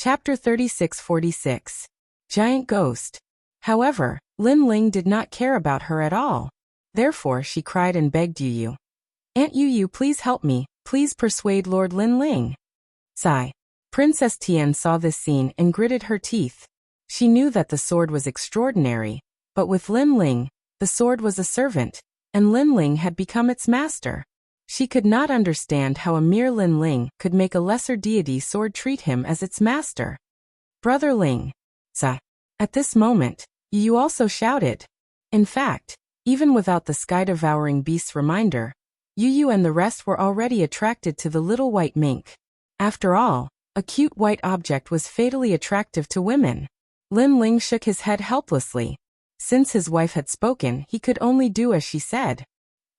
Chapter 3646. Giant Ghost. However, Lin Ling did not care about her at all. Therefore she cried and begged Yu. Aunt Yu, please help me, please persuade Lord Lin Ling. Sigh. Princess Tian saw this scene and gritted her teeth. She knew that the sword was extraordinary, but with Lin Ling, the sword was a servant, and Lin Ling had become its master. She could not understand how a mere Lin Ling could make a lesser deity sword treat him as its master. Brother Ling. Sa. At this moment, Yu also shouted. In fact, even without the sky-devouring beast's reminder, Yu and the rest were already attracted to the little white mink. After all, a cute white object was fatally attractive to women. Lin Ling shook his head helplessly. Since his wife had spoken, he could only do as she said.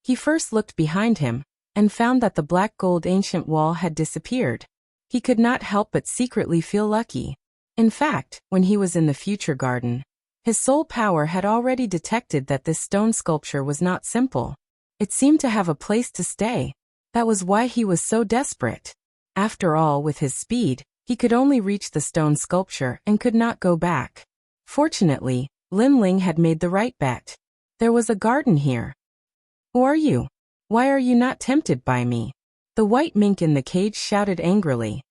He first looked behind him, and found that the black gold ancient wall had disappeared. He could not help but secretly feel lucky. In fact, when he was in the future garden, his soul power had already detected that this stone sculpture was not simple. It seemed to have a place to stay. That was why he was so desperate. After all, with his speed, he could only reach the stone sculpture and could not go back. Fortunately, Lin Ling had made the right bet. There was a garden here. Who are you? Why are you not tempted by me? The white mink in the cage shouted angrily.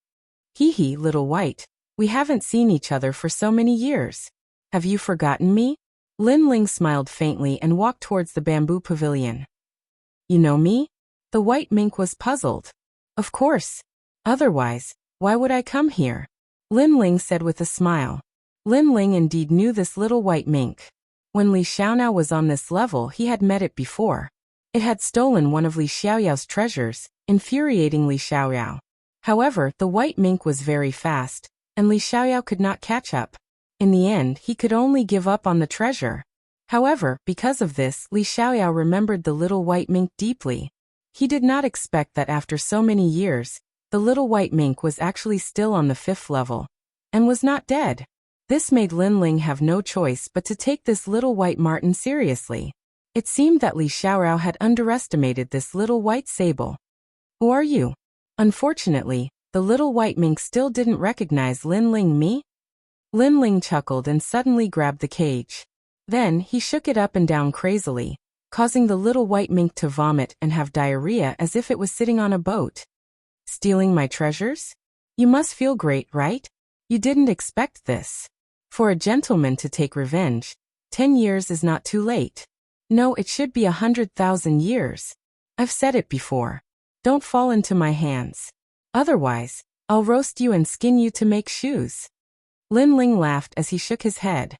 Hee hee, little white, we haven't seen each other for so many years. Have you forgotten me? Lin Ling smiled faintly and walked towards the bamboo pavilion. You know me? The white mink was puzzled. Of course. Otherwise, why would I come here? Lin Ling said with a smile. Lin Ling indeed knew this little white mink. When Li Xiaonao was on this level, he had met it before. It had stolen one of Li Xiaoyao's treasures, infuriating Li Xiaoyao. However, the white mink was very fast, and Li Xiaoyao could not catch up. In the end, he could only give up on the treasure. However, because of this, Li Xiaoyao remembered the little white mink deeply. He did not expect that after so many years, the little white mink was actually still on the 5th level, and was not dead. This made Lin Ling have no choice but to take this little white marten seriously. It seemed that Li Xiaoyao had underestimated this little white sable. Who are you? Unfortunately, the little white mink still didn't recognize Lin Ling me? Lin Ling chuckled and suddenly grabbed the cage. Then, he shook it up and down crazily, causing the little white mink to vomit and have diarrhea as if it was sitting on a boat. Stealing my treasures? You must feel great, right? You didn't expect this. For a gentleman to take revenge, 10 years is not too late. No, it should be 100,000 years. I've said it before. Don't fall into my hands. Otherwise, I'll roast you and skin you to make shoes. Lin Ling laughed as he shook his head.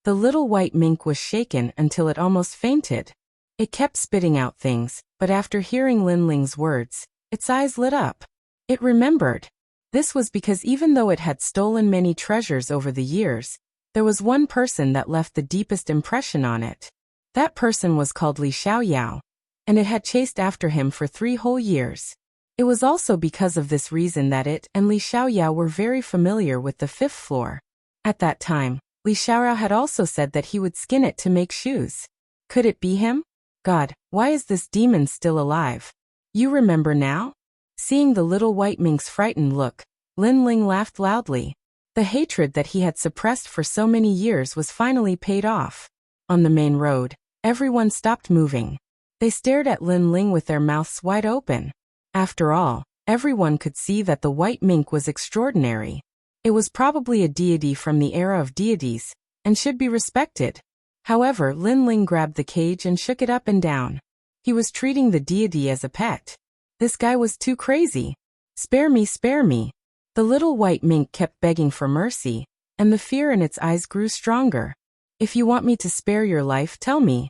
The little white mink was shaken until it almost fainted. It kept spitting out things, but after hearing Lin Ling's words, its eyes lit up. It remembered. This was because even though it had stolen many treasures over the years, there was one person that left the deepest impression on it. That person was called Li Xiaoyao, and it had chased after him for 3 whole years. It was also because of this reason that it and Li Xiaoyao were very familiar with the 5th floor. At that time, Li Xiaoyao had also said that he would skin it to make shoes. Could it be him? God, why is this demon still alive? You remember now? Seeing the little white mink's frightened look, Lin Ling laughed loudly. The hatred that he had suppressed for so many years was finally paid off. On the main road, everyone stopped moving. They stared at Lin Ling with their mouths wide open. After all, everyone could see that the white mink was extraordinary. It was probably a deity from the era of deities, and should be respected. However, Lin Ling grabbed the cage and shook it up and down. He was treating the deity as a pet. This guy was too crazy. Spare me, spare me. The little white mink kept begging for mercy, and the fear in its eyes grew stronger. If you want me to spare your life, tell me.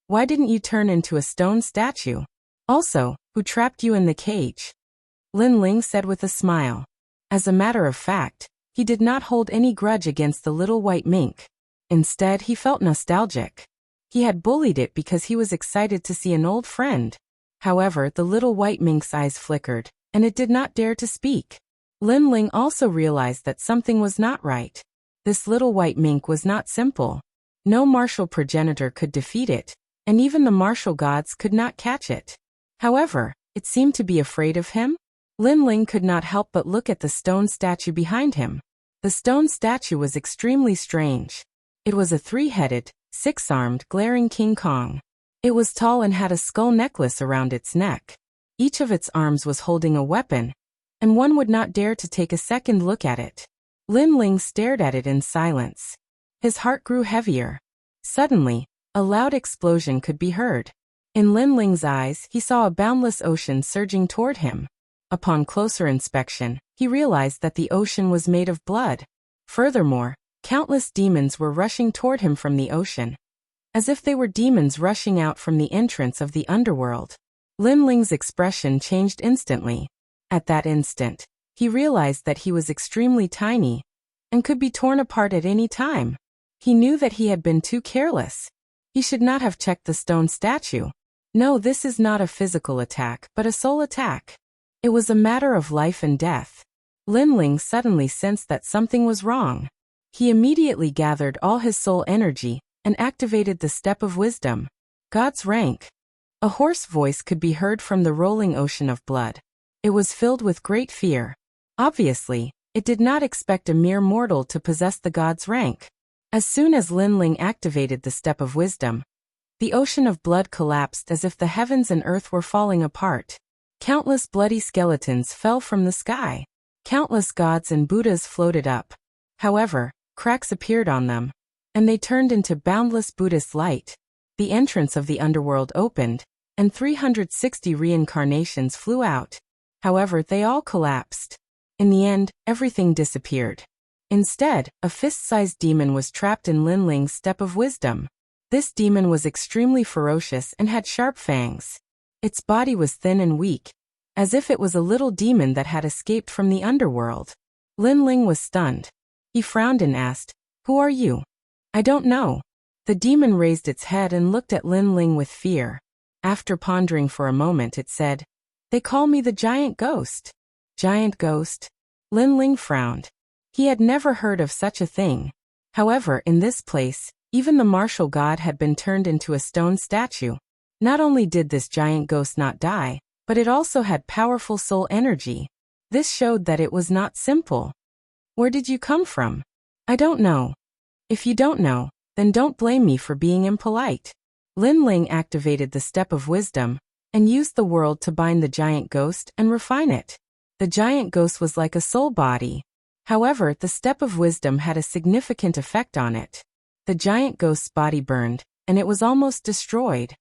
Why didn't you turn into a stone statue? Also, who trapped you in the cage? Lin Ling said with a smile. As a matter of fact, he did not hold any grudge against the little white mink. Instead, he felt nostalgic. He had bullied it because he was excited to see an old friend. However, the little white mink's eyes flickered, and it did not dare to speak. Lin Ling also realized that something was not right. This little white mink was not simple. No martial progenitor could defeat it, and even the martial gods could not catch it. However, it seemed to be afraid of him. Lin Ling could not help but look at the stone statue behind him. The stone statue was extremely strange. It was a three-headed, six-armed, glaring King Kong. It was tall and had a skull necklace around its neck. Each of its arms was holding a weapon, and one would not dare to take a second look at it. Lin Ling stared at it in silence. His heart grew heavier. Suddenly, a loud explosion could be heard. In Lin Ling's eyes, he saw a boundless ocean surging toward him. Upon closer inspection, he realized that the ocean was made of blood. Furthermore, countless demons were rushing toward him from the ocean, as if they were demons rushing out from the entrance of the underworld. Lin Ling's expression changed instantly. At that instant, he realized that he was extremely tiny and could be torn apart at any time. He knew that he had been too careless. He should not have checked the stone statue. No, this is not a physical attack, but a soul attack. It was a matter of life and death. Lin Ling suddenly sensed that something was wrong. He immediately gathered all his soul energy and activated the Step of Wisdom. God's rank. A hoarse voice could be heard from the rolling ocean of blood. It was filled with great fear. Obviously, it did not expect a mere mortal to possess the God's rank. As soon as Lin Ling activated the Step of Wisdom, the ocean of blood collapsed as if the heavens and earth were falling apart. Countless bloody skeletons fell from the sky. Countless gods and Buddhas floated up. However, cracks appeared on them, and they turned into boundless Buddhist light. The entrance of the underworld opened, and 360 reincarnations flew out. However, they all collapsed. In the end, everything disappeared. Instead, a fist-sized demon was trapped in Lin Ling's Step of Wisdom. This demon was extremely ferocious and had sharp fangs. Its body was thin and weak, as if it was a little demon that had escaped from the underworld. Lin Ling was stunned. He frowned and asked, "Who are you?" "I don't know." The demon raised its head and looked at Lin Ling with fear. After pondering for a moment, it said, "They call me the Giant Ghost." Giant Ghost? Lin Ling frowned. He had never heard of such a thing. However, in this place, even the martial god had been turned into a stone statue. Not only did this giant ghost not die, but it also had powerful soul energy. This showed that it was not simple. "Where did you come from?" "I don't know." "If you don't know, then don't blame me for being impolite." Lin Ling activated the Step of Wisdom and used the world to bind the giant ghost and refine it. The giant ghost was like a soul body. However, the Step of Wisdom had a significant effect on it. The giant ghost's body burned, and it was almost destroyed.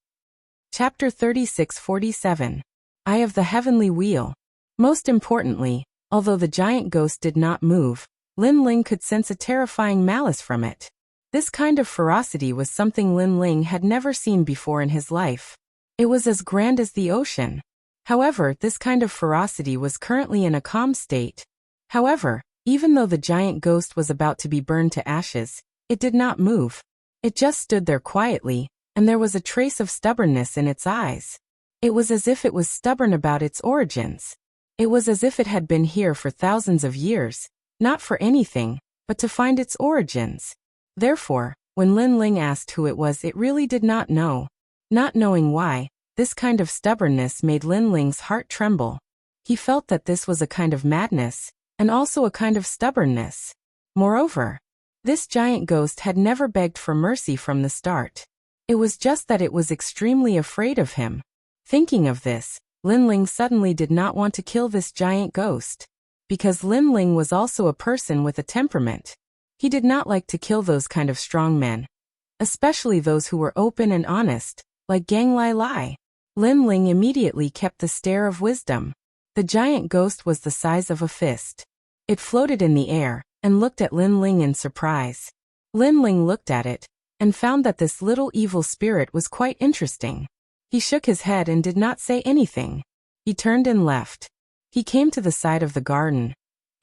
Chapter 36-47. Eye of the Heavenly Wheel. Most importantly, although the giant ghost did not move, Lin Ling could sense a terrifying malice from it. This kind of ferocity was something Lin Ling had never seen before in his life. It was as grand as the ocean. However, this kind of ferocity was currently in a calm state. However, even though the giant ghost was about to be burned to ashes, it did not move. It just stood there quietly, and there was a trace of stubbornness in its eyes. It was as if it was stubborn about its origins. It was as if it had been here for thousands of years, not for anything, but to find its origins. Therefore, when Lin Ling asked who it was, it really did not know. Not knowing why, this kind of stubbornness made Lin Ling's heart tremble. He felt that this was a kind of madness, and also a kind of stubbornness. Moreover, this giant ghost had never begged for mercy from the start. It was just that it was extremely afraid of him. Thinking of this, Lin Ling suddenly did not want to kill this giant ghost. Because Lin Ling was also a person with a temperament. He did not like to kill those kind of strong men, especially those who were open and honest, like Gang Lai Lai. Lin Ling immediately kept the Stare of Wisdom. The giant ghost was the size of a fist. It floated in the air, and looked at Lin Ling in surprise. Lin Ling looked at it, and found that this little evil spirit was quite interesting. He shook his head and did not say anything. He turned and left. He came to the side of the garden,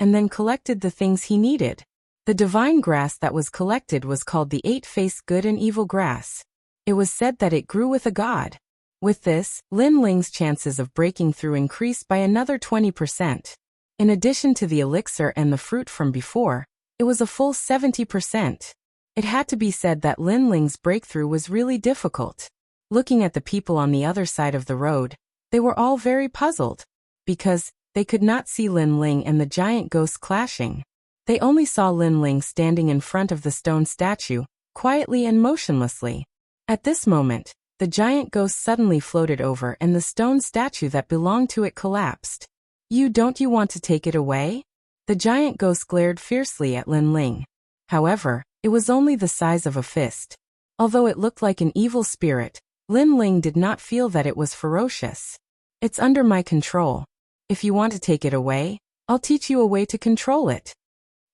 and then collected the things he needed. The divine grass that was collected was called the eight-faced good and evil grass. It was said that it grew with a god. With this, Lin Ling's chances of breaking through increased by another 20%. In addition to the elixir and the fruit from before, it was a full 70%. It had to be said that Lin Ling's breakthrough was really difficult. Looking at the people on the other side of the road, they were all very puzzled, because they could not see Lin Ling and the giant ghost clashing. They only saw Lin Ling standing in front of the stone statue, quietly and motionlessly. At this moment, the giant ghost suddenly floated over and the stone statue that belonged to it collapsed. Don't you want to take it away? The giant ghost glared fiercely at Lin Ling. However, it was only the size of a fist. Although it looked like an evil spirit, Lin Ling did not feel that it was ferocious. It's under my control. If you want to take it away, I'll teach you a way to control it.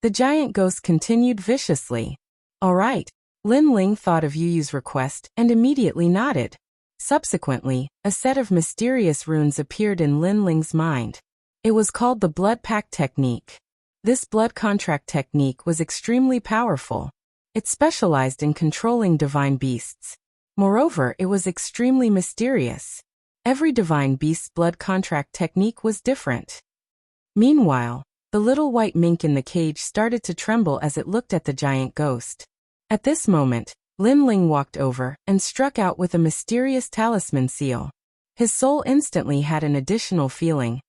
The giant ghost continued viciously. All right. Lin Ling thought of Yu's request and immediately nodded. Subsequently, a set of mysterious runes appeared in Lin Ling's mind. It was called the Blood Pact Technique. This blood contract technique was extremely powerful. It specialized in controlling divine beasts. Moreover, it was extremely mysterious. Every divine beast's blood contract technique was different. Meanwhile, the little white mink in the cage started to tremble as it looked at the giant ghost. At this moment, Lin Ling walked over and struck out with a mysterious talisman seal. His soul instantly had an additional feeling,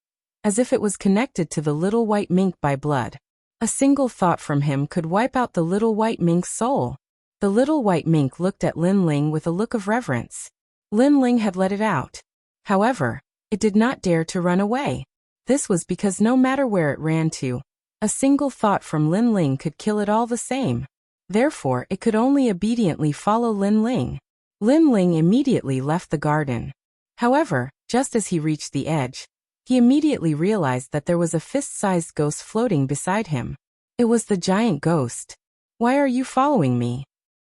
as if it was connected to the little white mink by blood. A single thought from him could wipe out the little white mink's soul. The little white mink looked at Lin Ling with a look of reverence. Lin Ling had let it out. However, it did not dare to run away. This was because no matter where it ran to, a single thought from Lin Ling could kill it all the same. Therefore, it could only obediently follow Lin Ling. Lin Ling immediately left the garden. However, just as he reached the edge, he immediately realized that there was a fist-sized ghost floating beside him. It was the giant ghost. Why are you following me?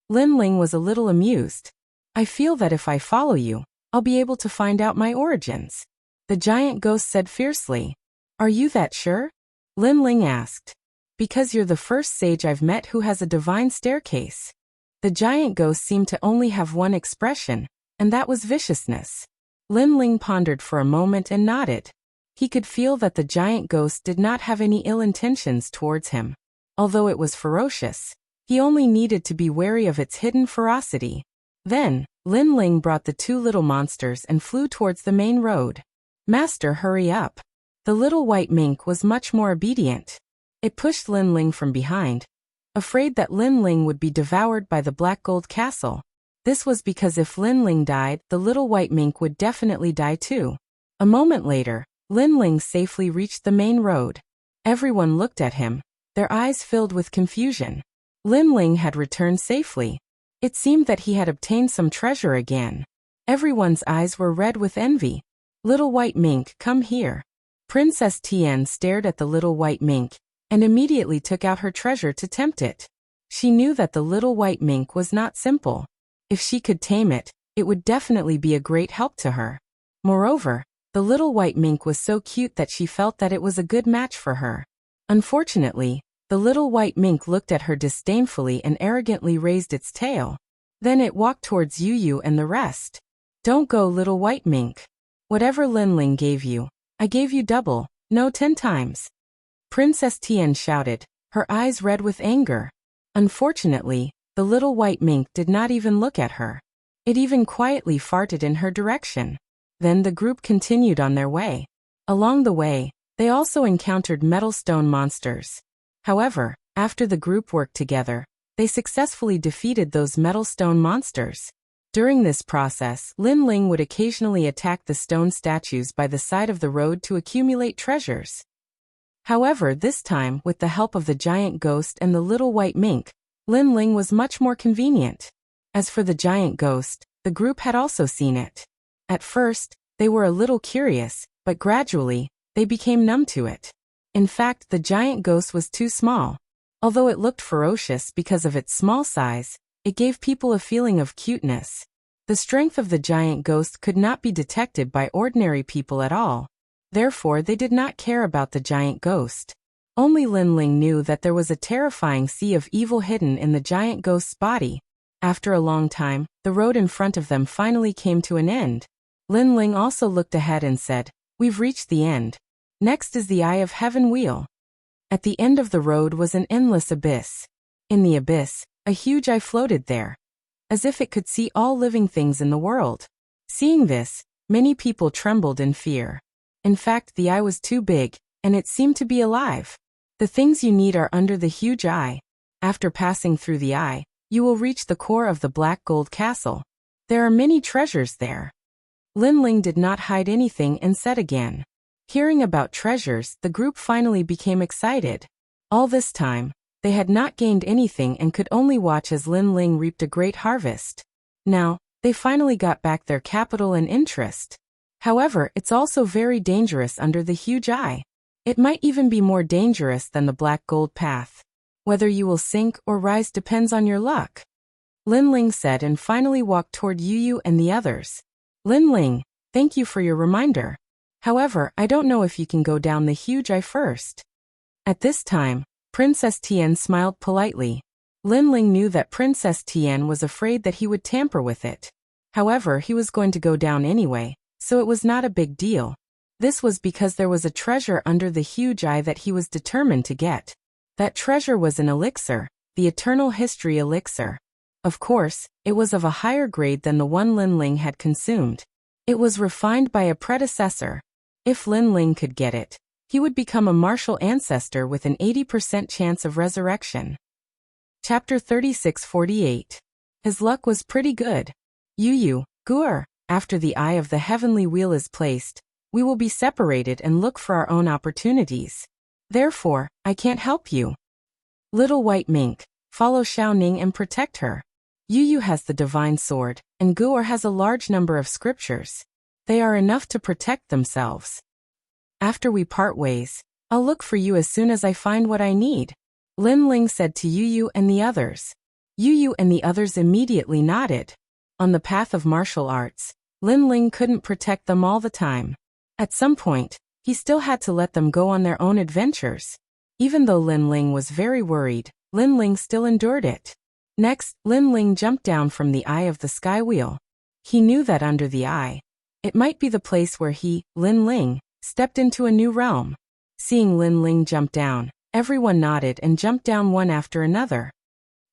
Lin Ling was a little amused. I feel that if I follow you, I'll be able to find out my origins. The giant ghost said fiercely. Are you that sure? Lin Ling asked. Because you're the first sage I've met who has a divine staircase. The giant ghost seemed to only have one expression, and that was viciousness. Lin Ling pondered for a moment and nodded. He could feel that the giant ghost did not have any ill intentions towards him. Although it was ferocious, he only needed to be wary of its hidden ferocity. Then, Lin Ling brought the two little monsters and flew towards the main road. Master, hurry up. The little white mink was much more obedient. It pushed Lin Ling from behind, afraid that Lin Ling would be devoured by the Black Gold Castle. This was because if Lin Ling died, the little white mink would definitely die too. A moment later, Lin Ling safely reached the main road. Everyone looked at him, their eyes filled with confusion. Lin Ling had returned safely. It seemed that he had obtained some treasure again. Everyone's eyes were red with envy. Little white mink, come here. Princess Tian stared at the little white mink and immediately took out her treasure to tempt it. She knew that the little white mink was not simple. If she could tame it, it would definitely be a great help to her. Moreover, the little white mink was so cute that she felt that it was a good match for her. Unfortunately, the little white mink looked at her disdainfully and arrogantly raised its tail. Then it walked towards Yu and the rest. Don't go, little white mink. Whatever Lin Ling gave you, I gave you double, no 10 times. Princess Tian shouted, her eyes red with anger. Unfortunately, the little white mink did not even look at her. It even quietly farted in her direction. Then the group continued on their way. Along the way, they also encountered metal stone monsters. However, after the group worked together, they successfully defeated those metal stone monsters. During this process, Lin Ling would occasionally attack the stone statues by the side of the road to accumulate treasures. However, this time, with the help of the giant ghost and the little white mink, Lin Ling was much more convenient. As for the giant ghost, the group had also seen it. At first, they were a little curious, but gradually, they became numb to it. In fact, the giant ghost was too small. Although it looked ferocious because of its small size, it gave people a feeling of cuteness. The strength of the giant ghost could not be detected by ordinary people at all. Therefore, they did not care about the giant ghost. Only Lin Ling knew that there was a terrifying sea of evil hidden in the giant ghost's body. After a long time, the road in front of them finally came to an end. Lin Ling also looked ahead and said, "We've reached the end. Next is the Eye of Heaven Wheel." At the end of the road was an endless abyss. In the abyss, a huge eye floated there, as if it could see all living things in the world. Seeing this, many people trembled in fear. In fact, the eye was too big, and it seemed to be alive. The things you need are under the huge eye. After passing through the eye, you will reach the core of the black gold castle. There are many treasures there. Lin Ling did not hide anything and said again. Hearing about treasures, the group finally became excited. All this time, they had not gained anything and could only watch as Lin Ling reaped a great harvest. Now, they finally got back their capital and interest. However, it's also very dangerous under the huge eye. It might even be more dangerous than the black gold path. Whether you will sink or rise depends on your luck. Lin Ling said and finally walked toward Yu and the others. Lin Ling, thank you for your reminder. However, I don't know if you can go down the huge eye first. At this time, Princess Tian smiled politely. Lin Ling knew that Princess Tian was afraid that he would tamper with it. However, he was going to go down anyway, so it was not a big deal. This was because there was a treasure under the huge eye that he was determined to get. That treasure was an elixir, the Eternal History Elixir. Of course, it was of a higher grade than the one Lin Ling had consumed. It was refined by a predecessor. If Lin Ling could get it, he would become a martial ancestor with an 80% chance of resurrection. Chapter 36-48. His luck was pretty good. Yu, Guer, after the eye of the heavenly wheel is placed, we will be separated and look for our own opportunities. Therefore, I can't help you. Little white mink, follow Xiaoning and protect her. Yu has the divine sword, and Guer has a large number of scriptures. They are enough to protect themselves. After we part ways, I'll look for you as soon as I find what I need, Lin Ling said to Yu and the others. Yu and the others immediately nodded. On the path of martial arts, Lin Ling couldn't protect them all the time. At some point, he still had to let them go on their own adventures. Even though Lin Ling was very worried, Lin Ling still endured it. Next, Lin Ling jumped down from the eye of the sky wheel. He knew that under the eye, it might be the place where he, Lin Ling, stepped into a new realm. Seeing Lin Ling jump down, everyone nodded and jumped down one after another.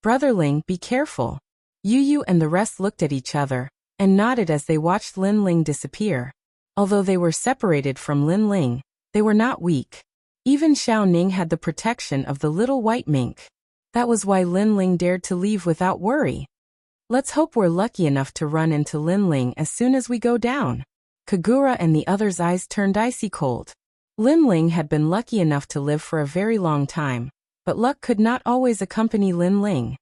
Brother Ling, be careful. Yu and the rest looked at each other and nodded as they watched Lin Ling disappear. Although they were separated from Lin Ling, they were not weak. Even Xiaoning had the protection of the little white mink. That was why Lin Ling dared to leave without worry. Let's hope we're lucky enough to run into Lin Ling as soon as we go down. Kagura and the others' eyes turned icy cold. Lin Ling had been lucky enough to live for a very long time, but luck could not always accompany Lin Ling.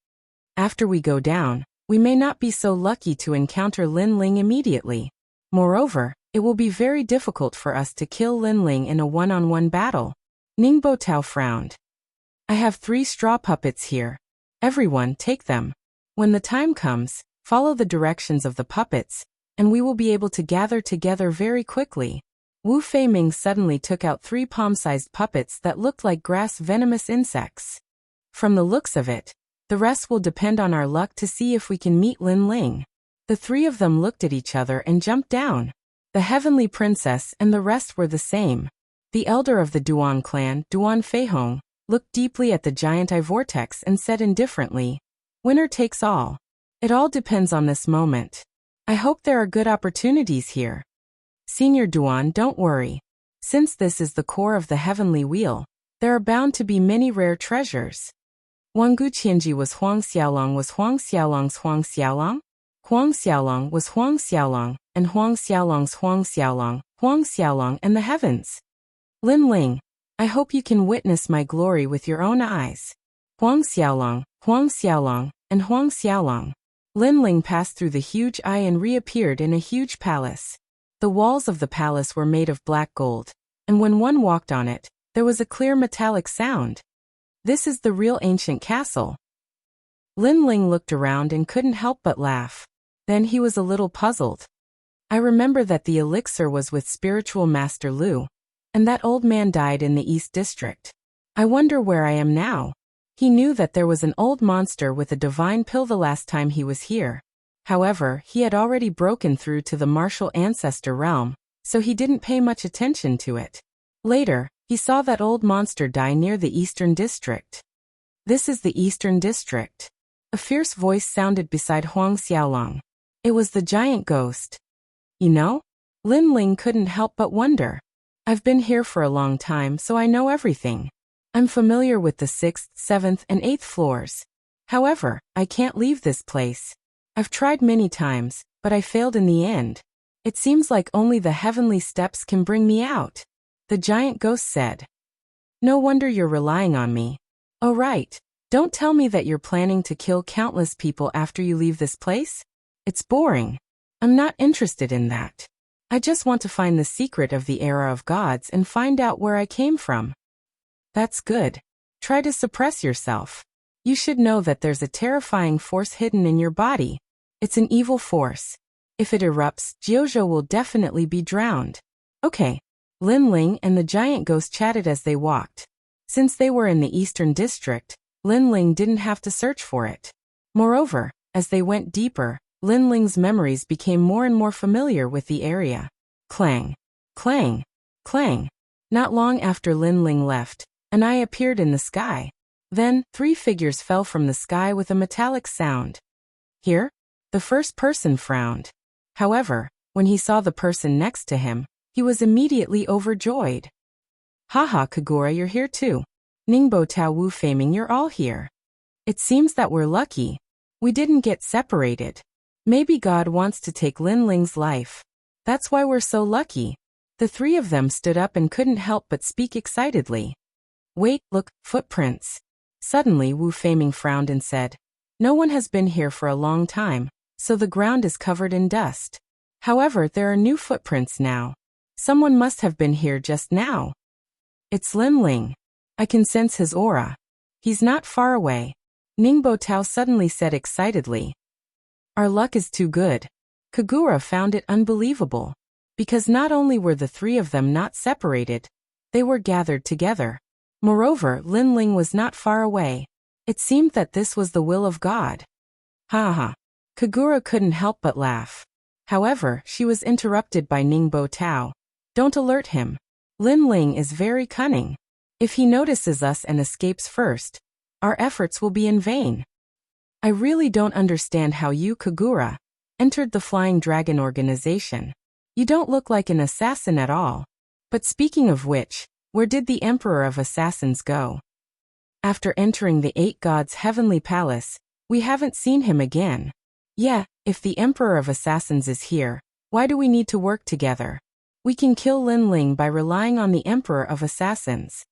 After we go down, we may not be so lucky to encounter Lin Ling immediately. Moreover, it will be very difficult for us to kill Lin Ling in a one-on-one battle. Ningbo Tao frowned. I have 3 straw puppets here. Everyone, take them. When the time comes, follow the directions of the puppets, and we will be able to gather together very quickly. Wu Feiming suddenly took out 3 palm-sized puppets that looked like grass-venomous insects. From the looks of it, the rest will depend on our luck to see if we can meet Lin Ling. The 3 of them looked at each other and jumped down. The heavenly princess and the rest were the same. The elder of the Duan clan, Duan Feihong, looked deeply at the giant eye vortex and said indifferently, "Winner takes all. It all depends on this moment. I hope there are good opportunities here. Senior Duan, don't worry. Since this is the core of the heavenly wheel, there are bound to be many rare treasures." Wanggu Qianji was Huang Xiaolong was Huang Xiaolong's Huang Xiaolong? Huang Xiaolong was Huang Xiaolong, and Huang Xiaolong's Huang Xiaolong and the heavens. Lin Ling, I hope you can witness my glory with your own eyes. Huang Xiaolong, and Huang Xiaolong. Lin Ling passed through the huge eye and reappeared in a huge palace. The walls of the palace were made of black gold, and when one walked on it, there was a clear metallic sound. This is the real ancient castle. Lin Ling looked around and couldn't help but laugh. Then he was a little puzzled. I remember that the elixir was with spiritual master Lu, and that old man died in the East District. I wonder where I am now. He knew that there was an old monster with a divine pill the last time he was here. However, he had already broken through to the martial ancestor realm, so he didn't pay much attention to it. Later, he saw that old monster die near the Eastern District. This is the Eastern District. A fierce voice sounded beside Huang Xiaolong. It was the giant ghost. You know? Lin Ling couldn't help but wonder. I've been here for a long time, so I know everything. I'm familiar with the 6th, 7th, and 8th floors. However, I can't leave this place. I've tried many times, but I failed in the end. It seems like only the heavenly steps can bring me out. The giant ghost said. No wonder you're relying on me. Oh right. Don't tell me that you're planning to kill countless people after you leave this place. It's boring. I'm not interested in that. I just want to find the secret of the era of gods and find out where I came from. That's good. Try to suppress yourself. You should know that there's a terrifying force hidden in your body. It's an evil force. If it erupts, Jiuzhou will definitely be drowned. Okay. Lin Ling and the giant ghost chatted as they walked. Since they were in the eastern district, Lin Ling didn't have to search for it. Moreover, as they went deeper, Lin Ling's memories became more and more familiar with the area. Clang, clang, clang. Not long after Lin Ling left, an eye appeared in the sky. Then, 3 figures fell from the sky with a metallic sound. Here? The first person frowned. However, when he saw the person next to him, he was immediately overjoyed. Haha, Kagura, you're here too. Ningbo Tao Wu Feiming, you're all here. It seems that we're lucky. We didn't get separated. Maybe God wants to take Lin Ling's life. That's why we're so lucky. The 3 of them stood up and couldn't help but speak excitedly. Wait, look, footprints. Suddenly Wu Feiming frowned and said, no one has been here for a long time, so the ground is covered in dust. However, there are new footprints now. Someone must have been here just now. It's Lin Ling. I can sense his aura. He's not far away. Ningbo Tao suddenly said excitedly. Our luck is too good. Kagura found it unbelievable. Because not only were the 3 of them not separated, they were gathered together. Moreover, Lin Ling was not far away. It seemed that this was the will of God. Ha ha. Kagura couldn't help but laugh. However, she was interrupted by Ningbo Tao. Don't alert him. Lin Ling is very cunning. If he notices us and escapes first, our efforts will be in vain. I really don't understand how you, Kagura, entered the Flying Dragon organization. You don't look like an assassin at all. But speaking of which, where did the Emperor of Assassins go? After entering the 8 Gods' heavenly palace, we haven't seen him again. Yeah, if the Emperor of Assassins is here, why do we need to work together? We can kill Lin Ling by relying on the Emperor of Assassins.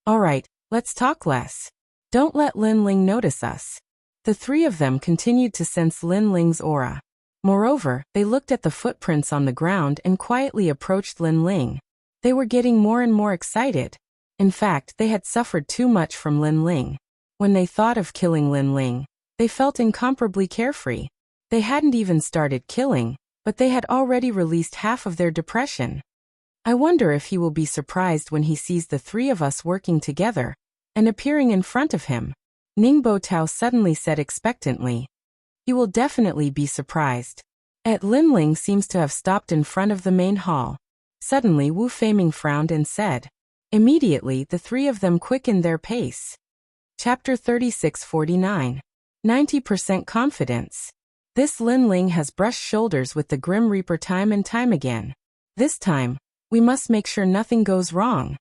Alright, let's talk less. Don't let Lin Ling notice us. The 3 of them continued to sense Lin Ling's aura. Moreover, they looked at the footprints on the ground and quietly approached Lin Ling. They were getting more and more excited. In fact, they had suffered too much from Lin Ling. When they thought of killing Lin Ling, they felt incomparably carefree. They hadn't even started killing, but they had already released half of their depression. I wonder if he will be surprised when he sees the 3 of us working together and appearing in front of him. Ningbo Tao suddenly said expectantly. He will definitely be surprised. Lin Ling seems to have stopped in front of the main hall. Suddenly Wu Feiming frowned and said. Immediately the 3 of them quickened their pace. Chapter 3649. 90% Confidence. This Lin Ling has brushed shoulders with the Grim Reaper time and time again. This time, we must make sure nothing goes wrong.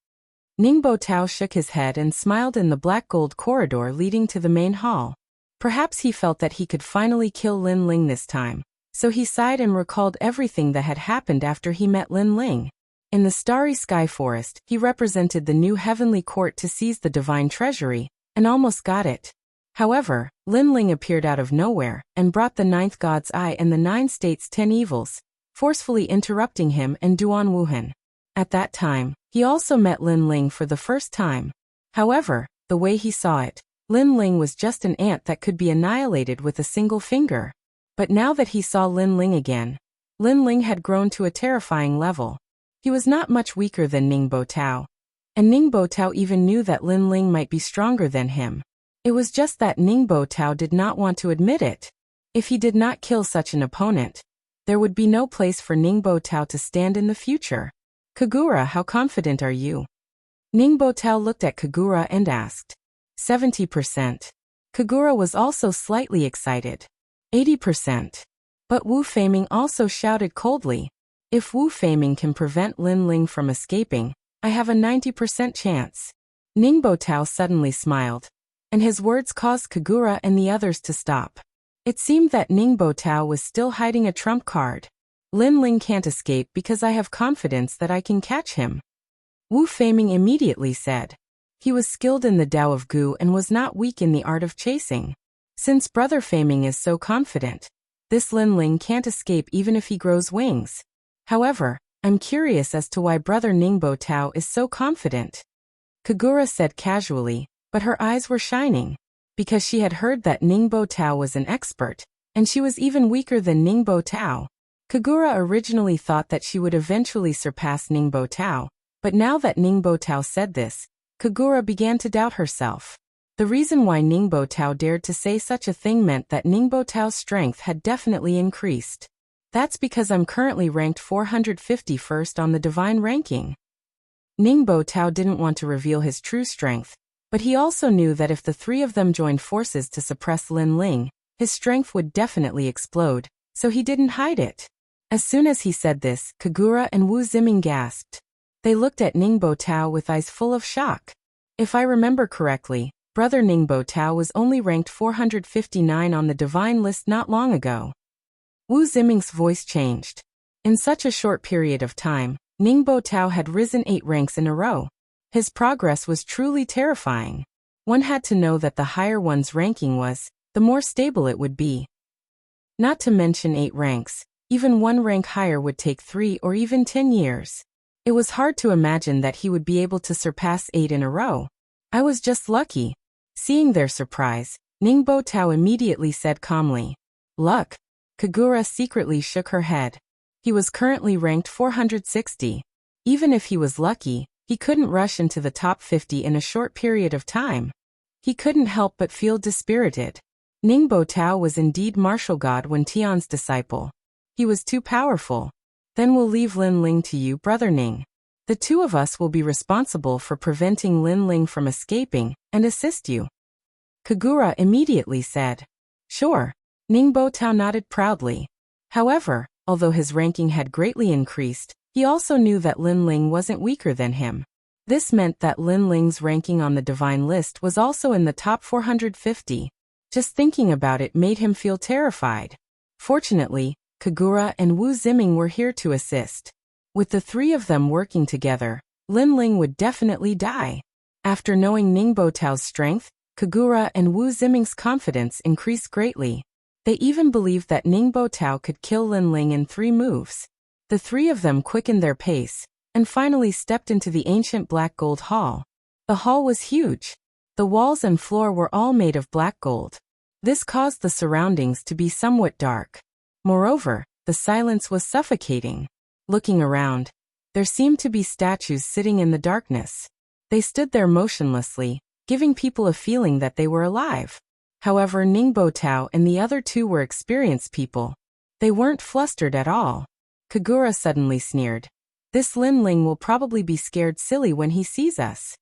Ningbo Tao shook his head and smiled in the black gold corridor leading to the main hall. Perhaps he felt that he could finally kill Lin Ling this time, so he sighed and recalled everything that had happened after he met Lin Ling. In the starry sky forest, he represented the new heavenly court to seize the divine treasury, and almost got it. However, Lin Ling appeared out of nowhere and brought the 9th God's Eye and the 9 States' 10 Evils, forcefully interrupting him and Duan Wuhan. At that time, he also met Lin Ling for the first time. However, the way he saw it, Lin Ling was just an ant that could be annihilated with a single finger. But now that he saw Lin Ling again, Lin Ling had grown to a terrifying level. He was not much weaker than Ningbo Tao. And Ningbo Tao even knew that Lin Ling might be stronger than him. It was just that Ningbo Tao did not want to admit it. If he did not kill such an opponent, there would be no place for Ningbo Tao to stand in the future. Kagura, how confident are you? Ningbo Tao looked at Kagura and asked. 70%. Kagura was also slightly excited. 80%. But Wu Feiming also shouted coldly. If Wu Feiming can prevent Lin Ling from escaping, I have a 90% chance. Ningbo Tao suddenly smiled, and his words caused Kagura and the others to stop. It seemed that Ningbo Tao was still hiding a trump card. Lin Ling can't escape because I have confidence that I can catch him. Wu Feiming immediately said. He was skilled in the Tao of Gu and was not weak in the art of chasing. Since Brother Feiming is so confident, this Lin Ling can't escape even if he grows wings. However, I'm curious as to why Brother Ningbo Tao is so confident. Kagura said casually, but her eyes were shining. Because she had heard that Ningbo Tao was an expert, and she was even weaker than Ningbo Tao. Kagura originally thought that she would eventually surpass Ningbo Tao, but now that Ningbo Tao said this, Kagura began to doubt herself. The reason why Ningbo Tao dared to say such a thing meant that Ningbo Tao's strength had definitely increased. That's because I'm currently ranked 451st on the divine ranking. Ningbo Tao didn't want to reveal his true strength, but he also knew that if the three of them joined forces to suppress Lin Ling, his strength would definitely explode, so he didn't hide it. As soon as he said this, Kagura and Wu Ziming gasped. They looked at Ningbo Tao with eyes full of shock. If I remember correctly, Brother Ningbo Tao was only ranked 459 on the divine list not long ago. Wu Ziming's voice changed. In such a short period of time, Ningbo Tao had risen 8 ranks in a row. His progress was truly terrifying. One had to know that the higher one's ranking was, the more stable it would be. Not to mention 8 ranks, even 1 rank higher would take 3 or even 10 years. It was hard to imagine that he would be able to surpass 8 in a row. I was just lucky. Seeing their surprise, Ningbo Tao immediately said calmly. Luck. Kagura secretly shook her head. He was currently ranked 460. Even if he was lucky, he couldn't rush into the top 50 in a short period of time. He couldn't help but feel dispirited. Ningbo Tao was indeed martial god Wen Tian's disciple. He was too powerful. Then we'll leave Lin Ling to you, Brother Ning. The two of us will be responsible for preventing Lin Ling from escaping, and assist you. Kagura immediately said. Sure. Ningbo Tao nodded proudly. However, although his ranking had greatly increased, he also knew that Lin Ling wasn't weaker than him. This meant that Lin Ling's ranking on the divine list was also in the top 450. Just thinking about it made him feel terrified. Fortunately, Kagura and Wu Ziming were here to assist. With the three of them working together, Lin Ling would definitely die. After knowing Ningbo Tao's strength, Kagura and Wu Ziming's confidence increased greatly. They even believed that Ningbo Tao could kill Lin Ling in 3 moves. The three of them quickened their pace, and finally stepped into the ancient black gold hall. The hall was huge. The walls and floor were all made of black gold. This caused the surroundings to be somewhat dark. Moreover, the silence was suffocating. Looking around, there seemed to be statues sitting in the darkness. They stood there motionlessly, giving people a feeling that they were alive. However, Ningbo Tao and the other 2 were experienced people. They weren't flustered at all. Kagura suddenly sneered. This Lin Ling will probably be scared silly when he sees us.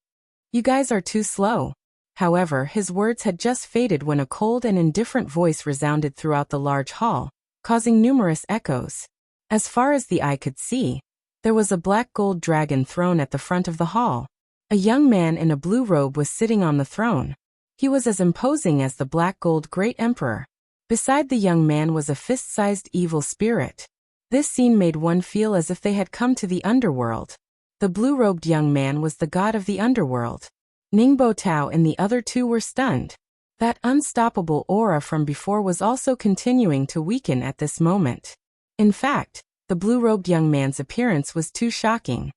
You guys are too slow. However, his words had just faded when a cold and indifferent voice resounded throughout the large hall, causing numerous echoes. As far as the eye could see, there was a black gold dragon throne at the front of the hall. A young man in a blue robe was sitting on the throne. He was as imposing as the black gold great emperor. Beside the young man was a fist-sized evil spirit. This scene made one feel as if they had come to the underworld. The blue-robed young man was the god of the underworld. Ningbo Tao and the other 2 were stunned. That unstoppable aura from before was also continuing to weaken at this moment. In fact, the blue-robed young man's appearance was too shocking.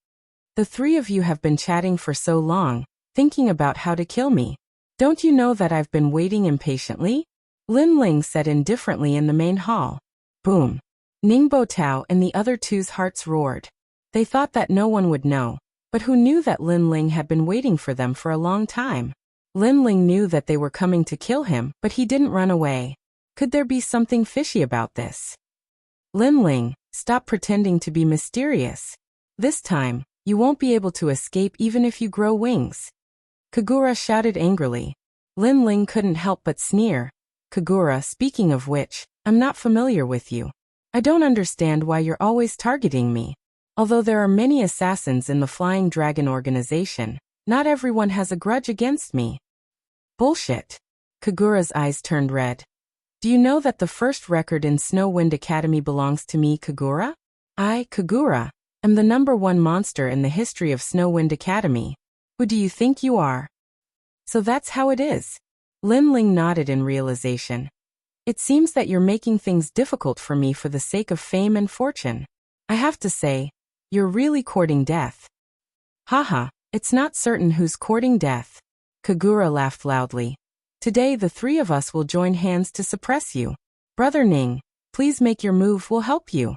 The 3 of you have been chatting for so long, thinking about how to kill me. Don't you know that I've been waiting impatiently? Lin Ling said indifferently in the main hall. Boom. Ningbo Tao and the other 2's hearts roared. They thought that no one would know, but who knew that Lin Ling had been waiting for them for a long time? Lin Ling knew that they were coming to kill him, but he didn't run away. Could there be something fishy about this? Lin Ling, stop pretending to be mysterious. This time, you won't be able to escape even if you grow wings. Kagura shouted angrily. Lin Ling couldn't help but sneer. Kagura, speaking of which, I'm not familiar with you. I don't understand why you're always targeting me. Although there are many assassins in the Flying Dragon organization, Not everyone has a grudge against me. Bullshit. Kagura's eyes turned red. Do you know that the first record in Snow Wind Academy belongs to me, Kagura? I, Kagura, am the #1 monster in the history of Snow Wind Academy. Who do you think you are? So that's how it is. Lin Ling nodded in realization. It seems that you're making things difficult for me for the sake of fame and fortune. I have to say, you're really courting death. Haha, it's not certain who's courting death. Kagura laughed loudly. Today the three of us will join hands to suppress you. Brother Ning, please make your move, we'll help you.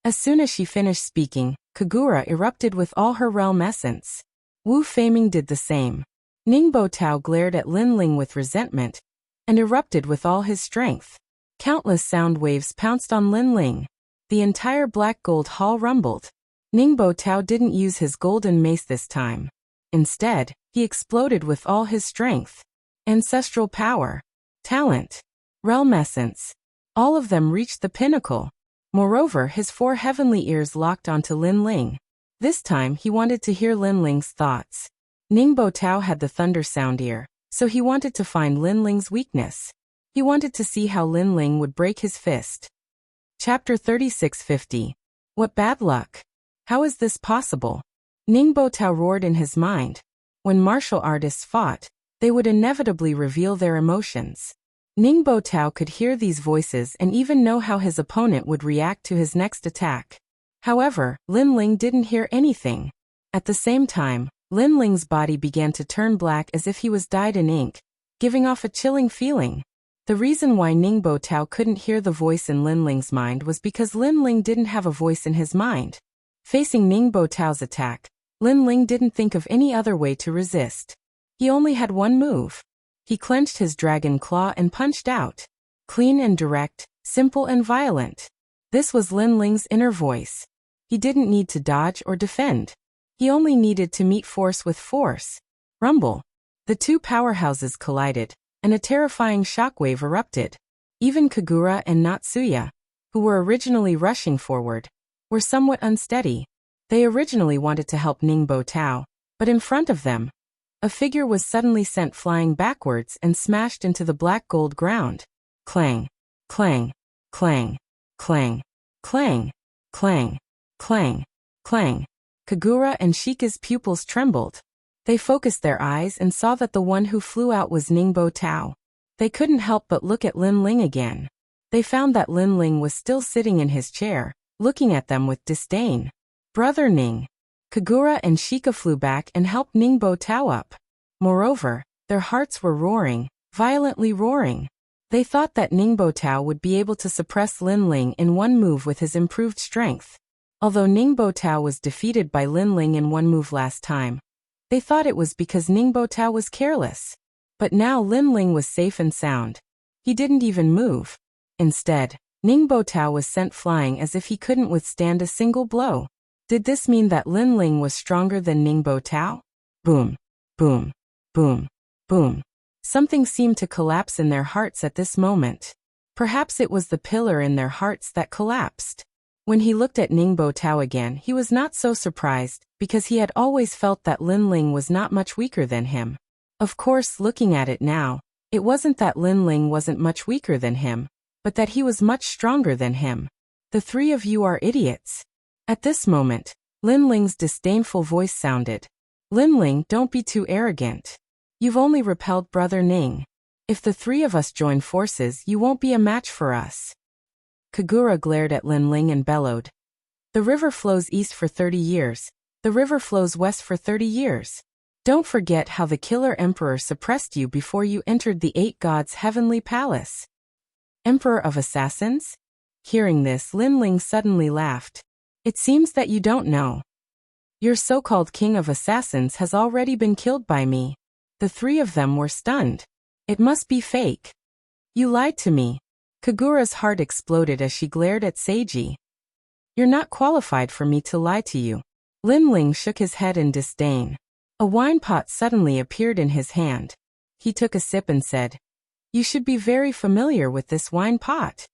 As soon as she finished speaking, Kagura erupted with all her realm essence. Wu Feiming did the same. Ningbo Tao glared at Lin Ling with resentment and erupted with all his strength. Countless sound waves pounced on Lin Ling. The entire black gold hall rumbled. Ningbo Tao didn't use his golden mace this time. Instead, he exploded with all his strength. Ancestral power, talent, realm essence. All of them reached the pinnacle. Moreover, his 4 heavenly ears locked onto Lin Ling. This time he wanted to hear Lin Ling's thoughts. Ningbo Tao had the thunder sound ear, so he wanted to find Lin Ling's weakness. He wanted to see how Lin Ling would break his fist. Chapter 3650. What bad luck. How is this possible? Ningbo Tao roared in his mind. When martial artists fought, they would inevitably reveal their emotions. Ningbo Tao could hear these voices and even know how his opponent would react to his next attack. However, Lin Ling didn't hear anything. At the same time, Lin Ling's body began to turn black as if he was dyed in ink, giving off a chilling feeling. The reason why Ningbo Tao couldn't hear the voice in Lin Ling's mind was because Lin Ling didn't have a voice in his mind. Facing Ningbo Tao's attack, Lin Ling didn't think of any other way to resist. He only had one move. He clenched his dragon claw and punched out. Clean and direct, simple and violent. This was Lin Ling's inner voice. He didn't need to dodge or defend. He only needed to meet force with force. Rumble. The two powerhouses collided, and a terrifying shockwave erupted. Even Kagura and Natsuya, who were originally rushing forward, were somewhat unsteady. They originally wanted to help Ningbo Tao, but in front of them, a figure was suddenly sent flying backwards and smashed into the black gold ground. Clang, clang, clang, clang, clang, clang, clang, clang. Kagura and Shika's pupils trembled. They focused their eyes and saw that the one who flew out was Ningbo Tao. They couldn't help but look at Lin Ling again. They found that Lin Ling was still sitting in his chair, looking at them with disdain. Brother Ning. Kagura and Shika flew back and helped Ningbo Tao up. Moreover, their hearts were roaring, violently roaring. They thought that Ningbo Tao would be able to suppress Lin Ling in one move with his improved strength. Although Ningbo Tao was defeated by Lin Ling in one move last time, they thought it was because Ningbo Tao was careless. But now Lin Ling was safe and sound. He didn't even move. Instead, Ningbo Tao was sent flying as if he couldn't withstand a single blow. Did this mean that Lin Ling was stronger than Ningbo Tao? Boom, boom, boom, boom. Something seemed to collapse in their hearts at this moment. Perhaps it was the pillar in their hearts that collapsed. When he looked at Ningbo Tao again, he was not so surprised, because he had always felt that Lin Ling was not much weaker than him. Of course, looking at it now, it wasn't that Lin Ling wasn't much weaker than him, but that he was much stronger than him. The three of you are idiots. At this moment, Lin Ling's disdainful voice sounded. Lin Ling, don't be too arrogant. You've only repelled Brother Ning. If the three of us join forces, you won't be a match for us. Kagura glared at Lin Ling and bellowed. The river flows east for 30 years. The river flows west for 30 years. Don't forget how the Killer Emperor suppressed you before you entered the 8 Gods' heavenly palace. Emperor of Assassins? Hearing this, Lin Ling suddenly laughed. It seems that you don't know. Your so-called King of Assassins has already been killed by me. The three of them were stunned. It must be fake. You lied to me. Kagura's heart exploded as she glared at Seiji. You're not qualified for me to lie to you. Lin Ling shook his head in disdain. A wine pot suddenly appeared in his hand. He took a sip and said, You should be very familiar with this wine pot.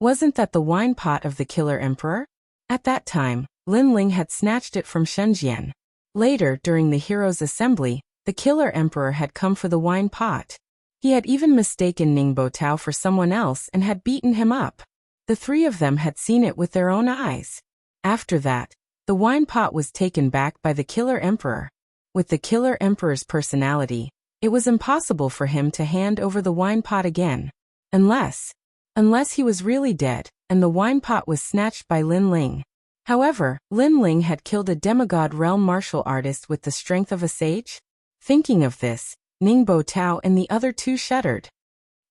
Wasn't that the wine pot of the Killer Emperor? At that time, Lin Ling had snatched it from Shenzhen. Later, during the heroes' assembly, the killer emperor had come for the wine pot. He had even mistaken Ningbo Tao for someone else and had beaten him up. The three of them had seen it with their own eyes. After that, the wine pot was taken back by the killer emperor. With the killer emperor's personality, it was impossible for him to hand over the wine pot again. Unless he was really dead, and the wine pot was snatched by Lin Ling. However, Lin Ling had killed a demigod realm martial artist with the strength of a sage. Thinking of this, Ningbo Tao and the other two shuddered.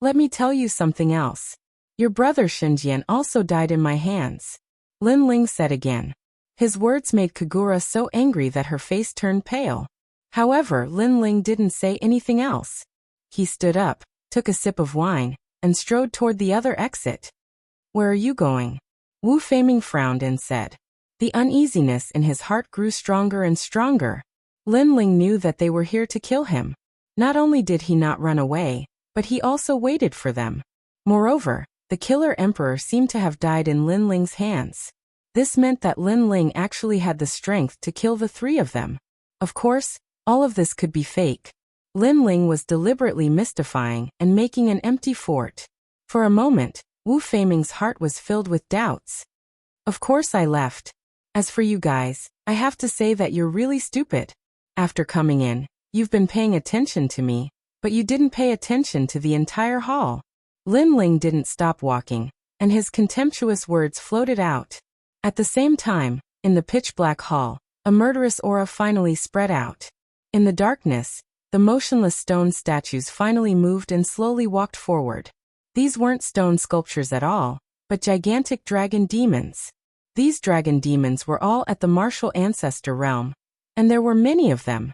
Let me tell you something else. Your brother Xinjian also died in my hands, Lin Ling said again. His words made Kagura so angry that her face turned pale. However, Lin Ling didn't say anything else. He stood up, took a sip of wine, and strode toward the other exit. Where are you going? Wu Feiming frowned and said. The uneasiness in his heart grew stronger and stronger. Lin Ling knew that they were here to kill him. Not only did he not run away, but he also waited for them. Moreover, the killer emperor seemed to have died in Lin Ling's hands. This meant that Lin Ling actually had the strength to kill the three of them. Of course, all of this could be fake. Lin Ling was deliberately mystifying and making an empty fort. For a moment, Wu Feiming's heart was filled with doubts. Of course I left. As for you guys, I have to say that you're really stupid. After coming in, you've been paying attention to me, but you didn't pay attention to the entire hall. Lin Ling didn't stop walking, and his contemptuous words floated out. At the same time, in the pitch-black hall, a murderous aura finally spread out. In the darkness, the motionless stone statues finally moved and slowly walked forward. These weren't stone sculptures at all, but gigantic dragon demons. These dragon demons were all at the martial ancestor realm, and there were many of them.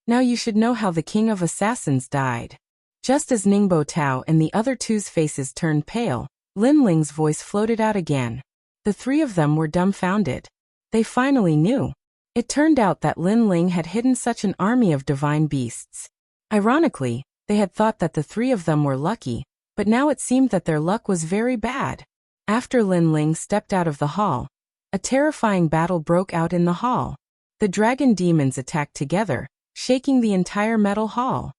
Now you should know how the king of assassins died. Just as Ningbo Tao and the other two's faces turned pale, Lin Ling's voice floated out again. The three of them were dumbfounded. They finally knew. It turned out that Lin Ling had hidden such an army of divine beasts. Ironically, they had thought that the three of them were lucky, but now it seemed that their luck was very bad. After Lin Ling stepped out of the hall, a terrifying battle broke out in the hall. The dragon demons attacked together, shaking the entire metal hall.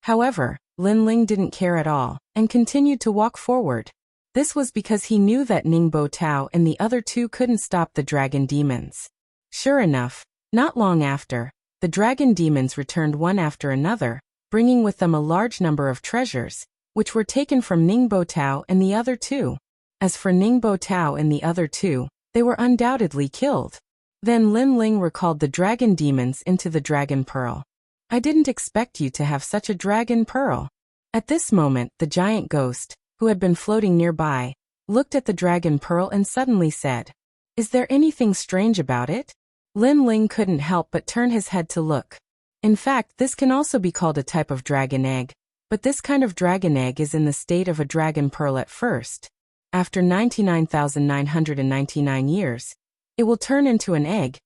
However, Lin Ling didn't care at all, and continued to walk forward. This was because he knew that Ningbo Tao and the other two couldn't stop the dragon demons. Sure enough, not long after, the dragon demons returned one after another, bringing with them a large number of treasures, which were taken from Ningbo Tao and the other two. As for Ningbo Tao and the other two, they were undoubtedly killed. Then Lin Ling recalled the dragon demons into the dragon pearl. I didn't expect you to have such a dragon pearl. At this moment, the giant ghost, who had been floating nearby, looked at the dragon pearl and suddenly said, Is there anything strange about it? Lin Ling couldn't help but turn his head to look. In fact, this can also be called a type of dragon egg, but this kind of dragon egg is in the state of a dragon pearl at first. After 99,999 years, it will turn into an egg,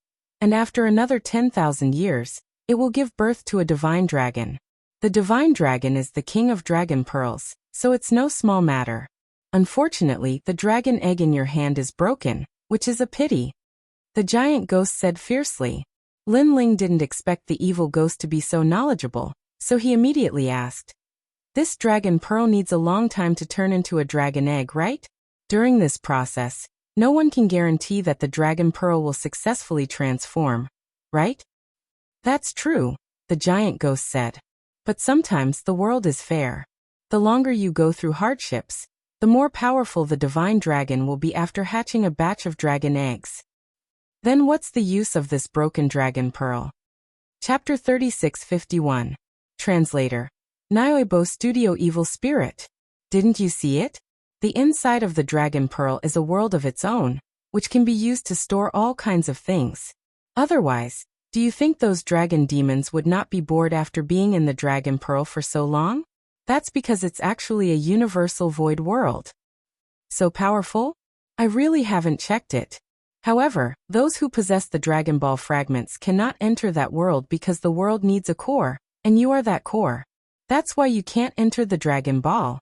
and after another 10,000 years, it will give birth to a divine dragon. The divine dragon is the king of dragon pearls, so it's no small matter. Unfortunately, the dragon egg in your hand is broken, which is a pity. The giant ghost said fiercely. Lin Ling didn't expect the evil ghost to be so knowledgeable, so he immediately asked, This dragon pearl needs a long time to turn into a dragon egg, right? During this process, no one can guarantee that the dragon pearl will successfully transform, right? That's true, the giant ghost said. But sometimes the world is fair. The longer you go through hardships, the more powerful the divine dragon will be after hatching a batch of dragon eggs. Then what's the use of this broken dragon pearl? Chapter 3651. Translator. Nyoibo Studio Evil Spirit. Didn't you see it? The inside of the dragon pearl is a world of its own, which can be used to store all kinds of things. Otherwise, do you think those dragon demons would not be bored after being in the dragon pearl for so long? That's because it's actually a universal void world. So powerful? I really haven't checked it. However, those who possess the Dragon Ball fragments cannot enter that world because the world needs a core, and you are that core. That's why you can't enter the Dragon Ball.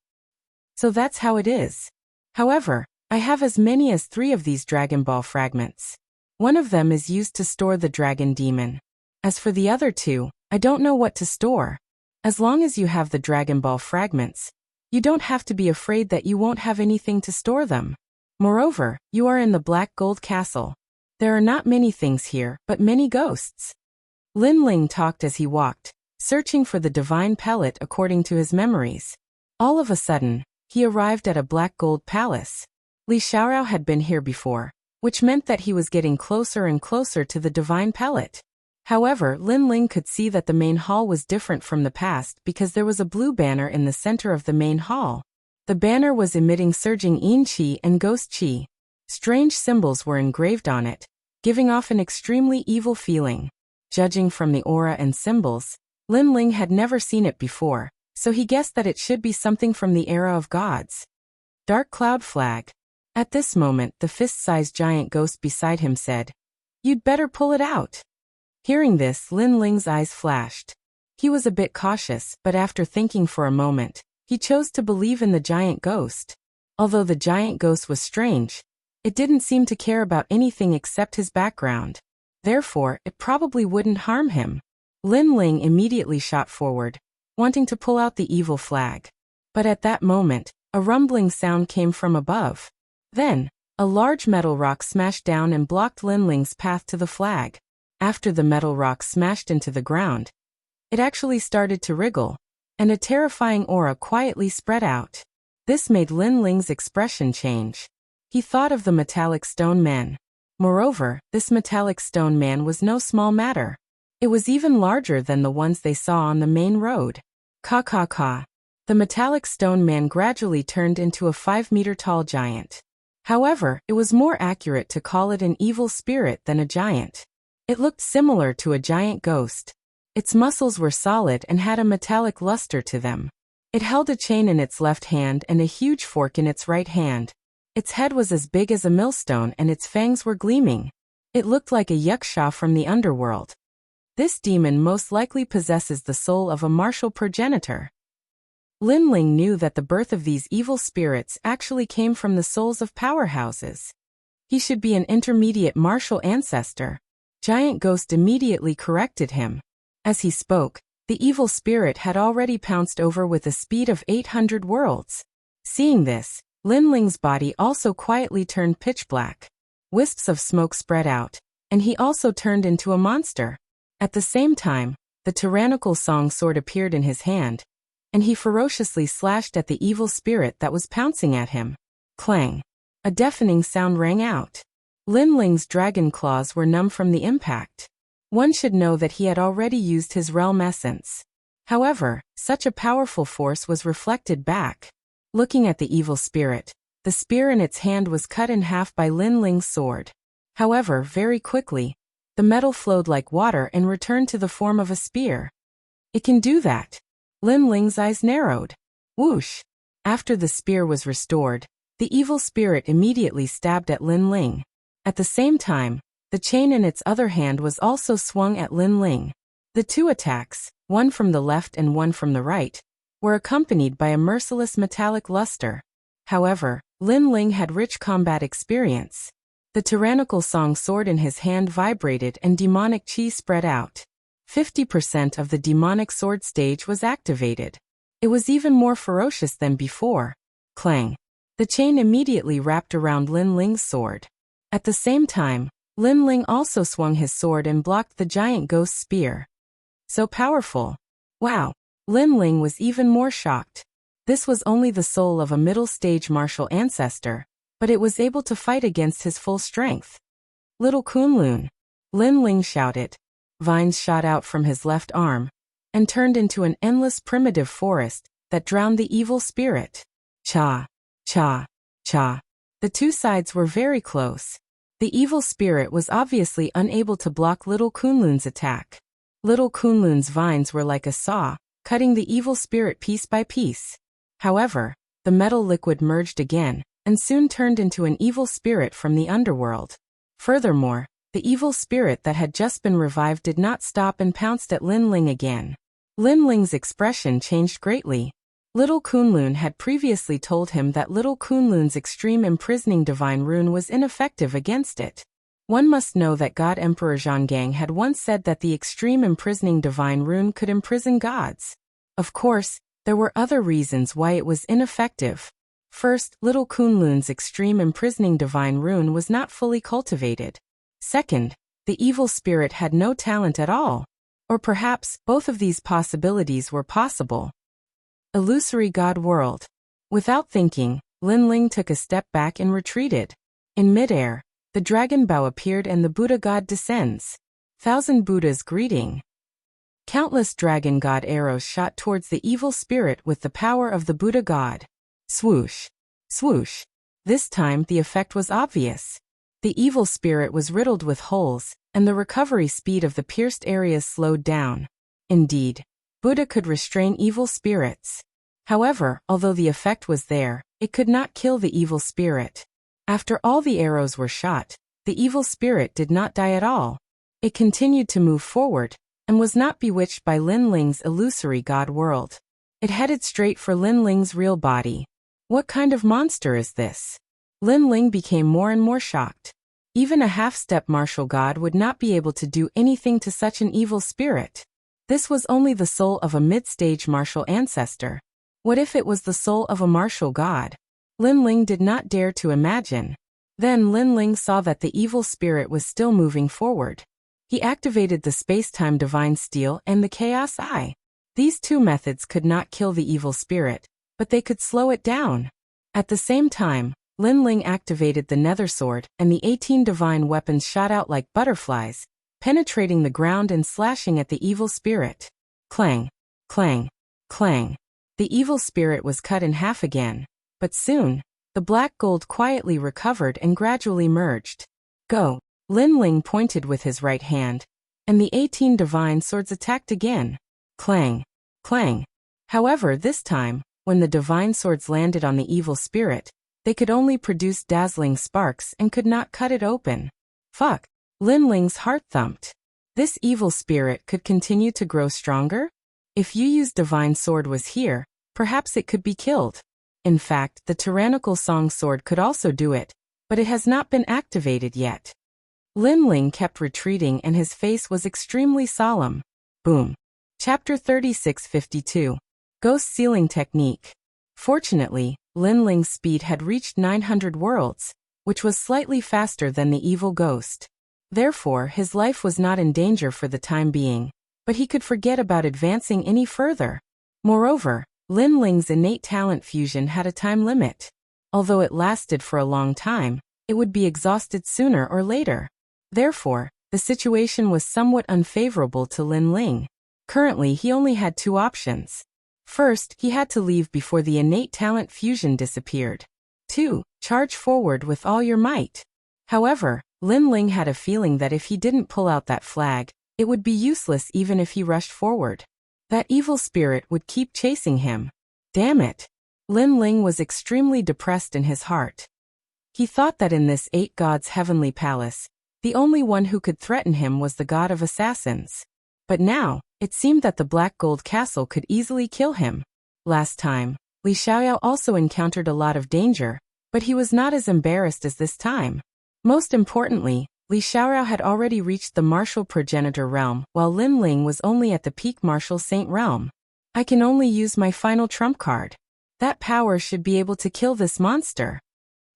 So that's how it is. However, I have as many as 3 of these Dragon Ball fragments. One of them is used to store the dragon demon. As for the other two, I don't know what to store. As long as you have the Dragon Ball fragments, you don't have to be afraid that you won't have anything to store them. Moreover, you are in the Black Gold Castle. There are not many things here, but many ghosts. Lin Ling talked as he walked, searching for the divine pellet according to his memories. All of a sudden, he arrived at a black gold palace. Li Xiaorao had been here before, which meant that he was getting closer and closer to the divine pellet. However, Lin Ling could see that the main hall was different from the past because there was a blue banner in the center of the main hall. The banner was emitting surging yin qi and ghost qi. Strange symbols were engraved on it, giving off an extremely evil feeling. Judging from the aura and symbols, Lin Ling had never seen it before, so he guessed that it should be something from the era of gods. Dark Cloud Flag. At this moment, the fist-sized giant ghost beside him said, "You'd better pull it out." Hearing this, Lin Ling's eyes flashed. He was a bit cautious, but after thinking for a moment, he chose to believe in the giant ghost. Although the giant ghost was strange, it didn't seem to care about anything except his background. Therefore, it probably wouldn't harm him. Lin Ling immediately shot forward, wanting to pull out the evil flag. But at that moment, a rumbling sound came from above. Then, a large metal rock smashed down and blocked Lin Ling's path to the flag. After the metal rock smashed into the ground, it actually started to wriggle, and a terrifying aura quietly spread out. This made Lin Ling's expression change. He thought of the metallic stone man. Moreover, this metallic stone man was no small matter. It was even larger than the ones they saw on the main road. Ka. The metallic stone man gradually turned into a 5-meter-tall giant. However, it was more accurate to call it an evil spirit than a giant. It looked similar to a giant ghost. Its muscles were solid and had a metallic luster to them. It held a chain in its left hand and a huge fork in its right hand. Its head was as big as a millstone and its fangs were gleaming. It looked like a yaksha from the underworld. This demon most likely possesses the soul of a martial progenitor. Lin Ling knew that the birth of these evil spirits actually came from the souls of powerhouses. He should be an intermediate martial ancestor. Giant Ghost immediately corrected him. As he spoke, the evil spirit had already pounced over with a speed of 800 worlds. Seeing this, Lin Ling's body also quietly turned pitch black. Wisps of smoke spread out, and he also turned into a monster. At the same time, the tyrannical song sword appeared in his hand, and he ferociously slashed at the evil spirit that was pouncing at him. Clang! A deafening sound rang out. Lin Ling's dragon claws were numb from the impact. One should know that he had already used his realm essence. However, such a powerful force was reflected back. Looking at the evil spirit, the spear in its hand was cut in half by Lin Ling's sword. However, very quickly, the metal flowed like water and returned to the form of a spear. It can do that. Lin Ling's eyes narrowed. Whoosh! After the spear was restored, the evil spirit immediately stabbed at Lin Ling. At the same time, the chain in its other hand was also swung at Lin Ling. The two attacks, one from the left and one from the right, were accompanied by a merciless metallic luster. However, Lin Ling had rich combat experience. The tyrannical song sword in his hand vibrated and demonic chi spread out. 50% of the demonic sword stage was activated. It was even more ferocious than before. Clang! The chain immediately wrapped around Lin Ling's sword. At the same time, Lin Ling also swung his sword and blocked the giant ghost spear. So powerful! Wow! Lin Ling was even more shocked. This was only the soul of a middle-stage martial ancestor, but it was able to fight against his full strength. Little Kunlun! Lin Ling shouted. Vines shot out from his left arm, and turned into an endless primitive forest that drowned the evil spirit. Cha! Cha! Cha! The two sides were very close. The evil spirit was obviously unable to block Little Kunlun's attack. Little Kunlun's vines were like a saw, cutting the evil spirit piece by piece. However, the metal liquid merged again, and soon turned into an evil spirit from the underworld. Furthermore, the evil spirit that had just been revived did not stop and pounced at Lin Ling again. Lin Ling's expression changed greatly. Little Kunlun had previously told him that Little Kunlun's extreme imprisoning divine rune was ineffective against it. One must know that God Emperor Zhonggang had once said that the extreme imprisoning divine rune could imprison gods. Of course, there were other reasons why it was ineffective. First, little Kunlun's extreme imprisoning divine rune was not fully cultivated. Second, the evil spirit had no talent at all. Or perhaps, both of these possibilities were possible. Illusory God World. Without thinking, Lin Ling took a step back and retreated. In midair, the dragon bow appeared and the Buddha God descends. Thousand Buddhas greeting. Countless dragon god arrows shot towards the evil spirit with the power of the Buddha God. Swoosh. Swoosh. This time the effect was obvious. The evil spirit was riddled with holes, and the recovery speed of the pierced areas slowed down. Indeed, Buddha could restrain evil spirits. However, although the effect was there, it could not kill the evil spirit. After all the arrows were shot, the evil spirit did not die at all. It continued to move forward, and was not bewitched by Lin Ling's illusory god world. It headed straight for Lin Ling's real body. What kind of monster is this? Lin Ling became more and more shocked. Even a half-step martial god would not be able to do anything to such an evil spirit. This was only the soul of a mid-stage martial ancestor. What if it was the soul of a martial god? Lin Ling did not dare to imagine. Then Lin Ling saw that the evil spirit was still moving forward. He activated the space-time divine steel and the chaos eye. These two methods could not kill the evil spirit, but they could slow it down. At the same time, Lin Ling activated the nether sword, and the 18 divine weapons shot out like butterflies, penetrating the ground and slashing at the evil spirit. Clang, clang, clang. The evil spirit was cut in half again. But soon, the black gold quietly recovered and gradually merged. Go! Lin Ling pointed with his right hand, and the 18 divine swords attacked again. Clang! Clang! However, this time, when the divine swords landed on the evil spirit, they could only produce dazzling sparks and could not cut it open. Fuck! Lin Ling's heart thumped. This evil spirit could continue to grow stronger? If Yu Yu's divine sword was here, perhaps it could be killed. In fact, the tyrannical song sword could also do it, but it has not been activated yet. Lin Ling kept retreating and his face was extremely solemn. Boom. Chapter 3652. Ghost Sealing Technique. Fortunately, Lin Ling's speed had reached 900 worlds, which was slightly faster than the evil ghost. Therefore, his life was not in danger for the time being, but he could forget about advancing any further. Moreover, Lin Ling's innate talent fusion had a time limit. Although it lasted for a long time, it would be exhausted sooner or later. Therefore, the situation was somewhat unfavorable to Lin Ling. Currently, he only had two options. First, he had to leave before the innate talent fusion disappeared. 2. Charge forward with all your might. However, Lin Ling had a feeling that if he didn't pull out that flag, it would be useless even if he rushed forward. That evil spirit would keep chasing him. Damn it! Lin Ling was extremely depressed in his heart. He thought that in this 8 gods heavenly palace, the only one who could threaten him was the god of assassins. But now, it seemed that the Black Gold Castle could easily kill him. Last time, Li Xiaoyao also encountered a lot of danger, but he was not as embarrassed as this time. Most importantly, Li Xiaoyao had already reached the martial progenitor realm, while Lin Ling was only at the peak martial saint realm. I can only use my final trump card. That power should be able to kill this monster.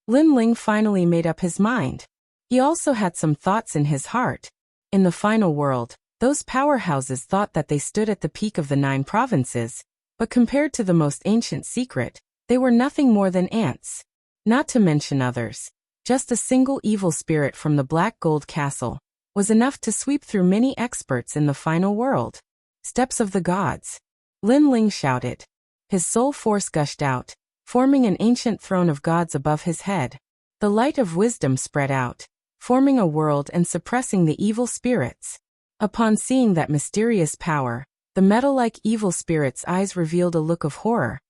Lin Ling finally made up his mind. He also had some thoughts in his heart. In the final world, those powerhouses thought that they stood at the peak of the 9 provinces, but compared to the most ancient secret, they were nothing more than ants. Not to mention others. Just a single evil spirit from the Black Gold Castle was enough to sweep through many experts in the final world. Steps of the gods. Lin Ling shouted. His soul force gushed out, forming an ancient throne of gods above his head. The light of wisdom spread out, forming a world and suppressing the evil spirits. Upon seeing that mysterious power, the metal-like evil spirit's eyes revealed a look of horror,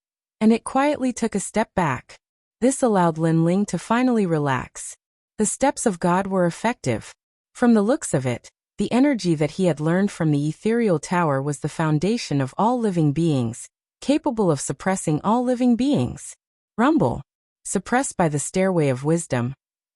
and it quietly took a step back. This allowed Lin Ling to finally relax. The steps of God were effective. From the looks of it, the energy that he had learned from the ethereal tower was the foundation of all living beings, capable of suppressing all living beings. Rumble. Suppressed by the stairway of wisdom,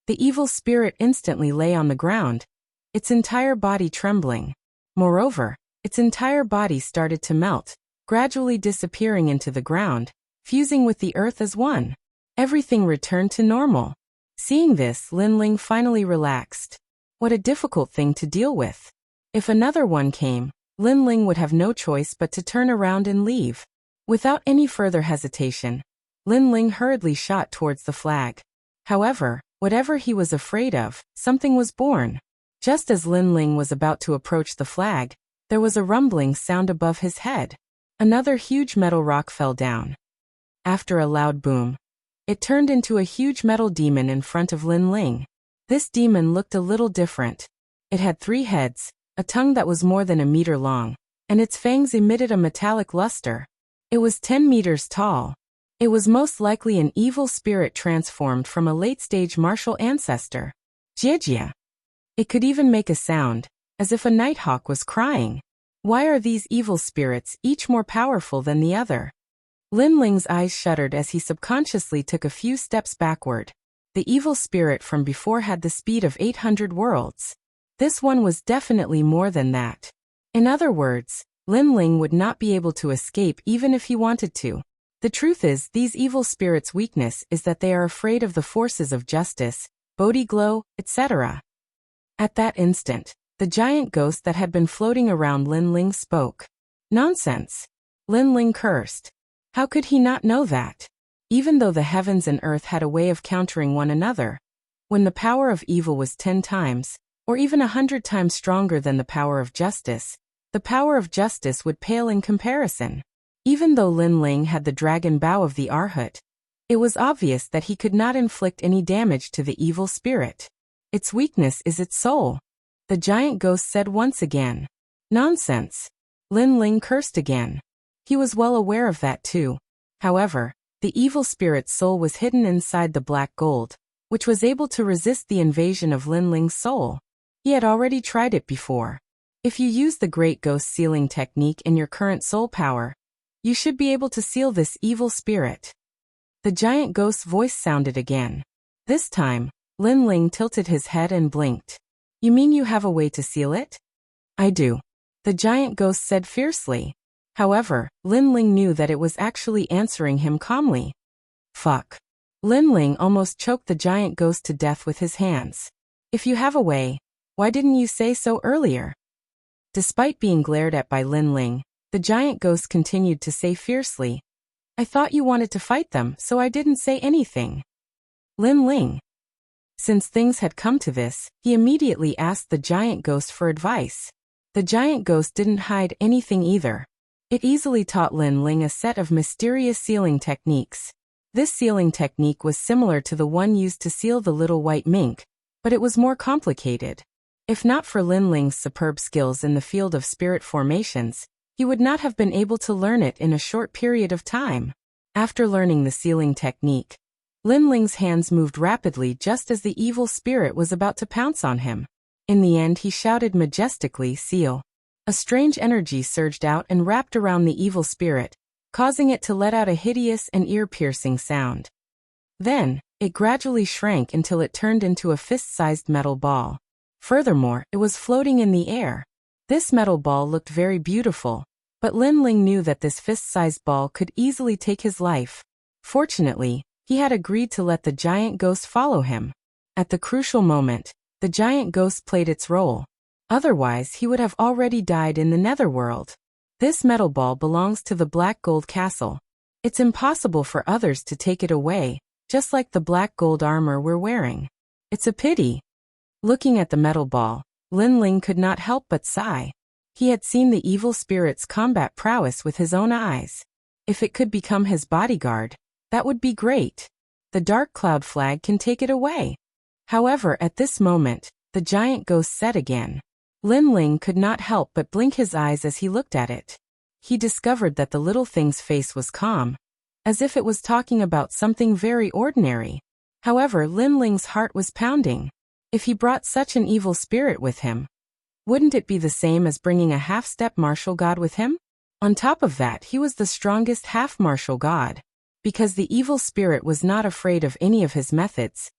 The evil spirit instantly lay on the ground, its entire body trembling. Moreover, its entire body started to melt, gradually disappearing into the ground, fusing with the earth as one. Everything returned to normal. Seeing this, Lin Ling finally relaxed. What a difficult thing to deal with. If another one came, Lin Ling would have no choice but to turn around and leave. Without any further hesitation, Lin Ling hurriedly shot towards the flag. However, whatever he was afraid of, something was born. Just as Lin Ling was about to approach the flag, there was a rumbling sound above his head. Another huge metal rock fell down. After a loud boom, it turned into a huge metal demon in front of Lin Ling. This demon looked a little different. It had 3 heads, a tongue that was more than a meter long, and its fangs emitted a metallic luster. It was 10 meters tall. It was most likely an evil spirit transformed from a late-stage martial ancestor. Jiejia. It could even make a sound, as if a nighthawk was crying. Why are these evil spirits each more powerful than the other? Lin Ling's eyes shuddered as he subconsciously took a few steps backward. The evil spirit from before had the speed of 800 worlds. This one was definitely more than that. In other words, Lin Ling would not be able to escape even if he wanted to. The truth is, these evil spirits' weakness is that they are afraid of the forces of justice, Bodhi glow, etc. At that instant, the giant ghost that had been floating around Lin Ling spoke. Nonsense! Lin Ling cursed. How could he not know that? Even though the heavens and earth had a way of countering one another, when the power of evil was 10 times, or even 100 times stronger than the power of justice, the power of justice would pale in comparison. Even though Lin Ling had the dragon bow of the Arhat, it was obvious that he could not inflict any damage to the evil spirit. Its weakness is its soul. The giant ghost said once again. Nonsense! Lin Ling cursed again. He was well aware of that too. However, the evil spirit's soul was hidden inside the black gold, which was able to resist the invasion of Lin Ling's soul. He had already tried it before. If you use the Great Ghost Sealing technique in your current soul power, you should be able to seal this evil spirit. The giant ghost's voice sounded again. This time, Lin Ling tilted his head and blinked. You mean you have a way to seal it? I do. The giant ghost said fiercely. However, Lin Ling knew that it was actually answering him calmly. Fuck. Lin Ling almost choked the giant ghost to death with his hands. If you have a way, why didn't you say so earlier? Despite being glared at by Lin Ling, the giant ghost continued to say fiercely, I thought you wanted to fight them, so I didn't say anything. Lin Ling. Since things had come to this, he immediately asked the giant ghost for advice. The giant ghost didn't hide anything either. It easily taught Lin Ling a set of mysterious sealing techniques. This sealing technique was similar to the one used to seal the little white mink, but it was more complicated. If not for Lin Ling's superb skills in the field of spirit formations, he would not have been able to learn it in a short period of time. After learning the sealing technique, Lin Ling's hands moved rapidly just as the evil spirit was about to pounce on him. In the end, he shouted majestically, seal. A strange energy surged out and wrapped around the evil spirit, causing it to let out a hideous and ear-piercing sound. Then, it gradually shrank until it turned into a fist-sized metal ball. Furthermore, it was floating in the air. This metal ball looked very beautiful, but Lin Ling knew that this fist-sized ball could easily take his life. Fortunately, he had agreed to let the giant ghost follow him. At the crucial moment, the giant ghost played its role. Otherwise, he would have already died in the netherworld. This metal ball belongs to the Black Gold Castle. It's impossible for others to take it away, just like the black gold armor we're wearing. It's a pity. Looking at the metal ball, Lin Ling could not help but sigh. He had seen the evil spirit's combat prowess with his own eyes. If it could become his bodyguard, that would be great. The Dark Cloud flag can take it away. However, at this moment, the giant ghost said again. Lin Ling could not help but blink his eyes as he looked at it. He discovered that the little thing's face was calm, as if it was talking about something very ordinary. However, Lin Ling's heart was pounding. If he brought such an evil spirit with him, wouldn't it be the same as bringing a half-step martial god with him? On top of that, he was the strongest half-martial god. Because the evil spirit was not afraid of any of his methods,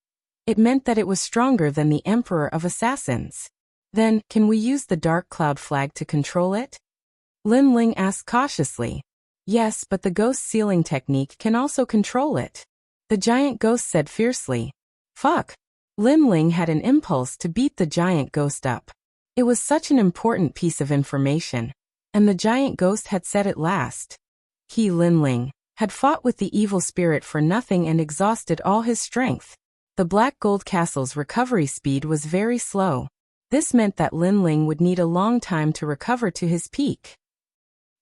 It meant that it was stronger than the Emperor of Assassins. Then, can we use the Dark Cloud flag to control it? Lin Ling asked cautiously. Yes, but the ghost sealing technique can also control it. The giant ghost said fiercely. Fuck. Lin Ling had an impulse to beat the giant ghost up. It was such an important piece of information. And the giant ghost had said it last. He, Lin Ling, had fought with the evil spirit for nothing and exhausted all his strength. The Black Gold Castle's recovery speed was very slow. This meant that Lin Ling would need a long time to recover to his peak.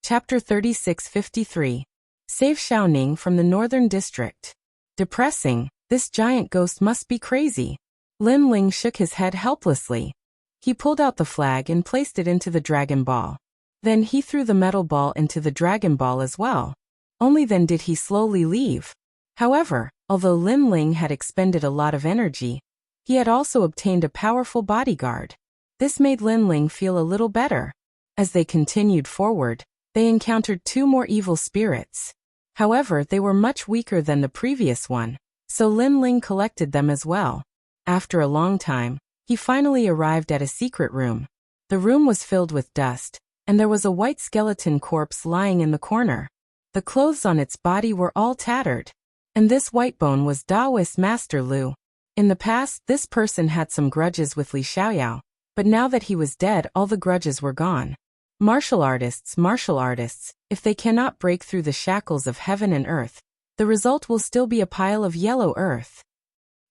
Chapter 3653. Save Xiaoning from the Northern District. Depressing, this giant ghost must be crazy. Lin Ling shook his head helplessly. He pulled out the flag and placed it into the Dragon Ball. Then he threw the metal ball into the Dragon Ball as well. Only then did he slowly leave. However, although Lin Ling had expended a lot of energy, he had also obtained a powerful bodyguard. This made Lin Ling feel a little better. As they continued forward, they encountered 2 more evil spirits. However, they were much weaker than the previous one, so Lin Ling collected them as well. After a long time, he finally arrived at a secret room. The room was filled with dust, and there was a white skeleton corpse lying in the corner. The clothes on its body were all tattered. And this white bone was Daoist Master Lu. In the past, this person had some grudges with Li Xiaoyao, but now that he was dead, all the grudges were gone. Martial artists, if they cannot break through the shackles of heaven and earth, the result will still be a pile of yellow earth.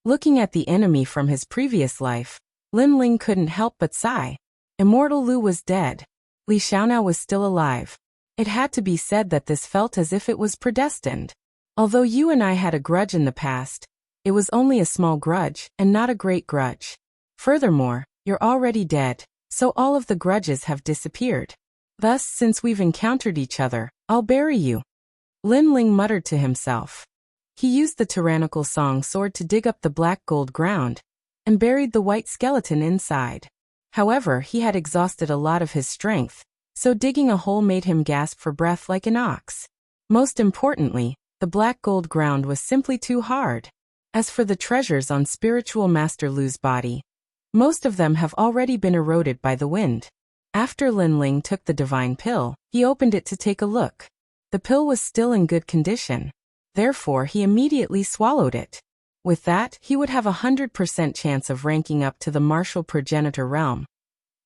Looking at the enemy from his previous life, Lin Ling couldn't help but sigh. Immortal Lu was dead. Li Xiaoyao was still alive. It had to be said that this felt as if it was predestined. Although you and I had a grudge in the past, it was only a small grudge and not a great grudge. Furthermore, you're already dead, so all of the grudges have disappeared. Thus, since we've encountered each other, I'll bury you. Lin Ling muttered to himself. He used the tyrannical song sword to dig up the black gold ground, and buried the white skeleton inside. However, he had exhausted a lot of his strength, so digging a hole made him gasp for breath like an ox. Most importantly, the black gold ground was simply too hard. As for the treasures on Spiritual Master Lu's body, most of them have already been eroded by the wind. After Lin Ling took the divine pill, he opened it to take a look. The pill was still in good condition. Therefore, he immediately swallowed it. With that, he would have 100% chance of ranking up to the martial progenitor realm.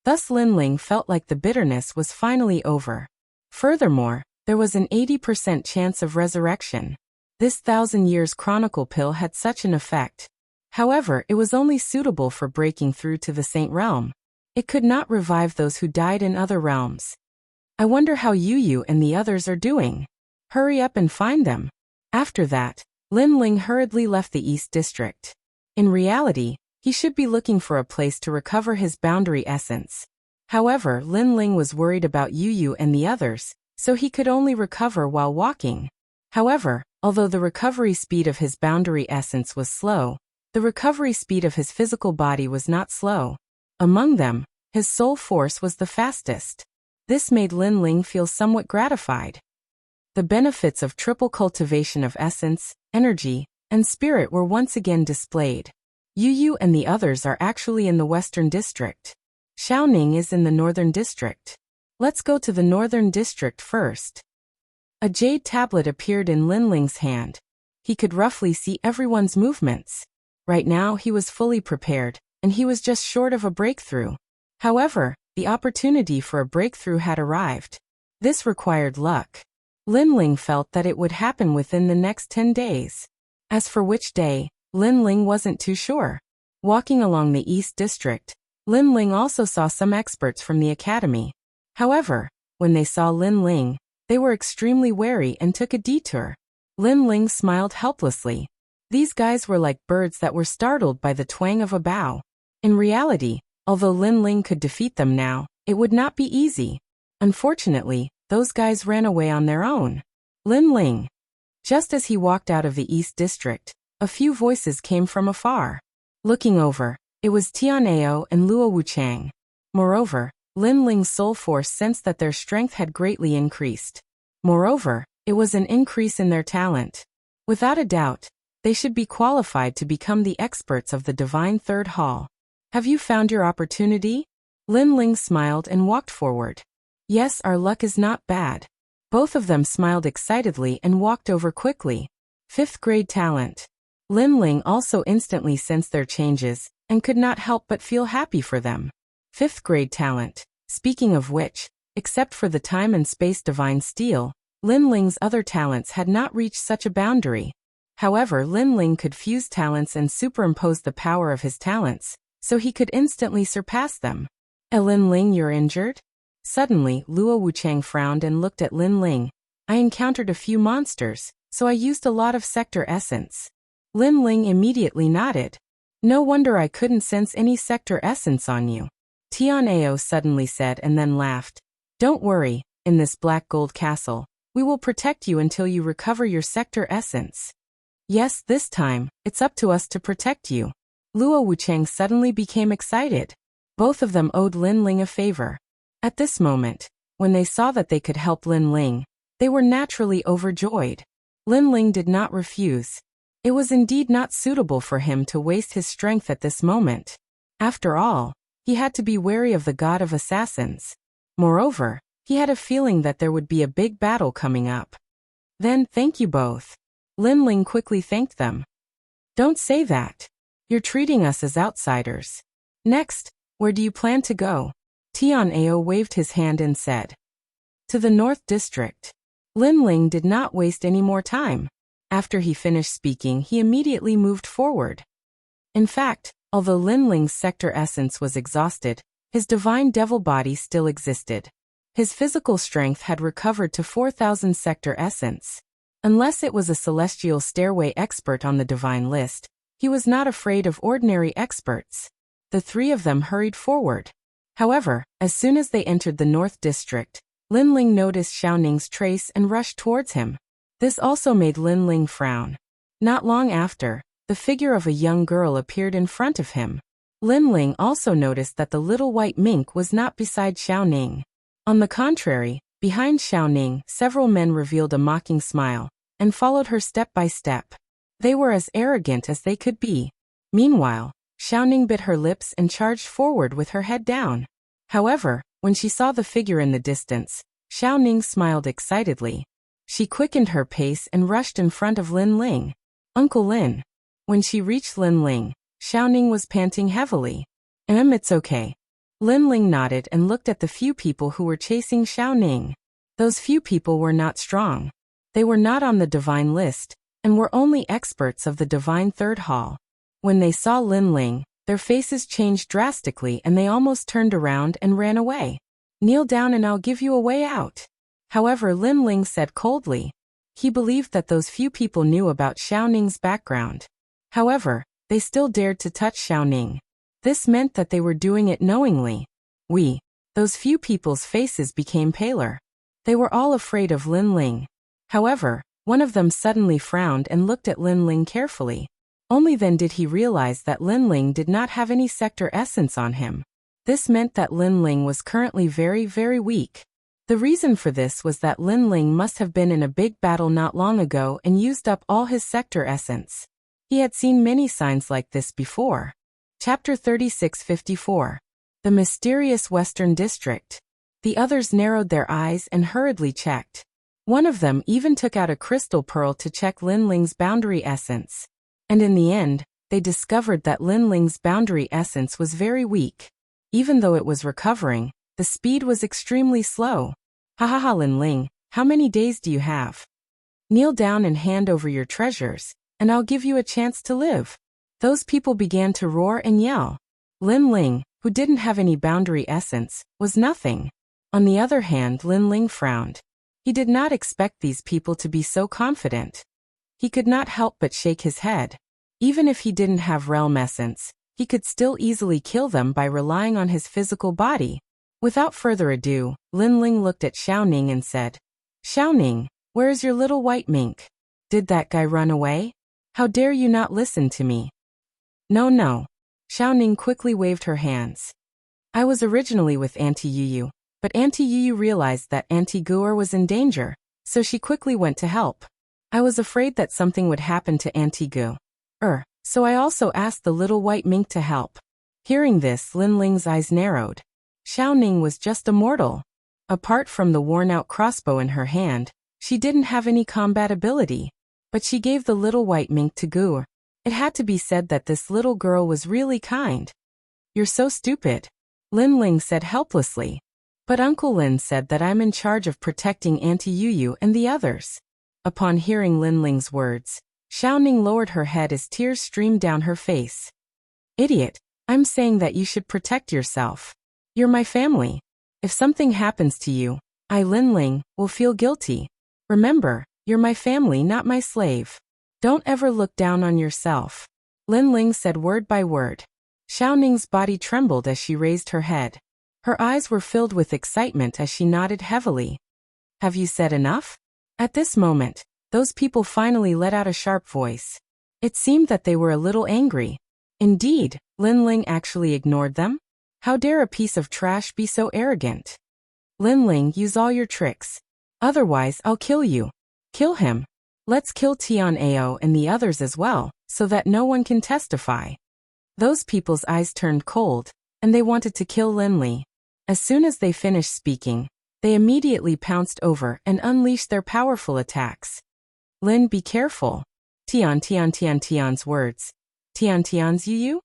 Thus Lin Ling felt like the bitterness was finally over. Furthermore, there was an 80% chance of resurrection. This 1,000 Years Chronicle pill had such an effect. However, it was only suitable for breaking through to the Saint Realm. It could not revive those who died in other realms. I wonder how Yu and the others are doing. Hurry up and find them. After that, Lin Ling hurriedly left the East District. In reality, he should be looking for a place to recover his boundary essence. However, Lin Ling was worried about Yu and the others, so he could only recover while walking. However, although the recovery speed of his boundary essence was slow, the recovery speed of his physical body was not slow. Among them, his soul force was the fastest. This made Lin Ling feel somewhat gratified. The benefits of triple cultivation of essence, energy, and spirit were once again displayed. Yu and the others are actually in the Western District. Xiaoning is in the Northern District. Let's go to the Northern District first. A jade tablet appeared in Lin Ling's hand. He could roughly see everyone's movements. Right now he was fully prepared, and he was just short of a breakthrough. However, the opportunity for a breakthrough had arrived. This required luck. Lin Ling felt that it would happen within the next 10 days. As for which day, Lin Ling wasn't too sure. Walking along the East District, Lin Ling also saw some experts from the academy. However, when they saw Lin Ling, they were extremely wary and took a detour. Lin Ling smiled helplessly. These guys were like birds that were startled by the twang of a bow. In reality, although Lin Ling could defeat them now, it would not be easy. Unfortunately, those guys ran away on their own. Lin Ling. Just as he walked out of the East District, a few voices came from afar. Looking over, it was Tianao and Luo Wuchang. Moreover, Lin Ling's soul force sensed that their strength had greatly increased. Moreover, it was an increase in their talent. Without a doubt, They should be qualified to become the experts of the Divine Third Hall. Have you found your opportunity? Lin Ling smiled and walked forward. Yes, our luck is not bad. Both of them smiled excitedly and walked over quickly. 5th grade talent. Lin Ling also instantly sensed their changes and could not help but feel happy for them. 5th grade talent. Speaking of which, except for the time and space divine steel, Lin Ling's other talents had not reached such a boundary. However, Lin Ling could fuse talents and superimpose the power of his talents, so he could instantly surpass them. Lin Ling, you're injured? Suddenly, Luo Wuchang frowned and looked at Lin Ling. I encountered a few monsters, so I used a lot of sector essence. Lin Ling immediately nodded. No wonder I couldn't sense any sector essence on you. Tian Ao suddenly said and then laughed. Don't worry, in this black gold castle, we will protect you until you recover your sector essence. Yes, this time, it's up to us to protect you. Luo Wuchang suddenly became excited. Both of them owed Lin Ling a favor. At this moment, when they saw that they could help Lin Ling, they were naturally overjoyed. Lin Ling did not refuse. It was indeed not suitable for him to waste his strength at this moment. After all, he had to be wary of the god of assassins. Moreover, he had a feeling that there would be a big battle coming up. Then, thank you both. Lin Ling quickly thanked them. Don't say that. You're treating us as outsiders. Next, where do you plan to go? Tian Ao waved his hand and said. To the North District. Lin Ling did not waste any more time. After he finished speaking, he immediately moved forward. In fact, although Lin Ling's sector essence was exhausted, his divine devil body still existed. His physical strength had recovered to 4,000 sector essence. Unless it was a celestial stairway expert on the divine list, he was not afraid of ordinary experts. The three of them hurried forward. However, as soon as they entered the North District, Lin Ling noticed Xiaoning's trace and rushed towards him. This also made Lin Ling frown. Not long after, the figure of a young girl appeared in front of him. Lin Ling also noticed that the little white mink was not beside Xiaoning. On the contrary, behind Xiaoning, several men revealed a mocking smile and followed her step by step. They were as arrogant as they could be. Meanwhile, Xiaoning bit her lips and charged forward with her head down. However, when she saw the figure in the distance, Xiaoning smiled excitedly. She quickened her pace and rushed in front of Lin Ling. Uncle Lin. When she reached Lin Ling, Xiaoning was panting heavily. It's okay. Lin Ling nodded and looked at the few people who were chasing Xiaoning. Those few people were not strong. They were not on the divine list, and were only experts of the divine third hall. When they saw Lin Ling, their faces changed drastically and they almost turned around and ran away. Kneel down and I'll give you a way out. However, Lin Ling said coldly. He believed that those few people knew about Xiaoning's background. However, they still dared to touch Xiaoning. This meant that they were doing it knowingly. Those few people's faces became paler. They were all afraid of Lin Ling. However, one of them suddenly frowned and looked at Lin Ling carefully. Only then did he realize that Lin Ling did not have any sector essence on him. This meant that Lin Ling was currently very, very weak. The reason for this was that Lin Ling must have been in a big battle not long ago and used up all his sector essence. He had seen many signs like this before. Chapter 3654. The Mysterious Western District. The others narrowed their eyes and hurriedly checked. One of them even took out a crystal pearl to check Lin Ling's boundary essence. And in the end, they discovered that Lin Ling's boundary essence was very weak. Even though it was recovering, the speed was extremely slow. Hahaha, Lin Ling, how many days do you have? Kneel down and hand over your treasures, and I'll give you a chance to live. Those people began to roar and yell. Lin Ling, who didn't have any boundary essence, was nothing. On the other hand, Lin Ling frowned. He did not expect these people to be so confident. He could not help but shake his head. Even if he didn't have realm essence, he could still easily kill them by relying on his physical body. Without further ado, Lin Ling looked at Xiaoning and said, Xiaoning, where is your little white mink? Did that guy run away? How dare you not listen to me? No. Xiaoning quickly waved her hands. I was originally with Auntie Yu, but Auntie Yu realized that Auntie Guer was in danger, so she quickly went to help. I was afraid that something would happen to Auntie Gu. So I also asked the little white mink to help. Hearing this, Lin Ling's eyes narrowed. Xiao Ning was just a mortal. Apart from the worn-out crossbow in her hand, she didn't have any combat ability. But she gave the little white mink to Gu. It had to be said that this little girl was really kind. You're so stupid, Lin Ling said helplessly. But Uncle Lin said that I'm in charge of protecting Auntie Yu and the others. Upon hearing Lin Ling's words, Xiao Ning lowered her head as tears streamed down her face. Idiot, I'm saying that you should protect yourself. You're my family. If something happens to you, I, Lin Ling, will feel guilty. Remember, you're my family, not my slave. Don't ever look down on yourself. Lin Ling said word by word. Xiao Ning's body trembled as she raised her head. Her eyes were filled with excitement as she nodded heavily. Have you said enough? At this moment, those people finally let out a sharp voice. It seemed that they were a little angry. Indeed, Lin Ling actually ignored them? How dare a piece of trash be so arrogant? Lin Ling, use all your tricks. Otherwise, I'll kill you. Kill him. Let's kill Tian Ao and the others as well, so that no one can testify. Those people's eyes turned cold, and they wanted to kill Lin Ling. As soon as they finished speaking, they immediately pounced over and unleashed their powerful attacks. Lin, be careful. Tian's words. Tian's Yu?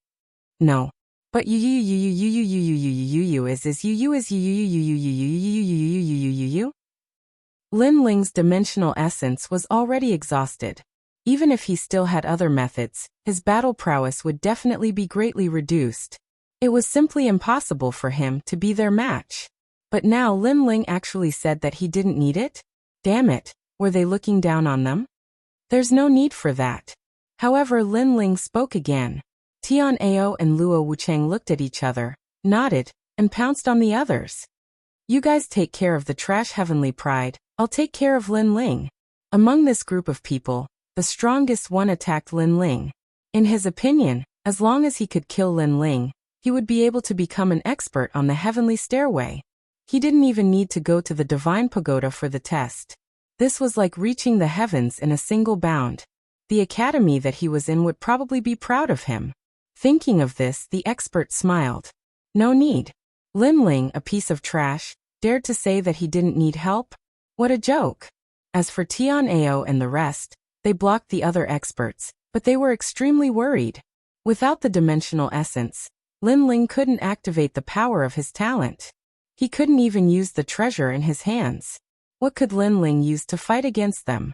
No. But Yu is. Lin Ling's dimensional essence was already exhausted. Even if he still had other methods, his battle prowess would definitely be greatly reduced. It was simply impossible for him to be their match. But now Lin Ling actually said that he didn't need it? Damn it, were they looking down on them? There's no need for that. However, Lin Ling spoke again. Tian Ao and Luo Wucheng looked at each other, nodded, and pounced on the others. You guys take care of the trash heavenly pride, I'll take care of Lin Ling. Among this group of people, the strongest one attacked Lin Ling. In his opinion, as long as he could kill Lin Ling, he would be able to become an expert on the heavenly stairway. He didn't even need to go to the divine pagoda for the test. This was like reaching the heavens in a single bound. The academy that he was in would probably be proud of him. Thinking of this, the expert smiled. No need. Lin Ling, a piece of trash, dared to say that he didn't need help? What a joke. As for Tian Ao and the rest, they blocked the other experts, but they were extremely worried. Without the dimensional essence, Lin Ling couldn't activate the power of his talent. He couldn't even use the treasure in his hands. What could Lin Ling use to fight against them?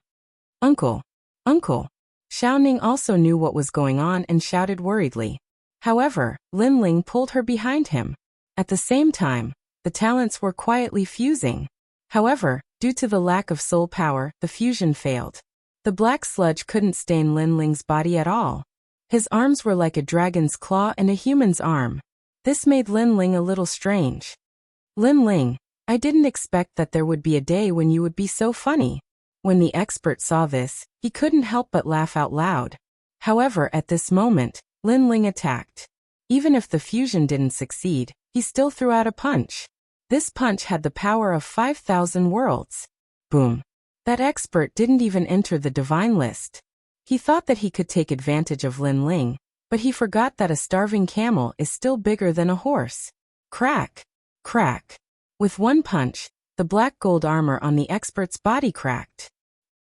Uncle! Uncle! Xiao Ning also knew what was going on and shouted worriedly. However, Lin Ling pulled her behind him. At the same time, the talents were quietly fusing. However, due to the lack of soul power, the fusion failed. The black sludge couldn't stain Lin Ling's body at all. His arms were like a dragon's claw and a human's arm. This made Lin Ling a little strange. Lin Ling, I didn't expect that there would be a day when you would be so funny. When the expert saw this, he couldn't help but laugh out loud. However, at this moment, Lin Ling attacked. Even if the fusion didn't succeed, he still threw out a punch. This punch had the power of 5,000 worlds. Boom. That expert didn't even enter the divine list. He thought that he could take advantage of Lin Ling, but he forgot that a starving camel is still bigger than a horse. Crack! Crack! With one punch, the black gold armor on the expert's body cracked.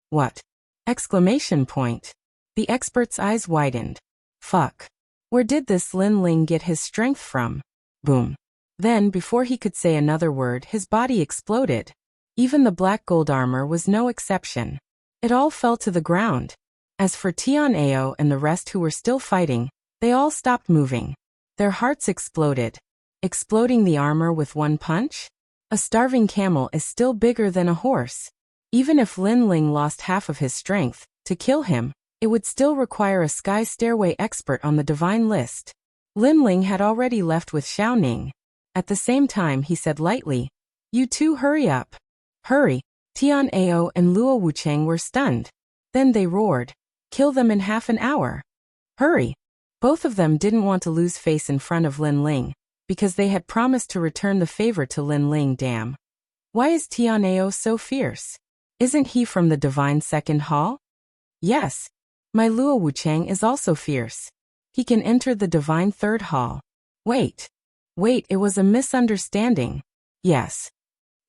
What? Exclamation point. The expert's eyes widened. Fuck. Where did this Lin Ling get his strength from? Boom. Then, before he could say another word, his body exploded. Even the black gold armor was no exception. It all fell to the ground. As for Tian Ao and the rest who were still fighting, they all stopped moving. Their hearts exploded. Exploding the armor with one punch? A starving camel is still bigger than a horse. Even if Lin Ling lost half of his strength, to kill him, it would still require a sky stairway expert on the divine list. Lin Ling had already left with Xiao Ning. At the same time, he said lightly, "You two hurry up." Hurry. Tian Ao and Luo Wucheng were stunned. Then they roared, "Kill them in half an hour." Hurry. Both of them didn't want to lose face in front of Lin Ling, because they had promised to return the favor to Lin Ling. Damn. Why is Tian Ao so fierce? Isn't he from the divine second hall? Yes. My Luo Wuchang is also fierce. He can enter the divine third hall. Wait, it was a misunderstanding. Yes.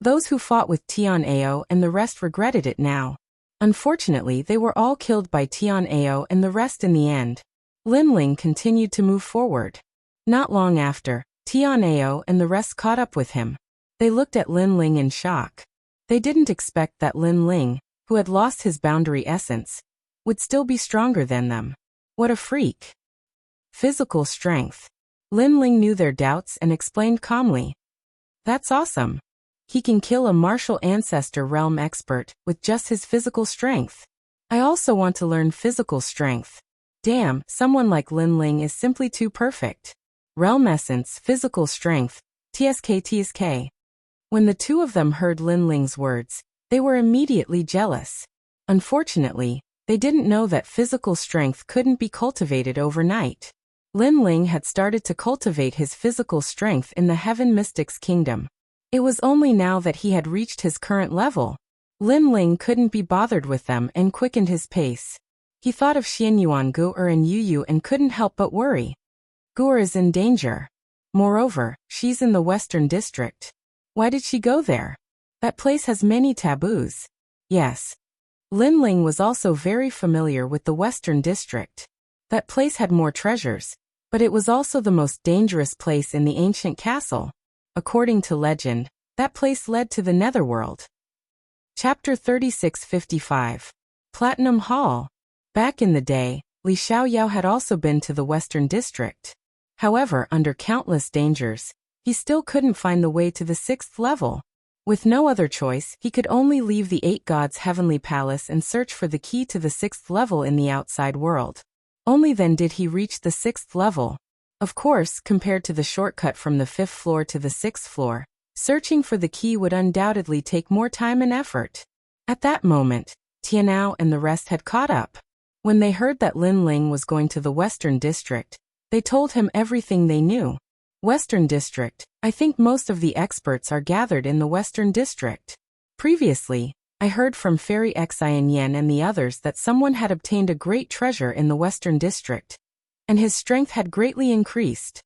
Those who fought with Tian Ao and the rest regretted it now. Unfortunately, they were all killed by Tian Ao and the rest in the end. Lin Ling continued to move forward. Not long after, Tian Ao and the rest caught up with him. They looked at Lin Ling in shock. They didn't expect that Lin Ling, who had lost his boundary essence, would still be stronger than them. What a freak. Physical strength. Lin Ling knew their doubts and explained calmly. That's awesome. He can kill a martial ancestor realm expert with just his physical strength. I also want to learn physical strength. Damn, someone like Lin Ling is simply too perfect. Realm essence, physical strength, TSK. When the two of them heard Lin Ling's words, they were immediately jealous. Unfortunately, they didn't know that physical strength couldn't be cultivated overnight. Lin Ling had started to cultivate his physical strength in the Heaven Mystics Kingdom. It was only now that he had reached his current level. Lin Ling couldn't be bothered with them and quickened his pace. He thought of Xianyuan Gu'er and Yu and couldn't help but worry. Gu'er is in danger. Moreover, she's in the Western District. Why did she go there? That place has many taboos. Yes. Lin Ling was also very familiar with the Western District. That place had more treasures, but it was also the most dangerous place in the ancient castle. According to legend, that place led to the Netherworld. Chapter 3655. Platinum Hall. Back in the day, Li Xiaoyao had also been to the Western District. However, under countless dangers, he still couldn't find the way to the 6th level. With no other choice, he could only leave the 8 gods' heavenly palace and search for the key to the 6th level in the outside world. Only then did he reach the 6th level. Of course, compared to the shortcut from the 5th floor to the 6th floor, searching for the key would undoubtedly take more time and effort. At that moment, Tianao and the rest had caught up. When they heard that Lin Ling was going to the Western District, they told him everything they knew. Western District, I think most of the experts are gathered in the Western District. Previously, I heard from Fairy Xian Yen and the others that someone had obtained a great treasure in the Western District, and his strength had greatly increased.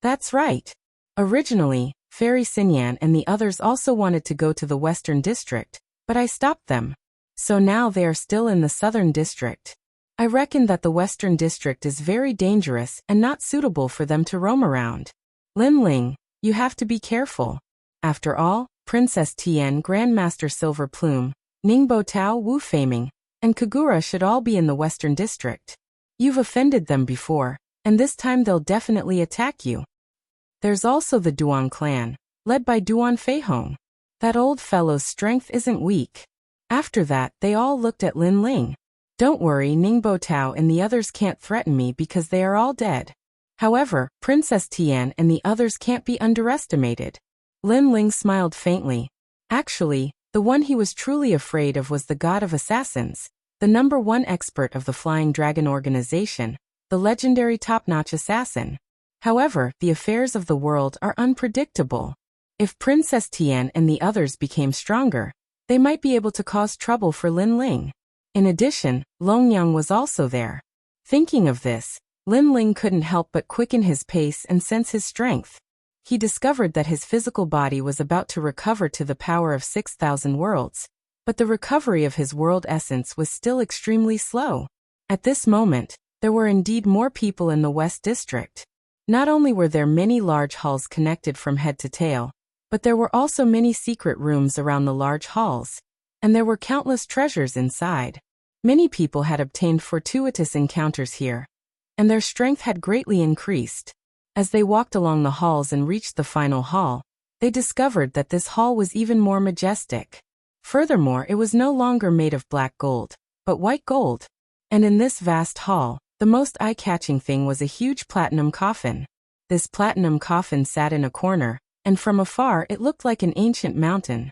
That's right. Originally, Fairy Xinyan and the others also wanted to go to the Western District, but I stopped them. So now they are still in the Southern District. I reckon that the Western District is very dangerous and not suitable for them to roam around. Lin Ling, you have to be careful. After all, Princess Tian, Grandmaster Silver Plume, Ningbo Tao, Wu Faming, and Kagura should all be in the Western District. You've offended them before, and this time they'll definitely attack you. There's also the Duan clan, led by Duan Feihong. That old fellow's strength isn't weak. After that, they all looked at Lin Ling. Don't worry, Ningbo Tao and the others can't threaten me because they are all dead. However, Princess Tian and the others can't be underestimated. Lin Ling smiled faintly. Actually, the one he was truly afraid of was the god of assassins, the #1 expert of the Flying Dragon organization, the legendary top-notch assassin. However, the affairs of the world are unpredictable. If Princess Tian and the others became stronger, they might be able to cause trouble for Lin Ling. In addition, Longyang was also there. Thinking of this, Lin Ling couldn't help but quicken his pace and sense his strength. He discovered that his physical body was about to recover to the power of 6,000 worlds, but the recovery of his world essence was still extremely slow. At this moment, there were indeed more people in the West District. Not only were there many large halls connected from head to tail, but there were also many secret rooms around the large halls, and there were countless treasures inside. Many people had obtained fortuitous encounters here, and their strength had greatly increased. As they walked along the halls and reached the final hall, they discovered that this hall was even more majestic. Furthermore, it was no longer made of black gold, but white gold. And in this vast hall, the most eye-catching thing was a huge platinum coffin. This platinum coffin sat in a corner, and from afar it looked like an ancient mountain.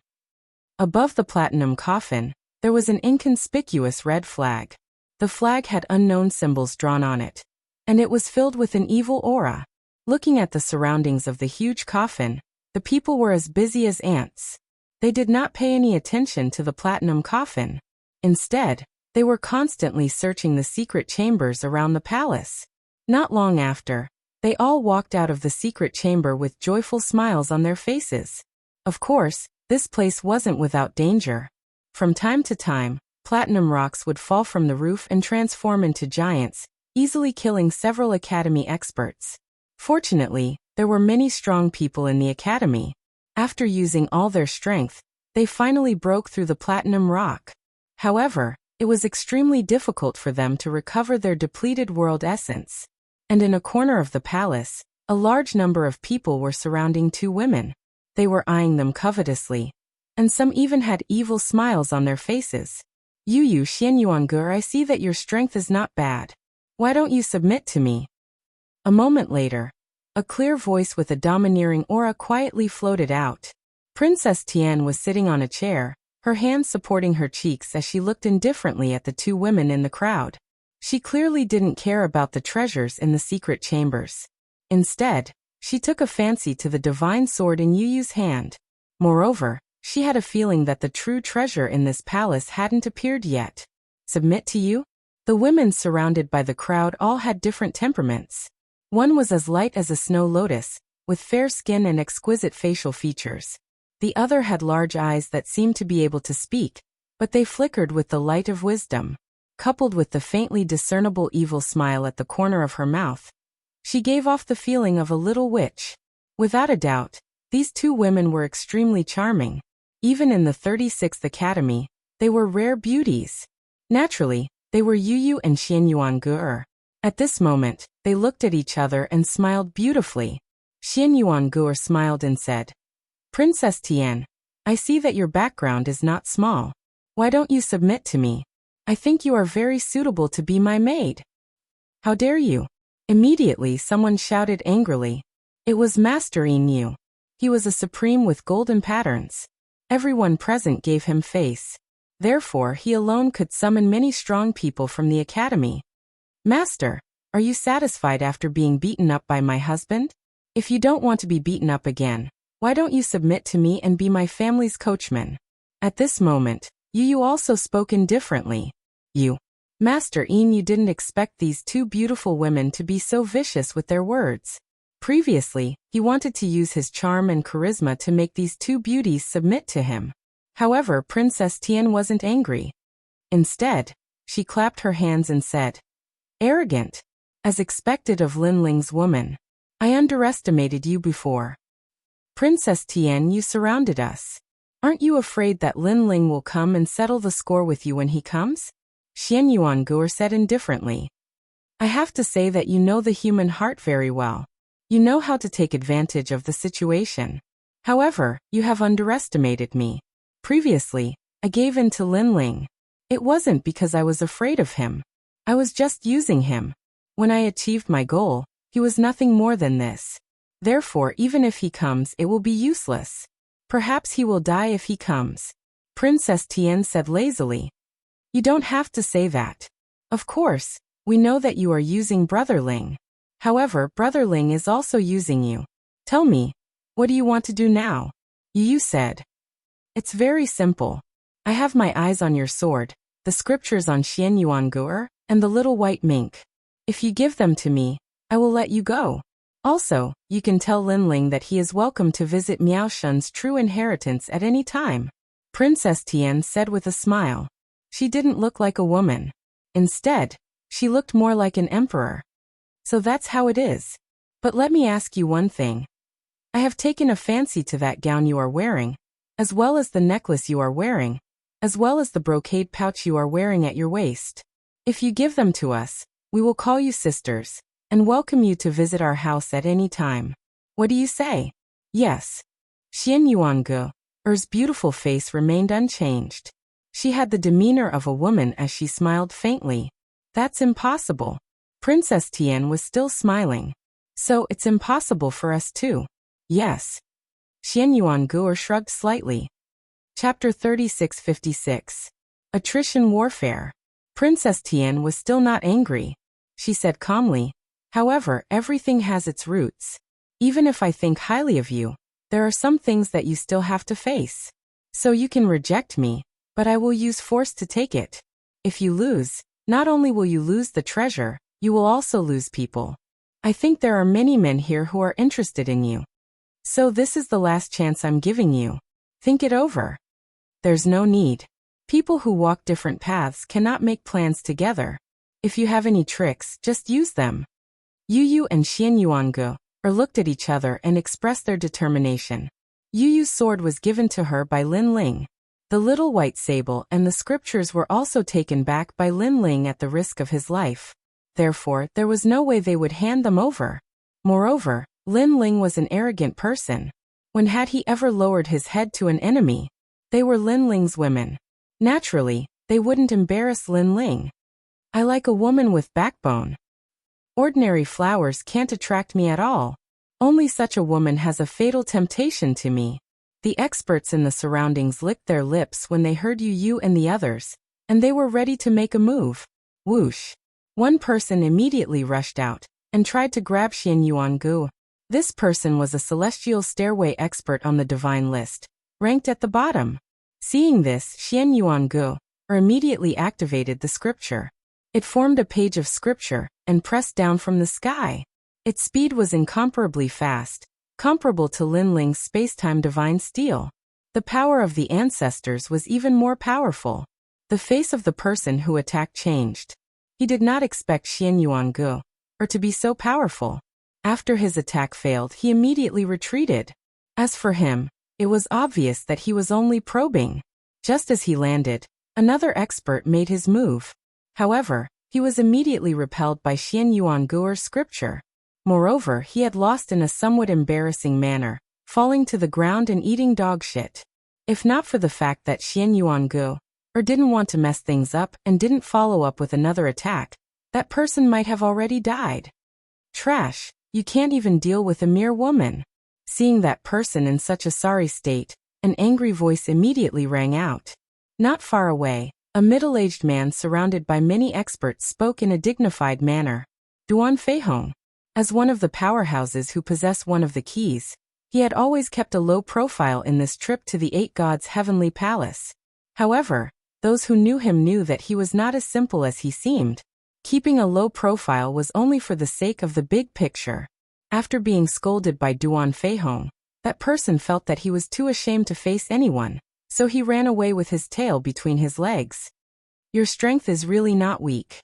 Above the platinum coffin, there was an inconspicuous red flag. The flag had unknown symbols drawn on it, and it was filled with an evil aura. Looking at the surroundings of the huge coffin, the people were as busy as ants. They did not pay any attention to the platinum coffin. Instead, They were constantly searching the secret chambers around the palace. Not long after, they all walked out of the secret chamber with joyful smiles on their faces. Of course, this place wasn't without danger. From time to time, platinum rocks would fall from the roof and transform into giants, easily killing several academy experts. Fortunately, there were many strong people in the academy. After using all their strength, they finally broke through the platinum rock. However, it was extremely difficult for them to recover their depleted world essence. And in a corner of the palace, a large number of people were surrounding two women. They were eyeing them covetously, and some even had evil smiles on their faces. "You Xianyuange, I see that your strength is not bad. Why don't you submit to me?" A moment later, a clear voice with a domineering aura quietly floated out. Princess Tian was sitting on a chair, her hands supporting her cheeks as she looked indifferently at the two women in the crowd. She clearly didn't care about the treasures in the secret chambers. Instead, she took a fancy to the divine sword in Yu's hand. Moreover, she had a feeling that the true treasure in this palace hadn't appeared yet. Submit to you? The women surrounded by the crowd all had different temperaments. One was as light as a snow lotus, with fair skin and exquisite facial features. The other had large eyes that seemed to be able to speak, but they flickered with the light of wisdom. Coupled with the faintly discernible evil smile at the corner of her mouth, she gave off the feeling of a little witch. Without a doubt, these two women were extremely charming. Even in the 36th Academy, they were rare beauties. Naturally, they were Yu and Xianyuange. At this moment, they looked at each other and smiled beautifully. Xianyuange smiled and said, "Princess Tian, I see that your background is not small. Why don't you submit to me? I think you are very suitable to be my maid." "How dare you?" Immediately someone shouted angrily. It was Master Inu. He was a supreme with golden patterns. Everyone present gave him face. Therefore, he alone could summon many strong people from the academy. "Master, are you satisfied after being beaten up by my husband? If you don't want to be beaten up again, why don't you submit to me and be my family's coachman?" At this moment, Yu also spoke indifferently. Master Inu didn't expect these two beautiful women to be so vicious with their words. Previously, he wanted to use his charm and charisma to make these two beauties submit to him. However, Princess Tian wasn't angry. Instead, she clapped her hands and said, "Arrogant. As expected of Linling's woman. I underestimated you before. Princess Tian, you surrounded us. Aren't you afraid that Linling will come and settle the score with you when he comes?" Xianyuange said indifferently. "I have to say that you know the human heart very well. You know how to take advantage of the situation. However, you have underestimated me. Previously, I gave in to Linling. It wasn't because I was afraid of him. I was just using him. When I achieved my goal, he was nothing more than this. Therefore, even if he comes, it will be useless. Perhaps he will die if he comes." Princess Tian said lazily. "You don't have to say that. Of course, we know that you are using Brother Ling. However, Brother Ling is also using you. Tell me, what do you want to do now?" Yu said. "It's very simple. I have my eyes on your sword, the scriptures on Xianyuange, and the little white mink. If you give them to me, I will let you go. Also, you can tell Linling that he is welcome to visit Miaoshen's true inheritance at any time." Princess Tian said with a smile. She didn't look like a woman. Instead, she looked more like an emperor. "So that's how it is. But let me ask you one thing. I have taken a fancy to that gown you are wearing, as well as the necklace you are wearing, as well as the brocade pouch you are wearing at your waist. If you give them to us, we will call you sisters, and welcome you to visit our house at any time. What do you say?" "Yes." Xianyuange's beautiful face remained unchanged. She had the demeanor of a woman as she smiled faintly. "That's impossible." Princess Tian was still smiling. "So it's impossible for us too?" "Yes." Xianyuange shrugged slightly. Chapter 3656. Attrition Warfare. Princess Tian was still not angry. She said calmly, "However, everything has its roots. Even if I think highly of you, there are some things that you still have to face. So you can reject me, but I will use force to take it." If you lose, not only will you lose the treasure, you will also lose people. I think there are many men here who are interested in you. So this is the last chance I'm giving you. Think it over. There's no need. People who walk different paths cannot make plans together. If you have any tricks, just use them. Yu Yu and Xian Yuangu looked at each other and expressed their determination. Yu Yu's sword was given to her by Lin Ling. The little white sable and the scriptures were also taken back by Lin Ling at the risk of his life. Therefore, there was no way they would hand them over. Moreover, Lin Ling was an arrogant person. When had he ever lowered his head to an enemy? They were Lin Ling's women. Naturally, they wouldn't embarrass Lin Ling. I like a woman with backbone. Ordinary flowers can't attract me at all. Only such a woman has a fatal temptation to me. The experts in the surroundings licked their lips when they heard Yu Yu and the others, and they were ready to make a move. Whoosh! One person immediately rushed out and tried to grab Xian Yuangu. This person was a celestial stairway expert on the divine list, ranked at the bottom. Seeing this, Xian Yuangu immediately activated the scripture. It formed a page of scripture and pressed down from the sky. Its speed was incomparably fast, comparable to Lin Ling's space-time divine steel. The power of the ancestors was even more powerful. The face of the person who attacked changed. He did not expect Xian Yuangu to be so powerful. After his attack failed, he immediately retreated. As for him, it was obvious that he was only probing. Just as he landed, another expert made his move. However, he was immediately repelled by Xian Yuangu's scripture. Moreover, he had lost in a somewhat embarrassing manner, falling to the ground and eating dog shit. If not for the fact that Xian Yuangu didn't want to mess things up and didn't follow up with another attack, that person might have already died. Trash, you can't even deal with a mere woman. Seeing that person in such a sorry state, an angry voice immediately rang out. Not far away, a middle-aged man surrounded by many experts spoke in a dignified manner. Duan Feihong. As one of the powerhouses who possess one of the keys, he had always kept a low profile in this trip to the Eight Gods' heavenly palace. However, those who knew him knew that he was not as simple as he seemed. Keeping a low profile was only for the sake of the big picture. After being scolded by Duan Feihong, that person felt that he was too ashamed to face anyone, so he ran away with his tail between his legs. Your strength is really not weak.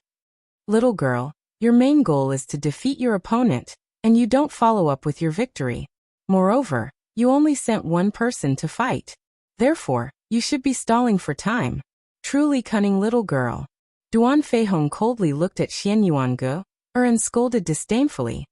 Little girl, your main goal is to defeat your opponent, and you don't follow up with your victory. Moreover, you only sent one person to fight. Therefore, you should be stalling for time. Truly cunning little girl. Duan Feihong coldly looked at Xian Yuangu and scolded disdainfully.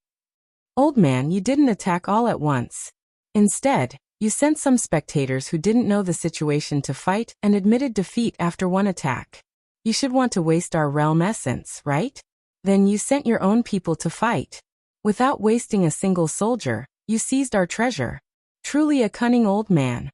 Old man, you didn't attack all at once. Instead, you sent some spectators who didn't know the situation to fight and admitted defeat after one attack. You should want to waste our realm essence, right? Then you sent your own people to fight. Without wasting a single soldier, you seized our treasure. Truly a cunning old man.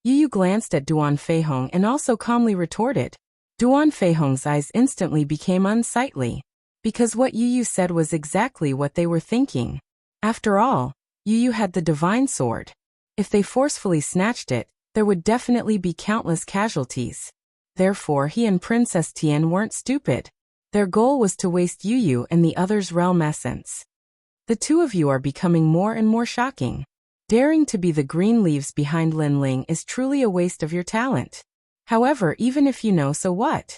Yu Yu glanced at Duan Feihong and also calmly retorted. Duan Feihong's eyes instantly became unsightly, because what Yu Yu said was exactly what they were thinking. After all, Yu Yu had the divine sword. If they forcefully snatched it, there would definitely be countless casualties. Therefore, he and Princess Tian weren't stupid. Their goal was to waste Yu Yu and the other's realm essence. The two of you are becoming more and more shocking. Daring to be the green leaves behind Lin Ling is truly a waste of your talent. However, even if you know, so what?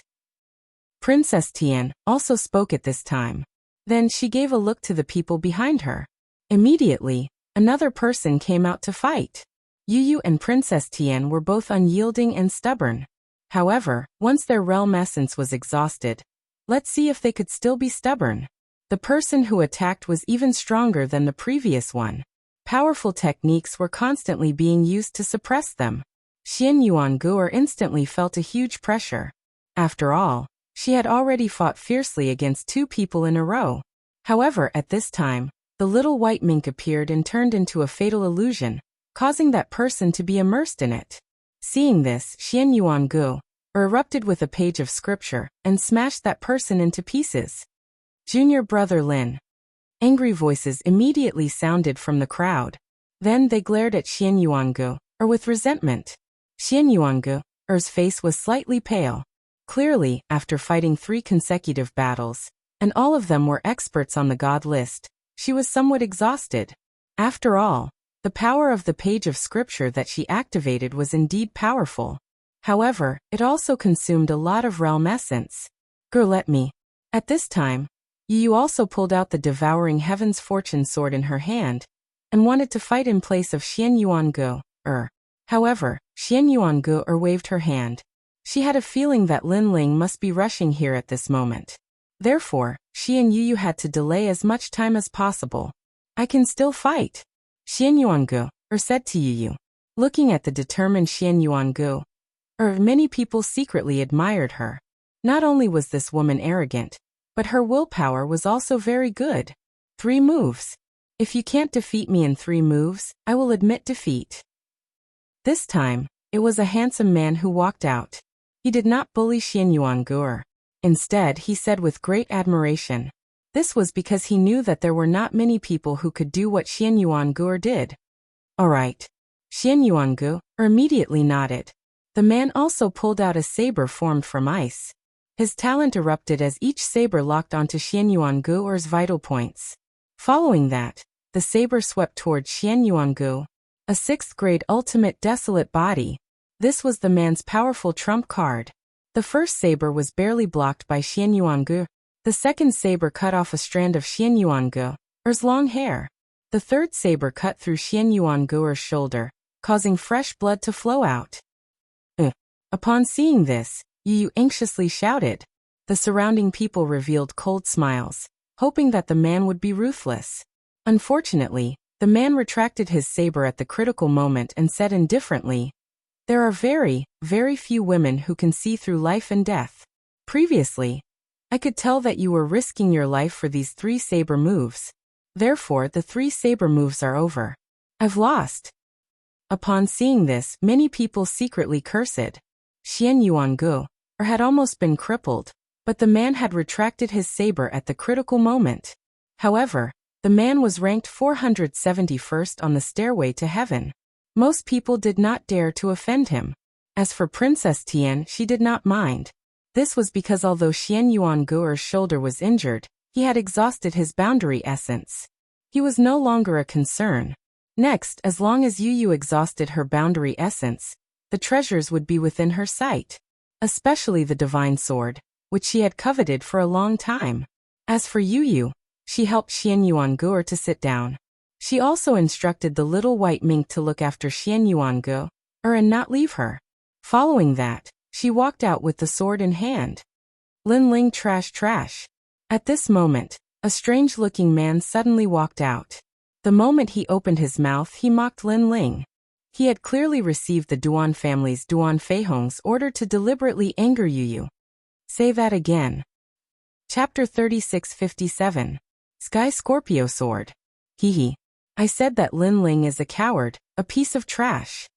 Princess Tian also spoke at this time. Then she gave a look to the people behind her. Immediately, another person came out to fight. Yu Yu and Princess Tian were both unyielding and stubborn. However, once their realm essence was exhausted, let's see if they could still be stubborn. The person who attacked was even stronger than the previous one. Powerful techniques were constantly being used to suppress them. Xian Yuangu instantly felt a huge pressure. After all, she had already fought fiercely against two people in a row. However, at this time, the little white mink appeared and turned into a fatal illusion, causing that person to be immersed in it. Seeing this, Xian Yuangu erupted with a page of scripture and smashed that person into pieces. Junior brother Lin. Angry voices immediately sounded from the crowd. Then they glared at Xian Yuangu with resentment. Xian Yuangu's face was slightly pale. Clearly, after fighting 3 consecutive battles, and all of them were experts on the god list, she was somewhat exhausted. After all, the power of the page of scripture that she activated was indeed powerful. However, it also consumed a lot of realm essence. Girl, let me. At this time, Yu also pulled out the devouring heaven's fortune sword in her hand, and wanted to fight in place of Xian Yuangu. However, Xian Yuangu waved her hand. She had a feeling that Lin Ling must be rushing here at this moment. Therefore, she and Yu had to delay as much time as possible. I can still fight, Xian Yuangu said to Yu. Looking at the determined Xian Yuangu, many people secretly admired her. Not only was this woman arrogant, but her willpower was also very good. 3 moves. If you can't defeat me in 3 moves, I will admit defeat. This time, it was a handsome man who walked out. He did not bully Xian Yuangu. Instead, he said with great admiration. This was because he knew that there were not many people who could do what Xian Yuangu did. Alright. Xian Yuangu immediately nodded. The man also pulled out a saber formed from ice. His talent erupted as each saber locked onto Xian Yuangu's vital points. Following that, the saber swept towards Xian Yuangu, a 6th grade ultimate desolate body. This was the man's powerful trump card. The first saber was barely blocked by Xian Yuangu. The second saber cut off a strand of Xian Yuangu's long hair. The third saber cut through Xian Yuangu's shoulder, causing fresh blood to flow out. Upon seeing this, Yu anxiously shouted. The surrounding people revealed cold smiles, hoping that the man would be ruthless. Unfortunately, the man retracted his saber at the critical moment and said indifferently, "There are very, very few women who can see through life and death. Previously, I could tell that you were risking your life for these 3 saber moves. Therefore, the 3 saber moves are over. I've lost." Upon seeing this, many people secretly cursed. Xian Yuangu had almost been crippled, but the man had retracted his saber at the critical moment. However, the man was ranked 471st on the stairway to heaven. Most people did not dare to offend him. As for Princess Tian, she did not mind. This was because although Xian Yuangu's shoulder was injured, he had exhausted his boundary essence. He was no longer a concern. Next, as long as Yu exhausted her boundary essence, the treasures would be within her sight. Especially the divine sword, which she had coveted for a long time. As for Yu, she helped Xian Yuangu to sit down. She also instructed the little white mink to look after Xian Yuangu, and not leave her. Following that, she walked out with the sword in hand. Lin Ling trash. At this moment, a strange-looking man suddenly walked out. The moment he opened his mouth, he mocked Lin Ling. He had clearly received the Duan family's Duan Feihong's order to deliberately anger Yu. Say that again. Chapter 3657. Sky Scorpio Sword. Hehe. I said that Lin Ling is a coward, a piece of trash.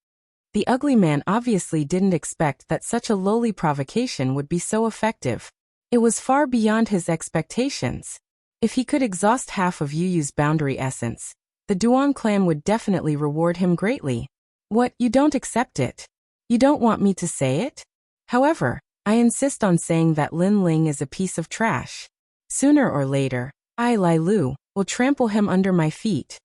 The ugly man obviously didn't expect that such a lowly provocation would be so effective. It was far beyond his expectations. If he could exhaust half of Yu's boundary essence, the Duan clan would definitely reward him greatly. What, you don't accept it? You don't want me to say it? However, I insist on saying that Lin Ling is a piece of trash. Sooner or later, I, Lai Lu, will trample him under my feet.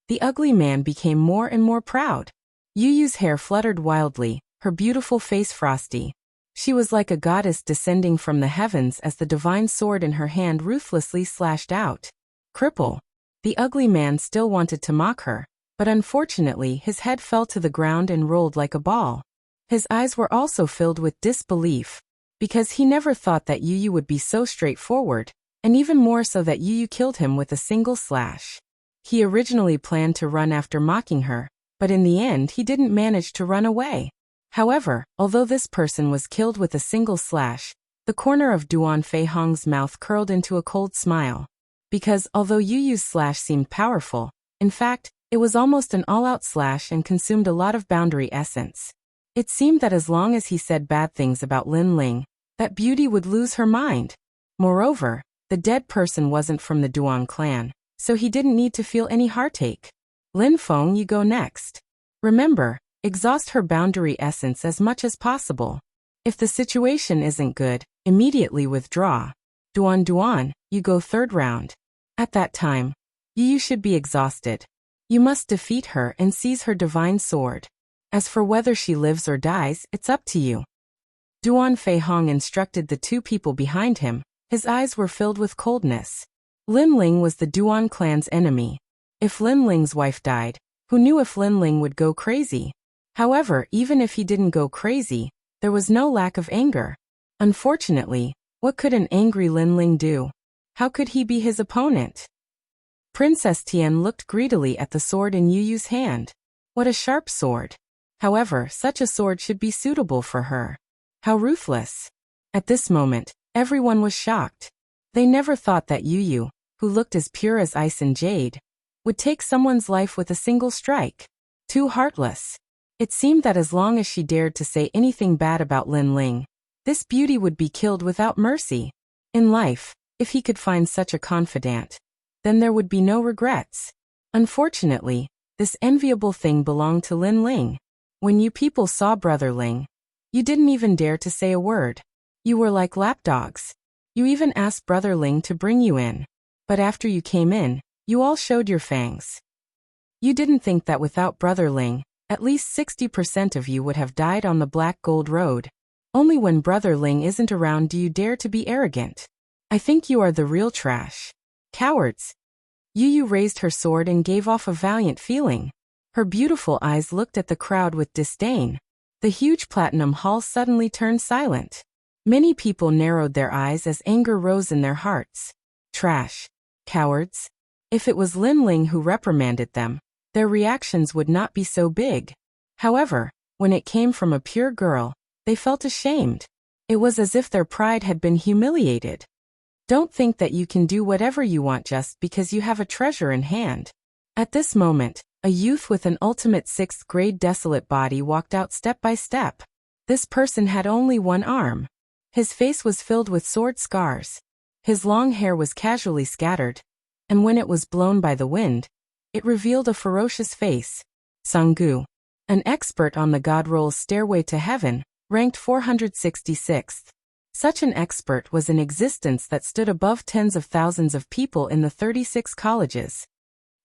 The ugly man became more and more proud. Yu's hair fluttered wildly, her beautiful face frosty. She was like a goddess descending from the heavens as the divine sword in her hand ruthlessly slashed out. Cripple. The ugly man still wanted to mock her, but unfortunately his head fell to the ground and rolled like a ball. His eyes were also filled with disbelief, because he never thought that Yu would be so straightforward, and even more so that Yu killed him with a single slash. He originally planned to run after mocking her, but in the end he didn't manage to run away. However, although this person was killed with a single slash, the corner of Duan Feihong's mouth curled into a cold smile. Because although Yu's slash seemed powerful, in fact, it was almost an all-out slash and consumed a lot of boundary essence. It seemed that as long as he said bad things about Lin Ling, that beauty would lose her mind. Moreover, the dead person wasn't from the Duan clan, so he didn't need to feel any heartache. Lin Feng, you go next. Remember, exhaust her boundary essence as much as possible. If the situation isn't good, immediately withdraw. Duan, you go third round. At that time, you should be exhausted. You must defeat her and seize her divine sword. As for whether she lives or dies, it's up to you. Duan Fei Hong instructed the two people behind him. His eyes were filled with coldness. Lin Ling was the Duan clan's enemy. If Lin Ling's wife died, who knew if Lin Ling would go crazy? However, even if he didn't go crazy, there was no lack of anger. Unfortunately, what could an angry Lin Ling do? How could he be his opponent? Princess Tian looked greedily at the sword in Yu Yu's hand. What a sharp sword. However, such a sword should be suitable for her. How ruthless. At this moment, everyone was shocked. They never thought that Yu Yu, who looked as pure as ice and jade, would take someone's life with a single strike. Too heartless. It seemed that as long as she dared to say anything bad about Lin Ling, this beauty would be killed without mercy. In life, if he could find such a confidant, then there would be no regrets. Unfortunately, this enviable thing belonged to Lin Ling. When you people saw Brother Ling, you didn't even dare to say a word. You were like lapdogs. You even asked Brother Ling to bring you in. But after you came in, you all showed your fangs. You didn't think that without Brother Ling, at least 60% of you would have died on the Black Gold Road. Only when Brother Ling isn't around do you dare to be arrogant. I think you are the real trash. Cowards. Yu Yu raised her sword and gave off a valiant feeling. Her beautiful eyes looked at the crowd with disdain. The huge platinum hall suddenly turned silent. Many people narrowed their eyes as anger rose in their hearts. Trash. Cowards. If it was Lin Ling who reprimanded them, their reactions would not be so big. However, when it came from a pure girl, they felt ashamed. It was as if their pride had been humiliated. Don't think that you can do whatever you want just because you have a treasure in hand. At this moment, a youth with an ultimate 6th grade desolate body walked out step by step. This person had only one arm. His face was filled with sword scars. His long hair was casually scattered, and when it was blown by the wind, it revealed a ferocious face. Sanggu, an expert on the God Roll's Stairway to Heaven, ranked 466th. Such an expert was in existence that stood above tens of thousands of people in the 36 colleges.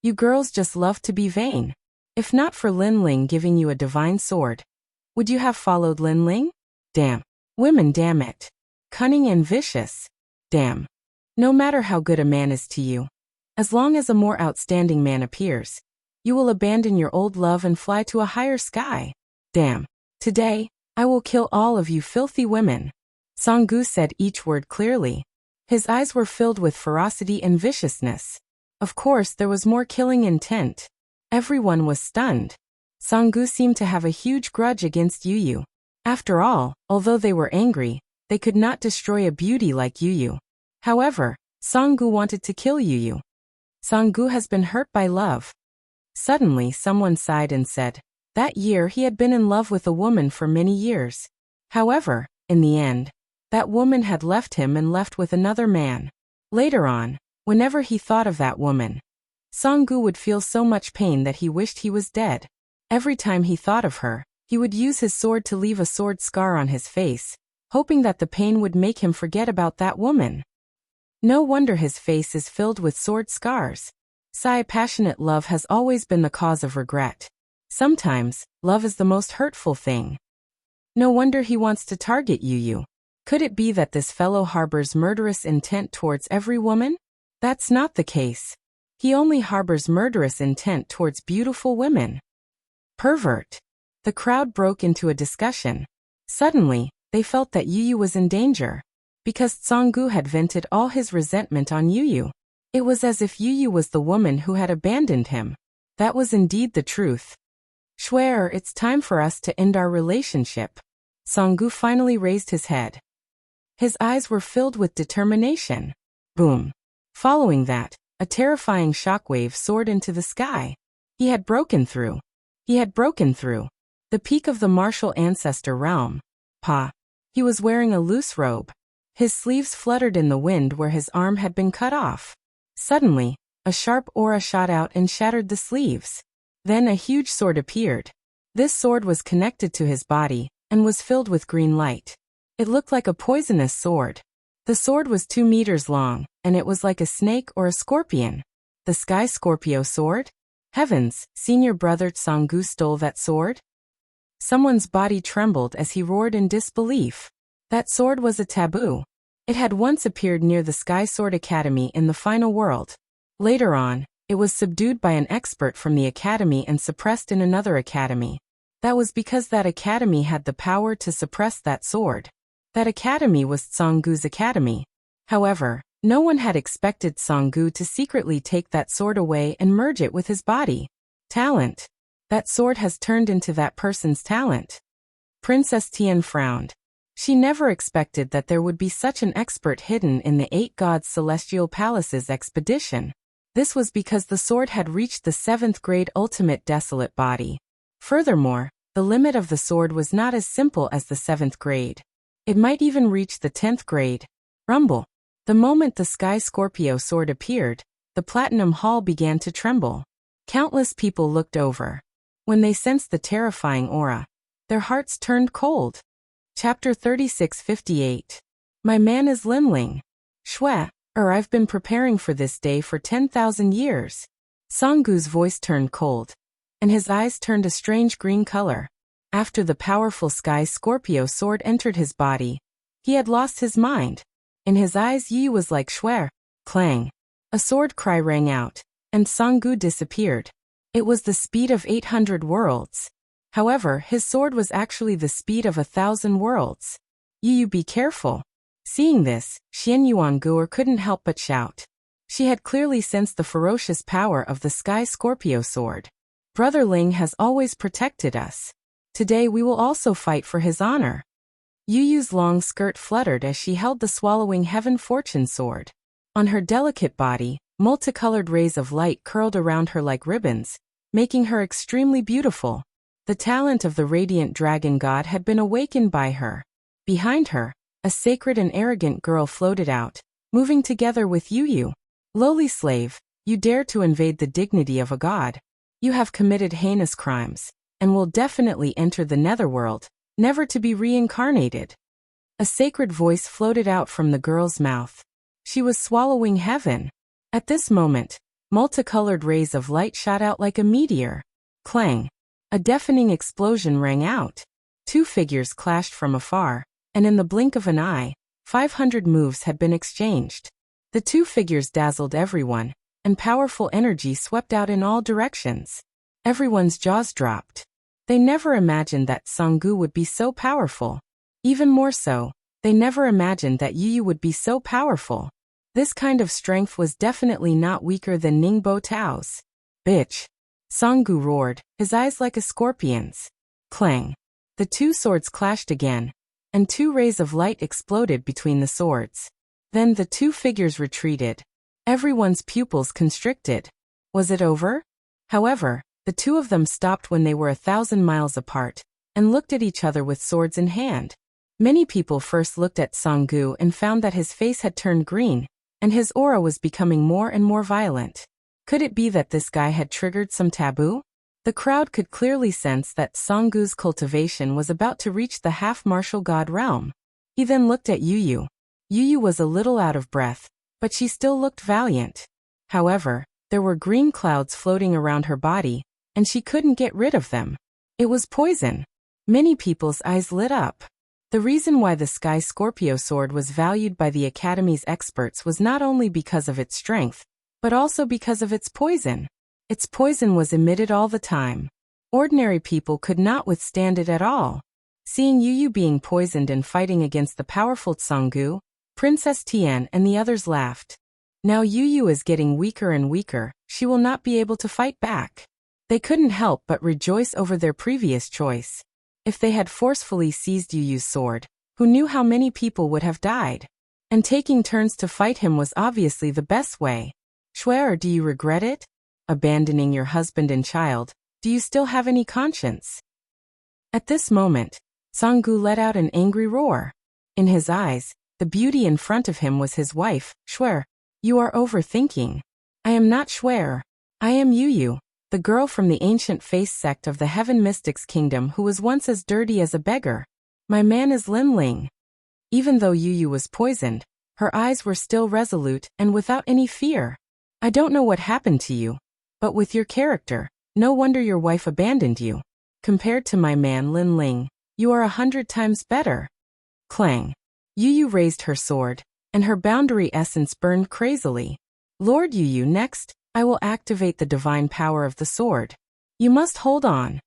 You girls just love to be vain. If not for Lin Ling giving you a divine sword, would you have followed Lin Ling? Damn. Women, damn it. Cunning and vicious. Damn. No matter how good a man is to you, as long as a more outstanding man appears, you will abandon your old love and fly to a higher sky. Damn. Today, I will kill all of you filthy women. Sanggu said each word clearly. His eyes were filled with ferocity and viciousness. Of course, there was more killing intent. Everyone was stunned. Sanggu seemed to have a huge grudge against Yu Yu. After all, although they were angry, they could not destroy a beauty like Yu Yu. However, Sanggu wanted to kill Yu Yu. Sanggu has been hurt by love. Suddenly, someone sighed and said, that year he had been in love with a woman for many years. However, in the end, that woman had left him and left with another man. Later on, whenever he thought of that woman, Sanggu would feel so much pain that he wished he was dead. Every time he thought of her, he would use his sword to leave a sword scar on his face, hoping that the pain would make him forget about that woman. No wonder his face is filled with sword scars. Passionate love has always been the cause of regret. Sometimes, love is the most hurtful thing. No wonder he wants to target Yu Yu. Could it be that this fellow harbors murderous intent towards every woman? That's not the case. He only harbors murderous intent towards beautiful women. Pervert. The crowd broke into a discussion. Suddenly, they felt that Yu Yu was in danger. Because Sanggu had vented all his resentment on Yu Yu. It was as if Yu Yu was the woman who had abandoned him. That was indeed the truth. Swear, it's time for us to end our relationship. Sanggu finally raised his head. His eyes were filled with determination. Boom. Following that, a terrifying shockwave soared into the sky. He had broken through. He had broken through. The peak of the martial ancestor realm. He was wearing a loose robe. His sleeves fluttered in the wind where his arm had been cut off. Suddenly, a sharp aura shot out and shattered the sleeves. Then a huge sword appeared. This sword was connected to his body, and was filled with green light. It looked like a poisonous sword. The sword was 2 meters long, and it was like a snake or a scorpion. The Sky Scorpio sword? Heavens, senior brother Tsanggu stole that sword? Someone's body trembled as he roared in disbelief. That sword was a taboo. It had once appeared near the Sky Sword Academy in the final world. Later on, it was subdued by an expert from the academy and suppressed in another academy. That was because that academy had the power to suppress that sword. That academy was Tsanggu's academy. However, no one had expected Tsanggu to secretly take that sword away and merge it with his body. Talent. That sword has turned into that person's talent. Princess Tian frowned. She never expected that there would be such an expert hidden in the 8 Gods' Celestial Palaces expedition. This was because the sword had reached the 7th grade ultimate desolate body. Furthermore, the limit of the sword was not as simple as the 7th grade. It might even reach the 10th grade. Rumble. The moment the Sky Scorpio sword appeared, the Platinum Hall began to tremble. Countless people looked over. When they sensed the terrifying aura, their hearts turned cold. Chapter 3658. My man is Linling. Shwe, I've been preparing for this day for 10,000 years. Tsanggu's voice turned cold, and his eyes turned a strange green color. After the powerful Sky Scorpio sword entered his body, he had lost his mind. In his eyes Yi was like Shwe. Clang. A sword cry rang out, and Tsanggu disappeared. It was the speed of 800 worlds. However, his sword was actually the speed of 1,000 worlds. You be careful. Seeing this, Xian Yuanguer couldn't help but shout. She had clearly sensed the ferocious power of the Sky Scorpio sword. Brother Ling has always protected us. Today we will also fight for his honor. Yu Yu's long skirt fluttered as she held the Swallowing Heaven Fortune sword. On her delicate body, multicolored rays of light curled around her like ribbons, making her extremely beautiful. The talent of the radiant dragon god had been awakened by her. Behind her, a sacred and arrogant girl floated out, moving together with Yu Yu. Lowly slave, you dare to invade the dignity of a god. You have committed heinous crimes, and will definitely enter the netherworld, never to be reincarnated. A sacred voice floated out from the girl's mouth. She was swallowing heaven. At this moment, multicolored rays of light shot out like a meteor. Clang. A deafening explosion rang out. 2 figures clashed from afar, and in the blink of an eye, 500 moves had been exchanged. The 2 figures dazzled everyone, and powerful energy swept out in all directions. Everyone's jaws dropped. They never imagined that Tsanggu would be so powerful. Even more so, they never imagined that Yu Yu would be so powerful. This kind of strength was definitely not weaker than Ningbo Tao's. Bitch. Tsanggu roared, his eyes like a scorpion's. Clang. The 2 swords clashed again, and 2 rays of light exploded between the swords. Then the 2 figures retreated. Everyone's pupils constricted. Was it over? However, the 2 of them stopped when they were 1,000 miles apart, and looked at each other with swords in hand. Many people first looked at Tsanggu and found that his face had turned green, and his aura was becoming more and more violent. Could it be that this guy had triggered some taboo? The crowd could clearly sense that Tsanggu's cultivation was about to reach the half-martial god realm. He then looked at Yu Yu. Yu Yu was a little out of breath, but she still looked valiant. However, there were green clouds floating around her body, and she couldn't get rid of them. It was poison. Many people's eyes lit up. The reason why the Sky Scorpio sword was valued by the Academy's experts was not only because of its strength, but also because of its poison. Its poison was emitted all the time. Ordinary people could not withstand it at all. Seeing Yu Yu being poisoned and fighting against the powerful Tsanggu, Princess Tian and the others laughed. Now Yu Yu is getting weaker and weaker, she will not be able to fight back. They couldn't help but rejoice over their previous choice. If they had forcefully seized Yu Yu's sword, who knew how many people would have died? And taking turns to fight him was obviously the best way. Shwe, do you regret it? Abandoning your husband and child, do you still have any conscience? At this moment, Tsanggu let out an angry roar. In his eyes, the beauty in front of him was his wife. Shwe, you are overthinking. I am not Shwe. I am Yu Yu, the girl from the ancient face sect of the Heaven Mystics Kingdom who was once as dirty as a beggar. My man is Linling. Even though Yu Yu was poisoned, her eyes were still resolute and without any fear. I don't know what happened to you, but with your character, no wonder your wife abandoned you. Compared to my man Lin Ling, you are 100 times better. Clang. Yu Yu raised her sword, and her boundary essence burned crazily. Lord Yu Yu, next, I will activate the divine power of the sword. You must hold on.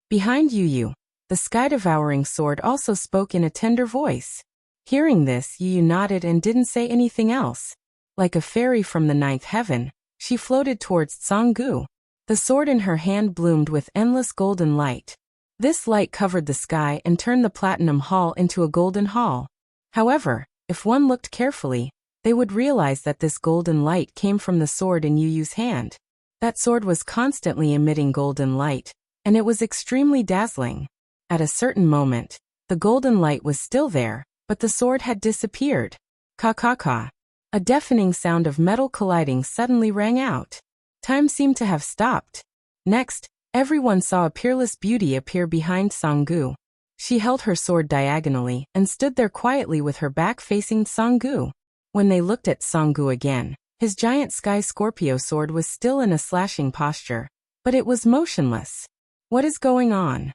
Behind Yu Yu, the sky-devouring sword also spoke in a tender voice. Hearing this, Yu Yu nodded and didn't say anything else. Like a fairy from the ninth heaven, she floated towards Sanggu. The sword in her hand bloomed with endless golden light. This light covered the sky and turned the platinum hall into a golden hall. However, if one looked carefully, they would realize that this golden light came from the sword in Yu Yu's hand. That sword was constantly emitting golden light, and it was extremely dazzling. At a certain moment, the golden light was still there, but the sword had disappeared. Ka-ka-ka. A deafening sound of metal colliding suddenly rang out. Time seemed to have stopped. Next, everyone saw a peerless beauty appear behind Sanggu. She held her sword diagonally and stood there quietly with her back facing Sanggu. When they looked at Sanggu again, his giant sky Scorpio sword was still in a slashing posture, but it was motionless. What is going on?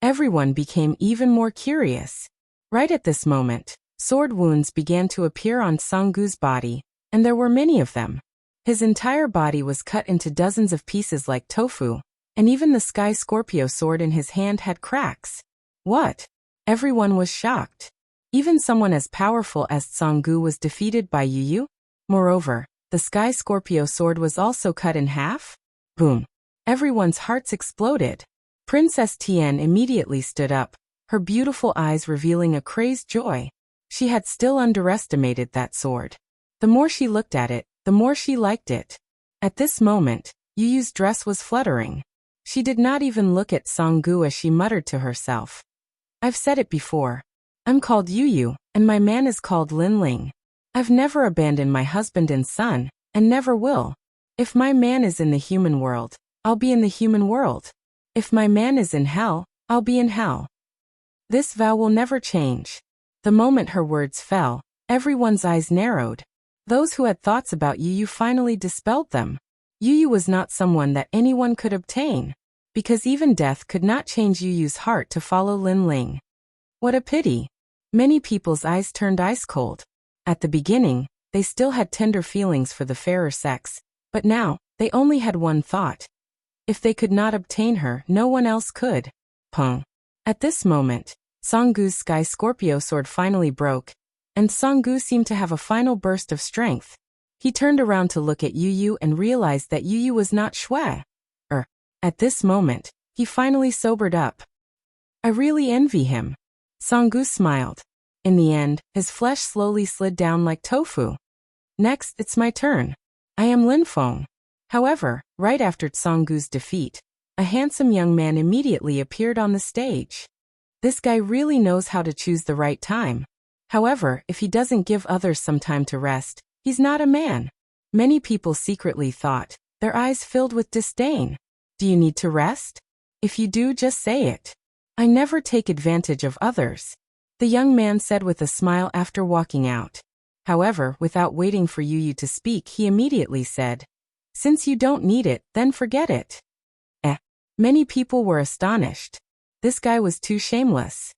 Everyone became even more curious. Right at this moment, sword wounds began to appear on Sanggu's body, and there were many of them. His entire body was cut into dozens of pieces like tofu, and even the sky Scorpio sword in his hand had cracks. What? Everyone was shocked. Even someone as powerful as Sanggu was defeated by Yu Yu? Moreover, the sky Scorpio sword was also cut in half? Boom. Everyone's hearts exploded. Princess Tian immediately stood up, her beautiful eyes revealing a crazed joy. She had still underestimated that sword. The more she looked at it, the more she liked it. At this moment, Yu Yu's dress was fluttering. She did not even look at Sanggu as she muttered to herself. I've said it before. I'm called Yu Yu, and my man is called Lin Ling. I've never abandoned my husband and son, and never will. If my man is in the human world, I'll be in the human world. If my man is in hell, I'll be in hell. This vow will never change. The moment her words fell, everyone's eyes narrowed. Those who had thoughts about Yu Yu finally dispelled them. Yu Yu was not someone that anyone could obtain, because even death could not change Yu Yu's heart to follow Lin Ling. What a pity. Many people's eyes turned ice cold. At the beginning, they still had tender feelings for the fairer sex, but now, they only had one thought. If they could not obtain her, no one else could. Pung. At this moment, Sanggu's sky Scorpio sword finally broke, and Sanggu seemed to have a final burst of strength. He turned around to look at Yu Yu and realized that Yu Yu was not Shui. At this moment, he finally sobered up. I really envy him. Sanggu smiled. In the end, his flesh slowly slid down like tofu. Next, it's my turn. I am Lin Feng. However, right after Sanggu's defeat, a handsome young man immediately appeared on the stage. This guy really knows how to choose the right time. However, if he doesn't give others some time to rest, he's not a man. Many people secretly thought, their eyes filled with disdain. Do you need to rest? If you do, just say it. I never take advantage of others. The young man said with a smile after walking out. However, without waiting for Yu Yu to speak, he immediately said, since you don't need it, then forget it. Many people were astonished. This guy was too shameless.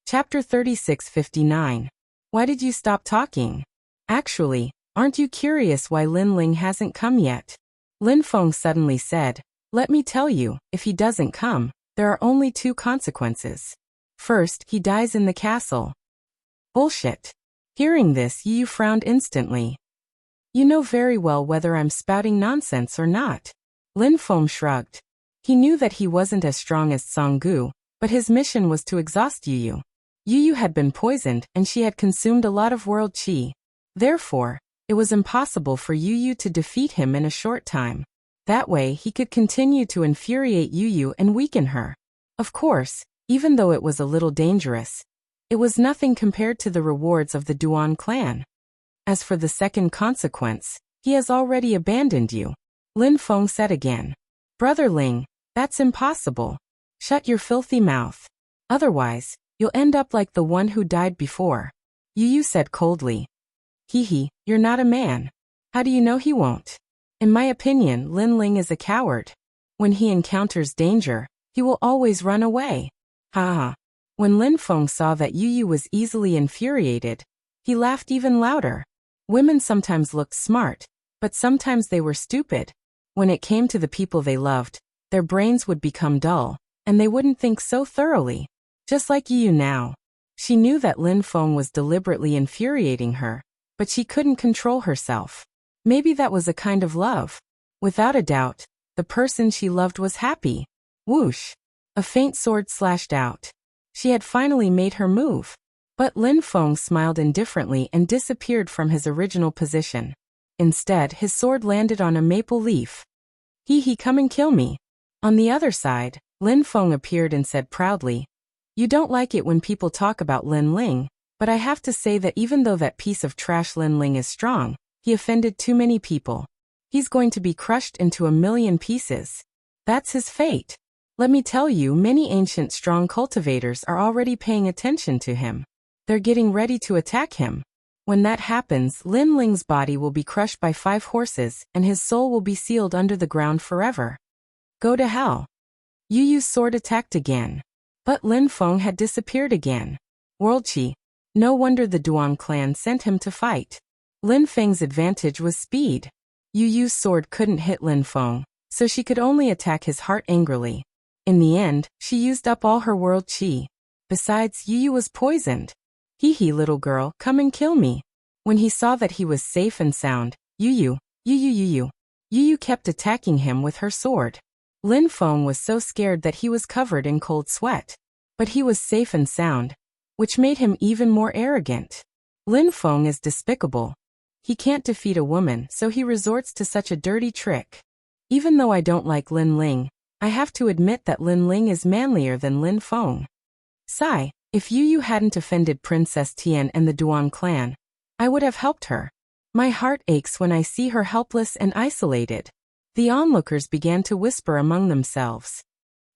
Chapter 36:59. Why did you stop talking? Actually, aren't you curious why Lin Ling hasn't come yet? Lin Feng suddenly said, let me tell you, if he doesn't come, there are only two consequences. First, he dies in the castle. Bullshit. Hearing this, Yu Yu frowned instantly. You know very well whether I'm spouting nonsense or not. Lin Feng shrugged. He knew that he wasn't as strong as Sanggu, but his mission was to exhaust Yu Yu. Yu Yu had been poisoned and she had consumed a lot of world qi. Therefore, it was impossible for Yu Yu to defeat him in a short time. That way he could continue to infuriate Yu Yu and weaken her. Of course, even though it was a little dangerous, it was nothing compared to the rewards of the Duan clan. As for the second consequence, he has already abandoned you. Lin Feng said again. Brother Ling, that's impossible. Shut your filthy mouth. Otherwise, you'll end up like the one who died before. Yu Yu said coldly. Hee, you're not a man. How do you know he won't? In my opinion, Lin Ling is a coward. When he encounters danger, he will always run away. Ha ha. When Lin Feng saw that Yu Yu was easily infuriated, he laughed even louder. Women sometimes looked smart, but sometimes they were stupid. When it came to the people they loved, their brains would become dull, and they wouldn't think so thoroughly. Just like Yu Yu now. She knew that Lin Feng was deliberately infuriating her, but she couldn't control herself. Maybe that was a kind of love. Without a doubt, the person she loved was happy. Whoosh! A faint sword slashed out. She had finally made her move. But Lin Feng smiled indifferently and disappeared from his original position. Instead, his sword landed on a maple leaf. He, come and kill me. On the other side, Lin Feng appeared and said proudly, You don't like it when people talk about Lin Ling, but I have to say that even though that piece of trash Lin Ling is strong, he offended too many people. He's going to be crushed into a million pieces. That's his fate. Let me tell you, many ancient strong cultivators are already paying attention to him. They're getting ready to attack him. When that happens, Lin Ling's body will be crushed by 5 horses, and his soul will be sealed under the ground forever. Go to hell. Yu Yu's sword attacked again. But Lin Feng had disappeared again. Worldchi. No wonder the Duan clan sent him to fight. Lin Feng's advantage was speed. Yu Yu's sword couldn't hit Lin Feng, so she could only attack his heart angrily. In the end, she used up all her world chi. Besides, Yu Yu was poisoned. Hee, little girl, come and kill me. When he saw that he was safe and sound, Yu Yu kept attacking him with her sword. Lin Feng was so scared that he was covered in cold sweat. But he was safe and sound, which made him even more arrogant. Lin Feng is despicable. He can't defeat a woman, so he resorts to such a dirty trick. Even though I don't like Lin Ling, I have to admit that Lin Ling is manlier than Lin Feng. Sigh, if Yu Yu hadn't offended Princess Tian and the Duan clan, I would have helped her. My heart aches when I see her helpless and isolated. The onlookers began to whisper among themselves.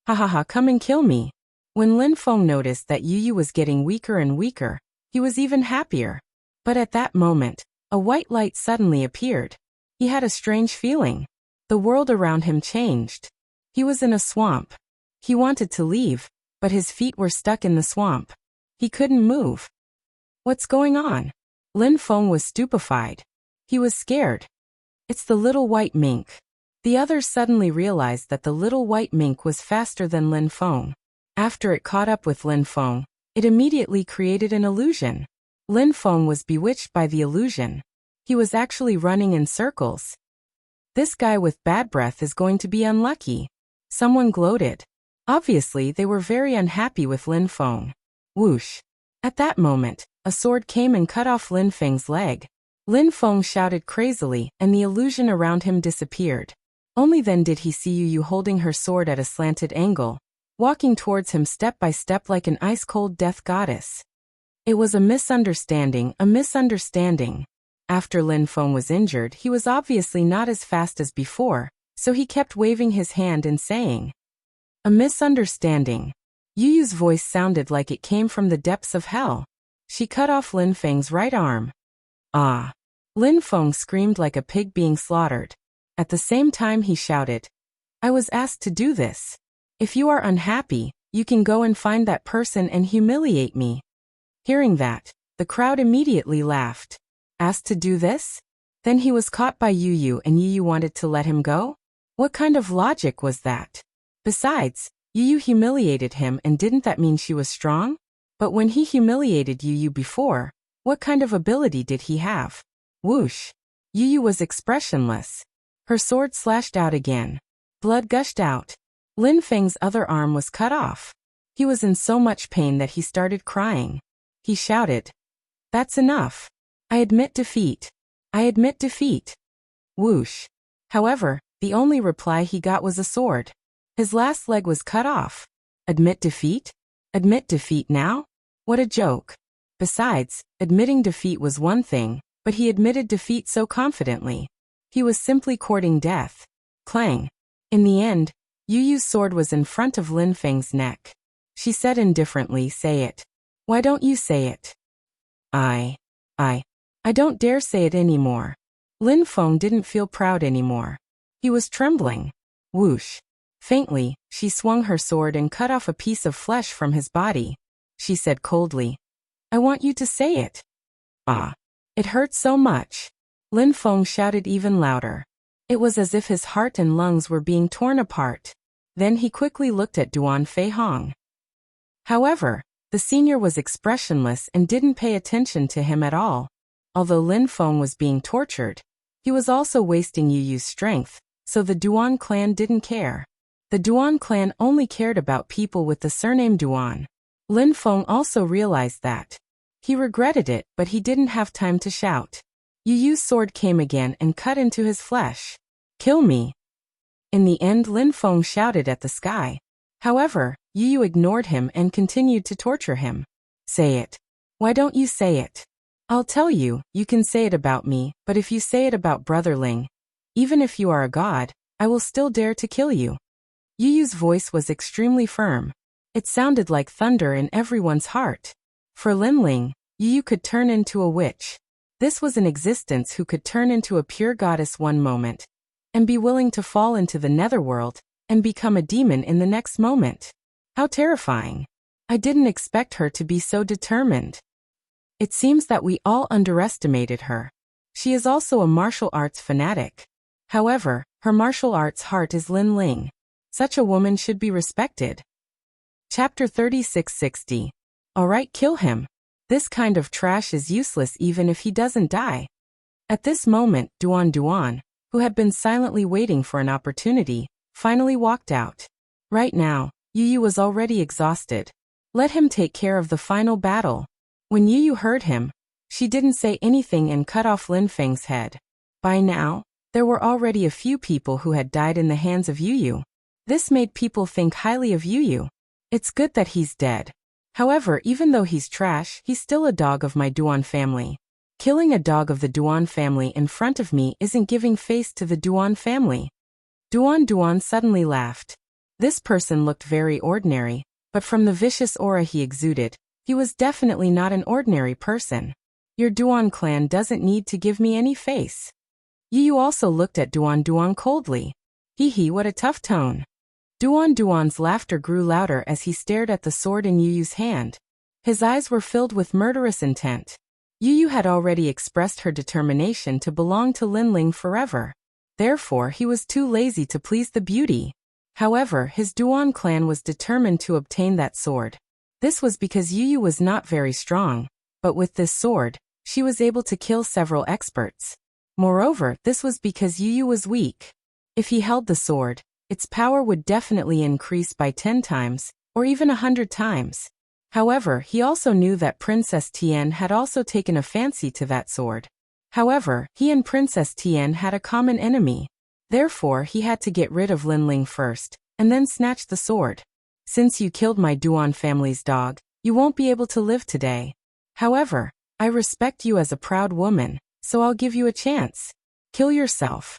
Ha, come and kill me. When Lin Feng noticed that Yu Yu was getting weaker and weaker, he was even happier. But at that moment, a white light suddenly appeared. He had a strange feeling. The world around him changed. He was in a swamp. He wanted to leave, but his feet were stuck in the swamp. He couldn't move. What's going on? Lin Feng was stupefied. He was scared. It's the little white mink. The others suddenly realized that the little white mink was faster than Lin Feng. After it caught up with Lin Feng, it immediately created an illusion. Lin Feng was bewitched by the illusion. He was actually running in circles. This guy with bad breath is going to be unlucky. Someone gloated. Obviously, they were very unhappy with Lin Feng. Whoosh. At that moment, a sword came and cut off Lin Feng's leg. Lin Feng shouted crazily, and the illusion around him disappeared. Only then did he see Yu Yu holding her sword at a slanted angle, walking towards him step by step like an ice-cold death goddess. It was a misunderstanding. After Lin Feng was injured, he was obviously not as fast as before, so he kept waving his hand and saying, A misunderstanding. Yu Yu's voice sounded like it came from the depths of hell. She cut off Lin Feng's right arm. Ah! Lin Feng screamed like a pig being slaughtered. At the same time he shouted, I was asked to do this. If you are unhappy, you can go and find that person and humiliate me. Hearing that, the crowd immediately laughed. Asked to do this? Then he was caught by Yu Yu and Yu Yu wanted to let him go? What kind of logic was that? Besides, Yu Yu humiliated him, and didn't that mean she was strong? But when he humiliated Yu Yu before, what kind of ability did he have? Whoosh! Yu Yu was expressionless. Her sword slashed out again. Blood gushed out. Lin Feng's other arm was cut off. He was in so much pain that he started crying. He shouted, That's enough. I admit defeat. I admit defeat. Whoosh. However, the only reply he got was a sword. His last leg was cut off. Admit defeat? Admit defeat now? What a joke. Besides, admitting defeat was one thing, but he admitted defeat so confidently. He was simply courting death. Clang. In the end, Yu Yu's sword was in front of Lin Feng's neck. She said indifferently, Say it. Why don't you say it? I, I, I don't dare say it anymore. Lin Feng didn't feel proud anymore. He was trembling. Whoosh. Faintly, she swung her sword and cut off a piece of flesh from his body. She said coldly, I want you to say it. Ah. It hurts so much. Lin Feng shouted even louder. It was as if his heart and lungs were being torn apart. Then he quickly looked at Duan Fei Hong. However, the senior was expressionless and didn't pay attention to him at all. Although Lin Feng was being tortured, he was also wasting Yu Yu's strength, so the Duan clan didn't care. The Duan clan only cared about people with the surname Duan. Lin Feng also realized that. He regretted it, but he didn't have time to shout. Yu Yu's sword came again and cut into his flesh. Kill me. In the end, Lin Feng shouted at the sky. However, Yu Yu ignored him and continued to torture him. Say it. Why don't you say it? I'll tell you, you can say it about me, but if you say it about Brother Ling, even if you are a god, I will still dare to kill you. Yu Yu's voice was extremely firm. It sounded like thunder in everyone's heart. For Lin Ling, Yu Yu could turn into a witch. This was an existence who could turn into a pure goddess one moment, and be willing to fall into the netherworld, and become a demon in the next moment. How terrifying. I didn't expect her to be so determined. It seems that we all underestimated her. She is also a martial arts fanatic. However, her martial arts heart is Lin Ling. Such a woman should be respected. Chapter 3660. Alright, kill him. This kind of trash is useless even if he doesn't die. At this moment, Duan, who had been silently waiting for an opportunity, finally walked out. Right now, Yu Yu was already exhausted. Let him take care of the final battle. When Yu Yu heard him, she didn't say anything and cut off Lin Feng's head. By now, there were already a few people who had died in the hands of Yu Yu. This made people think highly of Yu Yu. It's good that he's dead. However, even though he's trash, he's still a dog of my Duan family. Killing a dog of the Duan family in front of me isn't giving face to the Duan family. Duan suddenly laughed. This person looked very ordinary, but from the vicious aura he exuded, he was definitely not an ordinary person. Your Duan clan doesn't need to give me any face. Yu Yu also looked at Duan coldly. Hee, what a tough tone. Duan's laughter grew louder as he stared at the sword in Yu Yu's hand. His eyes were filled with murderous intent. Yu Yu had already expressed her determination to belong to Lin Ling forever. Therefore, he was too lazy to please the beauty. However, his Duan clan was determined to obtain that sword. This was because Yu Yu was not very strong, but with this sword, she was able to kill several experts. Moreover, this was because Yu Yu was weak. If he held the sword, its power would definitely increase by 10 times, or even 100 times. However, he also knew that Princess Tian had also taken a fancy to that sword. However, he and Princess Tian had a common enemy. Therefore, he had to get rid of Lin Ling first, and then snatch the sword. Since you killed my Duan family's dog, you won't be able to live today. However, I respect you as a proud woman, so I'll give you a chance. Kill yourself.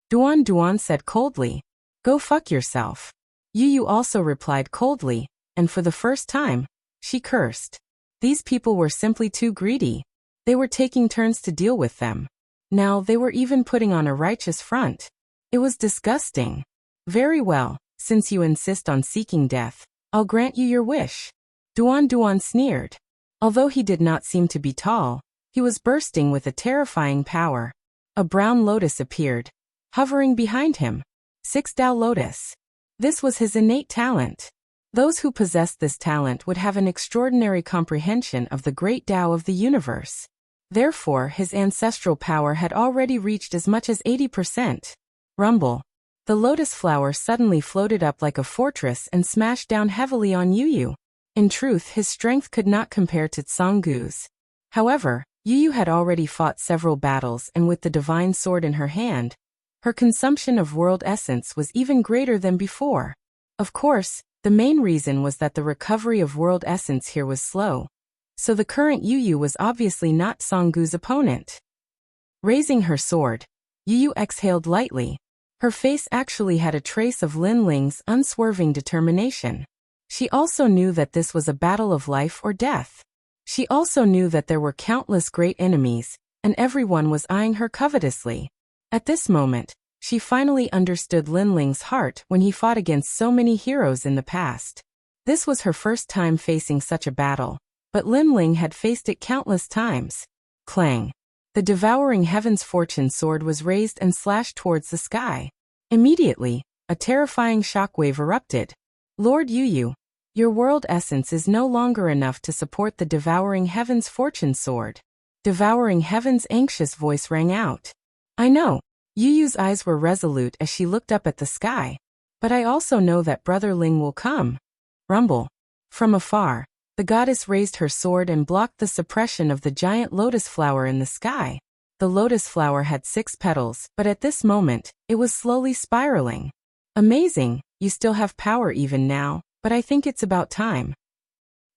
Duan said coldly. Go fuck yourself. Yu Yu also replied coldly, and for the first time, she cursed. These people were simply too greedy. They were taking turns to deal with them. Now they were even putting on a righteous front. It was disgusting. Very well, since you insist on seeking death, I'll grant you your wish. Duan sneered. Although he did not seem to be tall, he was bursting with a terrifying power. A brown lotus appeared, hovering behind him. 6 Tao Lotus. This was his innate talent. Those who possessed this talent would have an extraordinary comprehension of the great Tao of the universe. Therefore, his ancestral power had already reached as much as 80%. Rumble. The lotus flower suddenly floated up like a fortress and smashed down heavily on Yu Yu. In truth, his strength could not compare to Tsanggu's. However, Yu Yu had already fought several battles, and with the divine sword in her hand, her consumption of world essence was even greater than before. Of course, the main reason was that the recovery of world essence here was slow. So the current Yu Yu was obviously not Tsanggu's opponent. Raising her sword, Yu Yu exhaled lightly. Her face actually had a trace of Lin Ling's unswerving determination. She also knew that this was a battle of life or death. She also knew that there were countless great enemies, and everyone was eyeing her covetously. At this moment, she finally understood Lin Ling's heart when he fought against so many heroes in the past. This was her first time facing such a battle, but Lin Ling had faced it countless times. Clang! The devouring heaven's fortune sword was raised and slashed towards the sky. Immediately, a terrifying shockwave erupted. Lord Yu, your world essence is no longer enough to support the devouring heaven's fortune sword. Devouring heaven's anxious voice rang out. I know. Yu's eyes were resolute as she looked up at the sky. But I also know that Brother Ling will come. Rumble. From afar, the goddess raised her sword and blocked the suppression of the giant lotus flower in the sky. The lotus flower had 6 petals, but at this moment, it was slowly spiraling. Amazing, you still have power even now, but I think it's about time.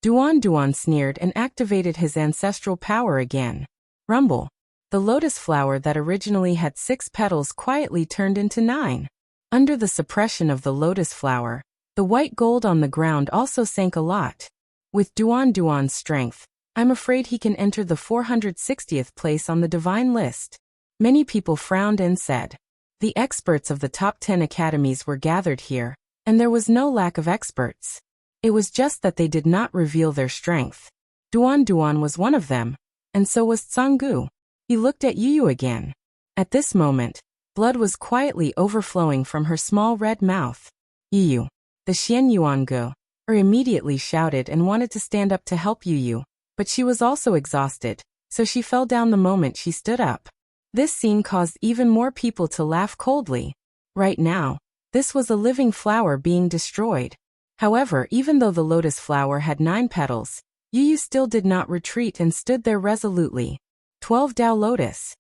Duan sneered and activated his ancestral power again. Rumble. The lotus flower that originally had 6 petals quietly turned into 9. Under the suppression of the lotus flower, the white gold on the ground also sank a lot. With Duan's strength, I'm afraid he can enter the 460th place on the divine list. Many people frowned and said. The experts of the top 10 academies were gathered here, and there was no lack of experts. It was just that they did not reveal their strength. Duan was one of them, and so was Tsanggu. He looked at Yu again. At this moment, blood was quietly overflowing from her small red mouth. Yu, the Xian Yuangu, immediately shouted and wanted to stand up to help Yu, but she was also exhausted, so she fell down the moment she stood up. This scene caused even more people to laugh coldly. Right now, this was a living flower being destroyed. However, even though the lotus flower had 9 petals, Yu still did not retreat and stood there resolutely. 12 Dao Lotus.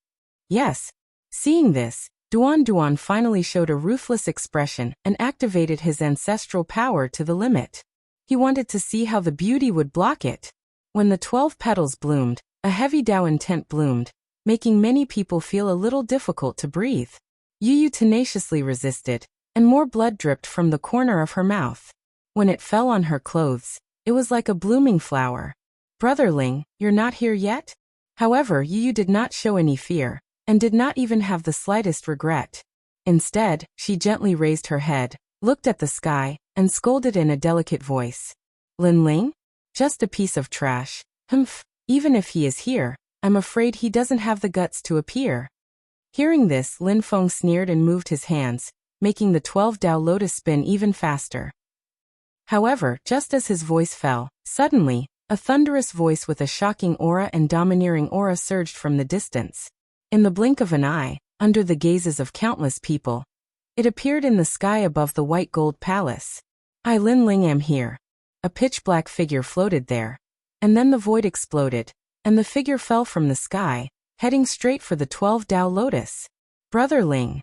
Yes. Seeing this, Duan finally showed a ruthless expression and activated his ancestral power to the limit. He wanted to see how the beauty would block it. When the 12 petals bloomed, a heavy Dao intent bloomed, making many people feel a little difficult to breathe. Yu tenaciously resisted, and more blood dripped from the corner of her mouth. When it fell on her clothes, it was like a blooming flower. Brother Ling, you're not here yet? However, Yu did not show any fear, and did not even have the slightest regret. Instead, she gently raised her head, looked at the sky, and scolded in a delicate voice. Lin Ling? Just a piece of trash. Humph, even if he is here, I'm afraid he doesn't have the guts to appear. Hearing this, Lin Feng sneered and moved his hands, making the 12 Dao Lotus spin even faster. However, just as his voice fell, suddenly, a thunderous voice with a shocking aura and domineering aura surged from the distance. In the blink of an eye, under the gazes of countless people, it appeared in the sky above the white gold palace. I Lin Ling am here. A pitch-black figure floated there. And then the void exploded, and the figure fell from the sky, heading straight for the 12 Dao Lotus. Brother Ling.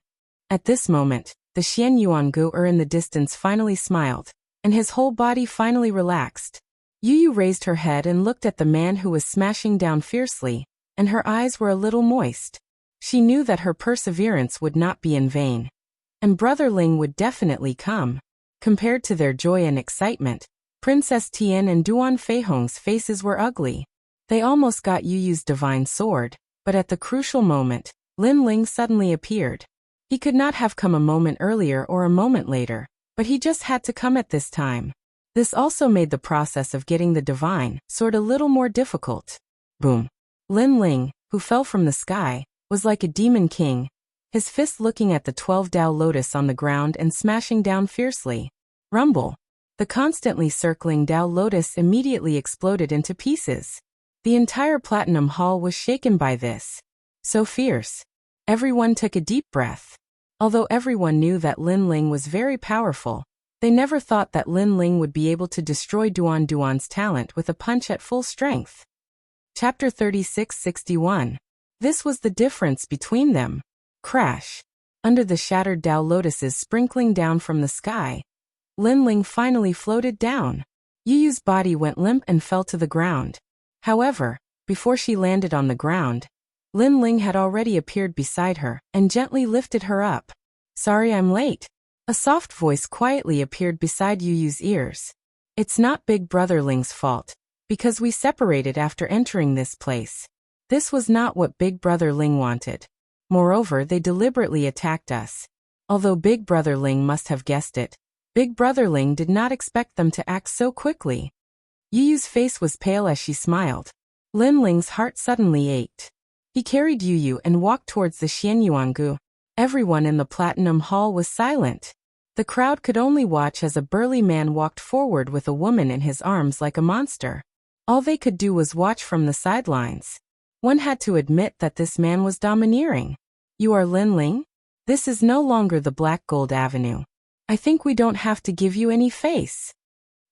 At this moment, the Xian Yuangu in the distance finally smiled, and his whole body finally relaxed. Yu raised her head and looked at the man who was smashing down fiercely, and her eyes were a little moist. She knew that her perseverance would not be in vain. And Brother Ling would definitely come. Compared to their joy and excitement, Princess Tian and Duan Feihong's faces were ugly. They almost got Yu's divine sword, but at the crucial moment, Lin Ling suddenly appeared. He could not have come a moment earlier or a moment later, but he just had to come at this time. This also made the process of getting the divine sword a little more difficult. Boom. Lin Ling, who fell from the sky, was like a demon king, his fist looking at the 12 Dao Lotus on the ground and smashing down fiercely. Rumble. The constantly circling Dao Lotus immediately exploded into pieces. The entire Platinum Hall was shaken by this. So fierce. Everyone took a deep breath. Although everyone knew that Lin Ling was very powerful, they never thought that Lin Ling would be able to destroy Duan's talent with a punch at full strength. Chapter 3661. This was the difference between them. Crash. Under the shattered Dao Lotuses sprinkling down from the sky, Lin Ling finally floated down. Yu's body went limp and fell to the ground. However, before she landed on the ground, Lin Ling had already appeared beside her and gently lifted her up. Sorry I'm late. A soft voice quietly appeared beside Yu's ears. It's not Big Brother Ling's fault, Because we separated after entering this place. This was not what Big Brother Ling wanted. Moreover, they deliberately attacked us. Although Big Brother Ling must have guessed it, Big Brother Ling did not expect them to act so quickly. Yu Yu's face was pale as she smiled. Lin Ling's heart suddenly ached. He carried Yu Yu and walked towards the Xianyuangu. Everyone in the Platinum Hall was silent. The crowd could only watch as a burly man walked forward with a woman in his arms like a monster. All they could do was watch from the sidelines. One had to admit that this man was domineering. You are Lin Ling? This is no longer the Black Gold Avenue. I think we don't have to give you any face.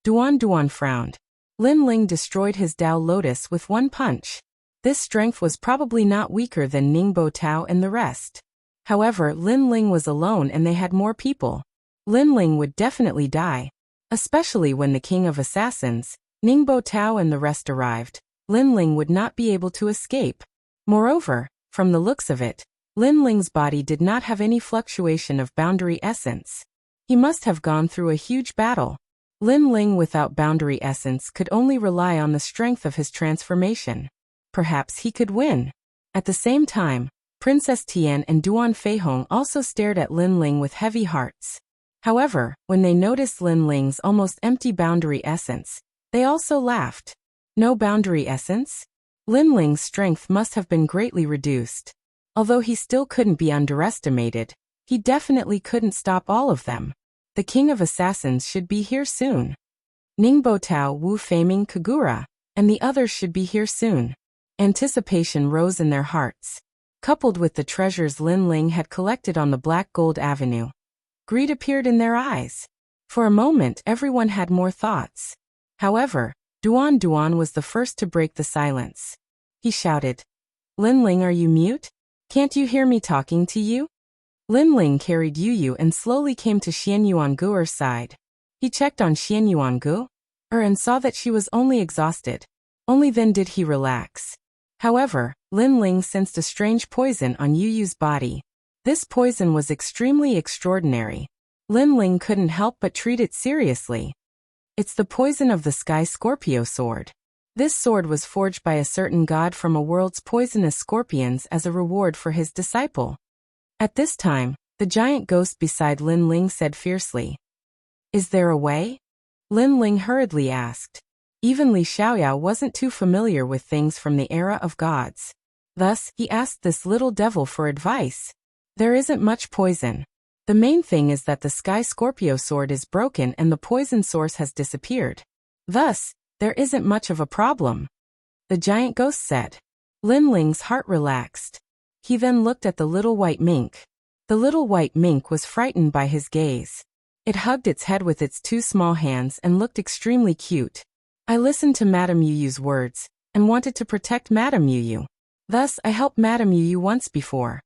Duan Duan frowned. Lin Ling destroyed his Tao Lotus with one punch. This strength was probably not weaker than Ningbo Tao and the rest. However, Lin Ling was alone and they had more people. Lin Ling would definitely die. Especially when the King of Assassins, Ningbo Tao and the rest arrived. Lin Ling would not be able to escape. Moreover, from the looks of it, Lin Ling's body did not have any fluctuation of boundary essence. He must have gone through a huge battle. Lin Ling without boundary essence could only rely on the strength of his transformation. Perhaps he could win. At the same time, Princess Tian and Duan Feihong also stared at Lin Ling with heavy hearts. However, when they noticed Lin Ling's almost empty boundary essence, they also laughed. No boundary essence? Lin Ling's strength must have been greatly reduced. Although he still couldn't be underestimated, he definitely couldn't stop all of them. The King of Assassins should be here soon. Ningbo Tao, Wu Feiming, Kagura, and the others should be here soon. Anticipation rose in their hearts. Coupled with the treasures Lin Ling had collected on the Black Gold Avenue, greed appeared in their eyes. For a moment, everyone had more thoughts. However, Duan Duan was the first to break the silence. He shouted, Lin Ling, are you mute? Can't you hear me talking to you? Lin Ling carried Yu Yu and slowly came to Xianyuangu's side. He checked on Xianyuangu and saw that she was only exhausted. Only then did he relax. However, Lin Ling sensed a strange poison on Yu Yu's body. This poison was extremely extraordinary. Lin Ling couldn't help but treat it seriously. It's the poison of the Sky Scorpio sword. This sword was forged by a certain god from a world's poisonous scorpions as a reward for his disciple. At this time, the giant ghost beside Lin Ling said fiercely, Is there a way? Lin Ling hurriedly asked. Even Li Xiaoyao wasn't too familiar with things from the era of gods. Thus, he asked this little devil for advice. There isn't much poison. The main thing is that the Sky Scorpio sword is broken and the poison source has disappeared. Thus, there isn't much of a problem. The giant ghost said. Lin Ling's heart relaxed. He then looked at the little white mink. The little white mink was frightened by his gaze. It hugged its head with its two small hands and looked extremely cute. I listened to Madame Yu Yu's words and wanted to protect Madame Yu Yu. Thus, I helped Madame Yu Yu once before.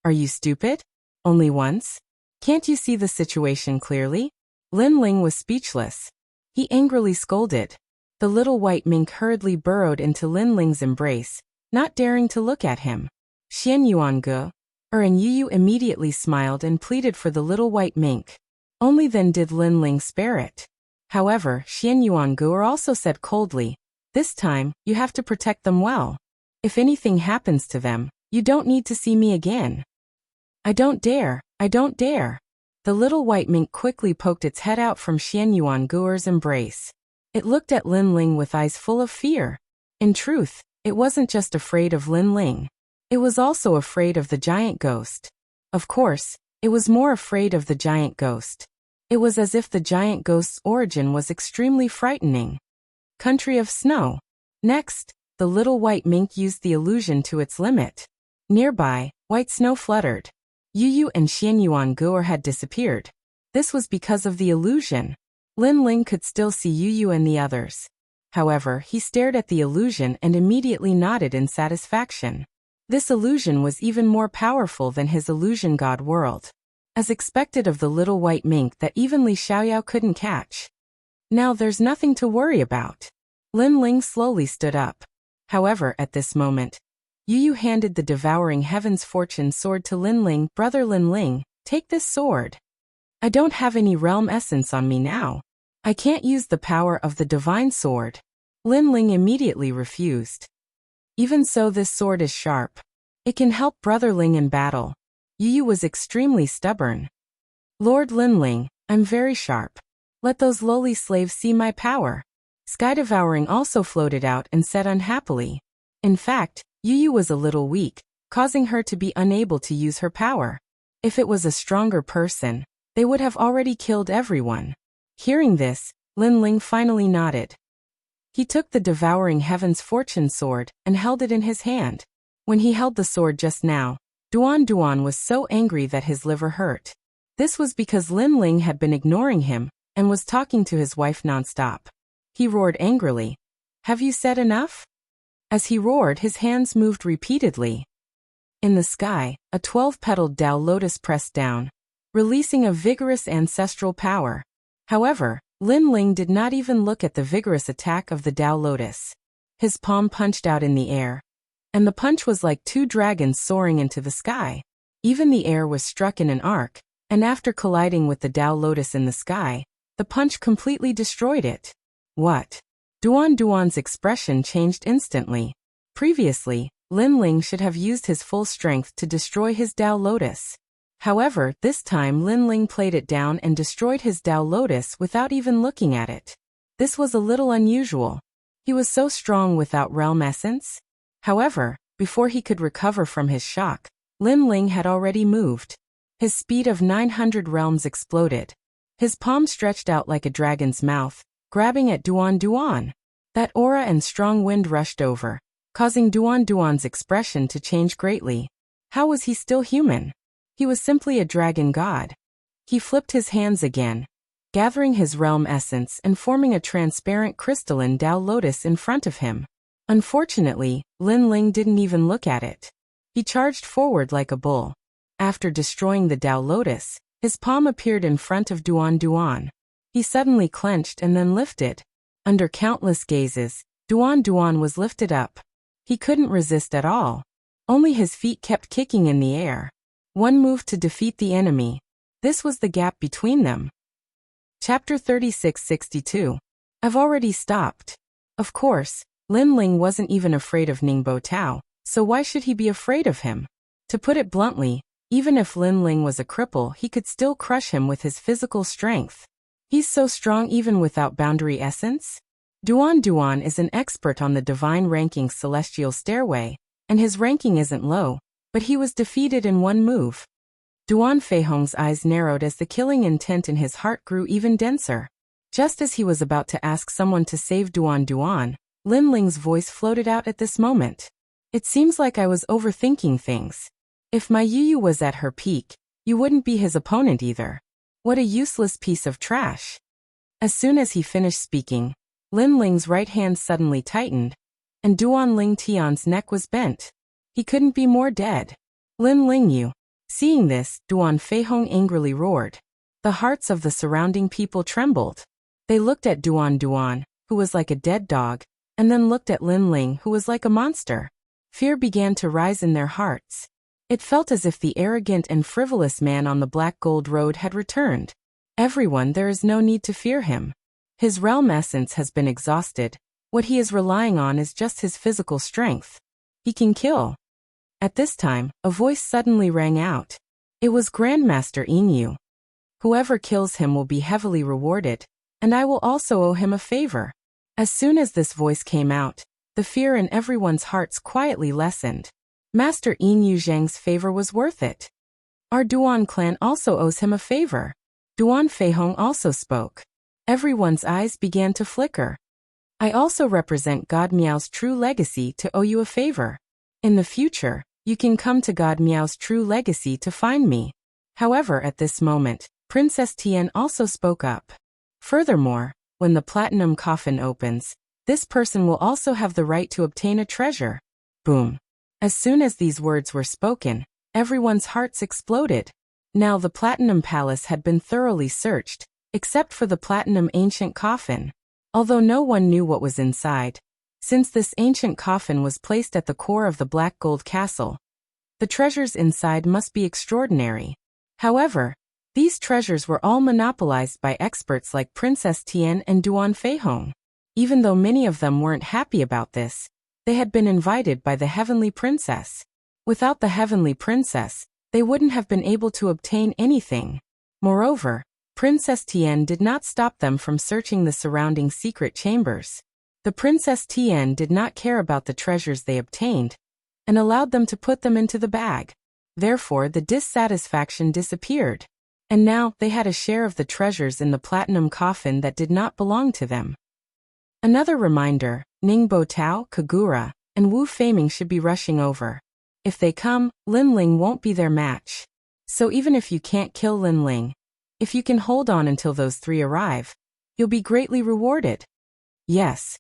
Are you stupid? Only once? Can't you see the situation clearly? Lin Ling was speechless. He angrily scolded. The little white mink hurriedly burrowed into Lin Ling's embrace, not daring to look at him. Xianyuangu and Yu Yu immediately smiled and pleaded for the little white mink. Only then did Lin Ling spare it. However, Xianyuangu also said coldly, This time, you have to protect them well. If anything happens to them, you don't need to see me again. I don't dare. I don't dare. The little white mink quickly poked its head out from Xianyuangu's embrace. It looked at Lin Ling with eyes full of fear. In truth, it wasn't just afraid of Lin Ling. It was also afraid of the giant ghost. Of course, it was more afraid of the giant ghost. It was as if the giant ghost's origin was extremely frightening. Country of Snow. Next, the little white mink used the illusion to its limit. Nearby, white snow fluttered. Yu Yu and Xianyuangu had disappeared. This was because of the illusion. Lin Ling could still see Yu Yu and the others. However, he stared at the illusion and immediately nodded in satisfaction. This illusion was even more powerful than his illusion god world. As expected of the little white mink that even Li Xiaoyao couldn't catch. Now there's nothing to worry about. Lin Ling slowly stood up. However, at this moment, Yu Yu handed the devouring heaven's fortune sword to Lin Ling. Brother Lin Ling, take this sword. I don't have any realm essence on me now. I can't use the power of the divine sword. Lin Ling immediately refused. Even so, this sword is sharp. It can help Brother Ling in battle. Yu Yu was extremely stubborn. Lord Lin Ling, I'm very sharp. Let those lowly slaves see my power. Sky Devouring also floated out and said unhappily. In fact, Yu Yu was a little weak, causing her to be unable to use her power. If it was a stronger person, they would have already killed everyone. Hearing this, Lin Ling finally nodded. He took the Devouring Heaven's Fortune Sword and held it in his hand. When he held the sword just now, Duan Duan was so angry that his liver hurt. This was because Lin Ling had been ignoring him and was talking to his wife nonstop. He roared angrily. Have you said enough? As he roared, his hands moved repeatedly. In the sky, a 12-petaled Tao Lotus pressed down, releasing a vigorous ancestral power. However, Lin Ling did not even look at the vigorous attack of the Tao Lotus. His palm punched out in the air, and the punch was like two dragons soaring into the sky. Even the air was struck in an arc, and after colliding with the Tao Lotus in the sky, the punch completely destroyed it. What? Duan Duan's expression changed instantly. Previously, Lin Ling should have used his full strength to destroy his Tao Lotus. However, this time Lin Ling played it down and destroyed his Tao Lotus without even looking at it. This was a little unusual. He was so strong without realm essence. However, before he could recover from his shock, Lin Ling had already moved. His speed of 900 realms exploded. His palm stretched out like a dragon's mouth, grabbing at Duan Duan. That aura and strong wind rushed over, causing Duan Duan's expression to change greatly. How was he still human? He was simply a dragon god. He flipped his hands again, gathering his realm essence and forming a transparent crystalline Tao Lotus in front of him. Unfortunately, Lin Ling didn't even look at it. He charged forward like a bull. After destroying the Tao Lotus, his palm appeared in front of Duan Duan. He suddenly clenched and then lifted. Under countless gazes, Duan Duan was lifted up. He couldn't resist at all. Only his feet kept kicking in the air. One move to defeat the enemy. This was the gap between them. Chapter 3662. I've already stopped. Of course, Lin Ling wasn't even afraid of Ningbo Tao, so why should he be afraid of him? To put it bluntly, even if Lin Ling was a cripple, he could still crush him with his physical strength. He's so strong even without boundary essence. Duan Duan is an expert on the divine ranking celestial stairway, and his ranking isn't low, but he was defeated in one move. Duan Feihong's eyes narrowed as the killing intent in his heart grew even denser. Just as he was about to ask someone to save Duan Duan, Lin Ling's voice floated out at this moment. It seems like I was overthinking things. If my Yu Yu was at her peak, you wouldn't be his opponent either. What a useless piece of trash. As soon as he finished speaking, Lin Ling's right hand suddenly tightened, and Duan Ling Tian's neck was bent. He couldn't be more dead. Lin Ling Yu. Seeing this, Duan Feihong angrily roared. The hearts of the surrounding people trembled. They looked at Duan Duan, who was like a dead dog, and then looked at Lin Ling, who was like a monster. Fear began to rise in their hearts. It felt as if the arrogant and frivolous man on the Black Gold Road had returned. Everyone, there is no need to fear him. His realm essence has been exhausted. What he is relying on is just his physical strength. He can kill. At this time, a voice suddenly rang out. It was Grandmaster Yin. Whoever kills him will be heavily rewarded, and I will also owe him a favor. As soon as this voice came out, the fear in everyone's hearts quietly lessened. Master Yin Zhang's favor was worth it. Our Duan clan also owes him a favor. Duan Feihong also spoke. Everyone's eyes began to flicker. I also represent God Miao's true legacy to owe you a favor. In the future, you can come to God Miao's true legacy to find me. However, at this moment, Princess Tian also spoke up. Furthermore, when the platinum coffin opens, this person will also have the right to obtain a treasure. Boom. As soon as these words were spoken, everyone's hearts exploded. Now the Platinum Palace had been thoroughly searched, except for the platinum ancient coffin. Although no one knew what was inside, since this ancient coffin was placed at the core of the Black Gold Castle, the treasures inside must be extraordinary. However, these treasures were all monopolized by experts like Princess Tian and Duan Feihong. Even though many of them weren't happy about this, they had been invited by the heavenly princess. Without the heavenly princess, they wouldn't have been able to obtain anything. Moreover, Princess Tian did not stop them from searching the surrounding secret chambers. The Princess Tian did not care about the treasures they obtained, and allowed them to put them into the bag. Therefore, the dissatisfaction disappeared. And now, they had a share of the treasures in the platinum coffin that did not belong to them. Another reminder, Ningbo Tao, Kagura, and Wu Feiming should be rushing over. If they come, Lin Ling won't be their match. So even if you can't kill Lin Ling, if you can hold on until those three arrive, you'll be greatly rewarded. Yes.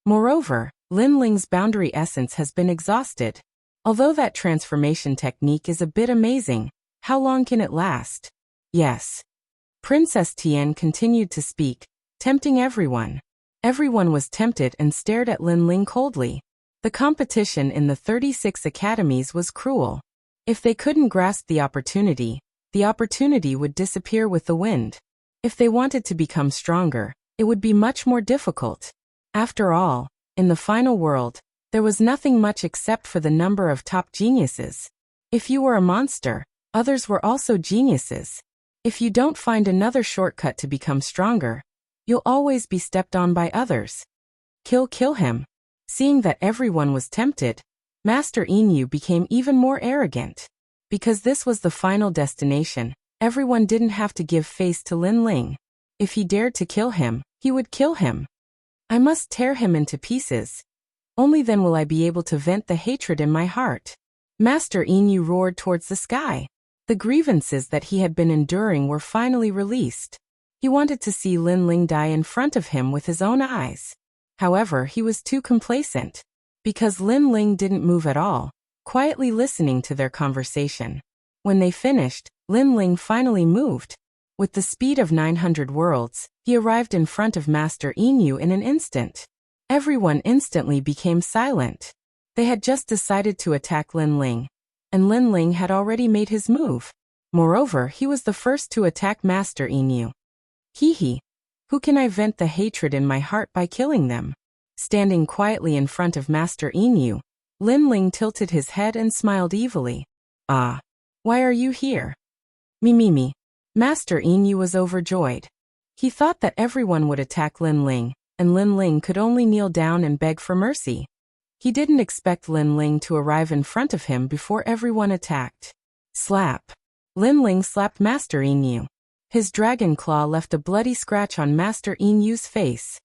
Moreover, Lin Ling's boundary essence has been exhausted. Although that transformation technique is a bit amazing, how long can it last? Yes. Princess Tian continued to speak, tempting everyone. Everyone was tempted and stared at Lin Ling coldly. The competition in the 36 academies was cruel. If they couldn't grasp the opportunity would disappear with the wind. If they wanted to become stronger, it would be much more difficult. After all, in the final world, there was nothing much except for the number of top geniuses. If you were a monster, others were also geniuses. If you don't find another shortcut to become stronger, you'll always be stepped on by others. Kill him. Seeing that everyone was tempted, Master Inu became even more arrogant. Because this was the final destination, everyone didn't have to give face to Lin Ling. If he dared to kill him, he would kill him. I must tear him into pieces. Only then will I be able to vent the hatred in my heart. Master Inu roared towards the sky. The grievances that he had been enduring were finally released. He wanted to see Lin Ling die in front of him with his own eyes. However, he was too complacent. Because Lin Ling didn't move at all, quietly listening to their conversation. When they finished, Lin Ling finally moved. With the speed of 900 worlds, he arrived in front of Master Inu in an instant. Everyone instantly became silent. They had just decided to attack Lin Ling, and Lin Ling had already made his move. Moreover, he was the first to attack Master Inu. Hee. Who can I vent the hatred in my heart by killing them? Standing quietly in front of Master Inu, Lin Ling tilted his head and smiled evilly. Ah. Why are you here? Me. Master Inu was overjoyed. He thought that everyone would attack Lin Ling, and Lin Ling could only kneel down and beg for mercy. He didn't expect Lin Ling to arrive in front of him before everyone attacked. Slap. Lin Ling slapped Master Inu. His dragon claw left a bloody scratch on Master Inu's face.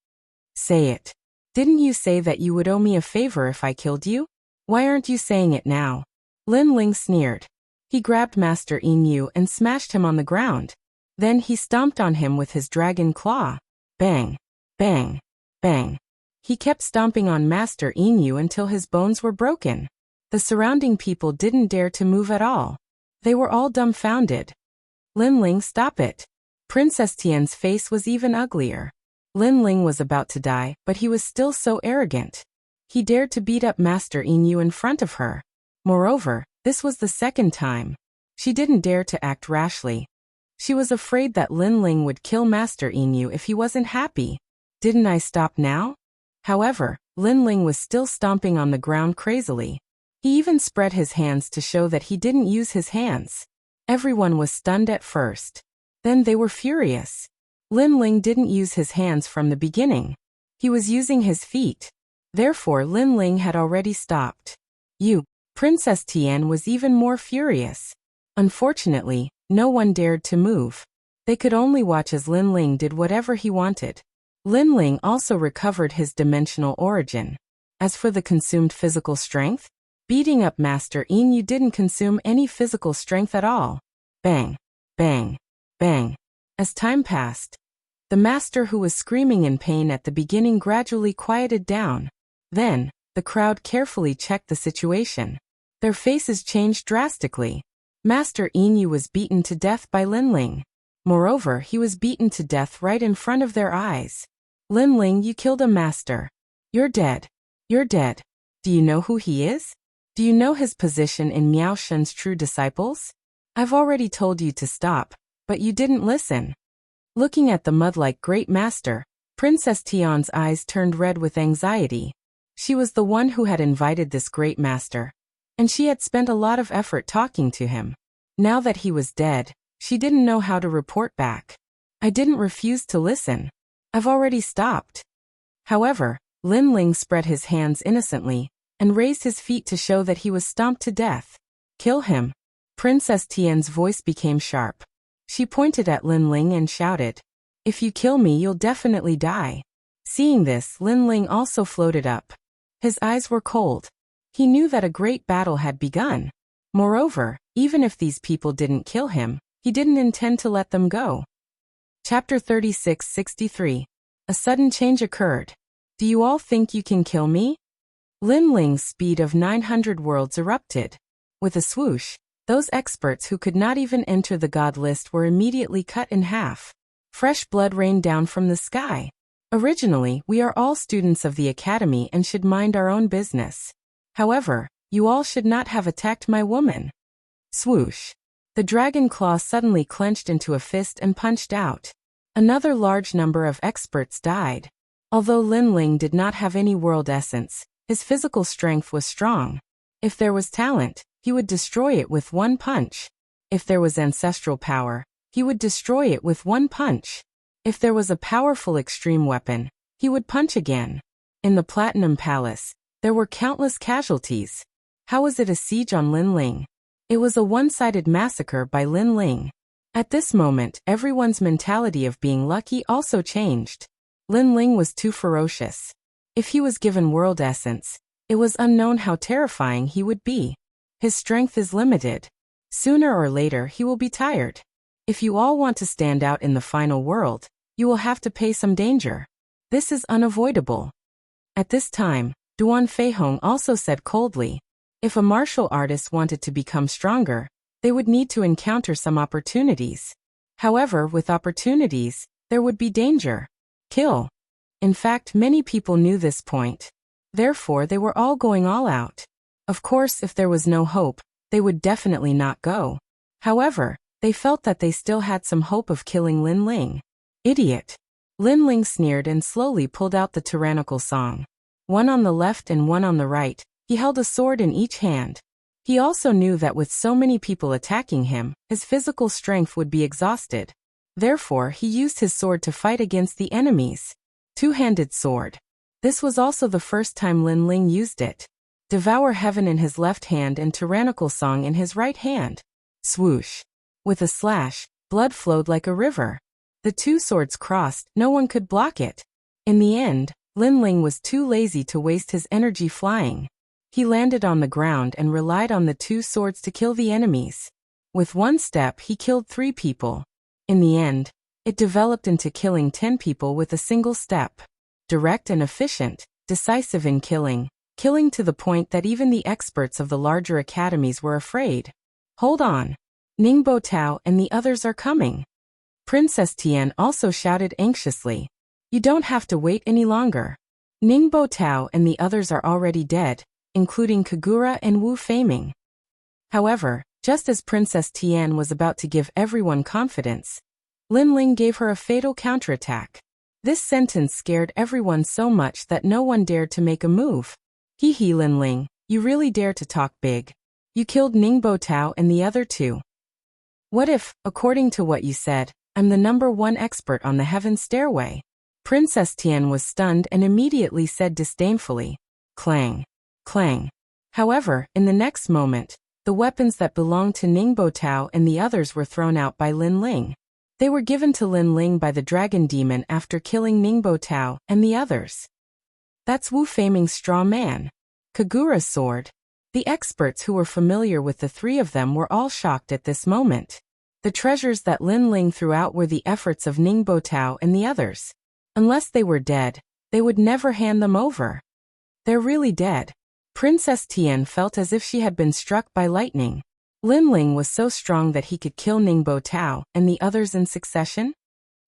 Say it. Didn't you say that you would owe me a favor if I killed you? Why aren't you saying it now? Lin Ling sneered. He grabbed Master Inu and smashed him on the ground. Then he stomped on him with his dragon claw. Bang. Bang. Bang. He kept stomping on Master Inu until his bones were broken. The surrounding people didn't dare to move at all. They were all dumbfounded. Lin Ling, stop it. Princess Tian's face was even uglier. Lin Ling was about to die, but he was still so arrogant. He dared to beat up Master Inu in front of her. Moreover, this was the second time. She didn't dare to act rashly. She was afraid that Lin Ling would kill Master Inu if he wasn't happy. Didn't I stop now? However, Lin Ling was still stomping on the ground crazily. He even spread his hands to show that he didn't use his hands. Everyone was stunned at first. Then they were furious. Lin Ling didn't use his hands from the beginning. He was using his feet. Therefore, Lin Ling had already stopped. Princess Tian was even more furious. Unfortunately, no one dared to move. They could only watch as Lin Ling did whatever he wanted. Lin Ling also recovered his dimensional origin. As for the consumed physical strength, beating up Master Inu didn't consume any physical strength at all. Bang, bang, bang. As time passed, the master who was screaming in pain at the beginning gradually quieted down. Then, the crowd carefully checked the situation. Their faces changed drastically. Master Inu was beaten to death by Lin Ling. Moreover, he was beaten to death right in front of their eyes. Lin Ling, you killed a master. You're dead. You're dead. Do you know who he is? Do you know his position in Miao Shen's true disciples? I've already told you to stop, but you didn't listen. Looking at the mud-like great master, Princess Tian's eyes turned red with anxiety. She was the one who had invited this great master, and she had spent a lot of effort talking to him. Now that he was dead, she didn't know how to report back. I didn't refuse to listen. I've already stopped. However, Lin Ling spread his hands innocently and raised his feet to show that he was stomped to death. Kill him. Princess Tian's voice became sharp. She pointed at Lin Ling and shouted, "If you kill me, you'll definitely die." Seeing this, Lin Ling also floated up. His eyes were cold. He knew that a great battle had begun. Moreover, even if these people didn't kill him, he didn't intend to let them go. Chapter 36-63. A sudden change occurred. Do you all think you can kill me? Lin Ling's speed of 900 worlds erupted. With a swoosh, those experts who could not even enter the god list were immediately cut in half. Fresh blood rained down from the sky. Originally, we are all students of the academy and should mind our own business. However, you all should not have attacked my woman. Swoosh. The dragon claw suddenly clenched into a fist and punched out. Another large number of experts died. Although Lin Ling did not have any world essence, his physical strength was strong. If there was talent, he would destroy it with one punch. If there was ancestral power, he would destroy it with one punch. If there was a powerful extreme weapon, he would punch again. In the Platinum Palace, there were countless casualties. How was it a siege on Lin Ling? It was a one-sided massacre by Lin Ling. At this moment, everyone's mentality of being lucky also changed. Lin Ling was too ferocious. If he was given world essence, it was unknown how terrifying he would be. His strength is limited. Sooner or later he will be tired. If you all want to stand out in the final world, you will have to pay some danger. This is unavoidable. At this time, Duan Feihong also said coldly, if a martial artist wanted to become stronger, they would need to encounter some opportunities. However, with opportunities, there would be danger. Kill. In fact, many people knew this point. Therefore, they were all going all out. Of course, if there was no hope, they would definitely not go. However, they felt that they still had some hope of killing Lin Ling. Idiot. Lin Ling sneered and slowly pulled out the tyrannical song. One on the left and one on the right, he held a sword in each hand. He also knew that with so many people attacking him, his physical strength would be exhausted. Therefore, he used his sword to fight against the enemies. Two-handed sword. This was also the first time Lin Ling used it. Devour Heaven in his left hand and Tyrannical Song in his right hand. Swoosh. With a slash, blood flowed like a river. The two swords crossed, no one could block it. In the end, Lin Ling was too lazy to waste his energy flying. He landed on the ground and relied on the two swords to kill the enemies. With one step, he killed 3 people. In the end, it developed into killing 10 people with a single step. Direct and efficient, decisive in killing to the point that even the experts of the larger academies were afraid. Hold on. Ningbo Tao and the others are coming. Princess Tian also shouted anxiously. You don't have to wait any longer. Ningbo Tao and the others are already dead, including Kagura and Wu Feiming. However, just as Princess Tian was about to give everyone confidence, Lin Ling gave her a fatal counterattack. This sentence scared everyone so much that no one dared to make a move. Hee hee, Lin Ling, you really dare to talk big. You killed Ningbo Tao and the other 2. What if, according to what you said, I'm the #1 expert on the Heaven Stairway? Princess Tian was stunned and immediately said disdainfully, clang, clang. However, in the next moment, the weapons that belonged to Ningbo Tao and the others were thrown out by Lin Ling. They were given to Lin Ling by the Dragon Demon after killing Ningbo Tao and the others. That's Wu Feiming's straw man. Kagura's sword. The experts who were familiar with the 3 of them were all shocked at this moment. The treasures that Lin Ling threw out were the efforts of Ningbo Tao and the others. Unless they were dead, they would never hand them over. They're really dead. Princess Tian felt as if she had been struck by lightning. Lin Ling was so strong that he could kill Ningbo Tao and the others in succession?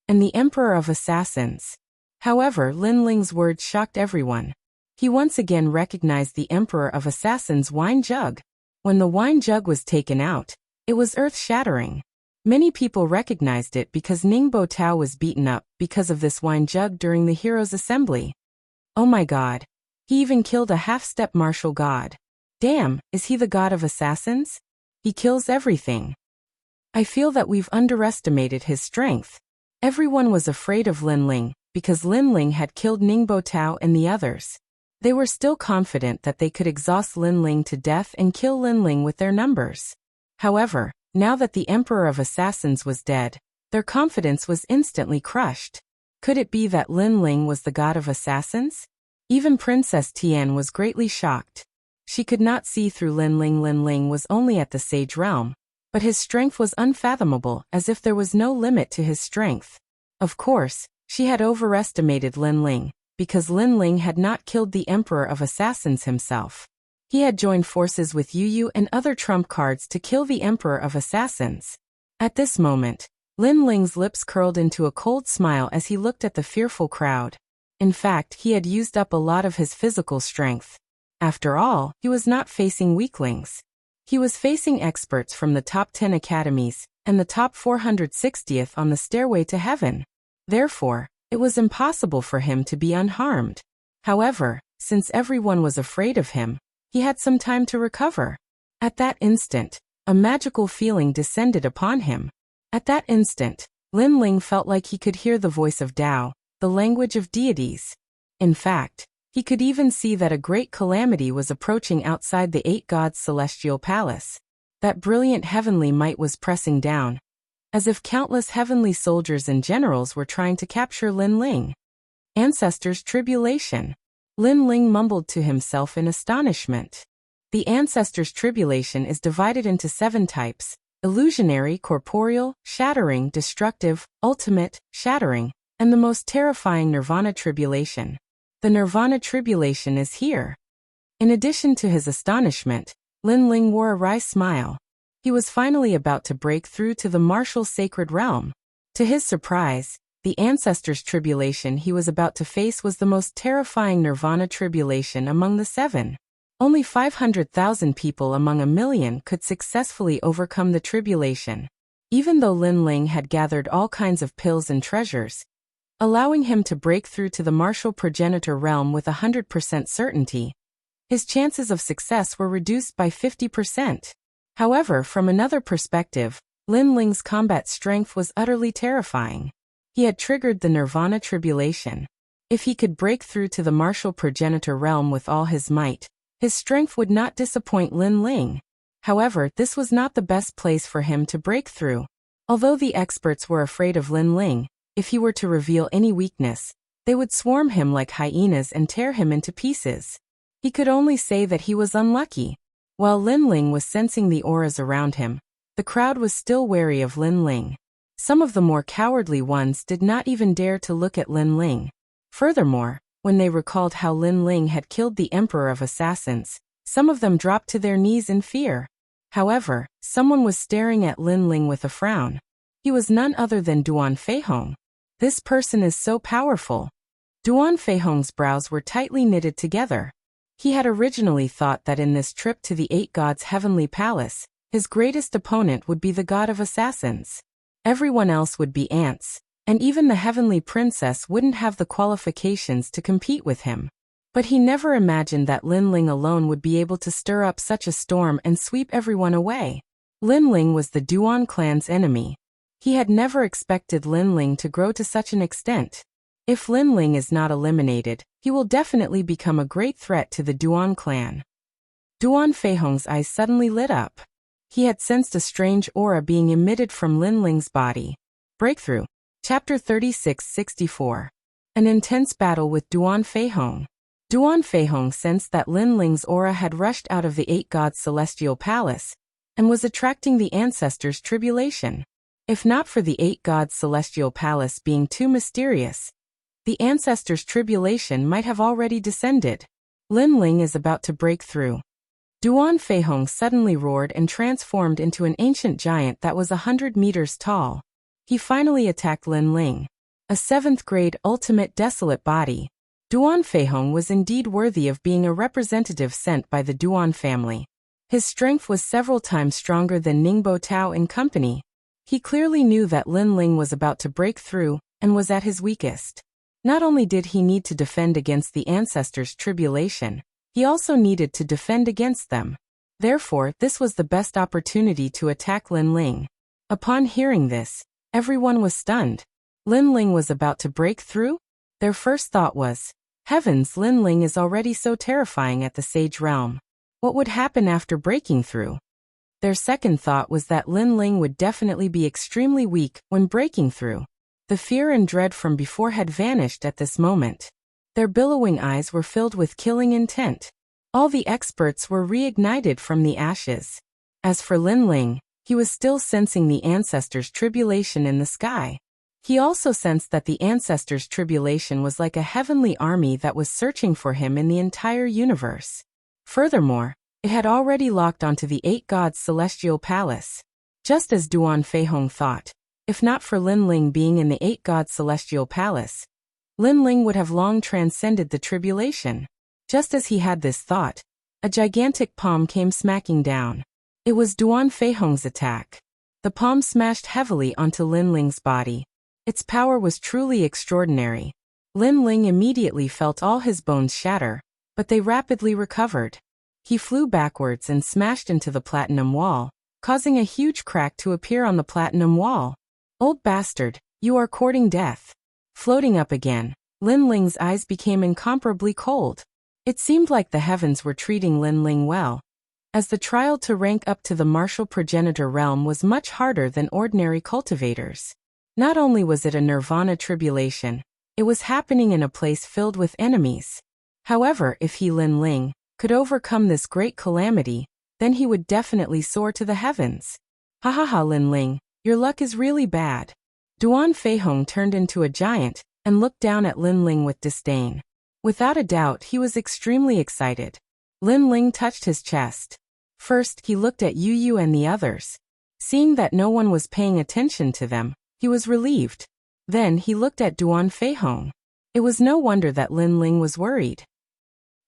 And the Emperor of Assassins. However, Lin Ling's words shocked everyone. He once again recognized the Emperor of Assassins' wine jug. When the wine jug was taken out, it was earth-shattering. Many people recognized it because Ningbo Tao was beaten up because of this wine jug during the heroes' assembly. Oh my god. He even killed a half-step martial god. Damn, is he the god of assassins? He kills everything. I feel that we've underestimated his strength. Everyone was afraid of Lin Ling, because Lin Ling had killed Ningbo Tao and the others. They were still confident that they could exhaust Lin Ling to death and kill Lin Ling with their numbers. However, now that the Emperor of Assassins was dead, their confidence was instantly crushed. Could it be that Lin Ling was the god of assassins? Even Princess Tian was greatly shocked. She could not see through Lin Ling. Lin Ling was only at the sage realm, but his strength was unfathomable, as if there was no limit to his strength. Of course, she had overestimated Lin Ling, because Lin Ling had not killed the Emperor of Assassins himself. He had joined forces with Yu Yu and other trump cards to kill the Emperor of Assassins. At this moment, Lin Ling's lips curled into a cold smile as he looked at the fearful crowd. In fact, he had used up a lot of his physical strength. After all, he was not facing weaklings. He was facing experts from the top 10 academies, and the top 460th on the stairway to heaven. Therefore, it was impossible for him to be unharmed. However, since everyone was afraid of him, he had some time to recover. At that instant, a magical feeling descended upon him. At that instant, Lin Ling felt like he could hear the voice of Tao, the language of deities. In fact, he could even see that a great calamity was approaching outside the 8 gods' celestial palace. That brilliant heavenly might was pressing down, as if countless heavenly soldiers and generals were trying to capture Lin Ling. Ancestors' tribulation. Lin Ling mumbled to himself in astonishment. The ancestors' tribulation is divided into 7 types: illusionary, corporeal, shattering, destructive, ultimate, shattering, and the most terrifying nirvana tribulation. The nirvana tribulation is here. In addition to his astonishment, Lin Ling wore a wry smile. He was finally about to break through to the martial sacred realm. To his surprise, the ancestors' tribulation he was about to face was the most terrifying nirvana tribulation among the 7. Only 500,000 people among a million could successfully overcome the tribulation. Even though Lin Ling had gathered all kinds of pills and treasures, allowing him to break through to the martial progenitor realm with 100% certainty, his chances of success were reduced by 50%. However, from another perspective, Lin Ling's combat strength was utterly terrifying. He had triggered the nirvana tribulation. If he could break through to the martial progenitor realm with all his might, his strength would not disappoint Lin Ling. However, this was not the best place for him to break through. Although the experts were afraid of Lin Ling, if he were to reveal any weakness, they would swarm him like hyenas and tear him into pieces. He could only say that he was unlucky. While Lin Ling was sensing the auras around him, the crowd was still wary of Lin Ling. Some of the more cowardly ones did not even dare to look at Lin Ling. Furthermore, when they recalled how Lin Ling had killed the Emperor of Assassins, some of them dropped to their knees in fear. However, someone was staring at Lin Ling with a frown. He was none other than Duan Feihong. This person is so powerful. Duan Feihong's brows were tightly knitted together. He had originally thought that in this trip to the 8 gods' heavenly palace, his greatest opponent would be the god of assassins. Everyone else would be ants, and even the heavenly princess wouldn't have the qualifications to compete with him. But he never imagined that Lin Ling alone would be able to stir up such a storm and sweep everyone away. Lin Ling was the Duan clan's enemy. He had never expected Lin Ling to grow to such an extent. If Lin Ling is not eliminated, he will definitely become a great threat to the Duan clan. Duan Feihong's eyes suddenly lit up. He had sensed a strange aura being emitted from Lin Ling's body. Breakthrough. Chapter 36-64. An intense battle with Duan Feihong. Duan Feihong sensed that Lin Ling's aura had rushed out of the 8 gods' celestial palace, and was attracting the ancestors' tribulation. If not for the 8 gods' celestial palace being too mysterious, the ancestors' tribulation might have already descended. Lin Ling is about to break through. Duan Feihong suddenly roared and transformed into an ancient giant that was 100 meters tall. He finally attacked Lin Ling. A 7th grade ultimate desolate body. Duan Feihong was indeed worthy of being a representative sent by the Duan family. His strength was several times stronger than Ningbo Tao and company. He clearly knew that Lin Ling was about to break through and was at his weakest. Not only did he need to defend against the ancestors' tribulation, he also needed to defend against them. Therefore, this was the best opportunity to attack Lin Ling. Upon hearing this, everyone was stunned. Lin Ling was about to break through? Their first thought was, heavens, Lin Ling is already so terrifying at the Sage Realm. What would happen after breaking through? Their second thought was that Lin Ling would definitely be extremely weak when breaking through. The fear and dread from before had vanished at this moment. Their billowing eyes were filled with killing intent. All the experts were reignited from the ashes. As for Lin Ling, he was still sensing the ancestors' tribulation in the sky. He also sensed that the ancestors' tribulation was like a heavenly army that was searching for him in the entire universe. Furthermore, it had already locked onto the 8 gods' celestial palace. Just as Duan Feihong thought, if not for Lin Ling being in the 8 gods' celestial palace, Lin Ling would have long transcended the tribulation. Just as he had this thought, a gigantic palm came smacking down. It was Duan Feihong's attack. The palm smashed heavily onto Lin Ling's body. Its power was truly extraordinary. Lin Ling immediately felt all his bones shatter, but they rapidly recovered. He flew backwards and smashed into the platinum wall, causing a huge crack to appear on the platinum wall. Old bastard, you are courting death. Floating up again, Lin Ling's eyes became incomparably cold. It seemed like the heavens were treating Lin Ling well, as the trial to rank up to the martial progenitor realm was much harder than ordinary cultivators. Not only was it a nirvana tribulation, it was happening in a place filled with enemies. However, if he, Lin Ling, could overcome this great calamity, then he would definitely soar to the heavens. Ha ha ha, Lin Ling, your luck is really bad. Duan Feihong turned into a giant and looked down at Lin Ling with disdain. Without a doubt, he was extremely excited. Lin Ling touched his chest. First, he looked at Yu Yu and the others. Seeing that no one was paying attention to them, he was relieved. Then he looked at Duan Feihong. It was no wonder that Lin Ling was worried.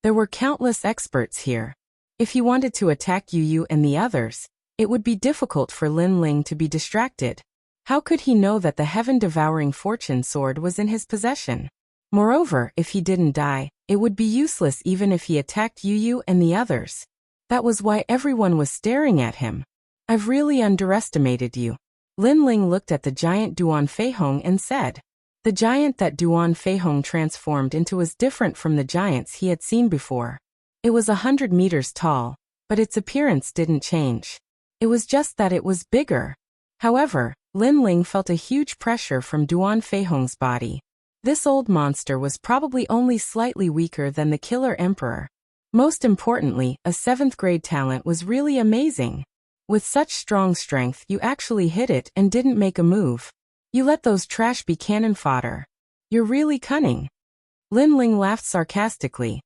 There were countless experts here. If he wanted to attack Yu Yu and the others, it would be difficult for Lin Ling to be distracted. How could he know that the heaven-devouring fortune sword was in his possession? Moreover, if he didn't die, it would be useless even if he attacked Yu Yu and the others. That was why everyone was staring at him. I've really underestimated you. Lin Ling looked at the giant Duan Feihong and said. The giant that Duan Feihong transformed into was different from the giants he had seen before. It was 100 meters tall, but its appearance didn't change. It was just that it was bigger. However, Lin Ling felt a huge pressure from Duan Feihong's body. This old monster was probably only slightly weaker than the Killer Emperor. Most importantly, a 7th grade talent was really amazing. With such strong strength, you actually hit it and didn't make a move. You let those trash be cannon fodder. You're really cunning. Lin Ling laughed sarcastically.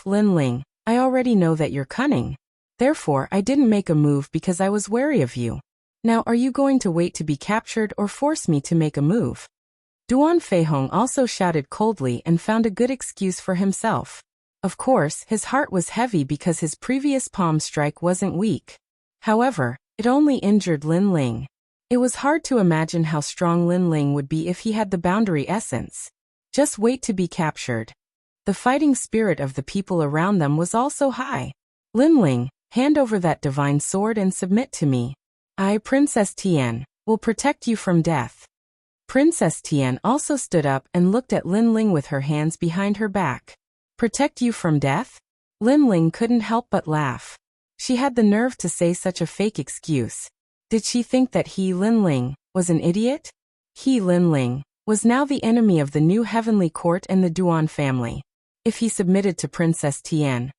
Lin Ling, I already know that you're cunning. Therefore, I didn't make a move because I was wary of you. Now, are you going to wait to be captured or force me to make a move? Duan Feihong also shouted coldly and found a good excuse for himself. Of course, his heart was heavy because his previous palm strike wasn't weak. However, it only injured Lin Ling. It was hard to imagine how strong Lin Ling would be if he had the boundary essence. Just wait to be captured. The fighting spirit of the people around them was also high. Lin Ling, hand over that divine sword and submit to me. I, Princess Tian, will protect you from death. Princess Tian also stood up and looked at Lin Ling with her hands behind her back. Protect you from death? Lin Ling couldn't help but laugh. She had the nerve to say such a fake excuse. Did she think that he, Lin Ling, was an idiot? He, Lin Ling, was now the enemy of the new heavenly court and the Duan family. If he submitted to Princess Tian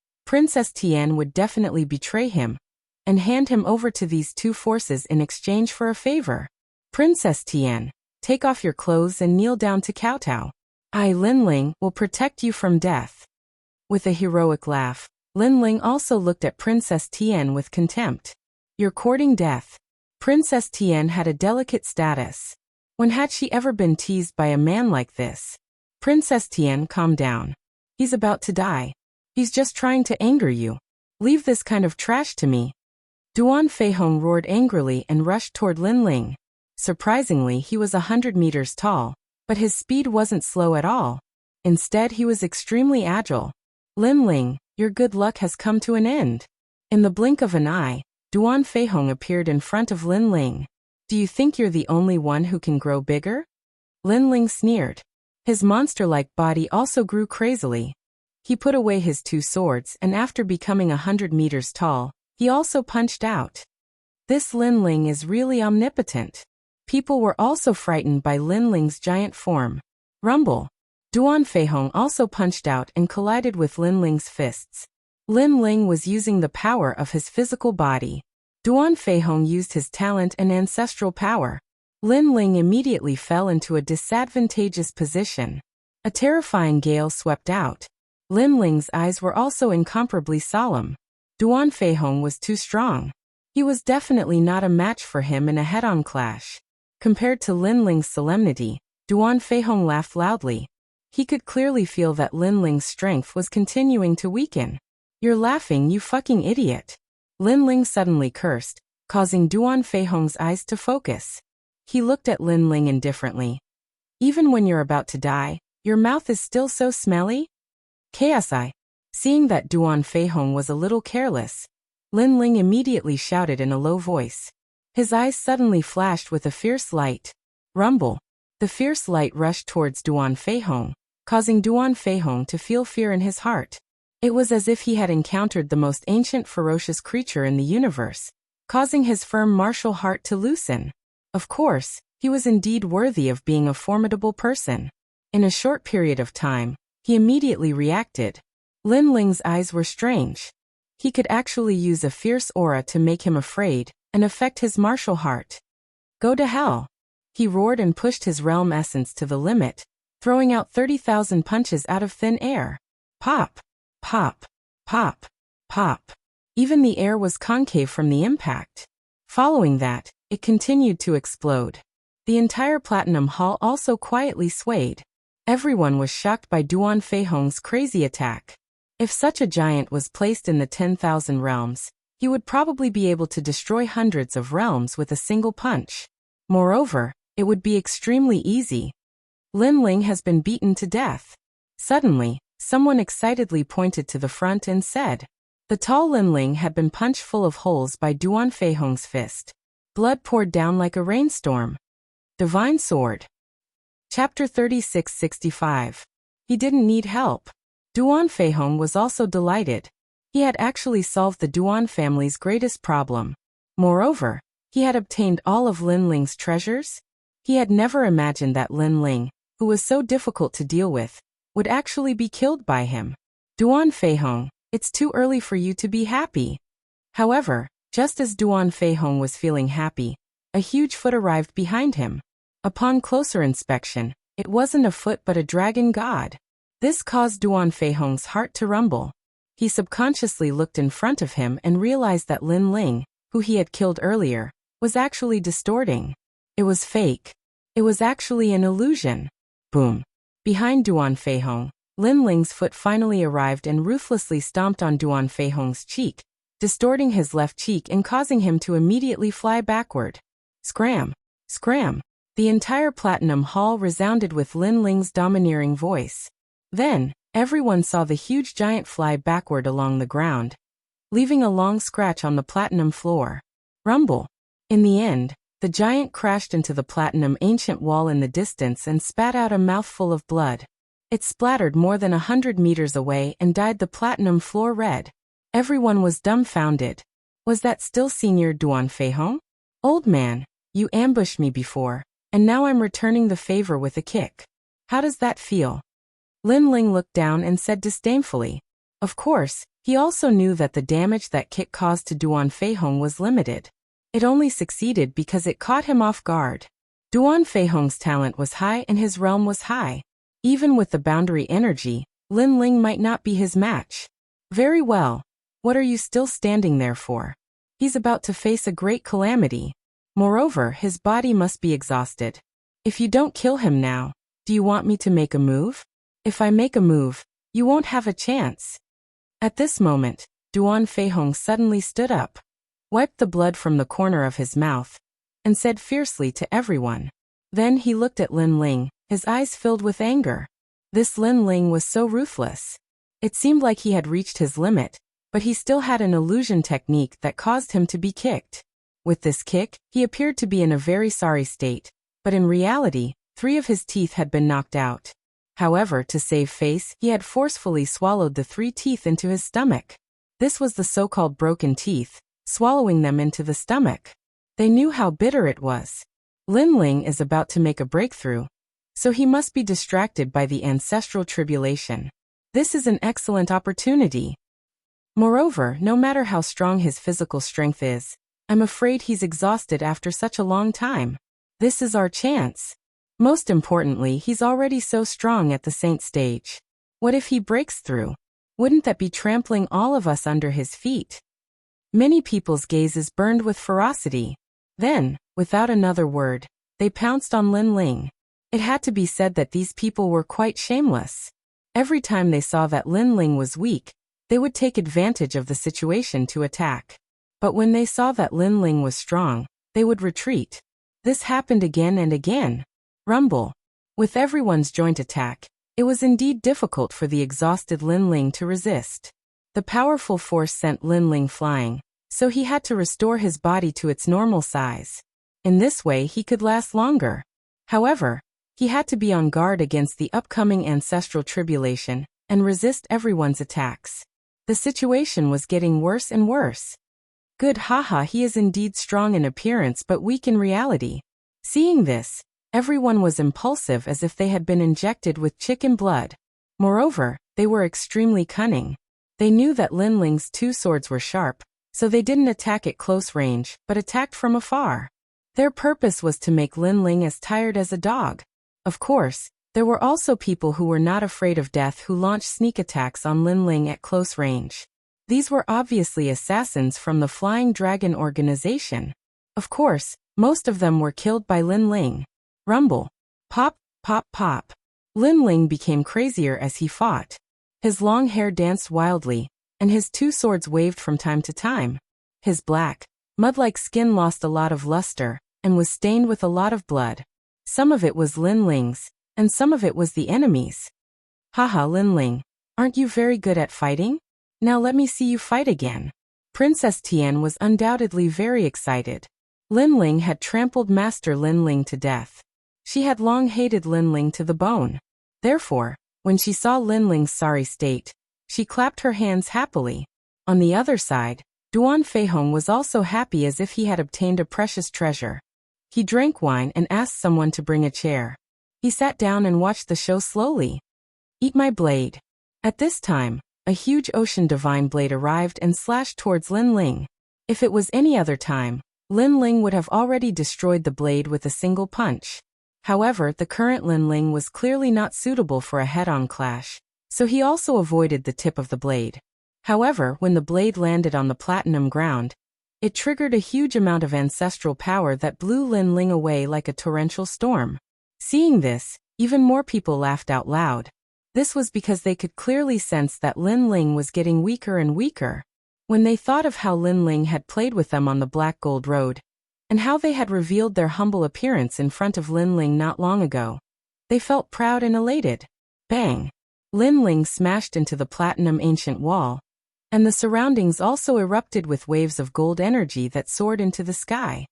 would definitely betray him and hand him over to these two forces in exchange for a favor. Princess Tian, take off your clothes and kneel down to kowtow. I, Lin Ling, will protect you from death. With a heroic laugh, Lin Ling also looked at Princess Tian with contempt. You're courting death. Princess Tian had a delicate status. When had she ever been teased by a man like this? Princess Tian, calm down. He's about to die. He's just trying to anger you. Leave this kind of trash to me. Duan Feihong roared angrily and rushed toward Lin Ling. Surprisingly, he was 100 meters tall, but his speed wasn't slow at all. Instead, he was extremely agile. Lin Ling, your good luck has come to an end. In the blink of an eye, Duan Feihong appeared in front of Lin Ling. Do you think you're the only one who can grow bigger? Lin Ling sneered. His monster-like body also grew crazily. He put away his two swords and after becoming 100 meters tall, he also punched out. This Lin Ling is really omnipotent. People were also frightened by Lin Ling's giant form. Rumble. Duan Feihong also punched out and collided with Lin Ling's fists. Lin Ling was using the power of his physical body. Duan Feihong used his talent and ancestral power. Lin Ling immediately fell into a disadvantageous position. A terrifying gale swept out. Lin Ling's eyes were also incomparably solemn. Duan Feihong was too strong. He was definitely not a match for him in a head-on clash. Compared to Lin Ling's solemnity, Duan Feihong laughed loudly. He could clearly feel that Lin Ling's strength was continuing to weaken. You're laughing, you fucking idiot. Lin Ling suddenly cursed, causing Duan Feihong's eyes to focus. He looked at Lin Ling indifferently. Even when you're about to die, your mouth is still so smelly? KSI. Seeing that Duan Feihong was a little careless, Lin Ling immediately shouted in a low voice. His eyes suddenly flashed with a fierce light. Rumble. The fierce light rushed towards Duan Feihong, causing Duan Feihong to feel fear in his heart. It was as if he had encountered the most ancient ferocious creature in the universe, causing his firm martial heart to loosen. Of course, he was indeed worthy of being a formidable person. In a short period of time, he immediately reacted. Lin Ling's eyes were strange. He could actually use a fierce aura to make him afraid and affect his martial heart. Go to hell. He roared and pushed his realm essence to the limit, throwing out 30,000 punches out of thin air. Pop, pop, pop, pop. Even the air was concave from the impact. Following that, it continued to explode. The entire Platinum Hall also quietly swayed. Everyone was shocked by Duan Feihong's crazy attack. If such a giant was placed in the 10,000 realms, he would probably be able to destroy hundreds of realms with a single punch. Moreover, it would be extremely easy. Lin Ling has been beaten to death. Suddenly, someone excitedly pointed to the front and said. The tall Lin Ling had been punched full of holes by Duan Feihong's fist. Blood poured down like a rainstorm. Divine Sword. Chapter 3665. He didn't need help. Duan Feihong was also delighted. He had actually solved the Duan family's greatest problem. Moreover, he had obtained all of Lin Ling's treasures. He had never imagined that Lin Ling, who was so difficult to deal with, would actually be killed by him. Duan Feihong, it's too early for you to be happy. However, just as Duan Feihong was feeling happy, a huge foot arrived behind him. Upon closer inspection, it wasn't a foot but a dragon god. This caused Duan Feihong's heart to rumble. He subconsciously looked in front of him and realized that Lin Ling, who he had killed earlier, was actually distorting. It was fake. It was actually an illusion. Boom. Behind Duan Feihong, Lin Ling's foot finally arrived and ruthlessly stomped on Duan Feihong's cheek, distorting his left cheek and causing him to immediately fly backward. Scram! Scram! The entire Platinum Hall resounded with Lin Ling's domineering voice. Then, everyone saw the huge giant fly backward along the ground, leaving a long scratch on the platinum floor. Rumble. In the end, the giant crashed into the platinum ancient wall in the distance and spat out a mouthful of blood. It splattered more than 100 meters away and dyed the platinum floor red. Everyone was dumbfounded. Was that still Senior Duan Feihong? Old man, you ambushed me before, and now I'm returning the favor with a kick. How does that feel? Lin Ling looked down and said disdainfully. Of course, he also knew that the damage that kick caused to Duan Feihong was limited. It only succeeded because it caught him off guard. Duan Feihong's talent was high and his realm was high. Even with the boundary energy, Lin Ling might not be his match. Very well. What are you still standing there for? He's about to face a great calamity. Moreover, his body must be exhausted. If you don't kill him now, do you want me to make a move? If I make a move, you won't have a chance. At this moment, Duan Feihong suddenly stood up, wiped the blood from the corner of his mouth, and said fiercely to everyone. Then he looked at Lin Ling, his eyes filled with anger. This Lin Ling was so ruthless. It seemed like he had reached his limit, but he still had an illusion technique that caused him to be kicked. With this kick, he appeared to be in a very sorry state, but in reality, 3 of his teeth had been knocked out. However, to save face, he had forcefully swallowed the 3 teeth into his stomach. This was the so-called broken teeth, swallowing them into the stomach. They knew how bitter it was. Lin Ling is about to make a breakthrough, so he must be distracted by the ancestral tribulation. This is an excellent opportunity. Moreover, no matter how strong his physical strength is, I'm afraid he's exhausted after such a long time. This is our chance. Most importantly, he's already so strong at the saint stage. What if he breaks through? Wouldn't that be trampling all of us under his feet? Many people's gazes burned with ferocity. Then, without another word, they pounced on Lin Ling. It had to be said that these people were quite shameless. Every time they saw that Lin Ling was weak, they would take advantage of the situation to attack. But when they saw that Lin Ling was strong, they would retreat. This happened again and again. Rumble. With everyone's joint attack, it was indeed difficult for the exhausted Lin Ling to resist. The powerful force sent Lin Ling flying, so he had to restore his body to its normal size. In this way he could last longer. However, he had to be on guard against the upcoming ancestral tribulation and resist everyone's attacks. The situation was getting worse and worse. Good, haha, he is indeed strong in appearance but weak in reality. Seeing this, everyone was impulsive as if they had been injected with chicken blood. Moreover, they were extremely cunning. They knew that Lin Ling's 2 swords were sharp, so they didn't attack at close range, but attacked from afar. Their purpose was to make Lin Ling as tired as a dog. Of course, there were also people who were not afraid of death who launched sneak attacks on Lin Ling at close range. These were obviously assassins from the Flying Dragon organization. Of course, most of them were killed by Lin Ling. Rumble. Pop, pop, pop. Lin Ling became crazier as he fought. His long hair danced wildly, and his 2 swords waved from time to time. His black, mud-like skin lost a lot of luster, and was stained with a lot of blood. Some of it was Lin Ling's, and some of it was the enemy's. Haha, Lin Ling, aren't you very good at fighting? Now let me see you fight again. Princess Tian was undoubtedly very excited. Lin Ling had trampled Master Lin Ling to death. She had long hated Lin Ling to the bone. Therefore, when she saw Lin Ling's sorry state, she clapped her hands happily. On the other side, Duan Feihong was also happy as if he had obtained a precious treasure. He drank wine and asked someone to bring a chair. He sat down and watched the show slowly. Eat my blade. At this time, a huge ocean divine blade arrived and slashed towards Lin Ling. If it was any other time, Lin Ling would have already destroyed the blade with a single punch. However, the current Lin Ling was clearly not suitable for a head-on clash, so he also avoided the tip of the blade. However, when the blade landed on the platinum ground, it triggered a huge amount of ancestral power that blew Lin Ling away like a torrential storm. Seeing this, even more people laughed out loud. This was because they could clearly sense that Lin Ling was getting weaker and weaker. When they thought of how Lin Ling had played with them on the Black Gold Road, and how they had revealed their humble appearance in front of Lin Ling not long ago, they felt proud and elated. Bang! Lin Ling smashed into the platinum ancient wall, and the surroundings also erupted with waves of gold energy that soared into the sky.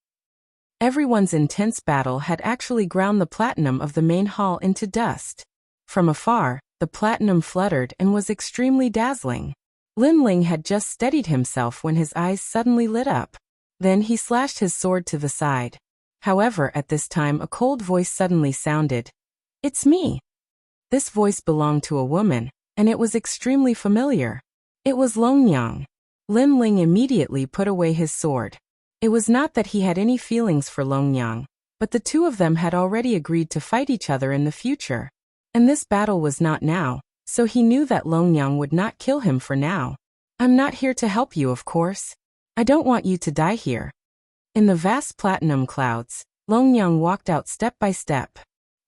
Everyone's intense battle had actually ground the platinum of the main hall into dust. From afar, the platinum fluttered and was extremely dazzling. Lin Ling had just steadied himself when his eyes suddenly lit up. Then he slashed his sword to the side. However, at this time a cold voice suddenly sounded. "It's me." This voice belonged to a woman, and it was extremely familiar. It was Longyang. Lin Ling immediately put away his sword. It was not that he had any feelings for Longyang, but the 2 of them had already agreed to fight each other in the future. And this battle was not now, so he knew that Longyang would not kill him for now. "I'm not here to help you, of course. I don't want you to die here." In the vast platinum clouds, Longyang walked out step by step.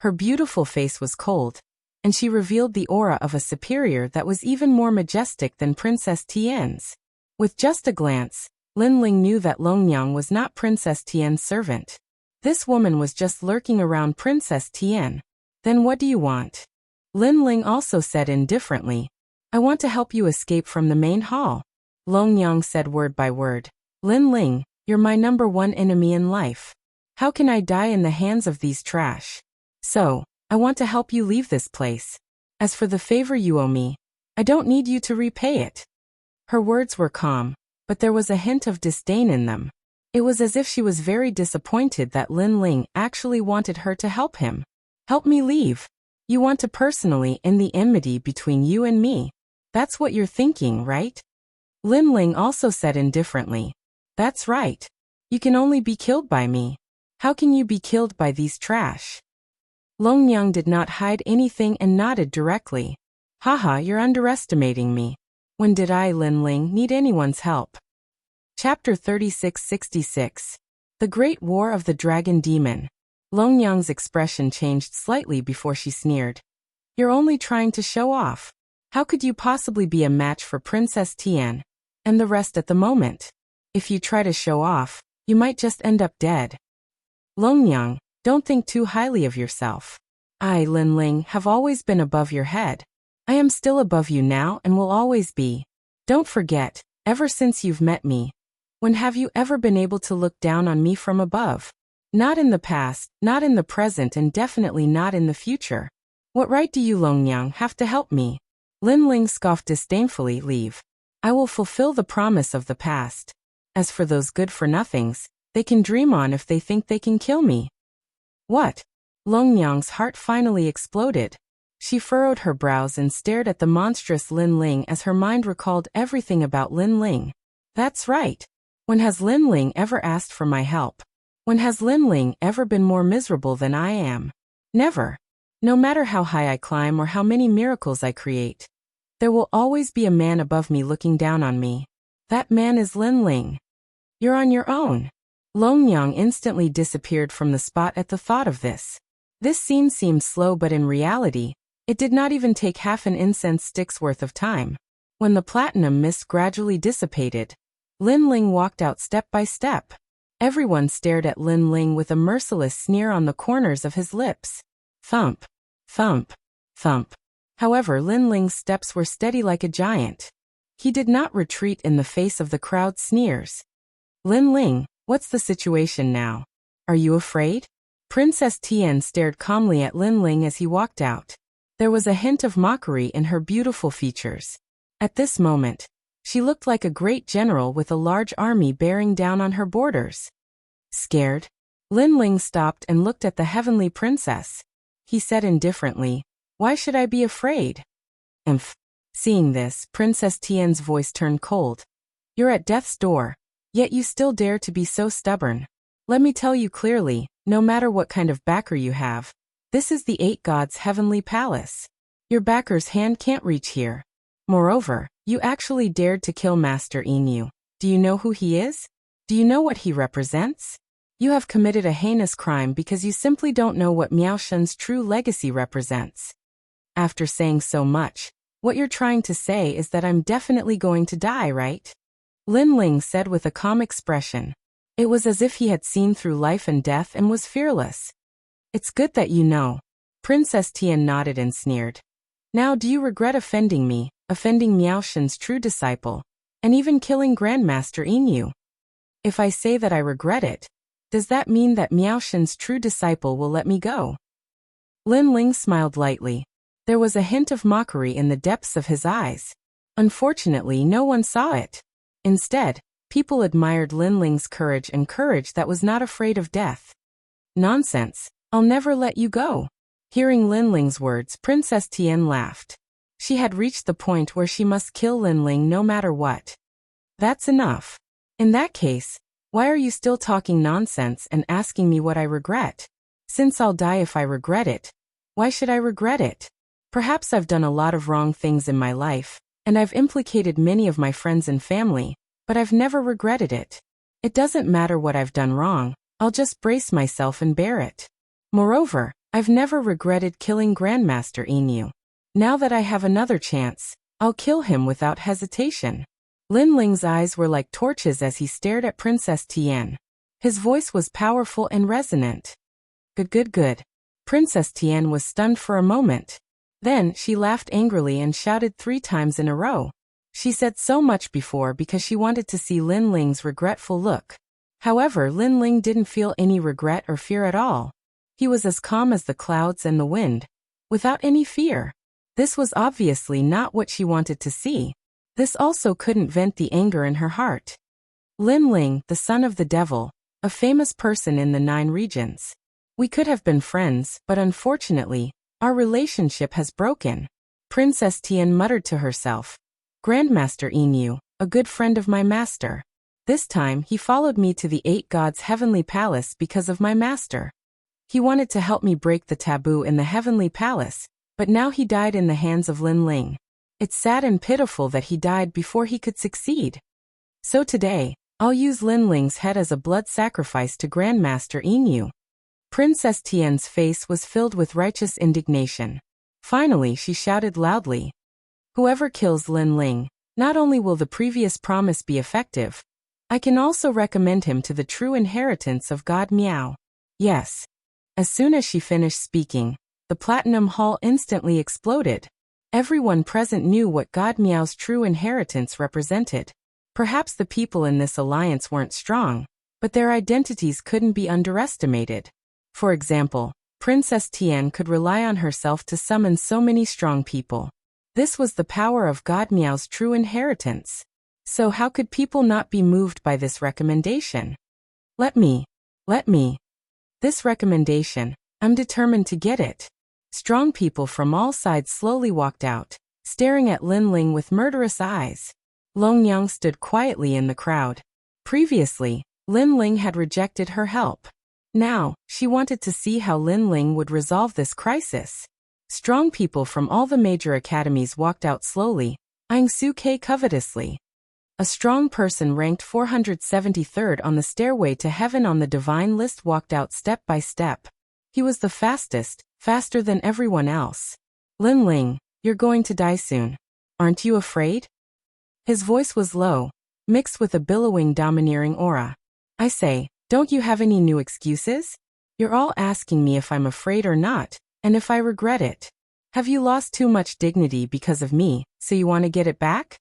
Her beautiful face was cold, and she revealed the aura of a superior that was even more majestic than Princess Tian's. With just a glance, Lin Ling knew that Longyang was not Princess Tian's servant. This woman was just lurking around Princess Tian. Then what do you want? Lin Ling also said indifferently. I want to help you escape from the main hall. Long Yang said word by word. Lin Ling, you're my number one enemy in life. How can I die in the hands of these trash? So, I want to help you leave this place. As for the favor you owe me, I don't need you to repay it. Her words were calm, but there was a hint of disdain in them. It was as if she was very disappointed that Lin Ling actually wanted her to help him. Help me leave. You want to personally end the enmity between you and me. That's what you're thinking, right? Lin Ling also said indifferently. That's right. You can only be killed by me. How can you be killed by these trash? Long Yang did not hide anything and nodded directly. Haha, you're underestimating me. When did I, Lin Ling, need anyone's help? Chapter 3666. The Great War of the Dragon Demon. Long Yang's expression changed slightly before she sneered. You're only trying to show off. How could you possibly be a match for Princess Tian and the rest at the moment? If you try to show off, you might just end up dead. Long Yang, don't think too highly of yourself. I, Lin Ling, have always been above your head. I am still above you now and will always be. Don't forget, ever since you've met me, when have you ever been able to look down on me from above? Not in the past, not in the present, and definitely not in the future. What right do you, Long Yang, have to help me? Lin Ling scoffed disdainfully. Leave. I will fulfill the promise of the past. As for those good-for-nothings, they can dream on if they think they can kill me. What? Long Yang's heart finally exploded. She furrowed her brows and stared at the monstrous Lin Ling as her mind recalled everything about Lin Ling. That's right. When has Lin Ling ever asked for my help? When has Lin Ling ever been more miserable than I am? Never. No matter how high I climb or how many miracles I create, there will always be a man above me looking down on me. That man is Lin Ling. You're on your own. Long Yang instantly disappeared from the spot at the thought of this. This scene seemed slow, but in reality, it did not even take half an incense stick's worth of time. When the platinum mist gradually dissipated, Lin Ling walked out step by step. Everyone stared at Lin Ling with a merciless sneer on the corners of his lips. Thump, thump, thump. However, Lin Ling's steps were steady like a giant. He did not retreat in the face of the crowd's sneers. Lin Ling, what's the situation now? Are you afraid? Princess Tian stared calmly at Lin Ling as he walked out. There was a hint of mockery in her beautiful features. At this moment, she looked like a great general with a large army bearing down on her borders. Scared? Lin Ling stopped and looked at the heavenly princess. He said indifferently, Why should I be afraid? Emph. Seeing this, Princess Tian's voice turned cold. You're at death's door, yet you still dare to be so stubborn. Let me tell you clearly, no matter what kind of backer you have, this is the 8 gods' heavenly palace. Your backer's hand can't reach here. Moreover, you actually dared to kill Master Inu. Do you know who he is? Do you know what he represents? You have committed a heinous crime because you simply don't know what Miao Shen's true legacy represents. After saying so much, what you're trying to say is that I'm definitely going to die, right? Lin Ling said with a calm expression. It was as if he had seen through life and death and was fearless. It's good that you know. Princess Tian nodded and sneered. Now do you regret offending me, offending Miao Shen's true disciple, and even killing Grandmaster Inu? If I say that I regret it, does that mean that Miao Shen's true disciple will let me go? Lin Ling smiled lightly. There was a hint of mockery in the depths of his eyes. Unfortunately, no one saw it. Instead, people admired Lin Ling's courage and courage that was not afraid of death. Nonsense, I'll never let you go. Hearing Lin Ling's words, Princess Tian laughed. She had reached the point where she must kill Lin Ling no matter what. That's enough. In that case, why are you still talking nonsense and asking me what I regret? Since I'll die if I regret it, why should I regret it? Perhaps I've done a lot of wrong things in my life, and I've implicated many of my friends and family, but I've never regretted it. It doesn't matter what I've done wrong, I'll just brace myself and bear it. Moreover, I've never regretted killing Grandmaster Inu. Now that I have another chance, I'll kill him without hesitation. Lin Ling's eyes were like torches as he stared at Princess Tian. His voice was powerful and resonant. Good, good, good. Princess Tian was stunned for a moment. Then, she laughed angrily and shouted 3 times in a row. She said so much before because she wanted to see Lin Ling's regretful look. However, Lin Ling didn't feel any regret or fear at all. He was as calm as the clouds and the wind, without any fear. This was obviously not what she wanted to see. This also couldn't vent the anger in her heart. Lin Ling, the son of the devil, a famous person in the 9 regions. We could have been friends, but unfortunately, our relationship has broken. Princess Tian muttered to herself. Grandmaster Inu, a good friend of my master. This time he followed me to the 8 gods' heavenly palace because of my master. He wanted to help me break the taboo in the heavenly palace, but now he died in the hands of Lin Ling. It's sad and pitiful that he died before he could succeed. So today, I'll use Lin Ling's head as a blood sacrifice to Grandmaster Inu. Princess Tian's face was filled with righteous indignation. Finally, she shouted loudly. Whoever kills Lin Ling, not only will the previous promise be effective, I can also recommend him to the true inheritance of God Miao. Yes. As soon as she finished speaking, the Platinum Hall instantly exploded. Everyone present knew what God Miao's true inheritance represented. Perhaps the people in this alliance weren't strong, but their identities couldn't be underestimated. For example, Princess Tian could rely on herself to summon so many strong people. This was the power of God Miao's true inheritance. So how could people not be moved by this recommendation? Let me. This recommendation, I'm determined to get it. Strong people from all sides slowly walked out, staring at Lin Ling with murderous eyes. Long Yang stood quietly in the crowd. Previously, Lin Ling had rejected her help. Now, she wanted to see how Lin Ling would resolve this crisis. Strong people from all the major academies walked out slowly, eyeing Su Ke covetously. A strong person ranked 473rd on the stairway to heaven on the divine list walked out step by step. He was the fastest, faster than everyone else. Lin Ling, you're going to die soon. Aren't you afraid? His voice was low, mixed with a billowing domineering aura. I say, don't you have any new excuses? You're all asking me if I'm afraid or not, and if I regret it. Have you lost too much dignity because of me, so you want to get it back?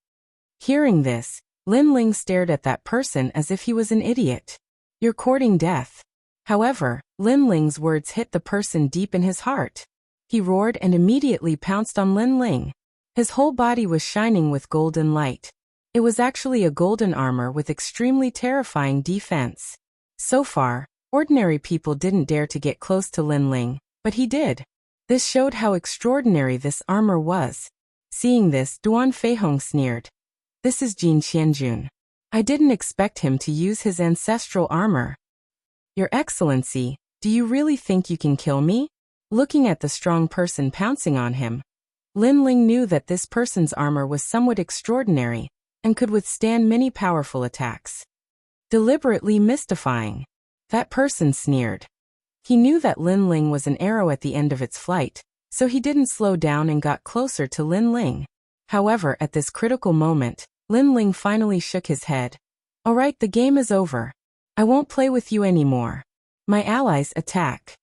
Hearing this, Lin Ling stared at that person as if he was an idiot. You're courting death. However, Lin Ling's words hit the person deep in his heart. He roared and immediately pounced on Lin Ling. His whole body was shining with golden light. It was actually a golden armor with extremely terrifying defense. So far, ordinary people didn't dare to get close to Lin Ling, but he did. This showed how extraordinary this armor was. Seeing this, Duan Feihong sneered. This is Jin Qianjun. I didn't expect him to use his ancestral armor. Your Excellency, do you really think you can kill me? Looking at the strong person pouncing on him, Lin Ling knew that this person's armor was somewhat extraordinary and could withstand many powerful attacks. Deliberately mystifying. That person sneered. He knew that Lin Ling was an arrow at the end of its flight, so he didn't slow down and got closer to Lin Ling. However, at this critical moment, Lin Ling finally shook his head. Alright, the game is over. I won't play with you anymore. My allies attack.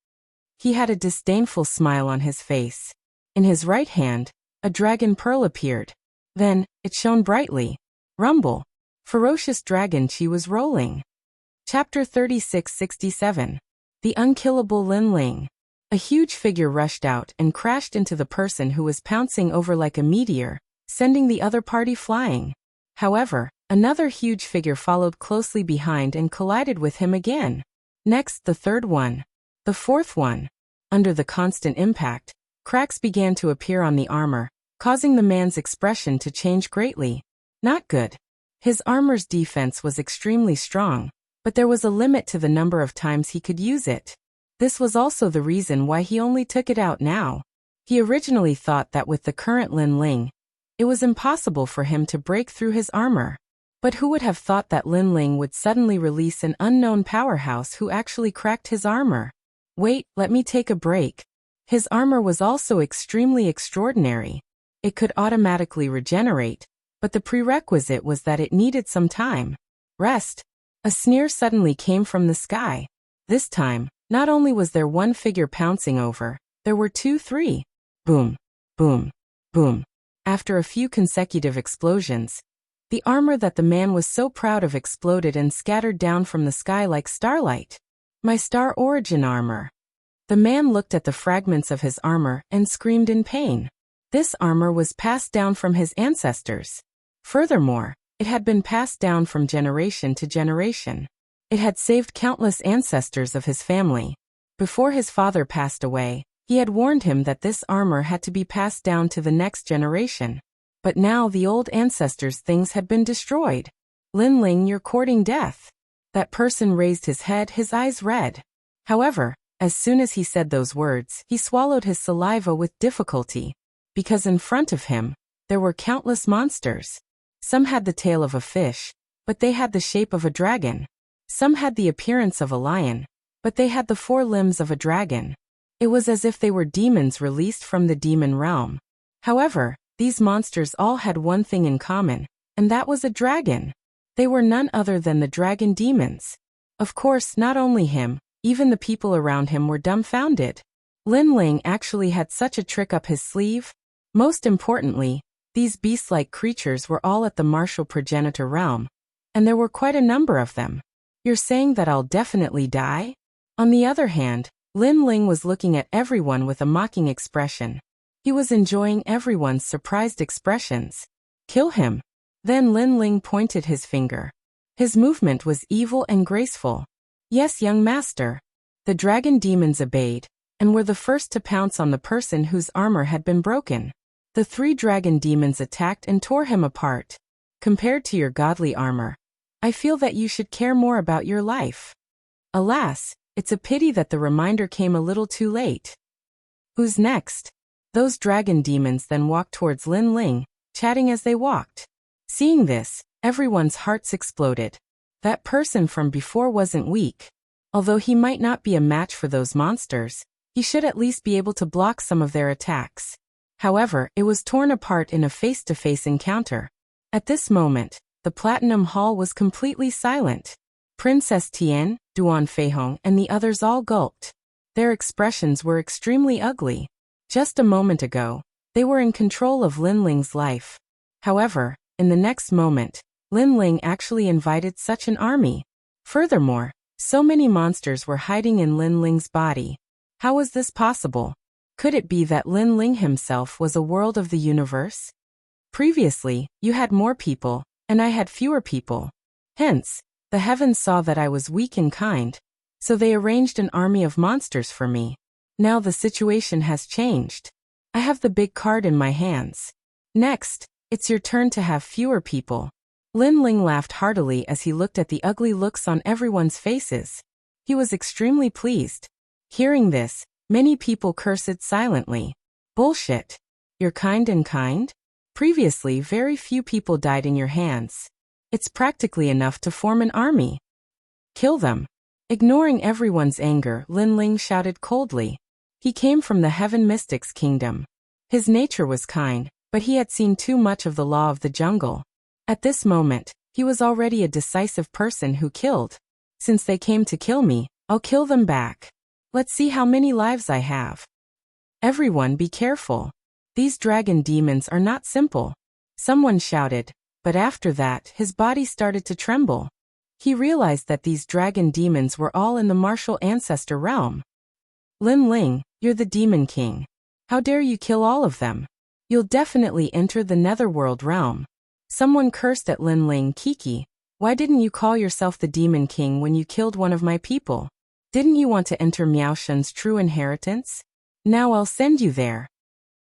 He had a disdainful smile on his face. In his right hand, a dragon pearl appeared. Then, it shone brightly. Rumble. Ferocious dragon chi was rolling. Chapter 3667. The unkillable Lin Ling. A huge figure rushed out and crashed into the person who was pouncing over like a meteor, sending the other party flying. However, another huge figure followed closely behind and collided with him again. Next, the third one. The fourth one. Under the constant impact, cracks began to appear on the armor, causing the man's expression to change greatly. Not good. His armor's defense was extremely strong, but there was a limit to the number of times he could use it. This was also the reason why he only took it out now. He originally thought that with the current Lin Ling, it was impossible for him to break through his armor. But who would have thought that Lin Ling would suddenly release an unknown powerhouse who actually cracked his armor? Wait, let me take a break. His armor was also extremely extraordinary. It could automatically regenerate, but the prerequisite was that it needed some time. Rest. A sneer suddenly came from the sky. This time, not only was there one figure pouncing over, there were two, three. Boom, boom, boom. After a few consecutive explosions, the armor that the man was so proud of exploded and scattered down from the sky like starlight. My Star Origin armor. The man looked at the fragments of his armor and screamed in pain. This armor was passed down from his ancestors. Furthermore, it had been passed down from generation to generation. It had saved countless ancestors of his family. Before his father passed away, he had warned him that this armor had to be passed down to the next generation. But now the old ancestors' things had been destroyed. Lin Ling, you're courting death. That person raised his head, his eyes red. However, as soon as he said those words, he swallowed his saliva with difficulty. Because in front of him, there were countless monsters. Some had the tail of a fish, but they had the shape of a dragon. Some had the appearance of a lion, but they had the four limbs of a dragon. It was as if they were demons released from the demon realm. However, these monsters all had one thing in common, and that was a dragon. They were none other than the dragon demons. Of course, not only him, even the people around him were dumbfounded. Lin Ling actually had such a trick up his sleeve. Most importantly, these beast-like creatures were all at the martial progenitor realm, and there were quite a number of them. You're saying that I'll definitely die? On the other hand, Lin Ling was looking at everyone with a mocking expression. He was enjoying everyone's surprised expressions. Kill him. Then Lin Ling pointed his finger. His movement was evil and graceful. Yes, young master. The dragon demons obeyed, and were the first to pounce on the person whose armor had been broken. The three dragon demons attacked and tore him apart. Compared to your godly armor, I feel that you should care more about your life. Alas, it's a pity that the reminder came a little too late. Who's next? Those dragon demons then walked towards Lin Ling, chatting as they walked. Seeing this, everyone's hearts exploded. That person from before wasn't weak. Although he might not be a match for those monsters, he should at least be able to block some of their attacks. However, it was torn apart in a face-to-face encounter. At this moment, the Platinum Hall was completely silent. Princess Tian, Duan Feihong, and the others all gulped. Their expressions were extremely ugly. Just a moment ago, they were in control of Lin Ling's life. However, in the next moment, Lin Ling actually invited such an army. Furthermore, so many monsters were hiding in Lin Ling's body. How was this possible? Could it be that Lin Ling himself was a world of the universe? Previously, you had more people, and I had fewer people. Hence, the heavens saw that I was weak and kind, so they arranged an army of monsters for me. Now the situation has changed. I have the big card in my hands. Next, it's your turn to have fewer people. Lin Ling laughed heartily as he looked at the ugly looks on everyone's faces. He was extremely pleased. Hearing this, many people cursed silently. Bullshit. You're kind and kind? Previously, very few people died in your hands. It's practically enough to form an army. Kill them. Ignoring everyone's anger, Lin Ling shouted coldly. He came from the Heaven Mystics Kingdom. His nature was kind, but he had seen too much of the law of the jungle. At this moment, he was already a decisive person who killed. Since they came to kill me, I'll kill them back. Let's see how many lives I have. Everyone be careful. These dragon demons are not simple. Someone shouted, but after that, his body started to tremble. He realized that these dragon demons were all in the martial ancestor realm. Lin Ling, you're the demon king. How dare you kill all of them? You'll definitely enter the netherworld realm. Someone cursed at Lin Ling. Kiki, why didn't you call yourself the demon king when you killed one of my people? Didn't you want to enter Miao Shen's true inheritance? Now I'll send you there.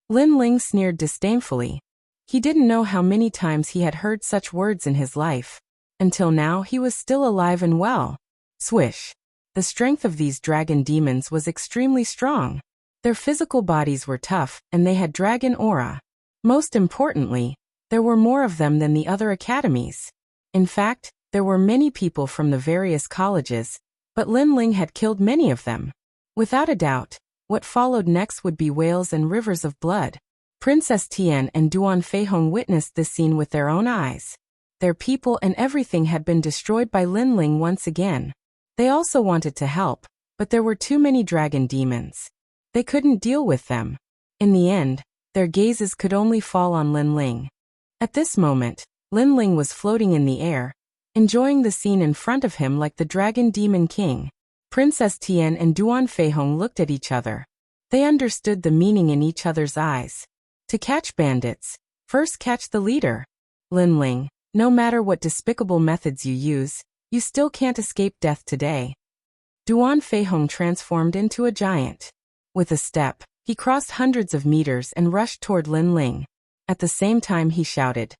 Lin Ling sneered disdainfully. He didn't know how many times he had heard such words in his life. Until now he was still alive and well. Swish. The strength of these dragon demons was extremely strong. Their physical bodies were tough, and they had dragon aura. Most importantly, there were more of them than the other academies. In fact, there were many people from the various colleges, but Lin Ling had killed many of them. Without a doubt, what followed next would be whales and rivers of blood. Princess Tian and Duan Feihong witnessed this scene with their own eyes. Their people and everything had been destroyed by Lin Ling once again. They also wanted to help, but there were too many dragon demons. They couldn't deal with them. In the end, their gazes could only fall on Lin Ling. At this moment, Lin Ling was floating in the air, enjoying the scene in front of him like the dragon demon king. Princess Tian and Duan Feihong looked at each other. They understood the meaning in each other's eyes. To catch bandits, first catch the leader. Lin Ling, no matter what despicable methods you use, you still can't escape death today. Duan Feihong transformed into a giant. With a step, he crossed hundreds of meters and rushed toward Lin Ling. At the same time he shouted,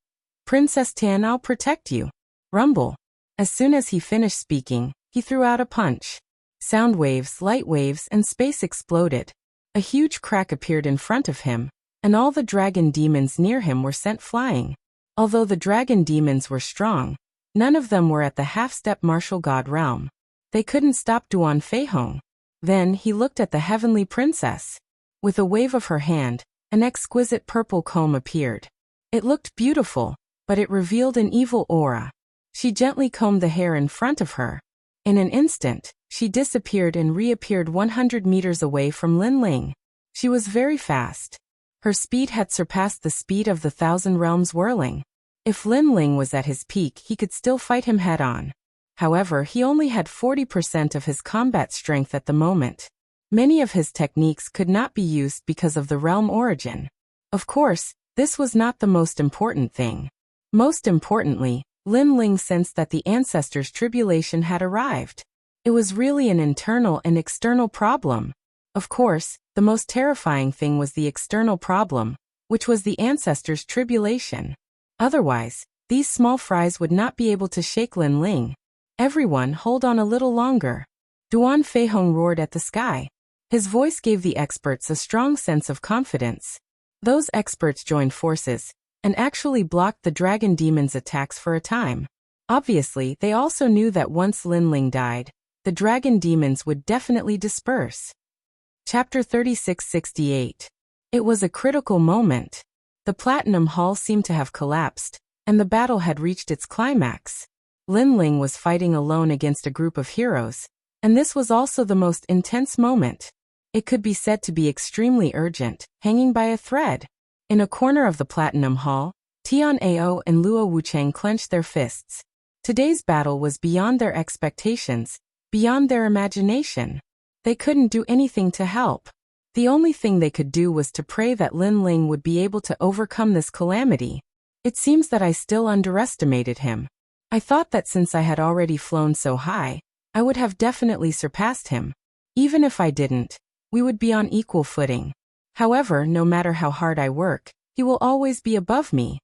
"Princess Tian, I'll protect you." Rumble. As soon as he finished speaking, he threw out a punch. Sound waves, light waves, and space exploded. A huge crack appeared in front of him, and all the dragon demons near him were sent flying. Although the dragon demons were strong, none of them were at the half-step martial god realm. They couldn't stop Duan Feihong. Then he looked at the heavenly princess. With a wave of her hand, an exquisite purple comb appeared. It looked beautiful, but it revealed an evil aura. She gently combed the hair in front of her. In an instant, she disappeared and reappeared 100 meters away from Lin Ling. She was very fast. Her speed had surpassed the speed of the Thousand Realms whirling. If Lin Ling was at his peak, he could still fight him head-on. However, he only had 40% of his combat strength at the moment. Many of his techniques could not be used because of the realm origin. Of course, this was not the most important thing. Most importantly, Lin Ling sensed that the ancestors' tribulation had arrived. It was really an internal and external problem. Of course, the most terrifying thing was the external problem, which was the ancestors' tribulation. Otherwise, these small fries would not be able to shake Lin Ling. Everyone, hold on a little longer. Duan Feihong roared at the sky. His voice gave the experts a strong sense of confidence. Those experts joined forces and actually blocked the dragon demon's attacks for a time. Obviously, they also knew that once Lin Ling died, the dragon demons would definitely disperse. Chapter 3668. It was a critical moment. The Platinum Hall seemed to have collapsed, and the battle had reached its climax. Lin Ling was fighting alone against a group of heroes, and this was also the most intense moment. It could be said to be extremely urgent, hanging by a thread. In a corner of the Platinum Hall, Tian Ao and Luo Wucheng clenched their fists. Today's battle was beyond their expectations, beyond their imagination. They couldn't do anything to help. The only thing they could do was to pray that Lin Ling would be able to overcome this calamity. It seems that I still underestimated him. I thought that since I had already flown so high, I would have definitely surpassed him. Even if I didn't, we would be on equal footing. However, no matter how hard I work, he will always be above me.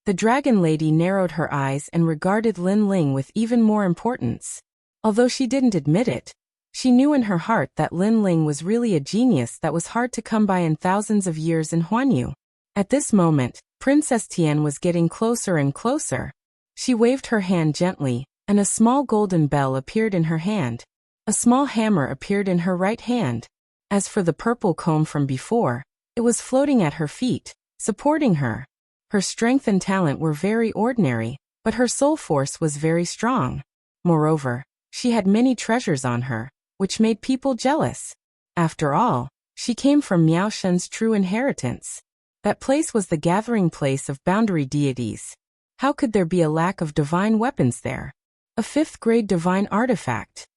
The dragon lady narrowed her eyes and regarded Lin Ling with even more importance. Although she didn't admit it, she knew in her heart that Lin Ling was really a genius that was hard to come by in thousands of years in Huanyu. At this moment, Princess Tian was getting closer and closer. She waved her hand gently, and a small golden bell appeared in her hand. A small hammer appeared in her right hand. As for the purple comb from before, it was floating at her feet, supporting her. Her strength and talent were very ordinary, but her soul force was very strong. Moreover, she had many treasures on her, which made people jealous. After all, she came from Miao Shen's true inheritance. That place was the gathering place of boundary deities. How could there be a lack of divine weapons there? A 5th grade divine artifact.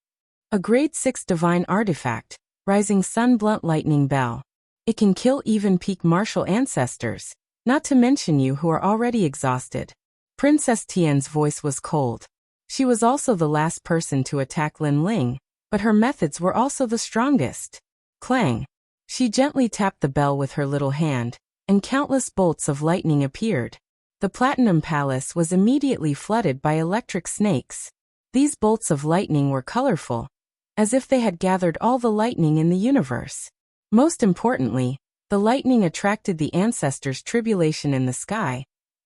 A grade 6 divine artifact, Rising Sun Blunt Lightning Bell. It can kill even peak martial ancestors, not to mention you who are already exhausted. Princess Tian's voice was cold. She was also the last person to attack Lin Ling, but her methods were also the strongest. Clang. She gently tapped the bell with her little hand, and countless bolts of lightning appeared. The Platinum Palace was immediately flooded by electric snakes. These bolts of lightning were colorful, as if they had gathered all the lightning in the universe. Most importantly, the lightning attracted the ancestors' tribulation in the sky,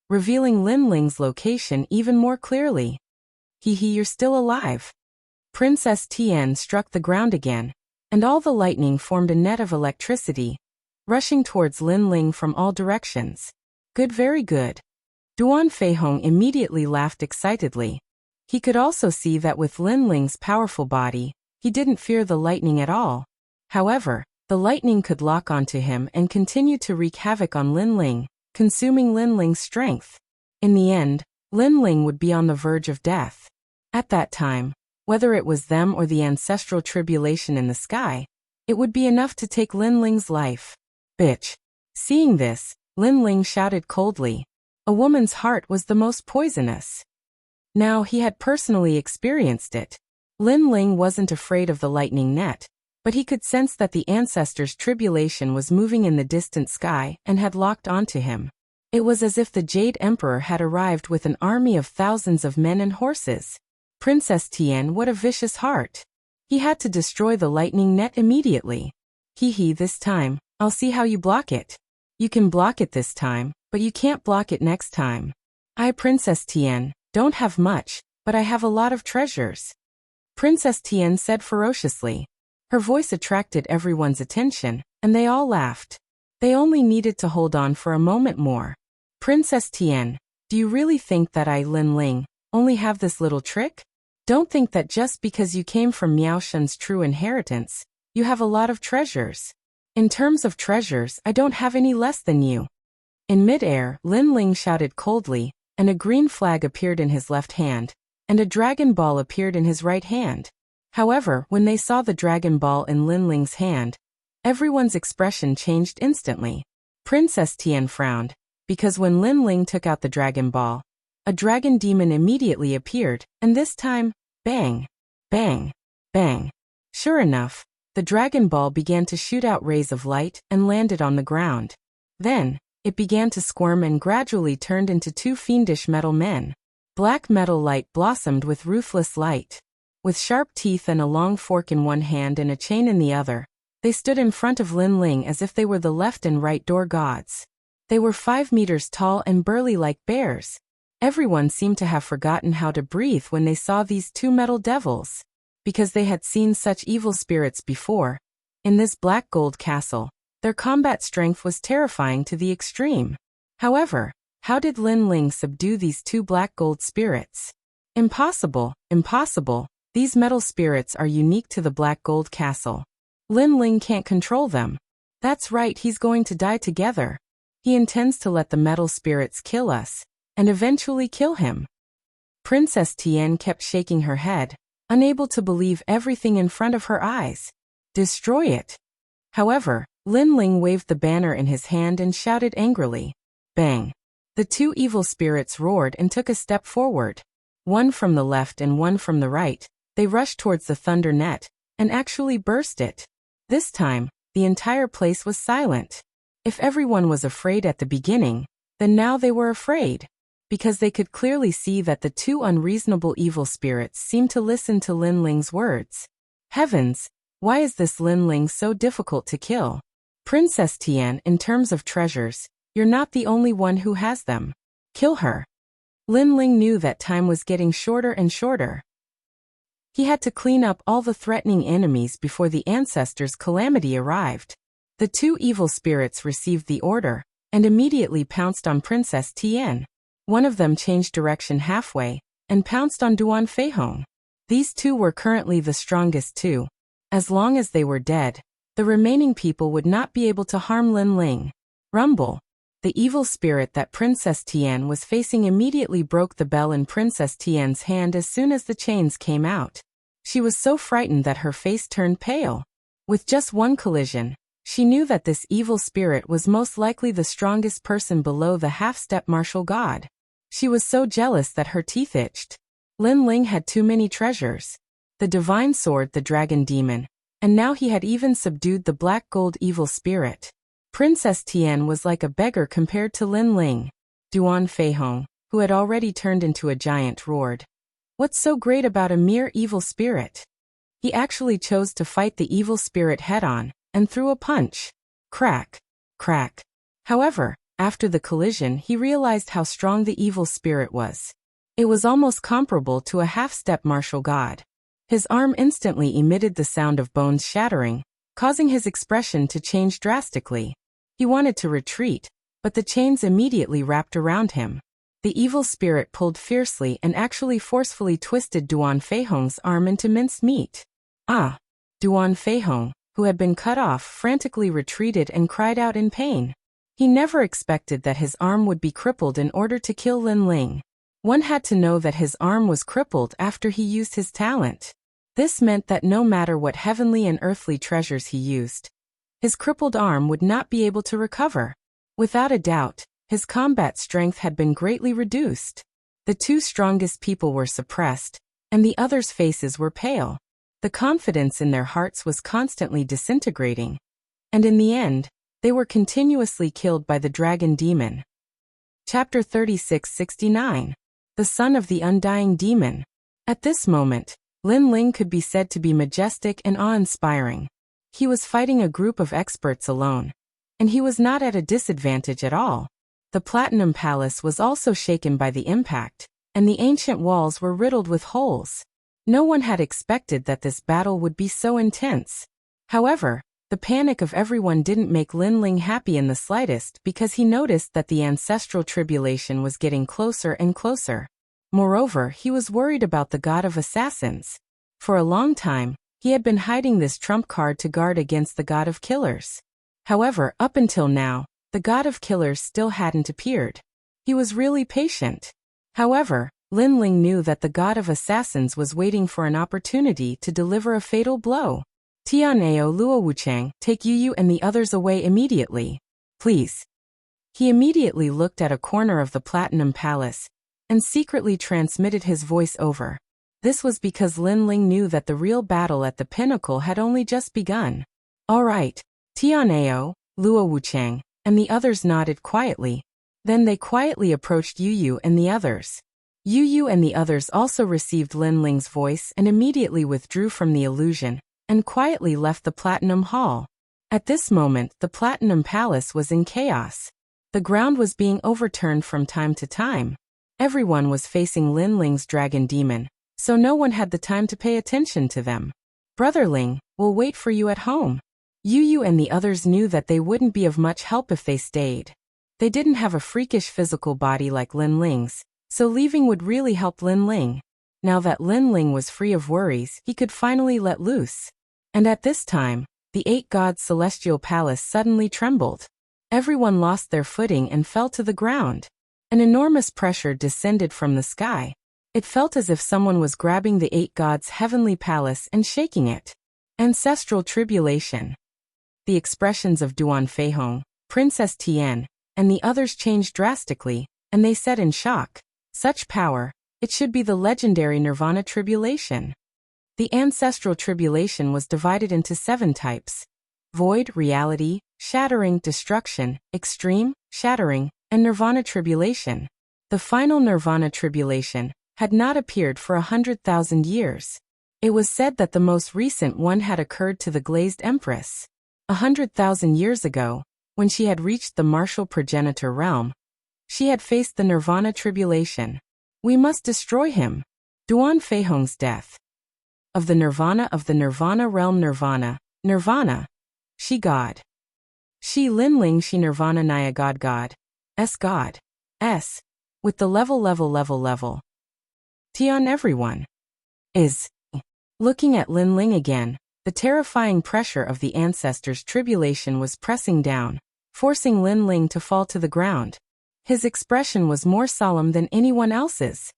revealing Lin Ling's location even more clearly. You're still alive. Princess Tian struck the ground again, and all the lightning formed a net of electricity, rushing towards Lin Ling from all directions. Good, very good. Duan Feihong immediately laughed excitedly. He could also see that with Lin Ling's powerful body, he didn't fear the lightning at all. However, the lightning could lock onto him and continue to wreak havoc on Lin Ling, consuming Lin Ling's strength. In the end, Lin Ling would be on the verge of death. At that time, whether it was them or the ancestral tribulation in the sky, it would be enough to take Lin Ling's life. Bitch. Seeing this, Lin Ling shouted coldly. A woman's heart was the most poisonous. Now he had personally experienced it. Lin Ling wasn't afraid of the lightning net, but he could sense that the ancestors' tribulation was moving in the distant sky and had locked onto him. It was as if the Jade Emperor had arrived with an army of thousands of men and horses. Princess Tian, what a vicious heart. He had to destroy the lightning net immediately. Hee, this time, I'll see how you block it. You can block it this time, but you can't block it next time. I, Princess Tian, don't have much, but I have a lot of treasures. Princess Tian said ferociously. Her voice attracted everyone's attention, and they all laughed. They only needed to hold on for a moment more. Princess Tian, do you really think that I, Lin Ling, only have this little trick? Don't think that just because you came from Miao Shen's true inheritance, you have a lot of treasures. In terms of treasures, I don't have any less than you. In midair, Lin Ling shouted coldly, and a green flag appeared in his left hand, and a dragon ball appeared in his right hand. However, when they saw the dragon ball in Lin Ling's hand, everyone's expression changed instantly. Princess Tian frowned, because when Lin Ling took out the dragon ball, a dragon demon immediately appeared, and this time, bang, bang, bang. Sure enough, the dragon ball began to shoot out rays of light and landed on the ground. Then, it began to squirm and gradually turned into two fiendish metal men. Black metal light blossomed with ruthless light. With sharp teeth and a long fork in one hand and a chain in the other, they stood in front of Lin Ling as if they were the left and right door gods. They were 5 meters tall and burly like bears. Everyone seemed to have forgotten how to breathe when they saw these two metal devils. Because they had seen such evil spirits before, in this black gold castle, their combat strength was terrifying to the extreme. However, how did Lin Ling subdue these two black gold spirits? Impossible, impossible. These metal spirits are unique to the black gold castle. Lin Ling can't control them. That's right, he's going to die together. He intends to let the metal spirits kill us, and eventually kill him. Princess Tian kept shaking her head, unable to believe everything in front of her eyes. Destroy it. However, Lin Ling waved the banner in his hand and shouted angrily. Bang. The two evil spirits roared and took a step forward. One from the left and one from the right. They rushed towards the thunder net, and actually burst it. This time, the entire place was silent. If everyone was afraid at the beginning, then now they were afraid. Because they could clearly see that the two unreasonable evil spirits seemed to listen to Lin Ling's words. Heavens, why is this Lin Ling so difficult to kill? Princess Tian, in terms of treasures, you're not the only one who has them. Kill her. Lin Ling knew that time was getting shorter and shorter. He had to clean up all the threatening enemies before the ancestors' calamity arrived. The two evil spirits received the order, and immediately pounced on Princess Tian. One of them changed direction halfway, and pounced on Duan Feihong. These two were currently the strongest two. As long as they were dead, the remaining people would not be able to harm Lin Ling. Rumble. The evil spirit that Princess Tian was facing immediately broke the bell in Princess Tian's hand as soon as the chains came out. She was so frightened that her face turned pale. With just one collision, she knew that this evil spirit was most likely the strongest person below the half-step martial god. She was so jealous that her teeth itched. Lin Ling had too many treasures. The divine sword, the dragon demon, and now he had even subdued the black gold evil spirit. Princess Tian was like a beggar compared to Lin Ling. Duan Feihong, who had already turned into a giant, roared. What's so great about a mere evil spirit? He actually chose to fight the evil spirit head-on, and threw a punch. Crack. Crack. However, after the collision he realized how strong the evil spirit was. It was almost comparable to a half-step martial god. His arm instantly emitted the sound of bones shattering, causing his expression to change drastically. He wanted to retreat, but the chains immediately wrapped around him. The evil spirit pulled fiercely and actually forcefully twisted Duan Feihong's arm into mincemeat. Ah! Duan Feihong, who had been cut off, frantically retreated and cried out in pain. He never expected that his arm would be crippled in order to kill Lin Ling. One had to know that his arm was crippled after he used his talent. This meant that no matter what heavenly and earthly treasures he used, his crippled arm would not be able to recover. Without a doubt, his combat strength had been greatly reduced. The two strongest people were suppressed, and the others' faces were pale. The confidence in their hearts was constantly disintegrating. And in the end, they were continuously killed by the dragon demon. Chapter 36-69. The Son of the Undying Demon. At this moment, Lin Ling could be said to be majestic and awe-inspiring. He was fighting a group of experts alone, and he was not at a disadvantage at all. The Platinum Palace was also shaken by the impact, and the ancient walls were riddled with holes. No one had expected that this battle would be so intense. However, the panic of everyone didn't make Lin Ling happy in the slightest because he noticed that the ancestral tribulation was getting closer and closer. Moreover, he was worried about the god of assassins. For a long time, he had been hiding this trump card to guard against the god of killers. However, up until now, the god of killers still hadn't appeared. He was really patient. However, Lin Ling knew that the god of assassins was waiting for an opportunity to deliver a fatal blow. Tianao Luo Wuchang, take Yu and the others away immediately. Please. He immediately looked at a corner of the Platinum Palace and secretly transmitted his voice over. This was because Lin Ling knew that the real battle at the pinnacle had only just begun. All right. Tianao, Luo Wuchang, and the others nodded quietly. Then they quietly approached Yu and the others. Yu and the others also received Lin Ling's voice and immediately withdrew from the illusion and quietly left the Platinum Hall. At this moment, the Platinum Palace was in chaos. The ground was being overturned from time to time. Everyone was facing Lin Ling's dragon demon, so no one had the time to pay attention to them. Brother Ling, we'll wait for you at home. Yu and the others knew that they wouldn't be of much help if they stayed. They didn't have a freakish physical body like Lin Ling's, so leaving would really help Lin Ling. Now that Lin Ling was free of worries, he could finally let loose. And at this time, the 8 gods' celestial palace suddenly trembled. Everyone lost their footing and fell to the ground. An enormous pressure descended from the sky. It felt as if someone was grabbing the 8 gods' heavenly palace and shaking it. Ancestral tribulation. The expressions of Duan Feihong, Princess Tian, and the others changed drastically, and they said in shock, "Such power, it should be the legendary Nirvana tribulation." The ancestral tribulation was divided into 7 types: void, reality, shattering, destruction, extreme, shattering, and Nirvana tribulation. The final Nirvana tribulation had not appeared for 100,000 years. It was said that the most recent one had occurred to the Glazed Empress 100,000 years ago, when she had reached the martial progenitor realm. She had faced the Nirvana tribulation. We must destroy him. Duan Feihong's death. Of the Nirvana realm Nirvana, Nirvana. She God. She Lin Ling she Nirvana Naya God. S God. S. With the level. Tian everyone. Is. Looking at Lin Ling again, the terrifying pressure of the ancestors' tribulation was pressing down, forcing Lin Ling to fall to the ground. His expression was more solemn than anyone else's.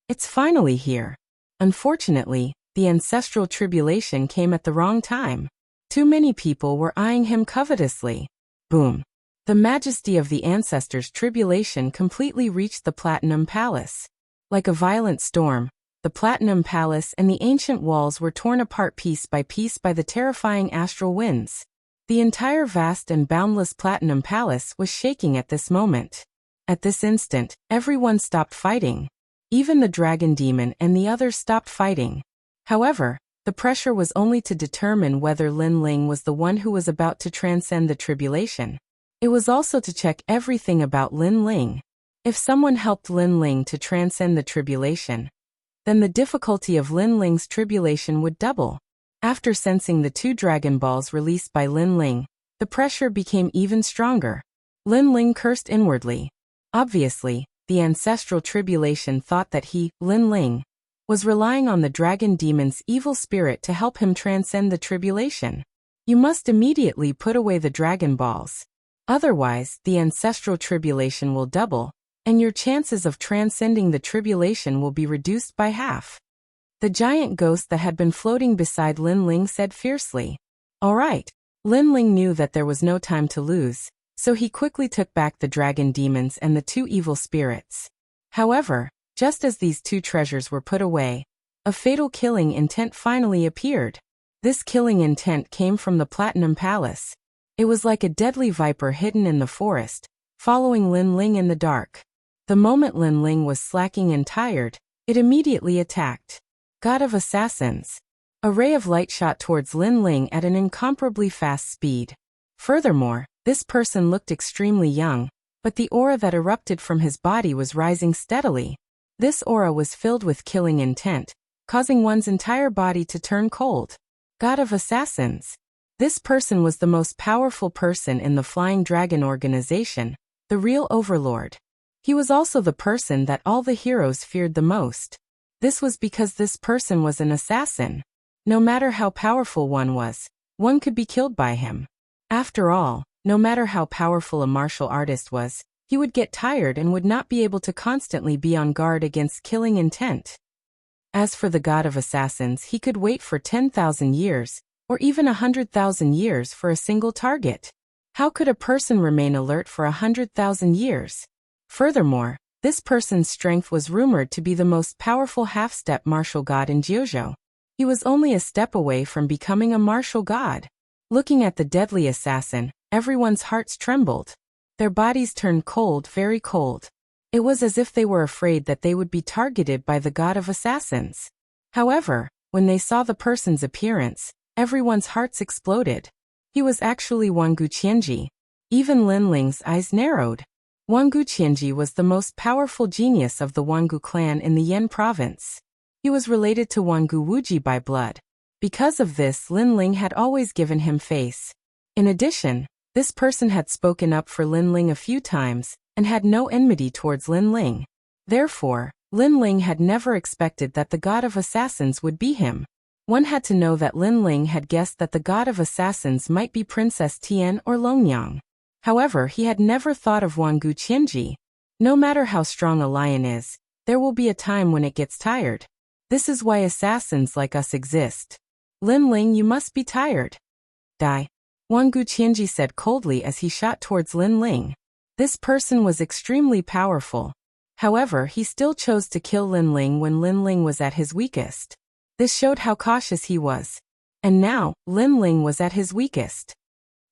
It's finally here. Unfortunately, the ancestral tribulation came at the wrong time. Too many people were eyeing him covetously. Boom. The majesty of the ancestors' tribulation completely reached the Platinum Palace. Like a violent storm, the Platinum Palace and the ancient walls were torn apart piece by the terrifying astral winds. The entire vast and boundless Platinum Palace was shaking at this moment. At this instant, everyone stopped fighting. Even the dragon demon and the others stopped fighting. However, the pressure was only to determine whether Lin Ling was the one who was about to transcend the tribulation. It was also to check everything about Lin Ling. If someone helped Lin Ling to transcend the tribulation, then the difficulty of Lin Ling's tribulation would double. After sensing the 2 Dragon Balls released by Lin Ling, the pressure became even stronger. Lin Ling cursed inwardly. Obviously, the ancestral tribulation thought that he, Lin Ling, was relying on the dragon demon's evil spirit to help him transcend the tribulation. You must immediately put away the dragon balls. Otherwise, the ancestral tribulation will double, and your chances of transcending the tribulation will be reduced by half. The giant ghost that had been floating beside Lin Ling said fiercely. All right. Lin Ling knew that there was no time to lose, so he quickly took back the dragon demons and the two evil spirits. However, just as these two treasures were put away, a fatal killing intent finally appeared. This killing intent came from the Platinum Palace. It was like a deadly viper hidden in the forest, following Lin Ling in the dark. The moment Lin Ling was slacking and tired, it immediately attacked. God of Assassins. A ray of light shot towards Lin Ling at an incomparably fast speed. Furthermore, this person looked extremely young, but the aura that erupted from his body was rising steadily. This aura was filled with killing intent, causing one's entire body to turn cold. God of Assassins. This person was the most powerful person in the Flying Dragon organization, the real overlord. He was also the person that all the heroes feared the most. This was because this person was an assassin. No matter how powerful one was, one could be killed by him. After all, no matter how powerful a martial artist was, he would get tired and would not be able to constantly be on guard against killing intent. As for the God of Assassins, he could wait for 10,000 years, or even 100,000 years for a single target. How could a person remain alert for 100,000 years? Furthermore, this person's strength was rumored to be the most powerful half-step martial god in Jiuzhou. He was only a step away from becoming a martial god. Looking at the deadly assassin, everyone's hearts trembled. Their bodies turned cold, very cold. It was as if they were afraid that they would be targeted by the God of Assassins. However, when they saw the person's appearance, everyone's hearts exploded. He was actually Wangu Qianji. Even Lin Ling's eyes narrowed. Wangu Qianji was the most powerful genius of the Wangu clan in the Yan province. He was related to Wangu Wuji by blood. Because of this, Lin Ling had always given him face. In addition, this person had spoken up for Lin Ling a few times, and had no enmity towards Lin Ling. Therefore, Lin Ling had never expected that the God of Assassins would be him. One had to know that Lin Ling had guessed that the God of Assassins might be Princess Tian or Longyang. However, he had never thought of Wangu Qianji. No matter how strong a lion is, there will be a time when it gets tired. This is why assassins like us exist. Lin Ling, you must be tired. Die. Wangu Qianji said coldly as he shot towards Lin Ling. This person was extremely powerful. However, he still chose to kill Lin Ling when Lin Ling was at his weakest. This showed how cautious he was. And now, Lin Ling was at his weakest.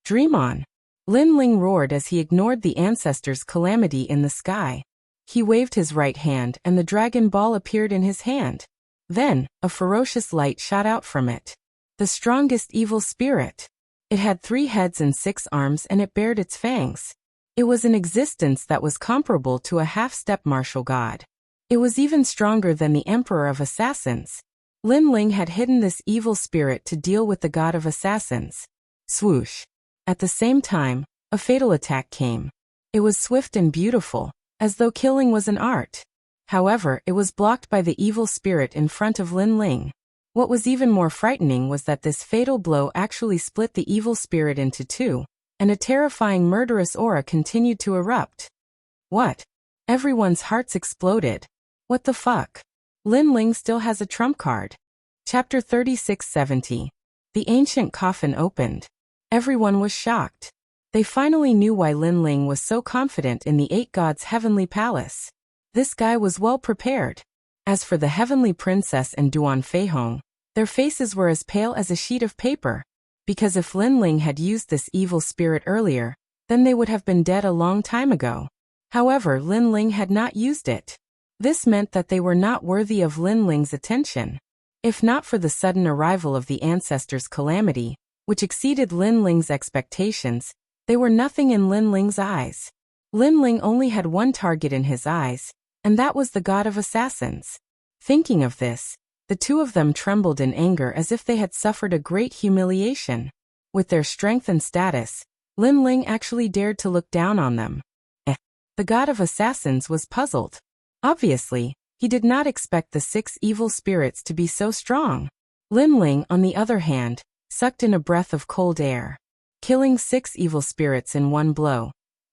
Dream on. Lin Ling roared as he ignored the ancestors' calamity in the sky. He waved his right hand and the dragon ball appeared in his hand. Then, a ferocious light shot out from it. The strongest evil spirit. It had 3 heads and 6 arms and it bared its fangs. It was an existence that was comparable to a half-step martial god. It was even stronger than the Emperor of Assassins. Lin Ling had hidden this evil spirit to deal with the God of Assassins. Swoosh. At the same time, a fatal attack came. It was swift and beautiful, as though killing was an art. However, it was blocked by the evil spirit in front of Lin Ling. What was even more frightening was that this fatal blow actually split the evil spirit into 2, and a terrifying murderous aura continued to erupt. What? Everyone's hearts exploded. What the fuck? Lin Ling still has a trump card. Chapter 3670. The ancient coffin opened. Everyone was shocked. They finally knew why Lin Ling was so confident in the 8 gods' heavenly palace. This guy was well prepared. As for the heavenly princess and Duan Feihong, their faces were as pale as a sheet of paper. Because if Lin Ling had used this evil spirit earlier, then they would have been dead a long time ago. However, Lin Ling had not used it. This meant that they were not worthy of Lin Ling's attention. If not for the sudden arrival of the ancestors' calamity, which exceeded Lin Ling's expectations, they were nothing in Lin Ling's eyes. Lin Ling only had one target in his eyes, and that was the God of Assassins. Thinking of this, the two of them trembled in anger as if they had suffered a great humiliation. With their strength and status, Lin Ling actually dared to look down on them. The god of assassins was puzzled. Obviously, he did not expect the 6 evil spirits to be so strong. Lin Ling, on the other hand, sucked in a breath of cold air, killing 6 evil spirits in one blow.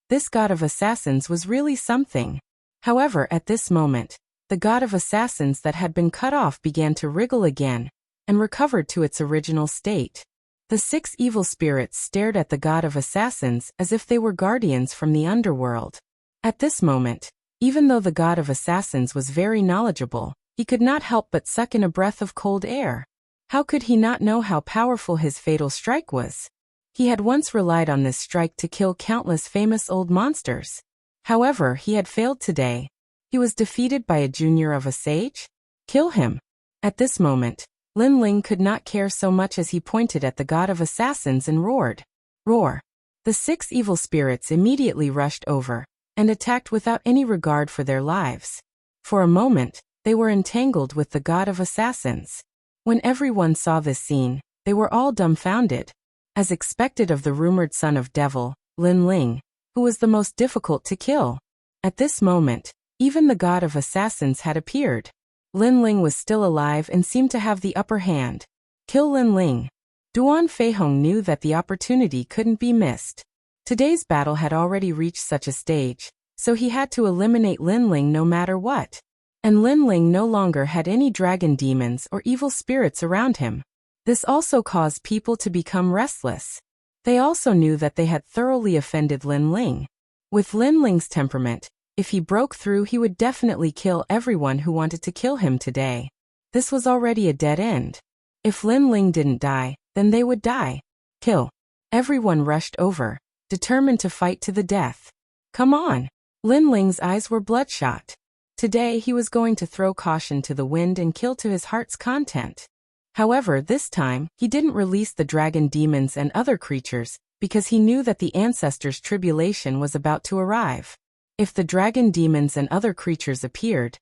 This god of assassins was really something. However, at this moment, the god of assassins that had been cut off began to wriggle again, and recovered to its original state. The 6 evil spirits stared at the god of assassins as if they were guardians from the underworld. At this moment, even though the god of assassins was very knowledgeable, he could not help but suck in a breath of cold air. How could he not know how powerful his fatal strike was? He had once relied on this strike to kill countless famous old monsters. However, he had failed today. He was defeated by a junior of a sage? Kill him. At this moment, Lin Ling could not care so much as he pointed at the god of assassins and roared. Roar! The 6 evil spirits immediately rushed over and attacked without any regard for their lives. For a moment, they were entangled with the god of assassins. When everyone saw this scene, they were all dumbfounded. As expected of the rumored son of devil, Lin Ling, who was the most difficult to kill. At this moment, even the god of assassins had appeared. Lin Ling was still alive and seemed to have the upper hand. Kill Lin Ling. Duan Feihong knew that the opportunity couldn't be missed. Today's battle had already reached such a stage, so he had to eliminate Lin Ling no matter what. And Lin Ling no longer had any dragon demons or evil spirits around him. This also caused people to become restless. They also knew that they had thoroughly offended Lin Ling. With Lin Ling's temperament, if he broke through, he would definitely kill everyone who wanted to kill him today. This was already a dead end. If Lin Ling didn't die, then they would die. Kill. Everyone rushed over, determined to fight to the death. Come on. Lin Ling's eyes were bloodshot. Today he was going to throw caution to the wind and kill to his heart's content. However, this time, he didn't release the dragon demons and other creatures, because he knew that the ancestors' tribulation was about to arrive. If the dragon demons and other creatures appeared,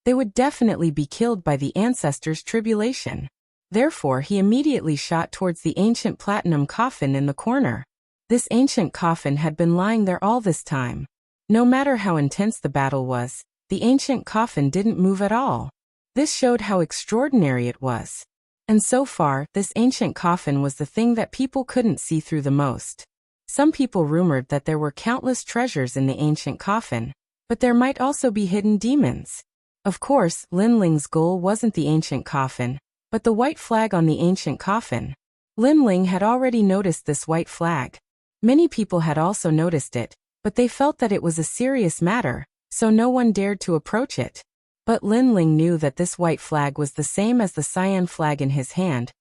they would definitely be killed by the ancestors' tribulation. Therefore, he immediately shot towards the ancient platinum coffin in the corner. This ancient coffin had been lying there all this time. No matter how intense the battle was, the ancient coffin didn't move at all. This showed how extraordinary it was. And so far, this ancient coffin was the thing that people couldn't see through the most. Some people rumored that there were countless treasures in the ancient coffin, but there might also be hidden demons. Of course, Lin Ling's goal wasn't the ancient coffin, but the white flag on the ancient coffin. Lin Ling had already noticed this white flag. Many people had also noticed it, but they felt that it was a serious matter, so no one dared to approach it. But Lin Ling knew that this white flag was the same as the cyan flag in his hand,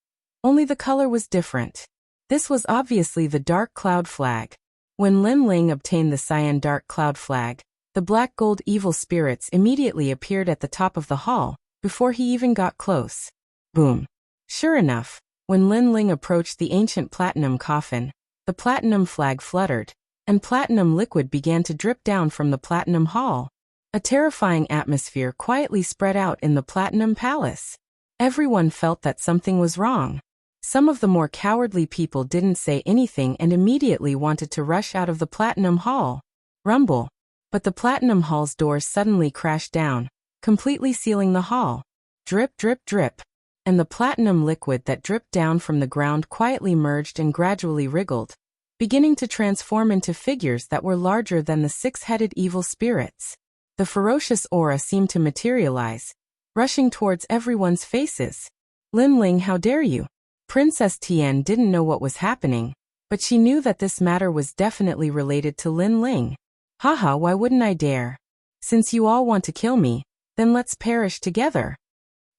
only the color was different. This was obviously the dark cloud flag. When Lin Ling obtained the cyan dark cloud flag, the black gold evil spirits immediately appeared at the top of the hall, before he even got close. Boom. Sure enough, when Lin Ling approached the ancient platinum coffin, the platinum flag fluttered, and platinum liquid began to drip down from the platinum hall. A terrifying atmosphere quietly spread out in the platinum palace. Everyone felt that something was wrong. Some of the more cowardly people didn't say anything and immediately wanted to rush out of the platinum hall. Rumble. But the platinum hall's doors suddenly crashed down, completely sealing the hall. Drip, drip, drip. And the platinum liquid that dripped down from the ground quietly merged and gradually wriggled, beginning to transform into figures that were larger than the 6-headed evil spirits. The ferocious aura seemed to materialize, rushing towards everyone's faces. Lin Ling, how dare you? Princess Tian didn't know what was happening, but she knew that this matter was definitely related to Lin Ling. Haha, why wouldn't I dare? Since you all want to kill me, then let's perish together.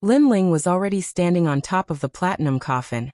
Lin Ling was already standing on top of the platinum coffin,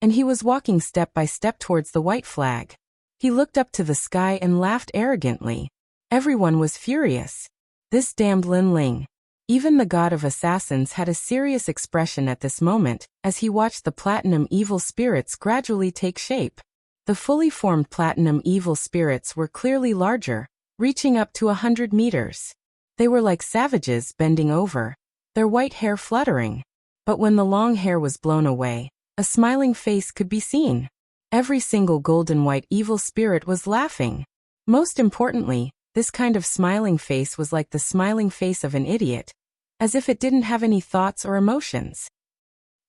and he was walking step by step towards the white flag. He looked up to the sky and laughed arrogantly. Everyone was furious. This damned Lin Ling. Even the god of assassins had a serious expression at this moment, as he watched the platinum evil spirits gradually take shape. The fully formed platinum evil spirits were clearly larger, reaching up to 100 meters. They were like savages bending over, their white hair fluttering. But when the long hair was blown away, a smiling face could be seen. Every single golden white evil spirit was laughing. Most importantly, This kind of smiling face was like the smiling face of an idiot, as if it didn't have any thoughts or emotions.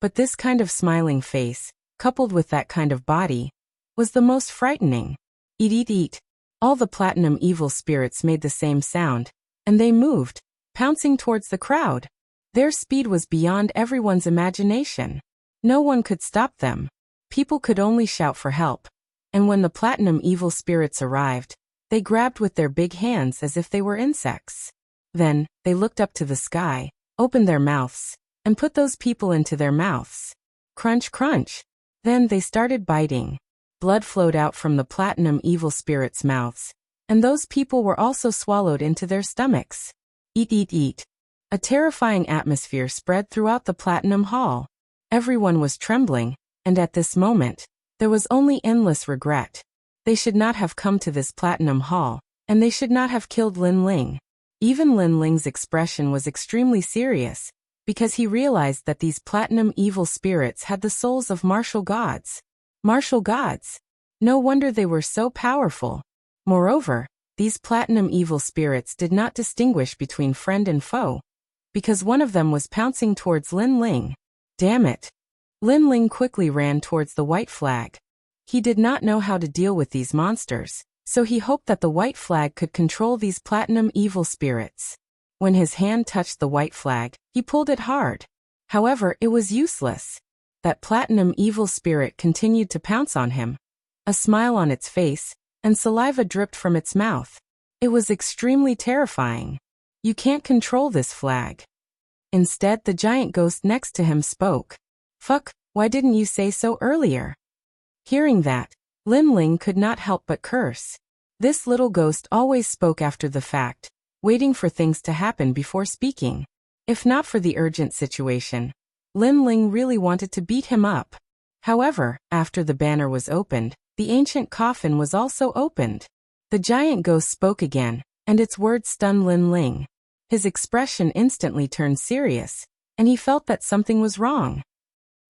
But this kind of smiling face, coupled with that kind of body, was the most frightening. Eat, eat, eat. All the platinum evil spirits made the same sound, and they moved, pouncing towards the crowd. Their speed was beyond everyone's imagination. No one could stop them. People could only shout for help. And when the platinum evil spirits arrived, they grabbed with their big hands as if they were insects. Then, they looked up to the sky, opened their mouths, and put those people into their mouths. Crunch, crunch. Then they started biting. Blood flowed out from the platinum evil spirits' mouths, and those people were also swallowed into their stomachs. Eat, eat, eat. A terrifying atmosphere spread throughout the platinum hall. Everyone was trembling, and at this moment, there was only endless regret. They should not have come to this platinum hall, and they should not have killed Lin Ling. Even Lin Ling's expression was extremely serious, because he realized that these platinum evil spirits had the souls of martial gods. Martial gods. No wonder they were so powerful. Moreover, these platinum evil spirits did not distinguish between friend and foe, because one of them was pouncing towards Lin Ling. Damn it. Lin Ling quickly ran towards the white flag. He did not know how to deal with these monsters, so he hoped that the white flag could control these platinum evil spirits. When his hand touched the white flag, he pulled it hard. However, it was useless. That platinum evil spirit continued to pounce on him. A smile on its face, and saliva dripped from its mouth. It was extremely terrifying. You can't control this flag. Instead, the giant ghost next to him spoke. Fuck, why didn't you say so earlier? Hearing that, Lin Ling could not help but curse. This little ghost always spoke after the fact, waiting for things to happen before speaking. If not for the urgent situation, Lin Ling really wanted to beat him up. However, after the banner was opened, the ancient coffin was also opened. The giant ghost spoke again, and its words stunned Lin Ling. His expression instantly turned serious, and he felt that something was wrong.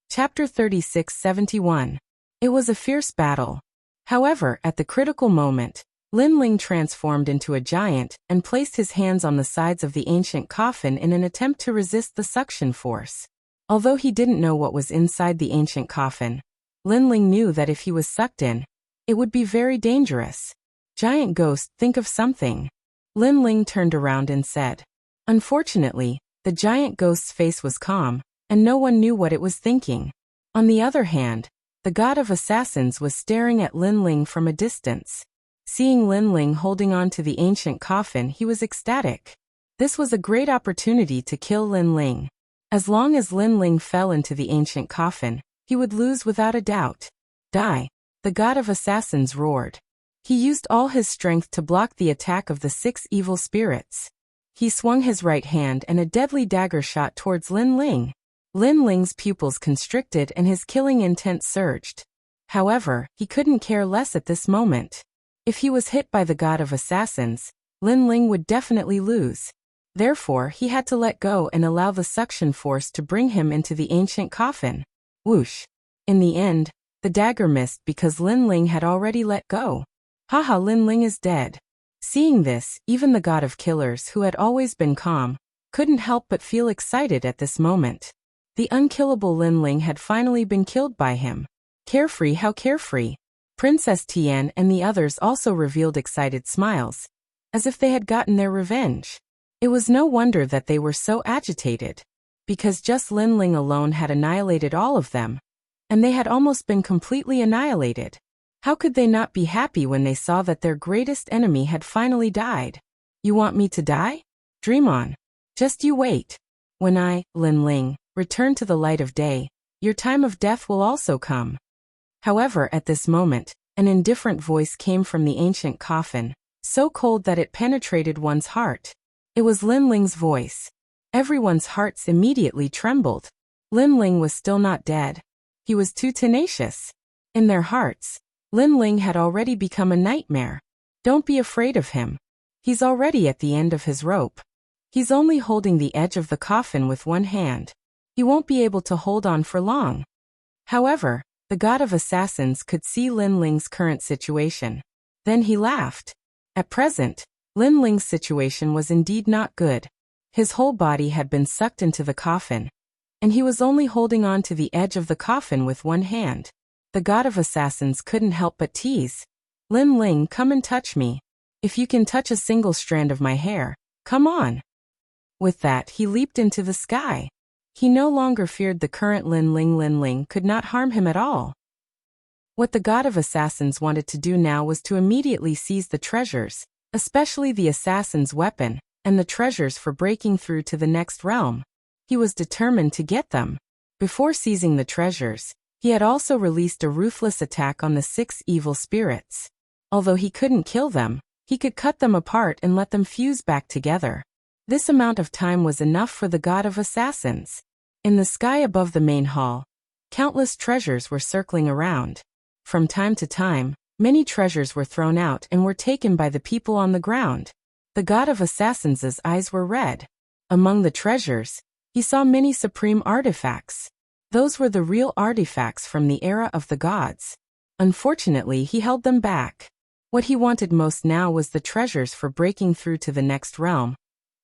Chapter 36-71. It was a fierce battle. However, at the critical moment, Lin Ling transformed into a giant and placed his hands on the sides of the ancient coffin in an attempt to resist the suction force. Although he didn't know what was inside the ancient coffin, Lin Ling knew that if he was sucked in, it would be very dangerous. Giant ghost, think of something. Lin Ling turned around and said. Unfortunately, the giant ghost's face was calm, and no one knew what it was thinking. On the other hand, the god of assassins was staring at Lin Ling from a distance. Seeing Lin Ling holding on to the ancient coffin, he was ecstatic. This was a great opportunity to kill Lin Ling. As long as Lin Ling fell into the ancient coffin, he would lose without a doubt. Die! The god of assassins roared. He used all his strength to block the attack of the 6 evil spirits. He swung his right hand and a deadly dagger shot towards Lin Ling. Lin Ling's pupils constricted and his killing intent surged. However, he couldn't care less at this moment. If he was hit by the god of assassins, Lin Ling would definitely lose. Therefore, he had to let go and allow the suction force to bring him into the ancient coffin. Whoosh! In the end, the dagger missed because Lin Ling had already let go. Haha, Lin Ling is dead. Seeing this, even the god of killers, who had always been calm, couldn't help but feel excited at this moment. The unkillable Lin Ling had finally been killed by him. Carefree, how carefree. Princess Tian and the others also revealed excited smiles, as if they had gotten their revenge. It was no wonder that they were so agitated, because just Lin Ling alone had annihilated all of them, and they had almost been completely annihilated. How could they not be happy when they saw that their greatest enemy had finally died? You want me to die? Dream on. Just you wait. When I, Lin Ling, return to the light of day, your time of death will also come. However, at this moment, an indifferent voice came from the ancient coffin, so cold that it penetrated one's heart. It was Lin Ling's voice. Everyone's hearts immediately trembled. Lin Ling was still not dead. He was too tenacious. In their hearts, Lin Ling had already become a nightmare. Don't be afraid of him. He's already at the end of his rope. He's only holding the edge of the coffin with one hand. He won't be able to hold on for long. However, the god of assassins could see Lin Ling's current situation. Then he laughed. At present, Lin Ling's situation was indeed not good. His whole body had been sucked into the coffin, and he was only holding on to the edge of the coffin with one hand. The god of assassins couldn't help but tease. Lin Ling, come and touch me. If you can touch a single strand of my hair, come on. With that, he leaped into the sky. He no longer feared the current Lin Ling. Lin Ling could not harm him at all. What the god of assassins wanted to do now was to immediately seize the treasures, especially the assassin's weapon, and the treasures for breaking through to the next realm. He was determined to get them. Before seizing the treasures, he had also released a ruthless attack on the 6 evil spirits. Although he couldn't kill them, he could cut them apart and let them fuse back together. This amount of time was enough for the god of assassins. In the sky above the main hall, countless treasures were circling around. From time to time, many treasures were thrown out and were taken by the people on the ground. The god of assassins' eyes were red. Among the treasures, he saw many supreme artifacts. Those were the real artifacts from the era of the gods. Unfortunately, he held them back. What he wanted most now was the treasures for breaking through to the next realm.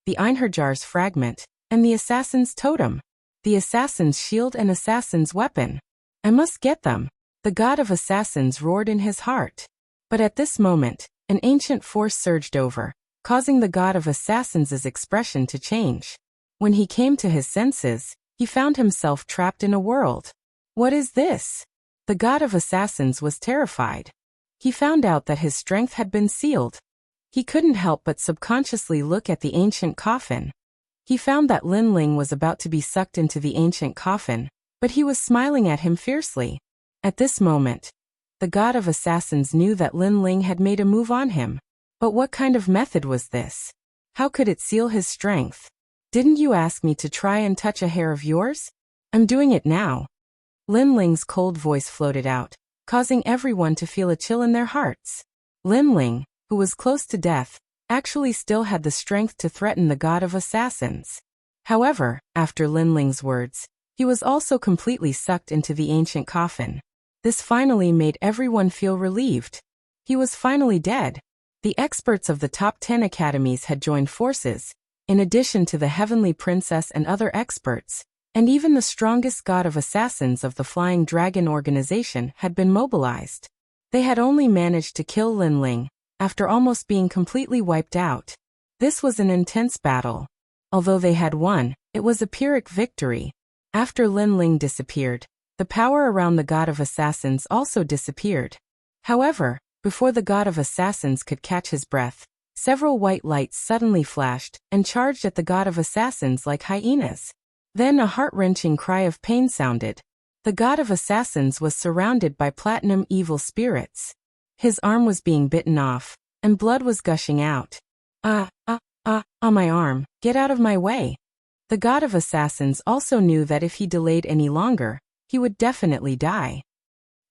The Einherjar's fragment, and the assassin's totem. The assassin's shield and assassin's weapon. I must get them. The god of assassins roared in his heart. But at this moment, an ancient force surged over, causing the god of assassins' expression to change. When he came to his senses, he found himself trapped in a world. What is this? The god of assassins was terrified. He found out that his strength had been sealed. He couldn't help but subconsciously look at the ancient coffin. He found that Lin Ling was about to be sucked into the ancient coffin, but he was smiling at him fiercely. At this moment, the god of assassins knew that Lin Ling had made a move on him. But what kind of method was this? How could it seal his strength? Didn't you ask me to try and touch a hair of yours? I'm doing it now. Lin Ling's cold voice floated out, causing everyone to feel a chill in their hearts. Lin Ling, who was close to death, actually still had the strength to threaten the god of assassins. However, after Lin Ling's words, he was also completely sucked into the ancient coffin. This finally made everyone feel relieved. He was finally dead. The experts of the top 10 academies had joined forces, in addition to the Heavenly Princess and other experts, and even the strongest god of assassins of the Flying Dragon organization had been mobilized. They had only managed to kill Lin Ling, after almost being completely wiped out. This was an intense battle. Although they had won, it was a Pyrrhic victory. After Lin Ling disappeared, the power around the god of assassins also disappeared. However, before the god of assassins could catch his breath, several white lights suddenly flashed and charged at the god of assassins like hyenas. Then a heart-wrenching cry of pain sounded. The god of assassins was surrounded by platinum evil spirits. His arm was being bitten off, and blood was gushing out. My arm, get out of my way. The god of assassins also knew that if he delayed any longer, he would definitely die.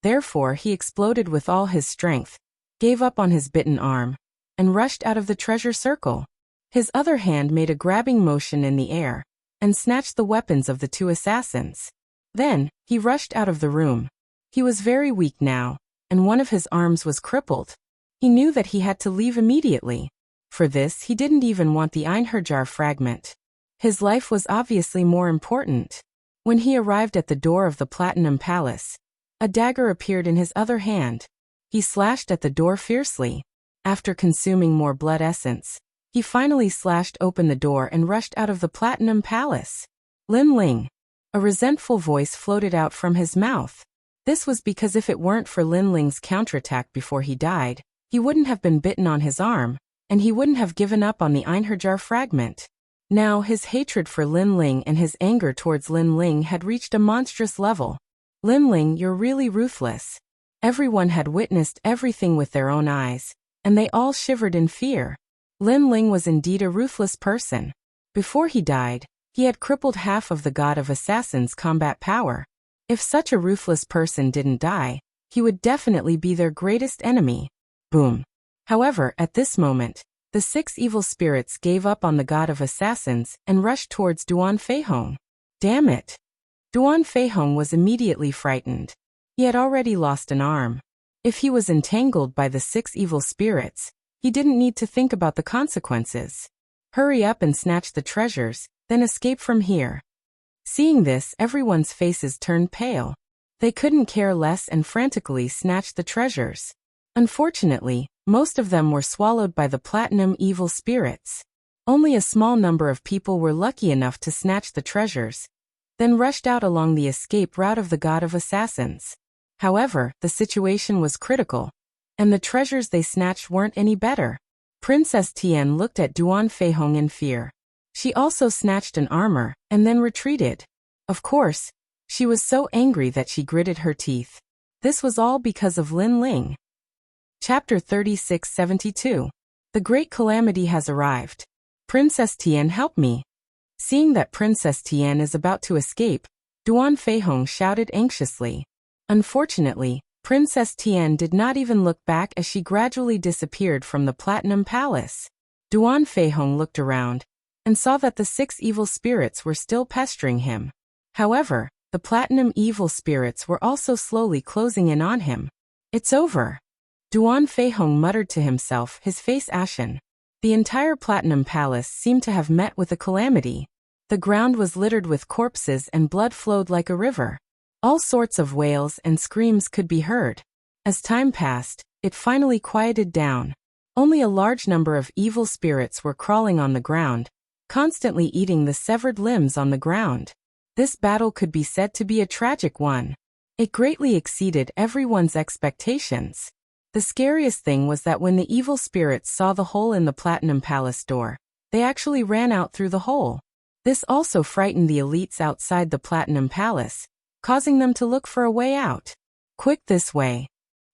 Therefore, he exploded with all his strength, gave up on his bitten arm, and rushed out of the treasure circle. His other hand made a grabbing motion in the air, and snatched the weapons of the 2 assassins. Then, he rushed out of the room. He was very weak now, and one of his arms was crippled. He knew that he had to leave immediately. For this, he didn't even want the Einherjar fragment. His life was obviously more important. When he arrived at the door of the Platinum Palace, a dagger appeared in his other hand. He slashed at the door fiercely. After consuming more blood essence, he finally slashed open the door and rushed out of the Platinum Palace. Lin Ling. A resentful voice floated out from his mouth. This was because if it weren't for Lin Ling's counterattack before he died, he wouldn't have been bitten on his arm, and he wouldn't have given up on the Einherjar fragment. Now his hatred for Lin Ling and his anger towards Lin Ling had reached a monstrous level. Lin Ling, you're really ruthless. Everyone had witnessed everything with their own eyes, and they all shivered in fear. Lin Ling was indeed a ruthless person. Before he died, he had crippled half of the god of assassins' combat power. If such a ruthless person didn't die, he would definitely be their greatest enemy. Boom. However, at this moment, the 6 evil spirits gave up on the god of assassins and rushed towards Duan Feihong. Damn it. Duan Feihong was immediately frightened. He had already lost an arm. If he was entangled by the 6 evil spirits, He didn't need to think about the consequences. Hurry up and snatch the treasures, then escape from here. Seeing this, everyone's faces turned pale. They couldn't care less and frantically snatched the treasures. Unfortunately, most of them were swallowed by the platinum evil spirits. Only a small number of people were lucky enough to snatch the treasures, then rushed out along the escape route of the God of Assassins. However, the situation was critical, and the treasures they snatched weren't any better. Princess Tian looked at Duan Feihong in fear. She also snatched an armor, and then retreated. Of course, she was so angry that she gritted her teeth. This was all because of Lin Ling. Chapter 3672. The Great Calamity has arrived. Princess Tian, help me. Seeing that Princess Tian is about to escape, Duan Feihong shouted anxiously. Unfortunately, Princess Tian did not even look back as she gradually disappeared from the Platinum Palace. Duan Feihong looked around and saw that the 6 evil spirits were still pestering him. However, the Platinum evil spirits were also slowly closing in on him. It's over. Duan Feihong muttered to himself, his face ashen. The entire Platinum Palace seemed to have met with a calamity. The ground was littered with corpses and blood flowed like a river. All sorts of wails and screams could be heard. As time passed, it finally quieted down. Only a large number of evil spirits were crawling on the ground, constantly eating the severed limbs on the ground. This battle could be said to be a tragic one. It greatly exceeded everyone's expectations. The scariest thing was that when the evil spirits saw the hole in the Platinum Palace door, they actually ran out through the hole. This also frightened the elites outside the Platinum Palace, causing them to look for a way out. Quick, this way.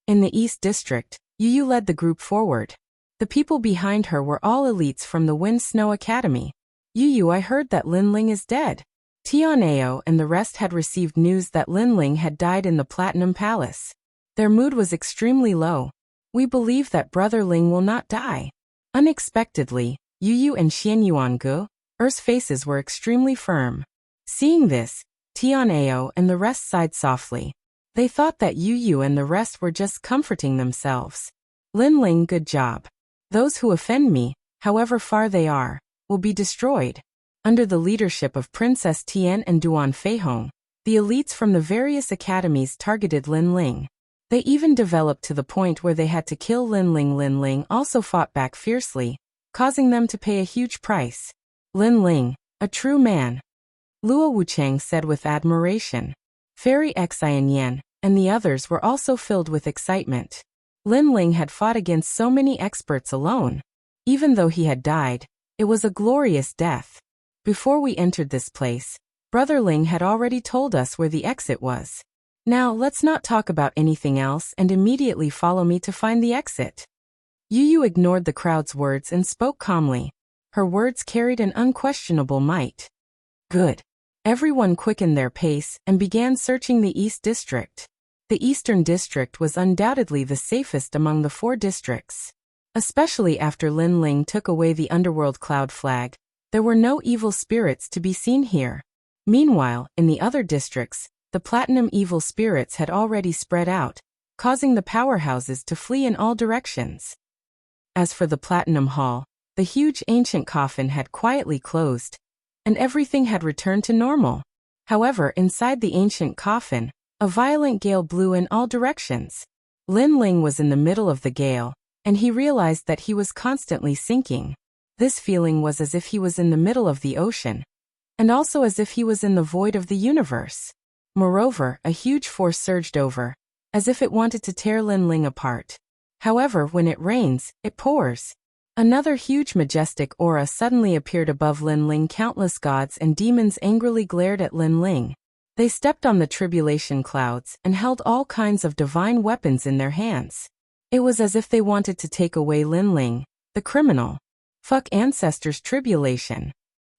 In the East District, Yu led the group forward. The people behind her were all elites from the Wind Snow Academy. Yu, I heard that Lin Ling is dead. Tianao and the rest had received news that Lin Ling had died in the Platinum Palace. Their mood was extremely low. We believe that Brother Ling will not die. Unexpectedly, Yu and Xian Yuangu's faces were extremely firm. Seeing this, Tianao and the rest sighed softly. They thought that Yu and the rest were just comforting themselves. Lin Ling, good job. Those who offend me, however far they are, will be destroyed. Under the leadership of Princess Tian and Duan Feihong, the elites from the various academies targeted Lin Ling. They even developed to the point where they had to kill Lin Ling. Lin Ling also fought back fiercely, causing them to pay a huge price. Lin Ling, a true man. Luo Wuchang said with admiration. Fairy Xian Yan and the others were also filled with excitement. Lin Ling had fought against so many experts alone. Even though he had died, it was a glorious death. Before we entered this place, Brother Ling had already told us where the exit was. Now let's not talk about anything else and immediately follow me to find the exit. Yu ignored the crowd's words and spoke calmly. Her words carried an unquestionable might. Good. Everyone quickened their pace and began searching the East District. The Eastern District was undoubtedly the safest among the 4 districts. Especially after Lin Ling took away the Underworld Cloud flag, there were no evil spirits to be seen here. Meanwhile, in the other districts, the Platinum evil spirits had already spread out, causing the powerhouses to flee in all directions. As for the Platinum Hall, the huge ancient coffin had quietly closed, and everything had returned to normal. However, inside the ancient coffin, a violent gale blew in all directions. Lin Ling was in the middle of the gale, and he realized that he was constantly sinking. This feeling was as if he was in the middle of the ocean, and also as if he was in the void of the universe. Moreover, a huge force surged over, as if it wanted to tear Lin Ling apart. However, when it rains, it pours. Another huge majestic aura suddenly appeared above Lin Ling. Countless gods and demons angrily glared at Lin Ling. They stepped on the tribulation clouds and held all kinds of divine weapons in their hands. It was as if they wanted to take away Lin Ling, the criminal. Fuck ancestors' tribulation.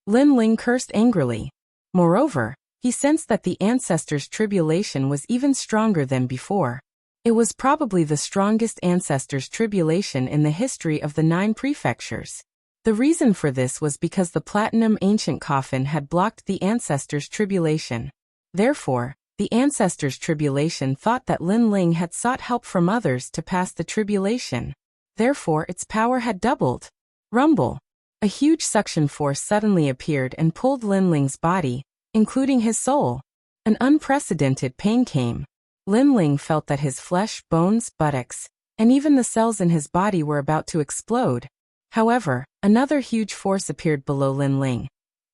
Lin Ling cursed angrily. Moreover, he sensed that the ancestors' tribulation was even stronger than before. It was probably the strongest ancestors' tribulation in the history of the 9 prefectures. The reason for this was because the Platinum ancient coffin had blocked the ancestors' tribulation. Therefore, the ancestors' tribulation thought that Lin Ling had sought help from others to pass the tribulation. Therefore its power had doubled. Rumble. A huge suction force suddenly appeared and pulled Lin Ling's body, including his soul. An unprecedented pain came. Lin Ling felt that his flesh, bones, buttocks, and even the cells in his body were about to explode. However, another huge force appeared below Lin Ling,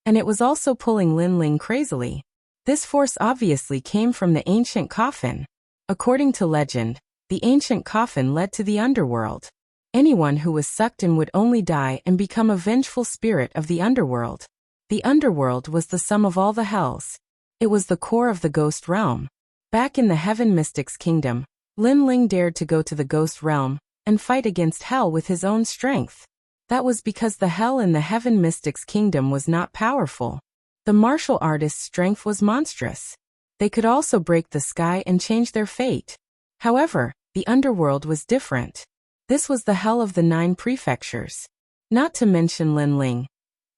and it was also pulling Lin Ling crazily. This force obviously came from the ancient coffin. According to legend, the ancient coffin led to the underworld. Anyone who was sucked in would only die and become a vengeful spirit of the underworld. The underworld was the sum of all the hells. It was the core of the ghost realm. Back in the Heaven Mystics Kingdom, Lin Ling dared to go to the ghost realm and fight against hell with his own strength. That was because the hell in the Heaven Mystics Kingdom was not powerful. The martial artist's strength was monstrous. They could also break the sky and change their fate. However, the underworld was different. This was the hell of the 9 prefectures. Not to mention Lin Ling.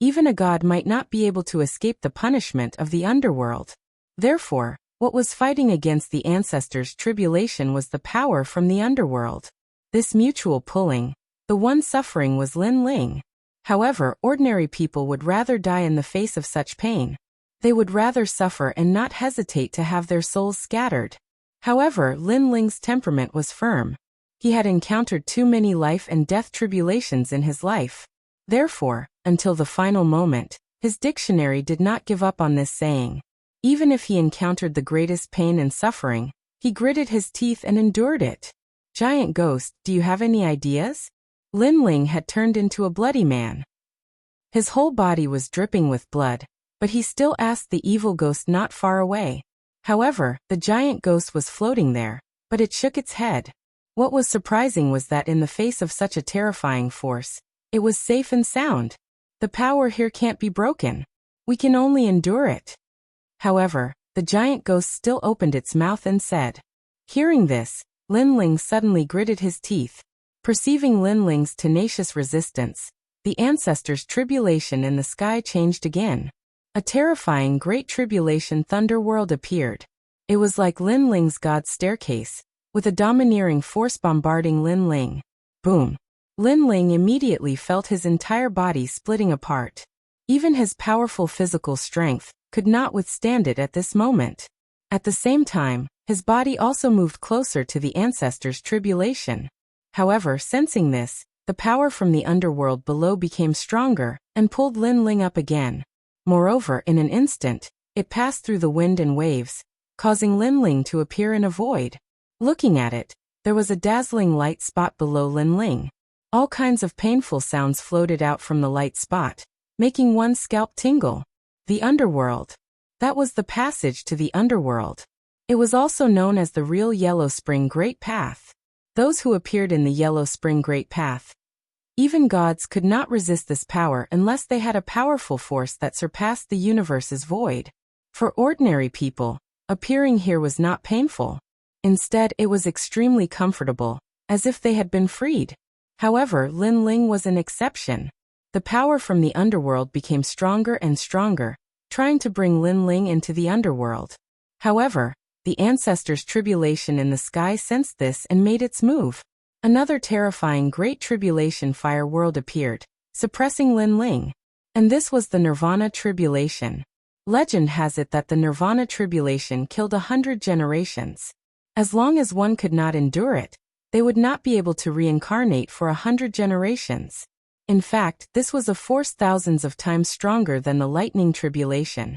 Even a god might not be able to escape the punishment of the underworld. Therefore, what was fighting against the ancestors' tribulation was the power from the underworld. This mutual pulling, the one suffering was Lin Ling. However, ordinary people would rather die in the face of such pain. They would rather suffer and not hesitate to have their souls scattered. However, Lin Ling's temperament was firm. He had encountered too many life and death tribulations in his life. Therefore, until the final moment, his dictionary did not give up on this saying. Even if he encountered the greatest pain and suffering, he gritted his teeth and endured it. Giant Ghost, do you have any ideas? Lin Ling had turned into a bloody man. His whole body was dripping with blood, but he still asked the evil ghost not far away. However, the giant ghost was floating there, but it shook its head. What was surprising was that in the face of such a terrifying force, it was safe and sound. The power here can't be broken. We can only endure it. However, the giant ghost still opened its mouth and said. Hearing this, Lin Ling suddenly gritted his teeth. Perceiving Lin Ling's tenacious resistance, the ancestors' tribulation in the sky changed again. A terrifying great tribulation thunder world appeared. It was like Lin Ling's god's staircase, with a domineering force bombarding Lin Ling. Boom! Lin Ling immediately felt his entire body splitting apart. Even his powerful physical strength could not withstand it at this moment. At the same time, his body also moved closer to the ancestors' tribulation. However, sensing this, the power from the underworld below became stronger and pulled Lin Ling up again. Moreover, in an instant, it passed through the wind and waves, causing Lin Ling to appear in a void. Looking at it, there was a dazzling light spot below Lin Ling. All kinds of painful sounds floated out from the light spot, making one's scalp tingle. The underworld. That was the passage to the underworld. It was also known as the real Yellow Spring Great Path. Those who appeared in the Yellow Spring Great Path. Even gods could not resist this power unless they had a powerful force that surpassed the universe's void. For ordinary people, appearing here was not painful. Instead, it was extremely comfortable, as if they had been freed. However, Lin Ling was an exception. The power from the underworld became stronger and stronger, trying to bring Lin Ling into the underworld. However, the ancestors' tribulation in the sky sensed this and made its move. Another terrifying Great Tribulation fire world appeared, suppressing Lin Ling. And this was the Nirvana Tribulation. Legend has it that the Nirvana Tribulation killed 100 generations. As long as one could not endure it, they would not be able to reincarnate for 100 generations. In fact, this was a force thousands of times stronger than the Lightning Tribulation.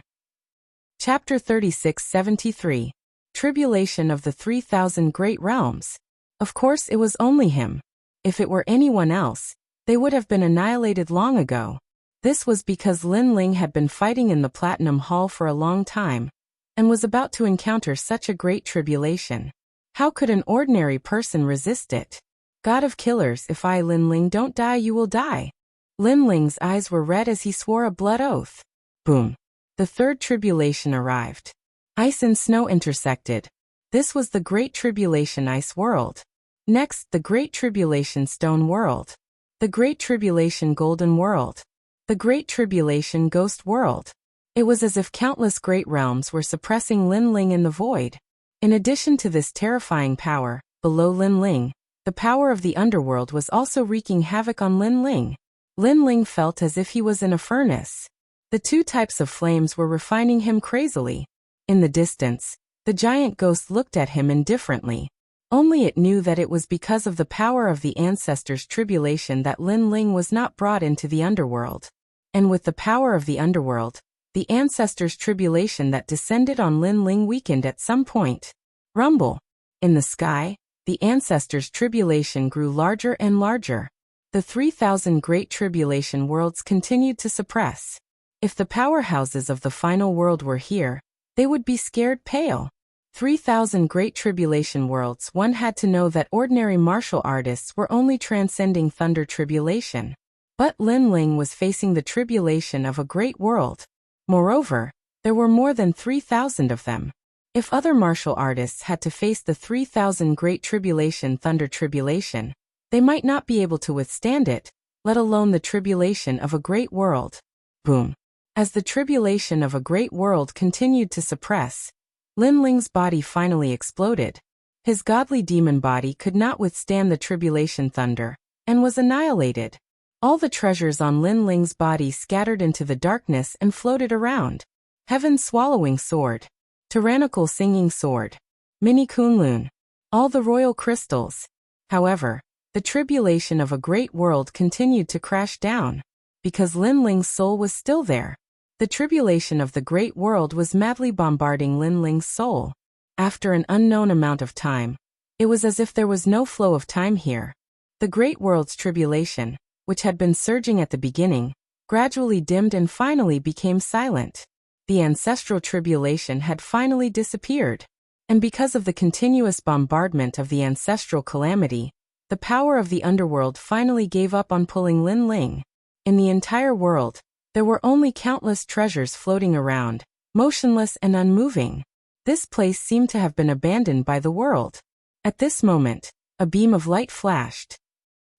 Chapter 36-73. Tribulation of the 3,000 Great Realms. Of course it was only him. If it were anyone else, they would have been annihilated long ago. This was because Lin Ling had been fighting in the Platinum Hall for a long time, and was about to encounter such a great tribulation. How could an ordinary person resist it? God of killers, if I Lin Ling don't die, you will die. Lin Ling's eyes were red as he swore a blood oath. Boom. The third tribulation arrived. Ice and snow intersected. This was the Great Tribulation Ice World. Next, the Great Tribulation Stone World. The Great Tribulation Golden World. The Great Tribulation Ghost World. It was as if countless great realms were suppressing Lin Ling in the void. In addition to this terrifying power, below Lin Ling, The power of the underworld was also wreaking havoc on Lin Ling. Lin Ling felt as if he was in a furnace. The two types of flames were refining him crazily. In the distance, the giant ghost looked at him indifferently. Only it knew that it was because of the power of the ancestors' tribulation that Lin Ling was not brought into the underworld. And with the power of the underworld, the ancestors' tribulation that descended on Lin Ling weakened at some point. Rumble. In the sky, the ancestors' tribulation grew larger and larger. The 3,000 Great Tribulation worlds continued to suppress. If the powerhouses of the final world were here, they would be scared pale. 3,000 Great Tribulation worlds. One had to know that ordinary martial artists were only transcending thunder tribulation. But Lin Ling was facing the tribulation of a great world. Moreover, there were more than 3,000 of them. If other martial artists had to face the 3,000 Great Tribulation thunder tribulation, they might not be able to withstand it, let alone the tribulation of a great world. Boom. As the tribulation of a great world continued to suppress, Lin Ling's body finally exploded. His godly demon body could not withstand the tribulation thunder, and was annihilated. All the treasures on Lin Ling's body scattered into the darkness and floated around. Heaven swallowing sword. Tyrannical singing sword. Mini Kunlun. All the royal crystals. However, the tribulation of a great world continued to crash down. Because Lin Ling's soul was still there. The tribulation of the great world was madly bombarding Lin Ling's soul. After an unknown amount of time, it was as if there was no flow of time here. The great world's tribulation, which had been surging at the beginning, gradually dimmed and finally became silent. The ancestral tribulation had finally disappeared. And because of the continuous bombardment of the ancestral calamity, the power of the underworld finally gave up on pulling Lin Ling. In the entire world, there were only countless treasures floating around, motionless and unmoving. This place seemed to have been abandoned by the world. At this moment, a beam of light flashed.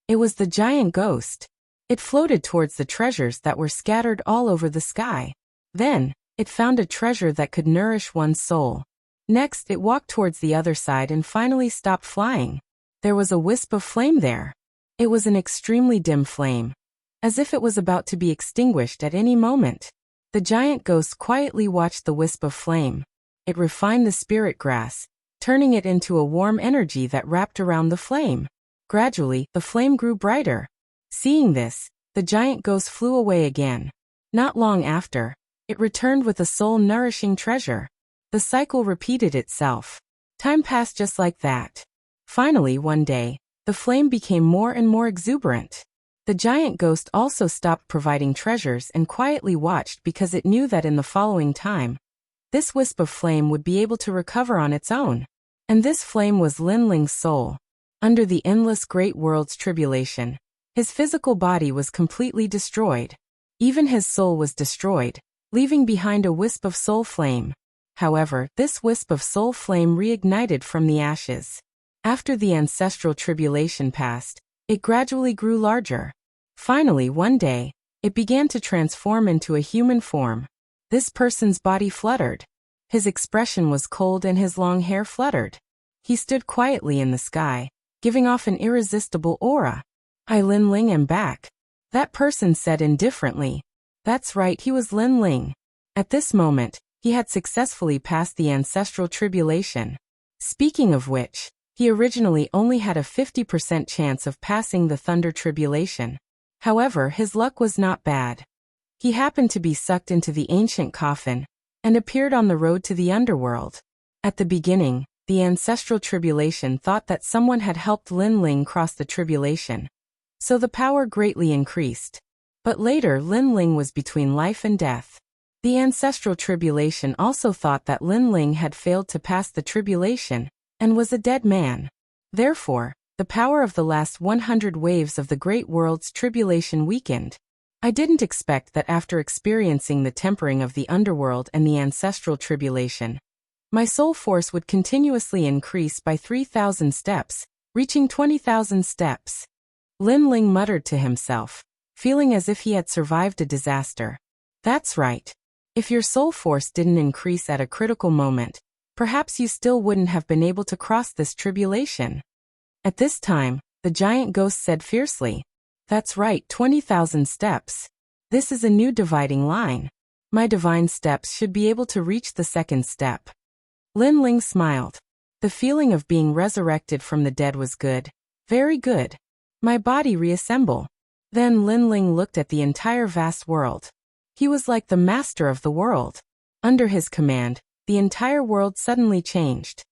It was the giant ghost. It floated towards the treasures that were scattered all over the sky. Then, it found a treasure that could nourish one's soul. Next, it walked towards the other side and finally stopped flying. There was a wisp of flame there. It was an extremely dim flame, as if it was about to be extinguished at any moment. The giant ghost quietly watched the wisp of flame. It refined the spirit grass, turning it into a warm energy that wrapped around the flame. Gradually, the flame grew brighter. Seeing this, the giant ghost flew away again. Not long after, it returned with a soul-nourishing treasure. The cycle repeated itself. Time passed just like that. Finally, one day, the flame became more and more exuberant. The giant ghost also stopped providing treasures and quietly watched because it knew that in the following time, this wisp of flame would be able to recover on its own. And this flame was Lin Ling's soul. Under the endless great world's tribulation, his physical body was completely destroyed. Even his soul was destroyed, leaving behind a wisp of soul flame. However, this wisp of soul flame reignited from the ashes. After the ancestral tribulation passed, it gradually grew larger. Finally, one day, it began to transform into a human form. This person's body fluttered. His expression was cold and his long hair fluttered. He stood quietly in the sky, giving off an irresistible aura. "I Lin Ling am back," that person said indifferently. That's right, he was Lin Ling. At this moment, he had successfully passed the ancestral tribulation. Speaking of which, he originally only had a 50% chance of passing the thunder tribulation. However, his luck was not bad. He happened to be sucked into the ancient coffin, and appeared on the road to the underworld. At the beginning, the ancestral tribulation thought that someone had helped Lin Ling cross the tribulation, so the power greatly increased. But later Lin Ling was between life and death. The ancestral tribulation also thought that Lin Ling had failed to pass the tribulation, and was a dead man. Therefore, the power of the last 100 waves of the great world's tribulation weakened. I didn't expect that after experiencing the tempering of the underworld and the ancestral tribulation, my soul force would continuously increase by 3,000 steps, reaching 20,000 steps. Lin Ling muttered to himself, feeling as if he had survived a disaster. That's right. If your soul force didn't increase at a critical moment, perhaps you still wouldn't have been able to cross this tribulation. At this time, the giant ghost said fiercely, "That's right, 20,000 steps. This is a new dividing line. My divine steps should be able to reach the second step." Lin Ling smiled. The feeling of being resurrected from the dead was good. Very good. My body reassemble. Then Lin Ling looked at the entire vast world. He was like the master of the world. Under his command, the entire world suddenly changed.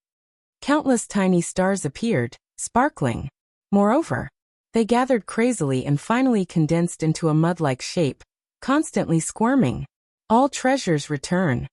Countless tiny stars appeared, sparkling. Moreover, they gathered crazily and finally condensed into a mud-like shape, constantly squirming. All treasures return.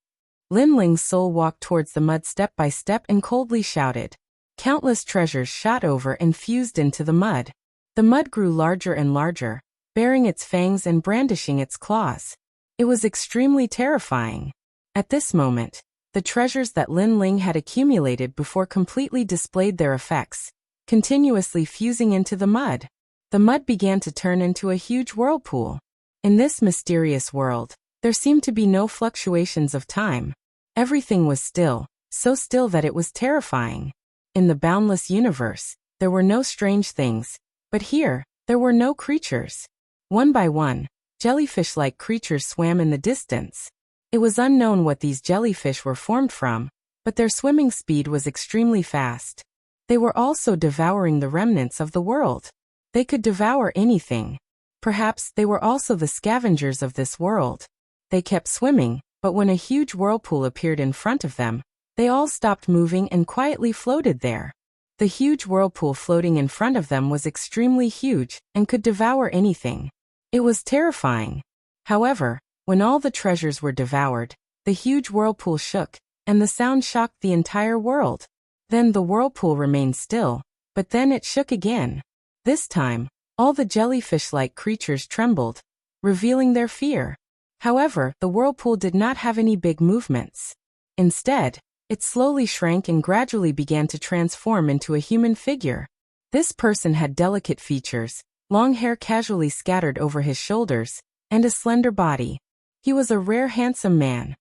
Lin Ling's soul walked towards the mud step by step and coldly shouted. Countless treasures shot over and fused into the mud. The mud grew larger and larger, baring its fangs and brandishing its claws. It was extremely terrifying. At this moment, the treasures that Lin Ling had accumulated before completely displayed their effects, continuously fusing into the mud. The mud began to turn into a huge whirlpool. In this mysterious world, there seemed to be no fluctuations of time. Everything was still, so still that it was terrifying. In the boundless universe, there were no strange things, but here, there were no creatures. One by one, jellyfish-like creatures swam in the distance. It was unknown what these jellyfish were formed from, but their swimming speed was extremely fast. They were also devouring the remnants of the world. They could devour anything. Perhaps they were also the scavengers of this world. They kept swimming, but when a huge whirlpool appeared in front of them, they all stopped moving and quietly floated there. The huge whirlpool floating in front of them was extremely huge and could devour anything. It was terrifying. However, when all the treasures were devoured, the huge whirlpool shook, and the sound shocked the entire world. Then the whirlpool remained still, but then it shook again. This time, all the jellyfish-like creatures trembled, revealing their fear. However, the whirlpool did not have any big movements. Instead, it slowly shrank and gradually began to transform into a human figure. This person had delicate features, long hair casually scattered over his shoulders, and a slender body. He was a rare handsome man.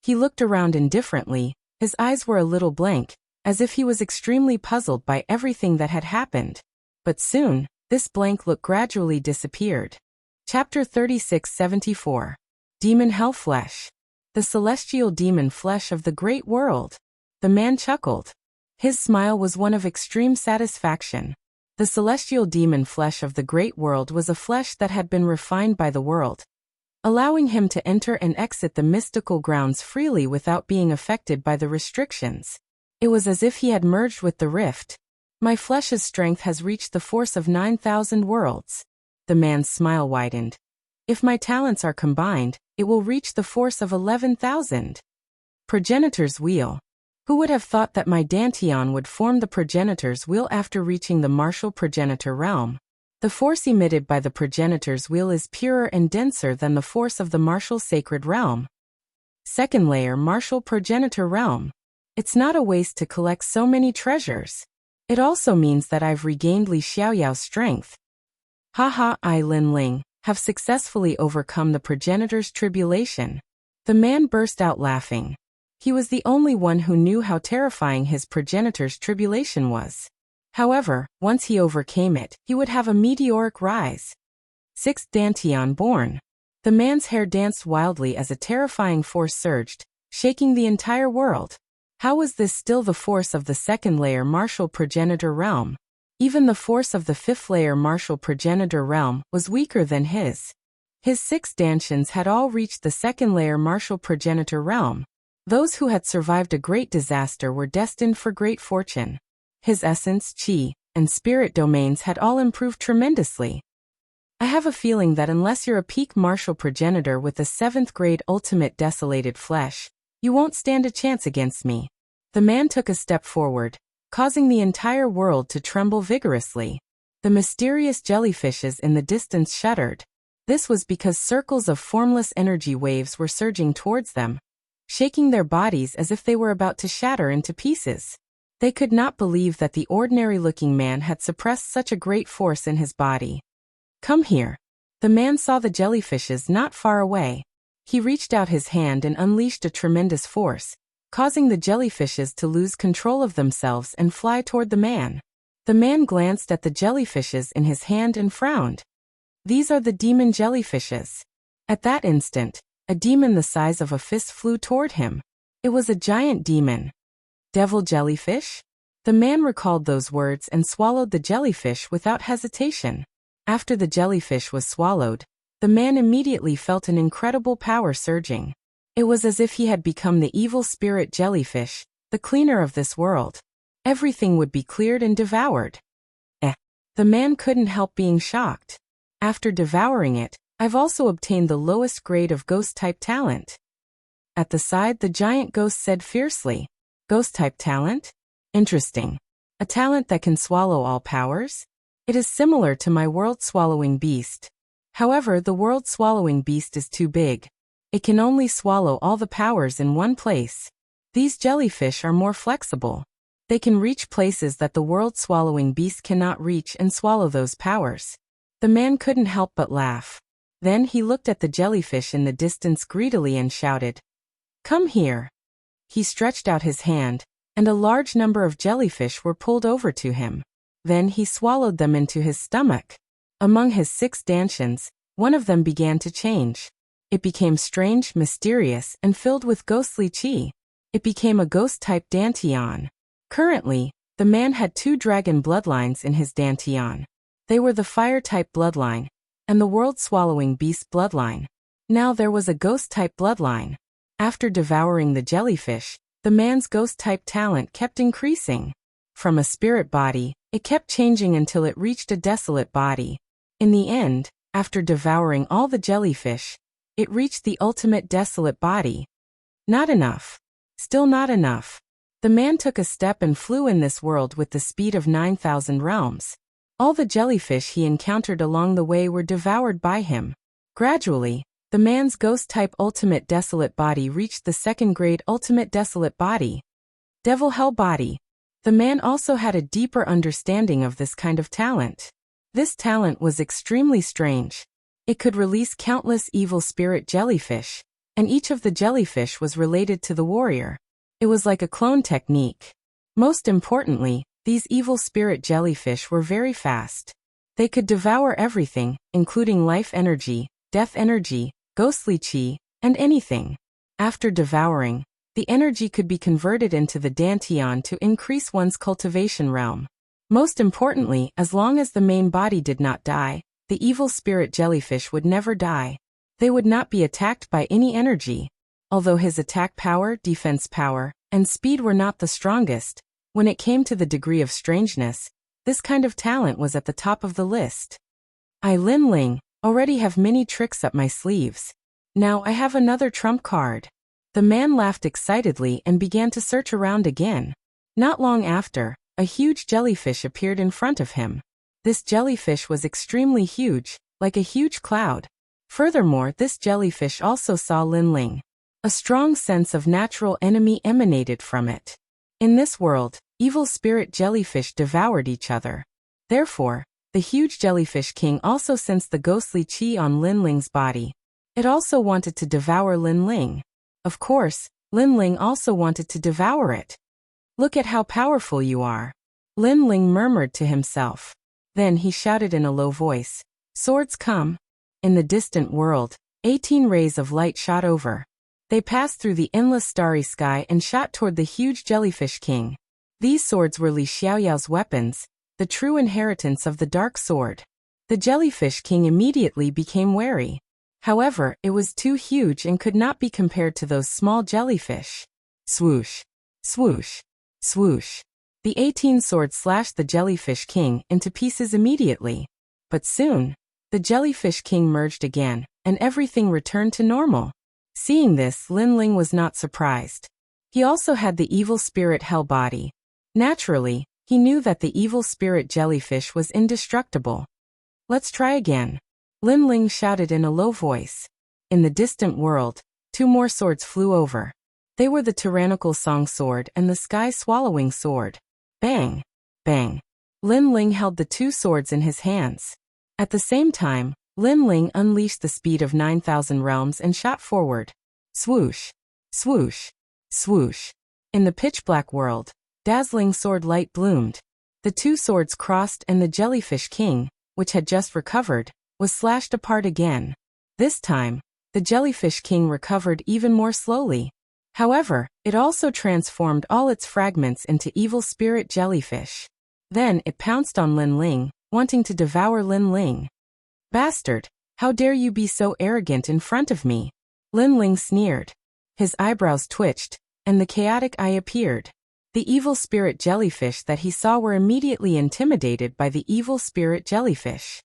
He looked around indifferently, his eyes were a little blank, as if he was extremely puzzled by everything that had happened. But soon, this blank look gradually disappeared. Chapter 36-74. Demon Hell Flesh. The celestial demon flesh of the great world. The man chuckled. His smile was one of extreme satisfaction. The celestial demon flesh of the great world was a flesh that had been refined by the world, allowing him to enter and exit the mystical grounds freely without being affected by the restrictions. It was as if he had merged with the rift. My flesh's strength has reached the force of 9,000 worlds. The man's smile widened. If my talents are combined, it will reach the force of 11,000. Progenitor's Wheel. Who would have thought that my Dantian would form the progenitor's wheel after reaching the martial progenitor realm? The force emitted by the progenitor's wheel is purer and denser than the force of the martial sacred realm. Second layer martial progenitor realm. It's not a waste to collect so many treasures. It also means that I've regained Li Xiaoyao's strength. Haha, I Lin Ling have successfully overcome the progenitor's tribulation. The man burst out laughing. He was the only one who knew how terrifying his progenitor's tribulation was. However, once he overcame it, he would have a meteoric rise. Sixth Dantian born. The man's hair danced wildly as a terrifying force surged, shaking the entire world. How was this still the force of the second layer martial progenitor realm? Even the force of the fifth layer martial progenitor realm was weaker than his. His 6 Dantians had all reached the second layer martial progenitor realm. Those who had survived a great disaster were destined for great fortune. His essence, chi, and spirit domains had all improved tremendously. I have a feeling that unless you're a peak martial progenitor with the 7th grade ultimate desolated flesh, you won't stand a chance against me. The man took a step forward, causing the entire world to tremble vigorously. The mysterious jellyfishes in the distance shuddered. This was because circles of formless energy waves were surging towards them, shaking their bodies as if they were about to shatter into pieces. They could not believe that the ordinary-looking man had suppressed such a great force in his body. Come here. The man saw the jellyfishes not far away. He reached out his hand and unleashed a tremendous force, causing the jellyfishes to lose control of themselves and fly toward the man. The man glanced at the jellyfishes in his hand and frowned. These are the demon jellyfishes. At that instant, a demon the size of a fist flew toward him. It was a giant demon. Devil jellyfish? The man recalled those words and swallowed the jellyfish without hesitation. After the jellyfish was swallowed, the man immediately felt an incredible power surging. It was as if he had become the evil spirit jellyfish, the cleaner of this world. Everything would be cleared and devoured. The man couldn't help being shocked. After devouring it, I've also obtained the lowest grade of ghost-type talent. At the side, the giant ghost said fiercely, Ghost-type talent? Interesting. A talent that can swallow all powers? It is similar to my world-swallowing beast. However, the world-swallowing beast is too big. It can only swallow all the powers in one place. These jellyfish are more flexible. They can reach places that the world-swallowing beast cannot reach and swallow those powers. The man couldn't help but laugh. Then he looked at the jellyfish in the distance greedily and shouted, Come here. He stretched out his hand, and a large number of jellyfish were pulled over to him. Then he swallowed them into his stomach. Among his 6 dantians, one of them began to change. It became strange, mysterious, and filled with ghostly chi. It became a ghost-type dantian. Currently, the man had 2 dragon bloodlines in his dantian. They were the fire-type bloodline, and the world-swallowing beast bloodline. Now there was a ghost-type bloodline. After devouring the jellyfish, the man's ghost-type talent kept increasing. From a spirit body, it kept changing until it reached a desolate body. In the end, after devouring all the jellyfish, it reached the ultimate desolate body. Not enough. Still not enough. The man took a step and flew in this world with the speed of 9,000 realms. All the jellyfish he encountered along the way were devoured by him. Gradually, the man's ghost-type ultimate desolate body reached the 2nd grade ultimate desolate body. Devil hell body. The man also had a deeper understanding of this kind of talent. This talent was extremely strange. It could release countless evil spirit jellyfish, and each of the jellyfish was related to the warrior. It was like a clone technique. Most importantly, these evil spirit jellyfish were very fast. They could devour everything, including life energy, death energy, ghostly chi, and anything. After devouring, the energy could be converted into the dantian to increase one's cultivation realm. Most importantly, as long as the main body did not die, the evil spirit jellyfish would never die. They would not be attacked by any energy. Although his attack power, defense power, and speed were not the strongest, when it came to the degree of strangeness, this kind of talent was at the top of the list. I, Lin Ling, already have many tricks up my sleeves. Now I have another trump card. The man laughed excitedly and began to search around again. Not long after, a huge jellyfish appeared in front of him. This jellyfish was extremely huge, like a huge cloud. Furthermore, this jellyfish also saw Lin Ling. A strong sense of natural enemy emanated from it. In this world, evil spirit jellyfish devoured each other. Therefore, the huge jellyfish king also sensed the ghostly chi on Lin Ling's body. It also wanted to devour Lin Ling. Of course, Lin Ling also wanted to devour it. Look at how powerful you are. Lin Ling murmured to himself. Then he shouted in a low voice, Swords come. In the distant world, 18 rays of light shot over. They passed through the endless starry sky and shot toward the huge jellyfish king. These swords were Li Xiaoyao's weapons, the true inheritance of the dark sword. The jellyfish king immediately became wary. However, it was too huge and could not be compared to those small jellyfish. Swoosh, swoosh, swoosh. The 18 swords slashed the jellyfish king into pieces immediately. But soon, the jellyfish king merged again, and everything returned to normal. Seeing this, Lin Ling was not surprised. He also had the evil spirit hell body. Naturally, he knew that the evil spirit jellyfish was indestructible. Let's try again. Lin Ling shouted in a low voice. In the distant world, 2 more swords flew over. They were the tyrannical song sword and the sky swallowing sword. Bang! Bang! Lin Ling held the 2 swords in his hands. At the same time, Lin Ling unleashed the speed of 9,000 realms and shot forward. Swoosh! Swoosh! Swoosh! In the pitch-black world, dazzling sword light bloomed. The two swords crossed and the Jellyfish King, which had just recovered, was slashed apart again. This time, the Jellyfish King recovered even more slowly. However, it also transformed all its fragments into evil spirit jellyfish. Then it pounced on Lin Ling, wanting to devour Lin Ling. "Bastard, how dare you be so arrogant in front of me?" Lin Ling sneered. His eyebrows twitched, and the chaotic eye appeared. The evil spirit jellyfish that he saw were immediately intimidated by the evil spirit jellyfish.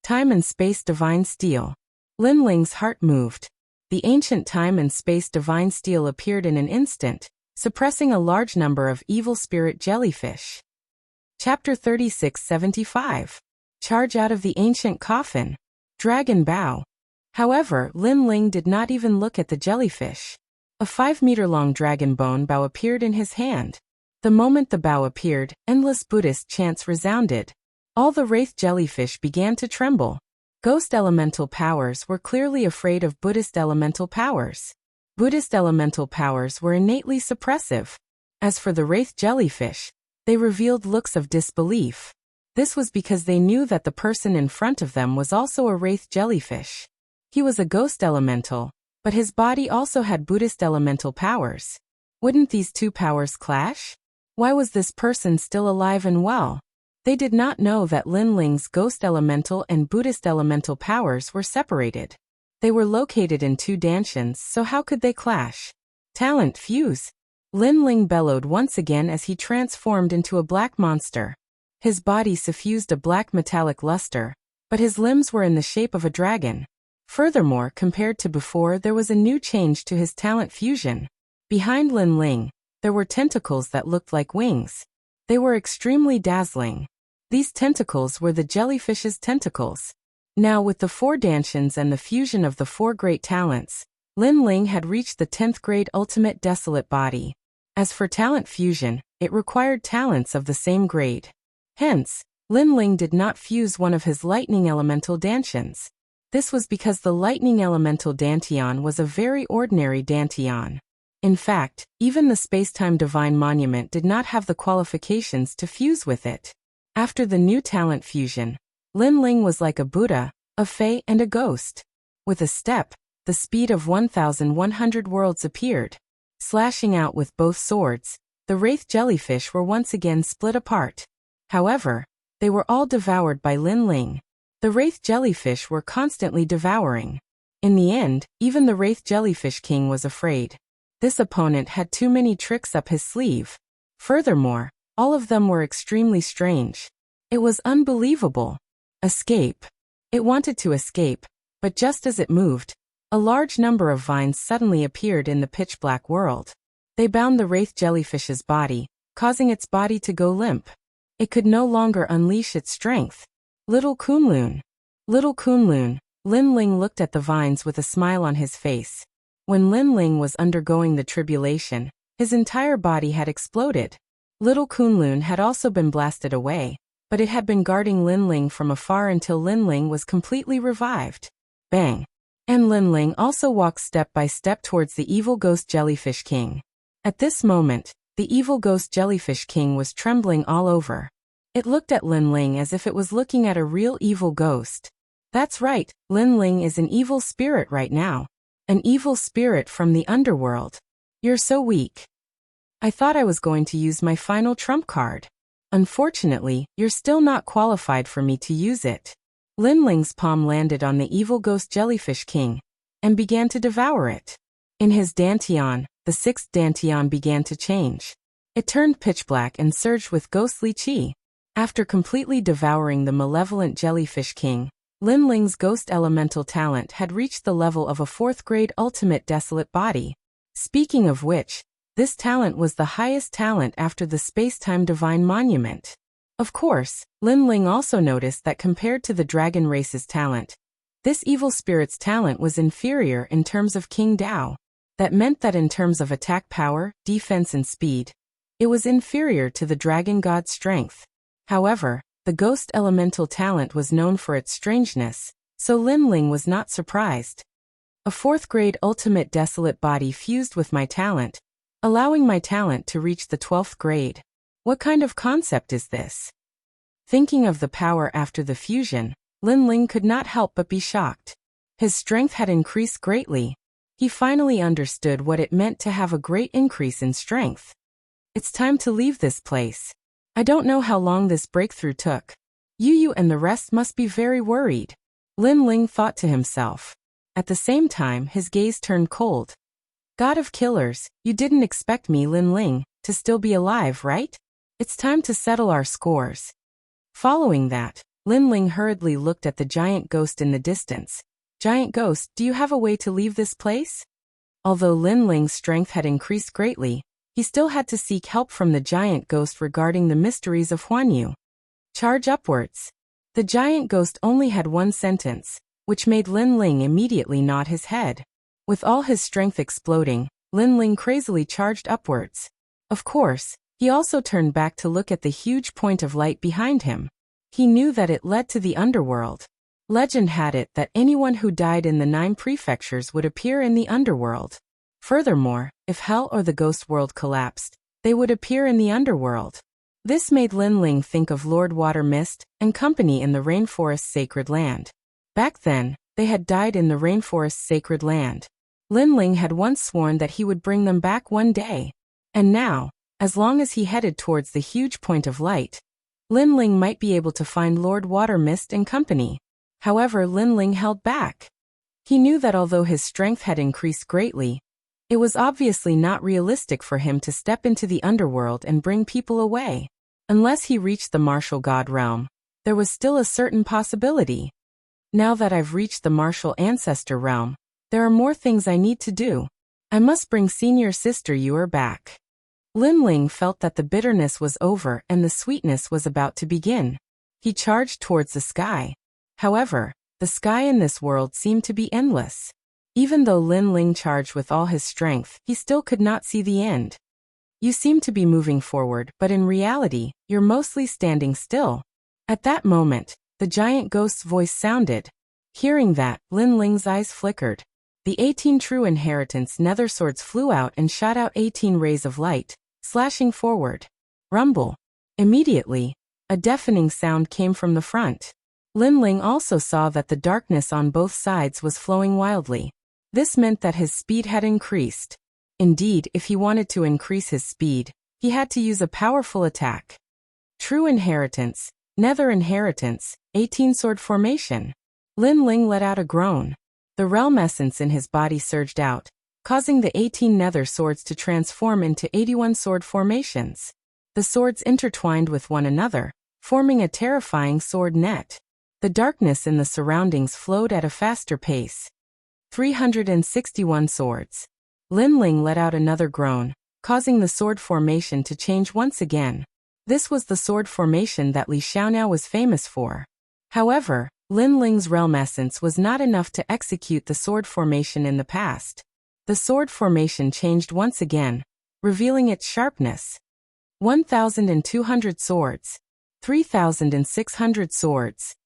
Time and Space Divine Steel. Lin Ling's heart moved. The ancient Time and Space Divine Steel appeared in an instant, suppressing a large number of evil spirit jellyfish. Chapter 3675. Charge out of the ancient coffin. Dragon Bow. However, Lin Ling did not even look at the jellyfish. A 5-meter-long dragon bone bow appeared in his hand. The moment the bow appeared, endless Buddhist chants resounded. All the wraith jellyfish began to tremble. Ghost elemental powers were clearly afraid of Buddhist elemental powers. Buddhist elemental powers were innately suppressive. As for the wraith jellyfish, they revealed looks of disbelief. This was because they knew that the person in front of them was also a wraith jellyfish. He was a ghost elemental, but his body also had Buddhist elemental powers. Wouldn't these two powers clash? Why was this person still alive and well? They did not know that Lin Ling's ghost elemental and Buddhist elemental powers were separated. They were located in two dansons, so how could they clash? Talent fuse. Lin Ling bellowed once again as he transformed into a black monster. His body suffused a black metallic luster, but his limbs were in the shape of a dragon. Furthermore, compared to before, there was a new change to his talent fusion. Behind Lin Ling, there were tentacles that looked like wings. They were extremely dazzling. These tentacles were the jellyfish's tentacles. Now with the 4 dansons and the fusion of the 4 great talents, Lin Ling had reached the 10th grade ultimate desolate body. As for talent fusion, it required talents of the same grade. Hence, Lin Ling did not fuse one of his lightning elemental dansons. This was because the lightning elemental dantian was a very ordinary dantian. In fact, even the Spacetime Divine Monument did not have the qualifications to fuse with it. After the new talent fusion, Lin Ling was like a Buddha, a Fae and a ghost. With a step, the speed of 1,100 worlds appeared. Slashing out with both swords, the wraith jellyfish were once again split apart. However, they were all devoured by Lin Ling. The wraith jellyfish were constantly devouring. In the end, even the wraith jellyfish king was afraid. This opponent had too many tricks up his sleeve. Furthermore, all of them were extremely strange. It was unbelievable. Escape. It wanted to escape, but just as it moved, a large number of vines suddenly appeared in the pitch-black world. They bound the wraith jellyfish's body, causing its body to go limp. It could no longer unleash its strength. Little Kunlun. Little Kunlun. Lin Ling looked at the vines with a smile on his face. When Lin Ling was undergoing the tribulation, his entire body had exploded. Little Kunlun had also been blasted away, but it had been guarding Lin Ling from afar until Lin Ling was completely revived. Bang! And Lin Ling also walked step by step towards the evil ghost jellyfish king. At this moment, the evil ghost jellyfish king was trembling all over. It looked at Lin Ling as if it was looking at a real evil ghost. That's right, Lin Ling is an evil spirit right now. An evil spirit from the underworld. You're so weak. I thought I was going to use my final trump card. Unfortunately, you're still not qualified for me to use it. Lin Ling's palm landed on the evil ghost jellyfish king, and began to devour it. In his dantian, the 6th dantian began to change. It turned pitch black and surged with ghostly chi. After completely devouring the malevolent jellyfish king, Lin Ling's ghost elemental talent had reached the level of a 4th grade ultimate desolate body. Speaking of which, this talent was the highest talent after the Spacetime Divine Monument. Of course, Lin Ling also noticed that compared to the dragon race's talent, this evil spirit's talent was inferior in terms of King Dao. That meant that in terms of attack power, defense and speed, it was inferior to the dragon god's strength. However, the ghost elemental talent was known for its strangeness, so Lin Ling was not surprised. A 4th grade ultimate desolate body fused with my talent, allowing my talent to reach the 12th grade. What kind of concept is this? Thinking of the power after the fusion, Lin Ling could not help but be shocked. His strength had increased greatly. He finally understood what it meant to have a great increase in strength. It's time to leave this place. I don't know how long this breakthrough took. Yu and the rest must be very worried. Lin Ling thought to himself. At the same time, his gaze turned cold. God of killers, you didn't expect me, Lin Ling, to still be alive, right? It's time to settle our scores. Following that, Lin Ling hurriedly looked at the giant ghost in the distance. Giant ghost, do you have a way to leave this place? Although Lin Ling's strength had increased greatly, he still had to seek help from the giant ghost regarding the mysteries of Huanyu. Charge upwards. The giant ghost only had one sentence, which made Lin Ling immediately nod his head. With all his strength exploding, Lin Ling crazily charged upwards. Of course, he also turned back to look at the huge point of light behind him. He knew that it led to the underworld. Legend had it that anyone who died in the 9 prefectures would appear in the underworld. Furthermore, if hell or the ghost world collapsed, they would appear in the underworld. This made Lin Ling think of Lord Water Mist and company in the rainforest's sacred land. Back then, they had died in the rainforest's sacred land. Lin Ling had once sworn that he would bring them back one day. And now, as long as he headed towards the huge point of light, Lin Ling might be able to find Lord Water Mist and company. However, Lin Ling held back. He knew that although his strength had increased greatly, it was obviously not realistic for him to step into the underworld and bring people away. Unless he reached the martial god realm, there was still a certain possibility. Now that I've reached the martial ancestor realm, there are more things I need to do. I must bring senior sister Yuer back. Lin Ling felt that the bitterness was over and the sweetness was about to begin. He charged towards the sky. However, the sky in this world seemed to be endless. Even though Lin Ling charged with all his strength, he still could not see the end. You seem to be moving forward, but in reality, you're mostly standing still. At that moment, the giant ghost's voice sounded. Hearing that, Lin Ling's eyes flickered. The 18 true inheritance nether swords flew out and shot out 18 rays of light, slashing forward. Rumble. Immediately, a deafening sound came from the front. Lin Ling also saw that the darkness on both sides was flowing wildly. This meant that his speed had increased. Indeed, if he wanted to increase his speed, he had to use a powerful attack. True inheritance, nether inheritance, 18 sword formation. Lin Ling let out a groan. The realm essence in his body surged out, causing the 18 nether swords to transform into 81 sword formations. The swords intertwined with one another, forming a terrifying sword net. The darkness in the surroundings flowed at a faster pace. 361 swords. Lin Ling let out another groan, causing the sword formation to change once again. This was the sword formation that Li Xiaoniao was famous for. However, Lin Ling's realm essence was not enough to execute the sword formation in the past. The sword formation changed once again, revealing its sharpness. 1,200 swords. 3,600 swords.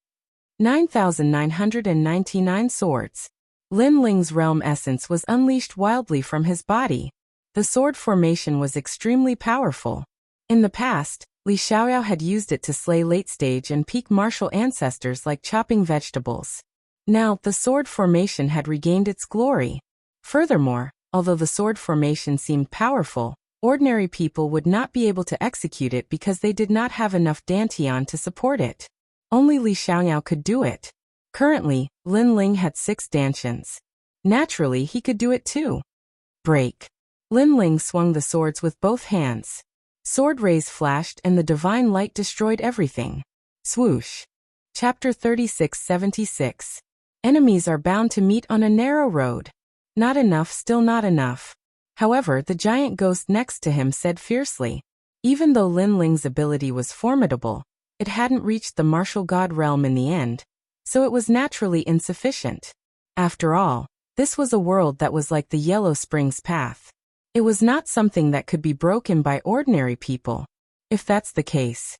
9,999 swords. Lin Ling's realm essence was unleashed wildly from his body. The sword formation was extremely powerful. In the past, Li Xiaoyao had used it to slay late-stage and peak martial ancestors like chopping vegetables. Now, the sword formation had regained its glory. Furthermore, although the sword formation seemed powerful, ordinary people would not be able to execute it because they did not have enough dantian to support it. Only Li Xiaoyao could do it. Currently, Lin Ling had 6 dantians. Naturally, he could do it too. Break. Lin Ling swung the swords with both hands. Sword rays flashed and the divine light destroyed everything. Swoosh. Chapter 3676. Enemies are bound to meet on a narrow road. Not enough, still not enough. However, the giant ghost next to him said fiercely. Even though Lin Ling's ability was formidable, it hadn't reached the martial god realm in the end, so it was naturally insufficient. After all, this was a world that was like the Yellow Springs path. It was not something that could be broken by ordinary people. If that's the case.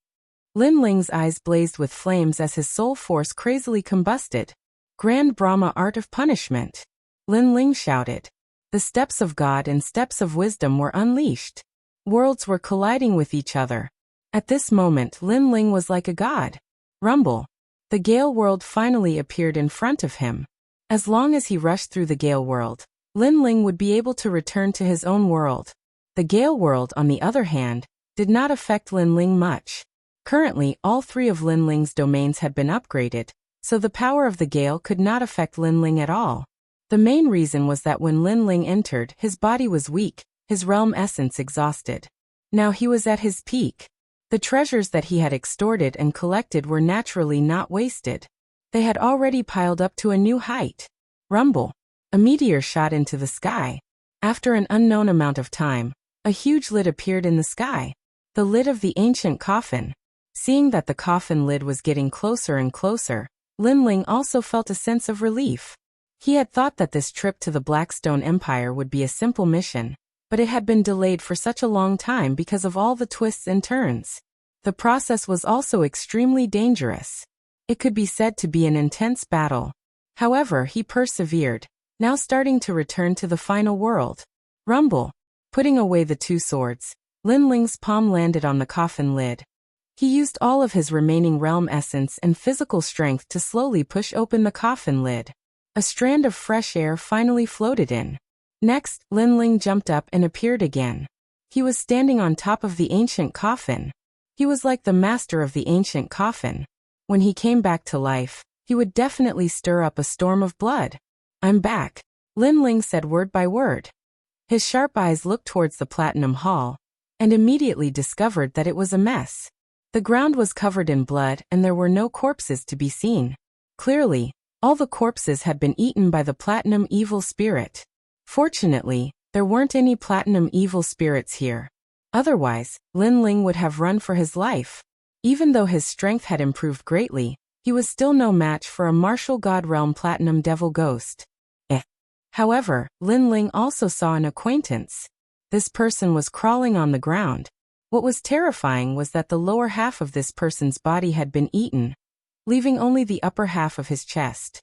Lin Ling's eyes blazed with flames as his soul force crazily combusted. Grand Brahma art of punishment. Lin Ling shouted. The steps of God and steps of wisdom were unleashed. Worlds were colliding with each other. At this moment Lin Ling was like a god. Rumble. The Gale world finally appeared in front of him. As long as he rushed through the Gale world, Lin Ling would be able to return to his own world. The Gale world, on the other hand, did not affect Lin Ling much. Currently, all 3 of Lin Ling's domains had been upgraded, so the power of the Gale could not affect Lin Ling at all. The main reason was that when Lin Ling entered, his body was weak, his realm essence exhausted. Now he was at his peak. The treasures that he had extorted and collected were naturally not wasted. They had already piled up to a new height. Rumble. A meteor shot into the sky. After an unknown amount of time, a huge lid appeared in the sky. The lid of the ancient coffin. Seeing that the coffin lid was getting closer and closer, Lin Ling also felt a sense of relief. He had thought that this trip to the Blackstone Empire would be a simple mission, but it had been delayed for such a long time because of all the twists and turns. The process was also extremely dangerous. It could be said to be an intense battle. However, he persevered, now starting to return to the final world. Rumble. Putting away the 2 swords, Lin Ling's palm landed on the coffin lid. He used all of his remaining realm essence and physical strength to slowly push open the coffin lid. A strand of fresh air finally floated in. Next, Lin Ling jumped up and appeared again. He was standing on top of the ancient coffin. He was like the master of the ancient coffin. When he came back to life, he would definitely stir up a storm of blood. "I'm back," Lin Ling said word by word. His sharp eyes looked towards the Platinum Hall, and immediately discovered that it was a mess. The ground was covered in blood and there were no corpses to be seen. Clearly, all the corpses had been eaten by the Platinum Evil Spirit. Fortunately, there weren't any Platinum Evil Spirits here. Otherwise, Lin Ling would have run for his life. Even though his strength had improved greatly, he was still no match for a martial god realm Platinum Devil Ghost. However, Lin Ling also saw an acquaintance. This person was crawling on the ground. What was terrifying was that the lower half of this person's body had been eaten, leaving only the upper half of his chest.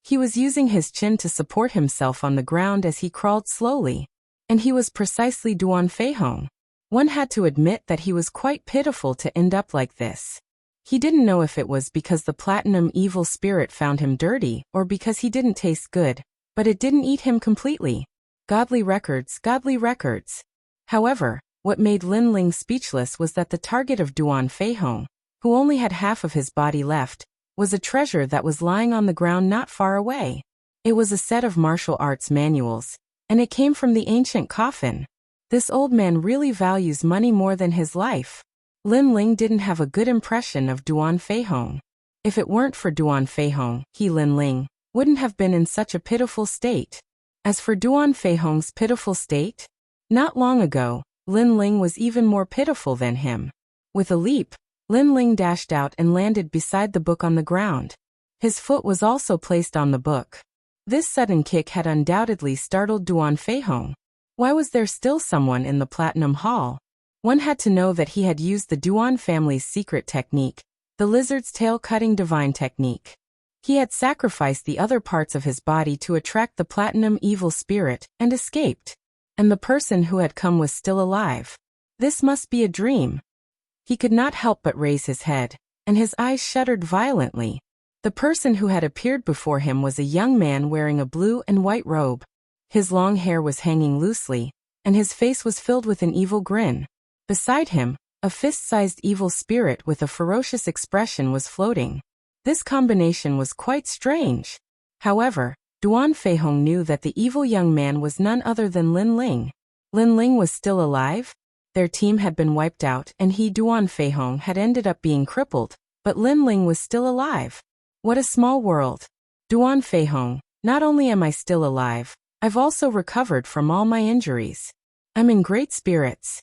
He was using his chin to support himself on the ground as he crawled slowly. And he was precisely Duan Feihong. One had to admit that he was quite pitiful to end up like this. He didn't know if it was because the Platinum Evil Spirit found him dirty or because he didn't taste good, but it didn't eat him completely. Godly records, godly records. However, what made Lin Ling speechless was that the target of Duan Feihong, who only had half of his body left, was a treasure that was lying on the ground not far away. It was a set of martial arts manuals, and it came from the ancient coffin. This old man really values money more than his life. Lin Ling didn't have a good impression of Duan Feihong. If it weren't for Duan Feihong, he, Lin Ling, wouldn't have been in such a pitiful state. As for Duan Feihong's pitiful state, not long ago, Lin Ling was even more pitiful than him. With a leap, Lin Ling dashed out and landed beside the book on the ground. His foot was also placed on the book. This sudden kick had undoubtedly startled Duan Feihong. Why was there still someone in the Platinum Hall? One had to know that he had used the Duan family's secret technique, the lizard's tail cutting divine technique. He had sacrificed the other parts of his body to attract the Platinum Evil Spirit and escaped. And the person who had come was still alive. This must be a dream. He could not help but raise his head, and his eyes shuddered violently. The person who had appeared before him was a young man wearing a blue and white robe. His long hair was hanging loosely, and his face was filled with an evil grin. Beside him, a fist-sized evil spirit with a ferocious expression was floating. This combination was quite strange. However, Duan Feihong knew that the evil young man was none other than Lin Ling. Lin Ling was still alive? Their team had been wiped out and he, Duan Feihong, had ended up being crippled, but Lin Ling was still alive. What a small world. Duan Feihong, not only am I still alive, I've also recovered from all my injuries. I'm in great spirits.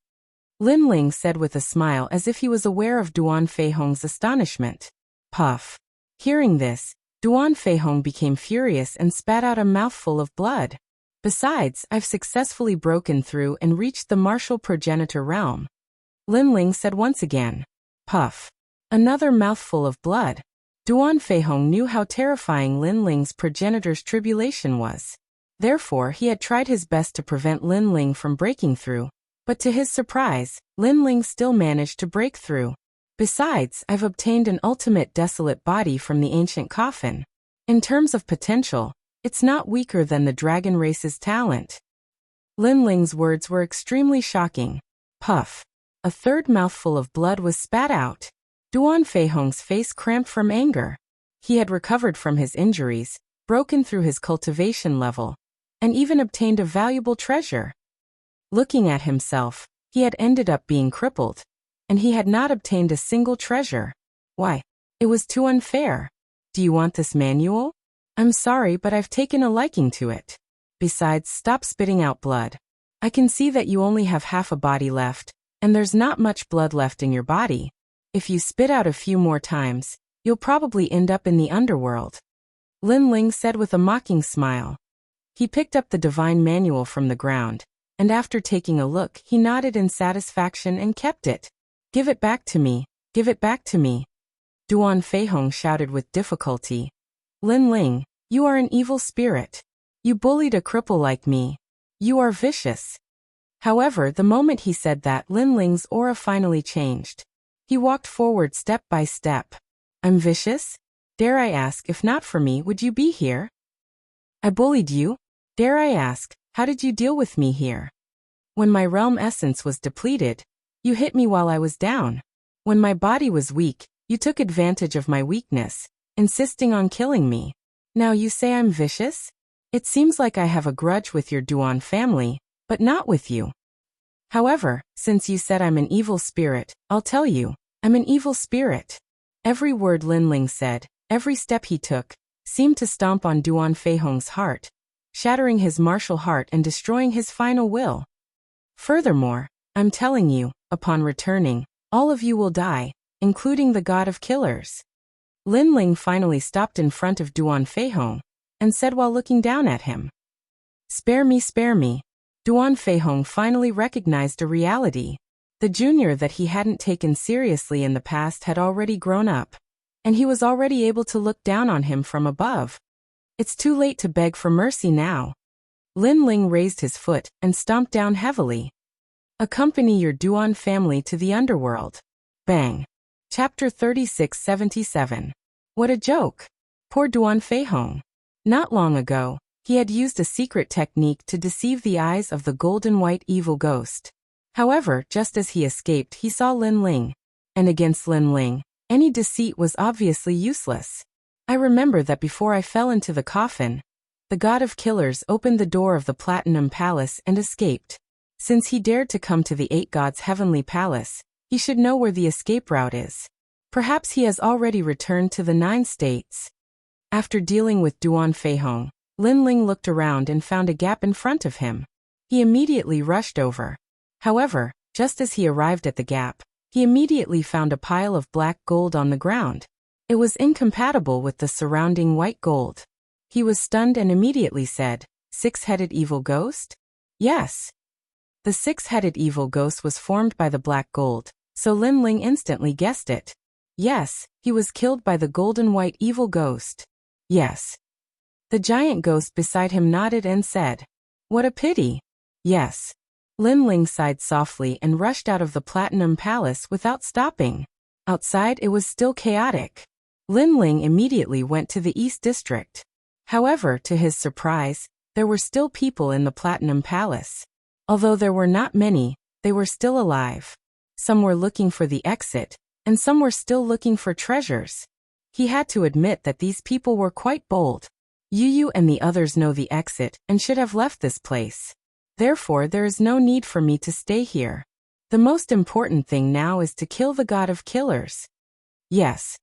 Lin Ling said with a smile as if he was aware of Duan Feihong's astonishment. Puff. Hearing this, Duan Feihong became furious and spat out a mouthful of blood. Besides, I've successfully broken through and reached the martial progenitor realm. Lin Ling said once again. Puff. Another mouthful of blood. Duan Feihong knew how terrifying Lin Ling's progenitor's tribulation was. Therefore, he had tried his best to prevent Lin Ling from breaking through, But to his surprise, Lin Ling still managed to break through. Besides, I've obtained an ultimate desolate body from the ancient coffin. In terms of potential, it's not weaker than the dragon race's talent. Lin Ling's words were extremely shocking. Puff. A third mouthful of blood was spat out. Duan Feihong's face cramped from anger. He had recovered from his injuries, broken through his cultivation level, and even obtained a valuable treasure. Looking at himself, he had ended up being crippled, and he had not obtained a single treasure. Why? It was too unfair. Do you want this manual? I'm sorry, but I've taken a liking to it. Besides, stop spitting out blood. I can see that you only have half a body left, and there's not much blood left in your body. If you spit out a few more times, you'll probably end up in the underworld. Lin Ling said with a mocking smile. He picked up the divine manual from the ground, and after taking a look, he nodded in satisfaction and kept it. Give it back to me, give it back to me. Duan Feihong shouted with difficulty. Lin Ling, you are an evil spirit. You bullied a cripple like me. You are vicious. However, the moment he said that, Lin Ling's aura finally changed. He walked forward step by step. I'm vicious? Dare I ask, if not for me, would you be here? I bullied you? Dare I ask, how did you deal with me here? When my realm essence was depleted, you hit me while I was down. When my body was weak, you took advantage of my weakness, insisting on killing me. Now you say I'm vicious? It seems like I have a grudge with your Duan family, but not with you. However, since you said I'm an evil spirit, I'll tell you, I'm an evil spirit. Every word Lin Ling said, every step he took, seemed to stomp on Duan Feihong's heart, shattering his martial heart and destroying his final will. Furthermore, I'm telling you, upon returning, all of you will die, including the god of killers. Lin Ling finally stopped in front of Duan Feihong, and said while looking down at him. Spare me, spare me. Duan Feihong finally recognized a reality. The junior that he hadn't taken seriously in the past had already grown up, and he was already able to look down on him from above. It's too late to beg for mercy now. Lin Ling raised his foot and stomped down heavily. Accompany your Duan family to the underworld. Bang. Chapter 3677. What a joke. Poor Duan Feihong. Not long ago, he had used a secret technique to deceive the eyes of the golden white evil ghost. However, just as he escaped, he saw Lin Ling. And against Lin Ling, any deceit was obviously useless. I remember that before I fell into the coffin, the god of killers opened the door of the Platinum Palace and escaped. Since he dared to come to the Eight Gods' heavenly palace, he should know where the escape route is. Perhaps he has already returned to the 9 states. After dealing with Duan Feihong, Lin Ling looked around and found a gap in front of him. He immediately rushed over. However, just as he arrived at the gap, he immediately found a pile of black gold on the ground. It was incompatible with the surrounding white gold. He was stunned and immediately said, Six-headed evil ghost? Yes. The six-headed evil ghost was formed by the black gold, so Lin Ling instantly guessed it. Yes, he was killed by the golden white evil ghost. Yes. The giant ghost beside him nodded and said, What a pity. Yes. Lin Ling sighed softly and rushed out of the Platinum Palace without stopping. Outside it was still chaotic. Lin Ling immediately went to the East District. However, to his surprise, there were still people in the Platinum Palace. Although there were not many, they were still alive. Some were looking for the exit, and some were still looking for treasures. He had to admit that these people were quite bold. Yu and the others know the exit and should have left this place. Therefore, there is no need for me to stay here. The most important thing now is to kill the god of killers. Yes.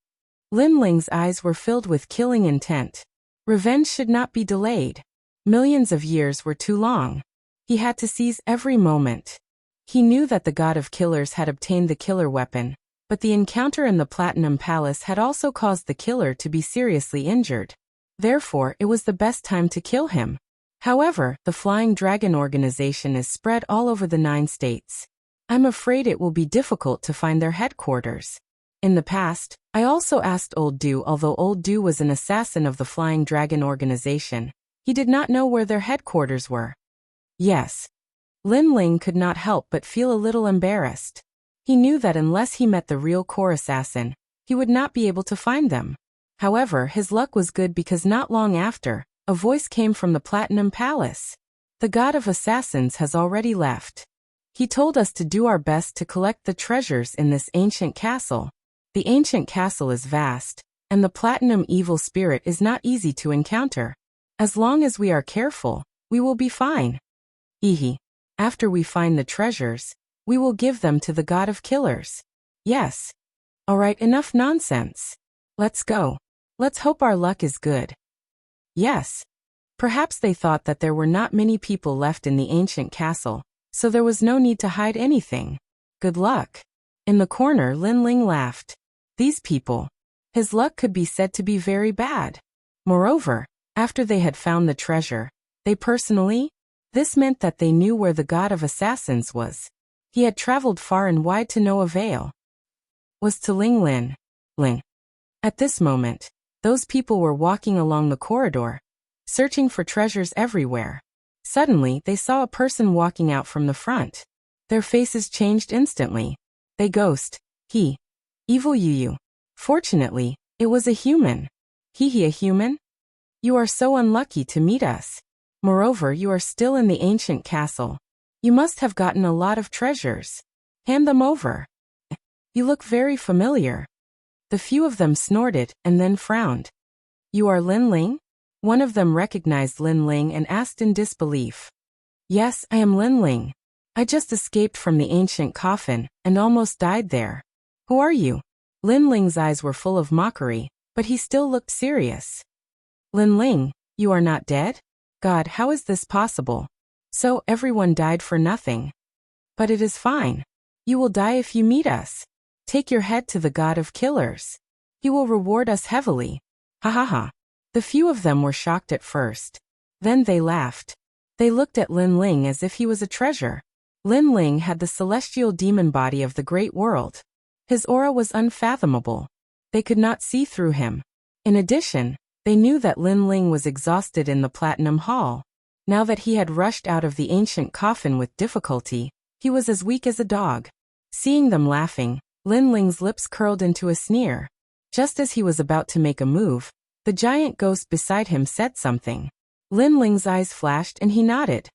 Lin Ling's eyes were filled with killing intent. Revenge should not be delayed. Millions of years were too long. He had to seize every moment. He knew that the god of killers had obtained the killer weapon, but the encounter in the Platinum Palace had also caused the killer to be seriously injured. Therefore, it was the best time to kill him. However, the Flying Dragon organization is spread all over the 9 states. I'm afraid it will be difficult to find their headquarters. In the past, I also asked Old Du, although Old Du was an assassin of the Flying Dragon organization, he did not know where their headquarters were. Yes. Lin Ling could not help but feel a little embarrassed. He knew that unless he met the real core assassin, he would not be able to find them. However, his luck was good because not long after, a voice came from the Platinum Palace. The god of assassins has already left. He told us to do our best to collect the treasures in this ancient castle. The ancient castle is vast, and the platinum evil spirit is not easy to encounter. As long as we are careful, we will be fine. Ehe. After we find the treasures, we will give them to the god of killers. Yes. Alright, enough nonsense. Let's go. Let's hope our luck is good. Yes. Perhaps they thought that there were not many people left in the ancient castle, so there was no need to hide anything. Good luck. In the corner, Lin Ling laughed. These people. His luck could be said to be very bad. Moreover, after they had found the treasure, this meant that they knew where the god of assassins was. He had traveled far and wide to no avail. Was to Ling. At this moment, those people were walking along the corridor, searching for treasures everywhere. Suddenly, they saw a person walking out from the front. Their faces changed instantly. They ghost. Evil Yu. Fortunately, it was a human. A human? You are so unlucky to meet us. Moreover, you are still in the ancient castle. You must have gotten a lot of treasures. Hand them over. You look very familiar. The few of them snorted and then frowned. You are Lin Ling? One of them recognized Lin Ling and asked in disbelief. Yes, I am Lin Ling. I just escaped from the ancient coffin and almost died there. Who are you? Lin Ling's eyes were full of mockery, but he still looked serious. Lin Ling, you are not dead? God, how is this possible? So, everyone died for nothing. But it is fine. You will die if you meet us. Take your head to the god of killers. He will reward us heavily. Ha ha ha. The few of them were shocked at first. Then they laughed. They looked at Lin Ling as if he was a treasure. Lin Ling had the celestial demon body of the great world. His aura was unfathomable. They could not see through him. In addition, they knew that Lin Ling was exhausted in the Platinum Hall. Now that he had rushed out of the ancient coffin with difficulty, he was as weak as a dog. Seeing them laughing, Lin Ling's lips curled into a sneer. Just as he was about to make a move, the giant ghost beside him said something. Lin Ling's eyes flashed and he nodded.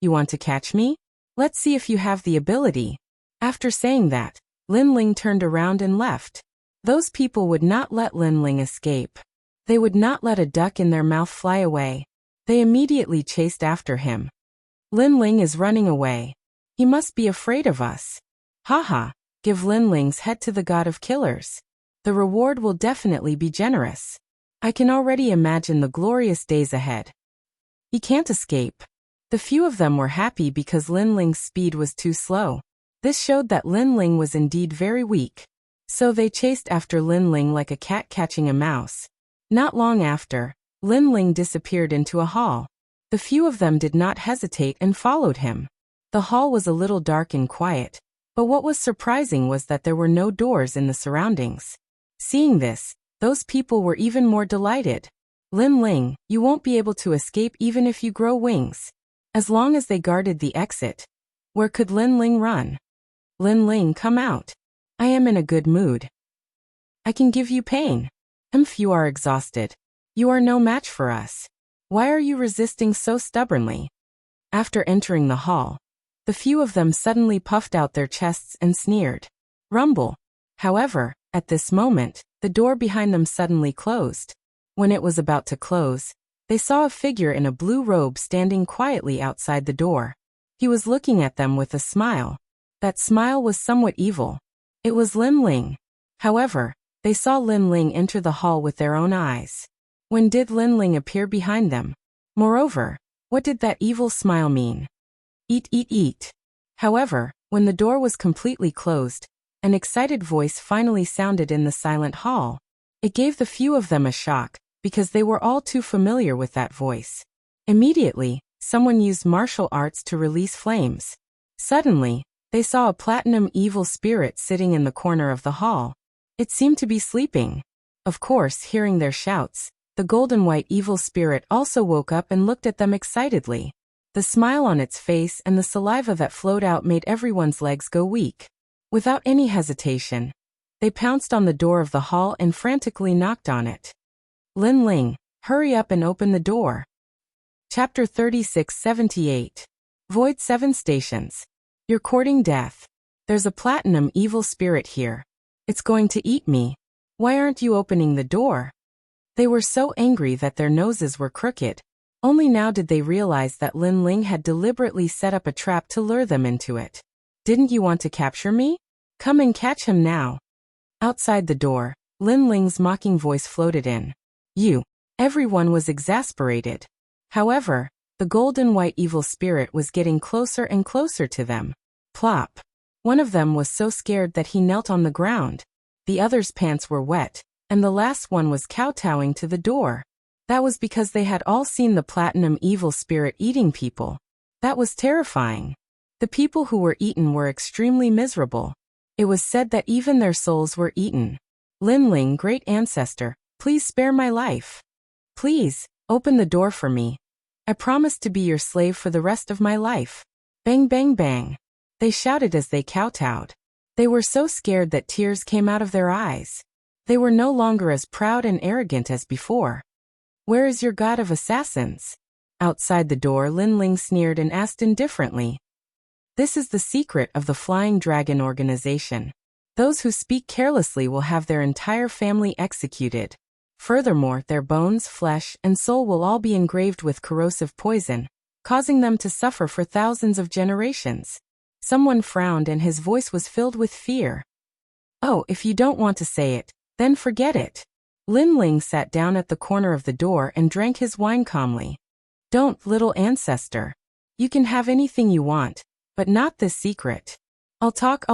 You want to catch me? Let's see if you have the ability. After saying that, Lin Ling turned around and left. Those people would not let Lin Ling escape. They would not let a duck in their mouth fly away. They immediately chased after him. Lin Ling is running away. He must be afraid of us. Haha, give Lin Ling's head to the god of killers. The reward will definitely be generous. I can already imagine the glorious days ahead. He can't escape. The few of them were happy because Lin Ling's speed was too slow. This showed that Lin Ling was indeed very weak. So they chased after Lin Ling like a cat catching a mouse. Not long after, Lin Ling disappeared into a hall. The few of them did not hesitate and followed him. The hall was a little dark and quiet, but what was surprising was that there were no doors in the surroundings. Seeing this, those people were even more delighted. Lin Ling, you won't be able to escape even if you grow wings. As long as they guarded the exit. Where could Lin Ling run? Lin Ling, come out. I am in a good mood. I can give you pain. Few are exhausted. You are no match for us. Why are you resisting so stubbornly? After entering the hall, the few of them suddenly puffed out their chests and sneered. Rumble. However, at this moment, the door behind them suddenly closed. When it was about to close, they saw a figure in a blue robe standing quietly outside the door. He was looking at them with a smile. That smile was somewhat evil. It was Lin Ling. However, they saw Lin Ling enter the hall with their own eyes. When did Lin Ling appear behind them? Moreover, what did that evil smile mean? Eat. However, when the door was completely closed, an excited voice finally sounded in the silent hall. It gave the few of them a shock, because they were all too familiar with that voice. Immediately, someone used martial arts to release flames. Suddenly, they saw a platinum evil spirit sitting in the corner of the hall. It seemed to be sleeping. Of course, hearing their shouts, the golden white evil spirit also woke up and looked at them excitedly. The smile on its face and the saliva that flowed out made everyone's legs go weak. Without any hesitation, they pounced on the door of the hall and frantically knocked on it. Lin Ling, hurry up and open the door. Chapter 3678. Void 7 Stations. You're courting death. There's a platinum evil spirit here. It's going to eat me. Why aren't you opening the door? They were so angry that their noses were crooked. Only now did they realize that Lin Ling had deliberately set up a trap to lure them into it. Didn't you want to capture me? Come and catch him now. Outside the door, Lin Ling's mocking voice floated in. You. Everyone was exasperated. However, the golden white evil spirit was getting closer and closer to them. Plop. One of them was so scared that he knelt on the ground. The other's pants were wet, and the last one was kowtowing to the door. That was because they had all seen the platinum evil spirit eating people. That was terrifying. The people who were eaten were extremely miserable. It was said that even their souls were eaten. Lin Ling, great ancestor, please spare my life. Please, open the door for me. I promise to be your slave for the rest of my life. Bang bang bang. They shouted as they kowtowed. They were so scared that tears came out of their eyes. They were no longer as proud and arrogant as before. Where is your god of assassins? Outside the door, Lin Ling sneered and asked indifferently. This is the secret of the Flying Dragon organization. Those who speak carelessly will have their entire family executed. Furthermore, their bones, flesh, and soul will all be engraved with corrosive poison, causing them to suffer for thousands of generations. Someone frowned and his voice was filled with fear. Oh, if you don't want to say it, then forget it. Lin Ling sat down at the corner of the door and drank his wine calmly. Don't, little ancestor. You can have anything you want, but not this secret. I'll talk.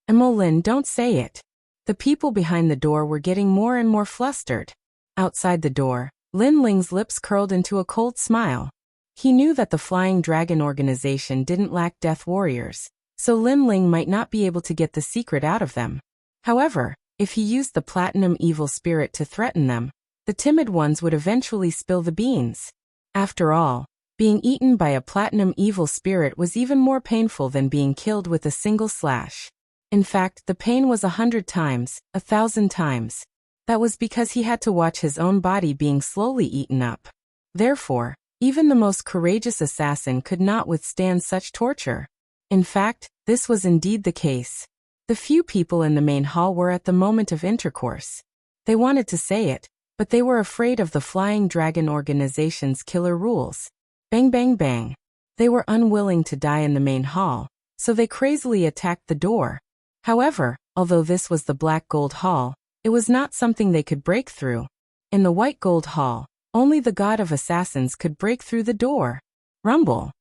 Lin, don't say it. The people behind the door were getting more and more flustered. Outside the door, Lin Ling's lips curled into a cold smile. He knew that the Flying Dragon organization didn't lack death warriors, so Lin Ling might not be able to get the secret out of them. However, if he used the platinum evil spirit to threaten them, the timid ones would eventually spill the beans. After all, being eaten by a platinum evil spirit was even more painful than being killed with a single slash. In fact, the pain was 100 times, 1,000 times. That was because he had to watch his own body being slowly eaten up. Therefore, even the most courageous assassin could not withstand such torture. In fact, this was indeed the case. The few people in the main hall were at the moment of intercourse. They wanted to say it, but they were afraid of the Flying Dragon organization's killer rules. Bang bang bang. They were unwilling to die in the main hall, so they crazily attacked the door. However, although this was the black gold hall, it was not something they could break through. In the white gold hall, only the god of assassins could break through the door. Rumble.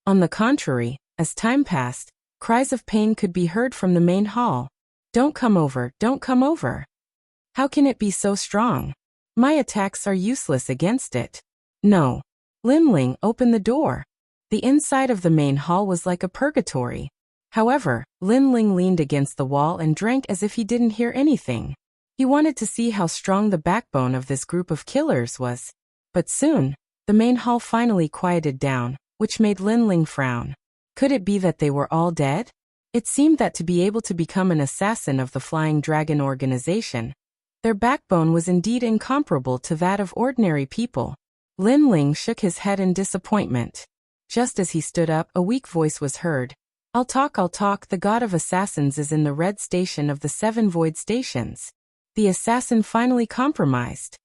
On the contrary, as time passed, cries of pain could be heard from the main hall. Don't come over, don't come over. How can it be so strong? My attacks are useless against it. No. Lin Ling, open the door. The inside of the main hall was like a purgatory. However, Lin Ling leaned against the wall and drank as if he didn't hear anything. He wanted to see how strong the backbone of this group of killers was. But soon, the main hall finally quieted down, which made Lin Ling frown. Could it be that they were all dead? It seemed that to be able to become an assassin of the Flying Dragon organization, their backbone was indeed incomparable to that of ordinary people. Lin Ling shook his head in disappointment. Just as he stood up, a weak voice was heard. I'll talk, the god of assassins is in the red station of the 7 void stations. The assassin finally compromised.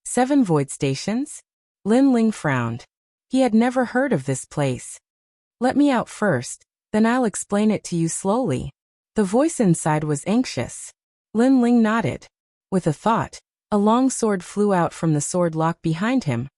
7 void stations? Lin Ling frowned. He had never heard of this place. Let me out first, then I'll explain it to you slowly. The voice inside was anxious. Lin Ling nodded. With a thought, a long sword flew out from the sword lock behind him,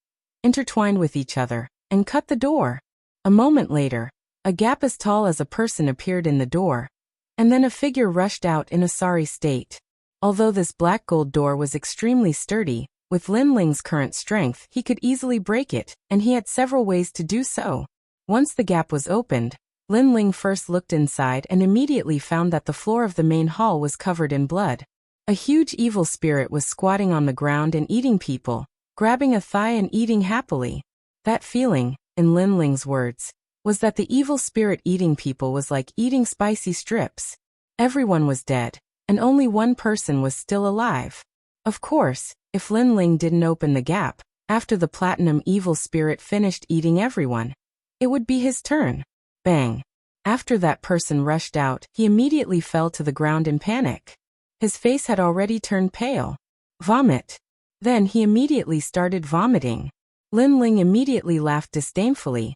intertwined with each other, and cut the door. A moment later, a gap as tall as a person appeared in the door, and then a figure rushed out in a sorry state. Although this black gold door was extremely sturdy, with Lin Ling's current strength, he could easily break it, and he had several ways to do so. Once the gap was opened, Lin Ling first looked inside and immediately found that the floor of the main hall was covered in blood. A huge evil spirit was squatting on the ground and eating people, grabbing a thigh and eating happily. That feeling, in Lin Ling's words, was that the evil spirit eating people was like eating spicy strips. Everyone was dead, and only one person was still alive. Of course, if Lin Ling didn't open the gap, after the platinum evil spirit finished eating everyone, it would be his turn. Bang. After that person rushed out, he immediately fell to the ground in panic. His face had already turned pale. Vomit. Then he immediately started vomiting. Lin Ling immediately laughed disdainfully.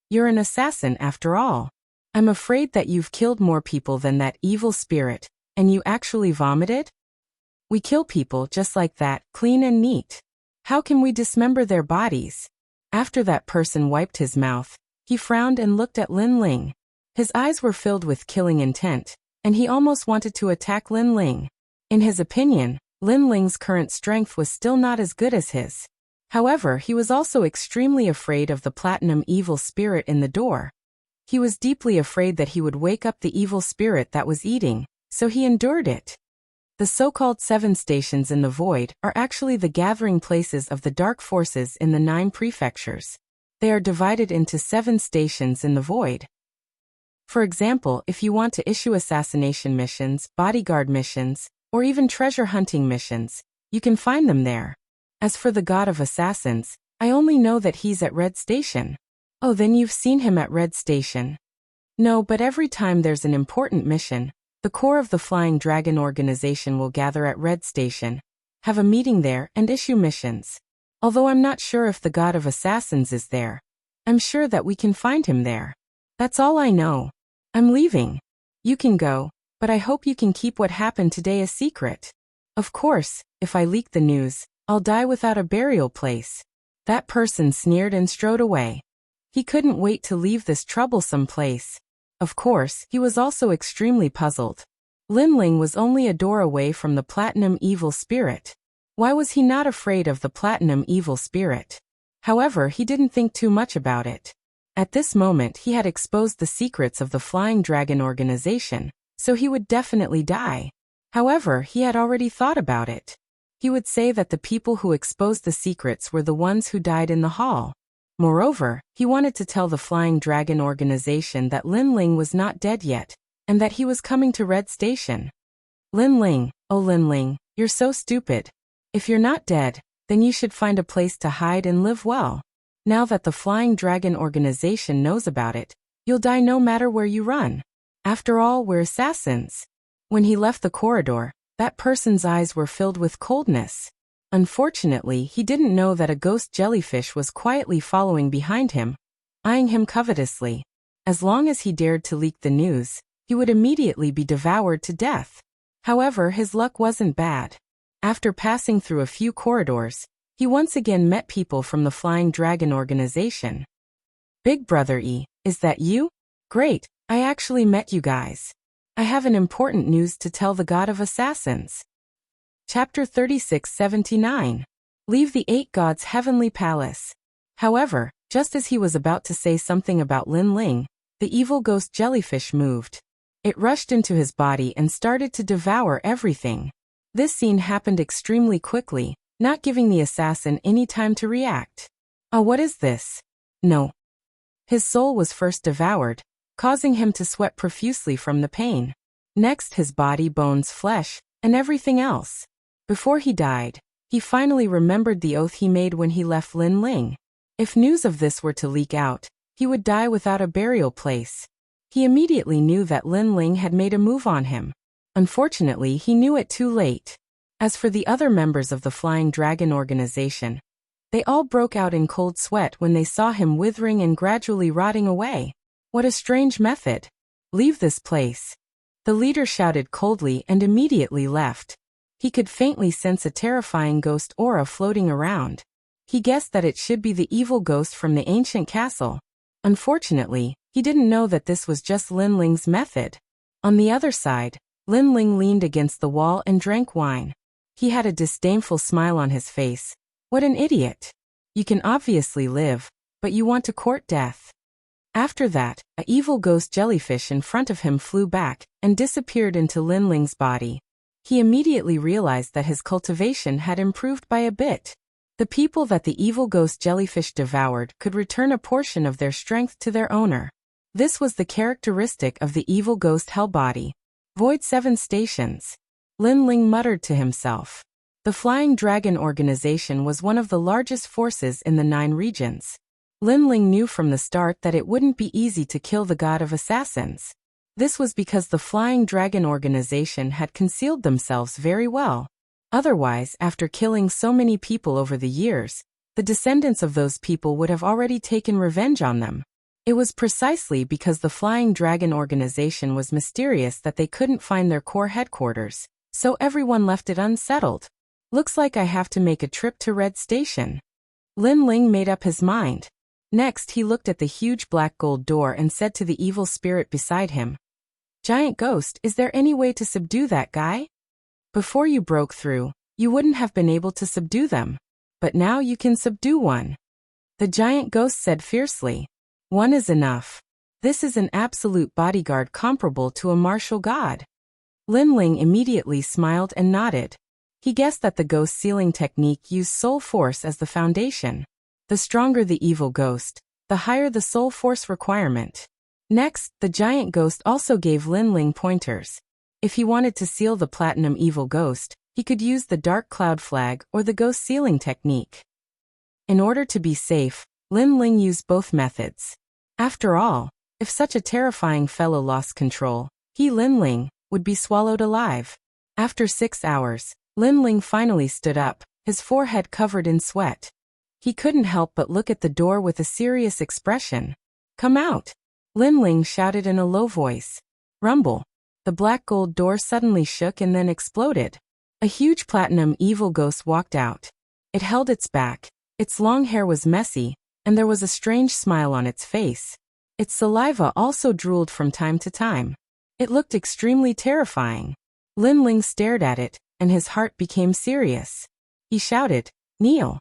You're an assassin after all. I'm afraid that you've killed more people than that evil spirit, and you actually vomited? We kill people just like that, clean and neat. How can we dismember their bodies? After that person wiped his mouth, he frowned and looked at Lin Ling. His eyes were filled with killing intent, and he almost wanted to attack Lin Ling. In his opinion, Lin Ling's current strength was still not as good as his. However, he was also extremely afraid of the platinum evil spirit in the door. He was deeply afraid that he would wake up the evil spirit that was eating, so he endured it. The so-called 7 stations in the void are actually the gathering places of the dark forces in the 9 prefectures. They are divided into 7 stations in the void. For example, if you want to issue assassination missions, bodyguard missions, or even treasure hunting missions, you can find them there. As for the god of assassins, I only know that he's at Red Station. Oh, then you've seen him at Red Station? No, but every time there's an important mission, the core of the Flying Dragon organization will gather at Red Station, have a meeting there, and issue missions. Although I'm not sure if the god of assassins is there, I'm sure that we can find him there. That's all I know. I'm leaving. You can go, but I hope you can keep what happened today a secret. Of course, if I leak the news, I'll die without a burial place. That person sneered and strode away. He couldn't wait to leave this troublesome place. Of course, he was also extremely puzzled. Lin Ling was only a door away from the platinum evil spirit. Why was he not afraid of the platinum evil spirit? However, he didn't think too much about it. At this moment he had exposed the secrets of the Flying Dragon organization, so he would definitely die. However, he had already thought about it. He would say that the people who exposed the secrets were the ones who died in the hall. Moreover, he wanted to tell the Flying Dragon organization that Lin Ling was not dead yet, and that he was coming to Red Station. Lin Ling, oh Lin Ling, you're so stupid. If you're not dead, then you should find a place to hide and live well. Now that the Flying Dragon organization knows about it, you'll die no matter where you run. After all, we're assassins. When he left the corridor, that person's eyes were filled with coldness. Unfortunately, he didn't know that a ghost jellyfish was quietly following behind him, eyeing him covetously. As long as he dared to leak the news, he would immediately be devoured to death. However, his luck wasn't bad. After passing through a few corridors, he once again met people from the Flying Dragon organization. Big Brother E, is that you? Great, I actually met you guys. I have an important news to tell the God of Assassins. Chapter 36-79. Leave the 8 Gods' Heavenly Palace. However, just as he was about to say something about Lin Ling, the evil ghost jellyfish moved. It rushed into his body and started to devour everything. This scene happened extremely quickly, not giving the assassin any time to react. Oh, what is this? No. His soul was first devoured, causing him to sweat profusely from the pain. Next, his body, bones, flesh, and everything else. Before he died, he finally remembered the oath he made when he left Lin Ling. If news of this were to leak out, he would die without a burial place. He immediately knew that Lin Ling had made a move on him. Unfortunately, he knew it too late. As for the other members of the Flying Dragon organization, they all broke out in cold sweat when they saw him withering and gradually rotting away. What a strange method. Leave this place. The leader shouted coldly and immediately left. He could faintly sense a terrifying ghost aura floating around. He guessed that it should be the evil ghost from the ancient castle. Unfortunately, he didn't know that this was just Lin Ling's method. On the other side, Lin Ling leaned against the wall and drank wine. He had a disdainful smile on his face. What an idiot. You can obviously live, but you want to court death. After that, an evil ghost jellyfish in front of him flew back and disappeared into Lin Ling's body. He immediately realized that his cultivation had improved by a bit. The people that the evil ghost jellyfish devoured could return a portion of their strength to their owner. This was the characteristic of the evil ghost hell body. Void 7 stations. Lin Ling muttered to himself. The Flying Dragon organization was one of the largest forces in the 9 regions. Lin Ling knew from the start that it wouldn't be easy to kill the god of assassins. This was because the Flying Dragon organization had concealed themselves very well. Otherwise, after killing so many people over the years, the descendants of those people would have already taken revenge on them. It was precisely because the Flying Dragon organization was mysterious that they couldn't find their core headquarters, so everyone left it unsettled. Looks like I have to make a trip to Red Station. Lin Ling made up his mind. Next, he looked at the huge black gold door and said to the evil spirit beside him, "Giant Ghost, is there any way to subdue that guy? Before you broke through, you wouldn't have been able to subdue them. But now you can subdue one." The Giant Ghost said fiercely, "One is enough. This is an absolute bodyguard comparable to a martial god." Lin Ling immediately smiled and nodded. He guessed that the ghost sealing technique used soul force as the foundation. The stronger the evil ghost, the higher the soul force requirement. Next, the Giant Ghost also gave Lin Ling pointers. If he wanted to seal the Platinum Evil Ghost, he could use the Dark Cloud Flag or the ghost sealing technique. In order to be safe, Lin Ling used both methods. After all, if such a terrifying fellow lost control, he, Lin Ling, would be swallowed alive. After 6 hours, Lin Ling finally stood up, his forehead covered in sweat. He couldn't help but look at the door with a serious expression. "Come out!" Lin Ling shouted in a low voice. Rumble. The black gold door suddenly shook and then exploded. A huge platinum evil ghost walked out. It held its back, its long hair was messy, and there was a strange smile on its face. Its saliva also drooled from time to time. It looked extremely terrifying. Lin Ling stared at it, and his heart became serious. He shouted, "Kneel."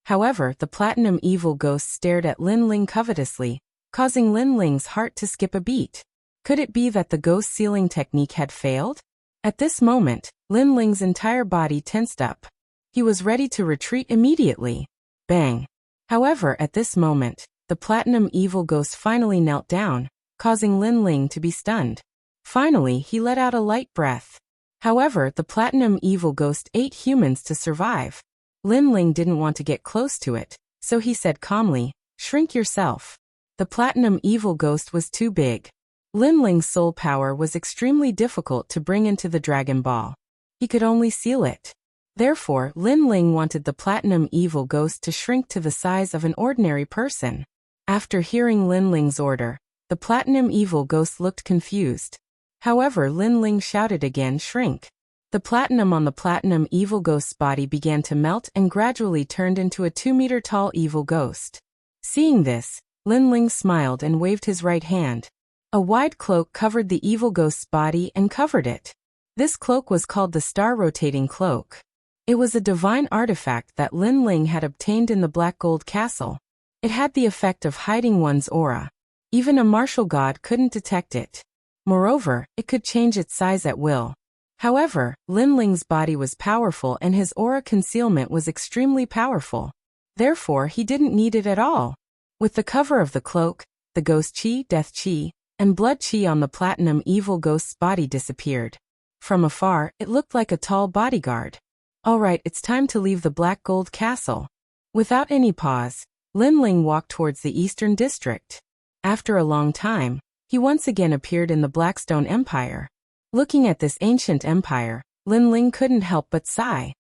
However, the platinum evil ghost stared at Lin Ling covetously, causing Lin Ling's heart to skip a beat. Could it be that the ghost sealing technique had failed? At this moment, Lin Ling's entire body tensed up. He was ready to retreat immediately. Bang! However, at this moment, the platinum evil ghost finally knelt down, causing Lin Ling to be stunned. Finally, he let out a light breath. However, the platinum evil ghost ate humans to survive. Lin Ling didn't want to get close to it, so he said calmly, "Shrink yourself." The platinum evil ghost was too big. Lin Ling's soul power was extremely difficult to bring into the Dragon Ball. He could only seal it. Therefore, Lin Ling wanted the platinum evil ghost to shrink to the size of an ordinary person. After hearing Lin Ling's order, the platinum evil ghost looked confused. However, Lin Ling shouted again, "Shrink." The platinum on the platinum evil ghost's body began to melt and gradually turned into a 2-meter-tall evil ghost. Seeing this, Lin Ling smiled and waved his right hand. A wide cloak covered the evil ghost's body and covered it. This cloak was called the Star-Rotating Cloak. It was a divine artifact that Lin Ling had obtained in the Black Gold Castle. It had the effect of hiding one's aura. Even a martial god couldn't detect it. Moreover, it could change its size at will. However, Lin Ling's body was powerful and his aura concealment was extremely powerful. Therefore, he didn't need it at all. With the cover of the cloak, the ghost chi, death chi, and blood chi on the platinum evil ghost's body disappeared. From afar, it looked like a tall bodyguard. Alright, it's time to leave the Black Gold Castle. Without any pause, Lin Ling walked towards the Eastern District. After a long time, he once again appeared in the Blackstone Empire. Looking at this ancient empire, Lin Ling couldn't help but sigh.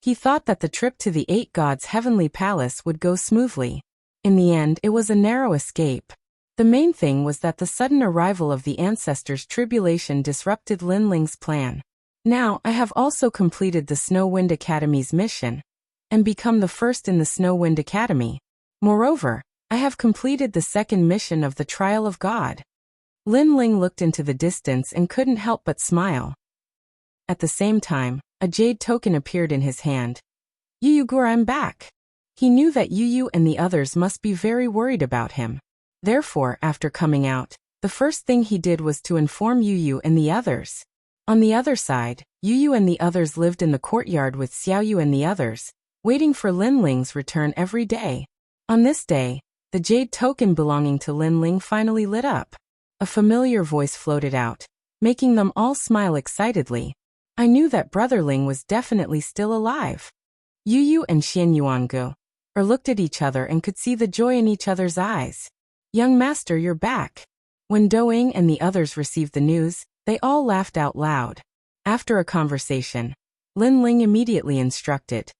He thought that the trip to the 8 Gods' heavenly palace would go smoothly. In the end, it was a narrow escape. The main thing was that the sudden arrival of the ancestors' tribulation disrupted Lin Ling's plan. Now, I have also completed the Snow Wind Academy's mission, and become the first in the Snow Wind Academy. Moreover, I have completed the second mission of the Trial of God. Lin Ling looked into the distance and couldn't help but smile. At the same time, a jade token appeared in his hand. Yu Gur, I'm back. He knew that Yu and the others must be very worried about him. Therefore, after coming out, the first thing he did was to inform Yu and the others. On the other side, Yu and the others lived in the courtyard with Xiaoyu and the others, waiting for Lin Ling's return every day. On this day, the jade token belonging to Lin Ling finally lit up. A familiar voice floated out, making them all smile excitedly. I knew that Brother Ling was definitely still alive. Yu Yu and Xian Yuangu looked at each other and could see the joy in each other's eyes. Young master, you're back. When Doing and the others received the news, they all laughed out loud. After a conversation, Lin Ling immediately instructed,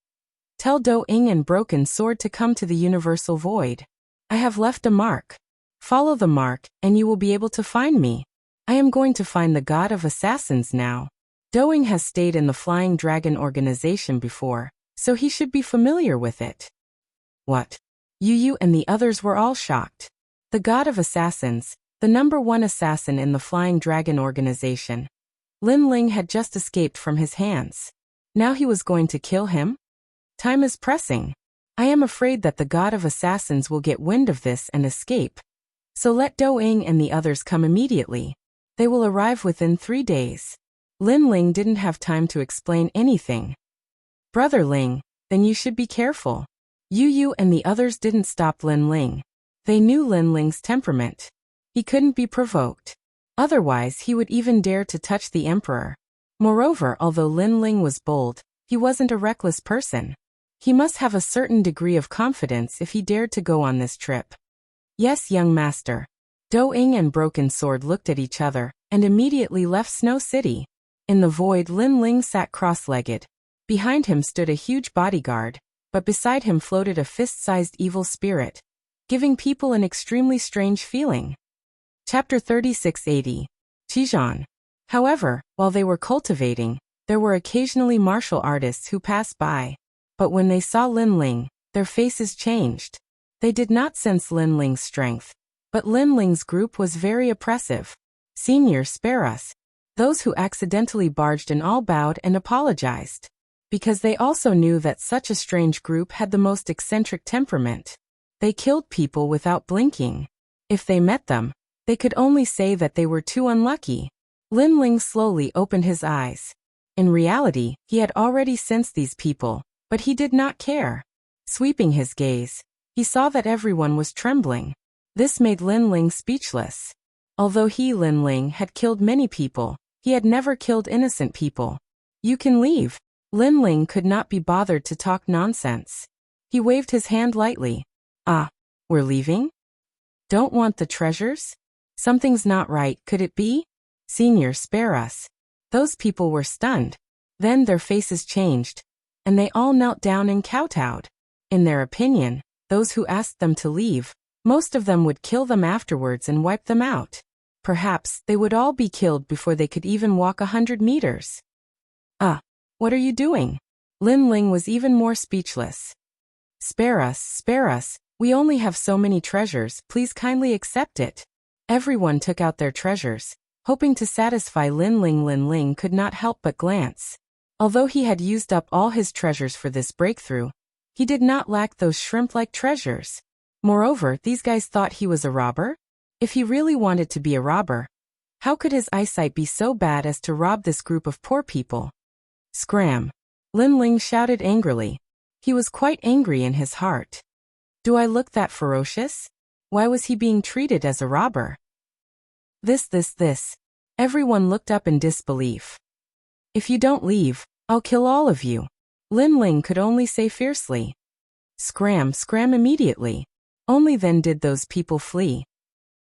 "Tell Doing and Broken Sword to come to the Universal Void. I have left a mark. Follow the mark, and you will be able to find me. I am going to find the God of Assassins now." Doing has stayed in the Flying Dragon organization before, so he should be familiar with it. What? Yu Yu and the others were all shocked. The God of Assassins, the #1 assassin in the Flying Dragon organization. Lin Ling had just escaped from his hands. Now he was going to kill him? Time is pressing. I am afraid that the God of Assassins will get wind of this and escape. So let Doing and the others come immediately. They will arrive within 3 days. Lin Ling didn't have time to explain anything. Brother Ling, then you should be careful. Yu Yu and the others didn't stop Lin Ling. They knew Lin Ling's temperament. He couldn't be provoked. Otherwise he would even dare to touch the emperor. Moreover, although Lin Ling was bold, he wasn't a reckless person. He must have a certain degree of confidence if he dared to go on this trip. Yes, young master. Doing and Broken Sword looked at each other and immediately left Snow City. In the void, Lin Ling sat cross-legged. Behind him stood a huge bodyguard, but beside him floated a fist-sized evil spirit, giving people an extremely strange feeling. Chapter 3680. Qizhan. However, while they were cultivating, there were occasionally martial artists who passed by. But when they saw Lin Ling, their faces changed. They did not sense Lin Ling's strength, but Lin Ling's group was very oppressive. Senior, spare us. Those who accidentally barged in all bowed and apologized, because they also knew that such a strange group had the most eccentric temperament. They killed people without blinking. If they met them, they could only say that they were too unlucky. Lin Ling slowly opened his eyes. In reality, he had already sensed these people, but he did not care. Sweeping his gaze, he saw that everyone was trembling. This made Lin Ling speechless. Although he, Lin Ling, had killed many people, he had never killed innocent people. You can leave. Lin Ling could not be bothered to talk nonsense. He waved his hand lightly. Ah, we're leaving? Don't want the treasures? Something's not right, could it be? Senior, spare us. Those people were stunned. Then their faces changed, and they all knelt down and kowtowed. In their opinion, those who asked them to leave, most of them would kill them afterwards and wipe them out. Perhaps they would all be killed before they could even walk 100 meters. What are you doing? Lin Ling was even more speechless. Spare us, we only have so many treasures, please kindly accept it. Everyone took out their treasures, hoping to satisfy Lin Ling. Lin Ling could not help but glance. Although he had used up all his treasures for this breakthrough, he did not lack those shrimp-like treasures. Moreover, these guys thought he was a robber? If he really wanted to be a robber, how could his eyesight be so bad as to rob this group of poor people? Scram! Lin Ling shouted angrily. He was quite angry in his heart. Do I look that ferocious? Why was he being treated as a robber? This. Everyone looked up in disbelief. If you don't leave, I'll kill all of you. Lin Ling could only say fiercely. Scram immediately. Only then did those people flee.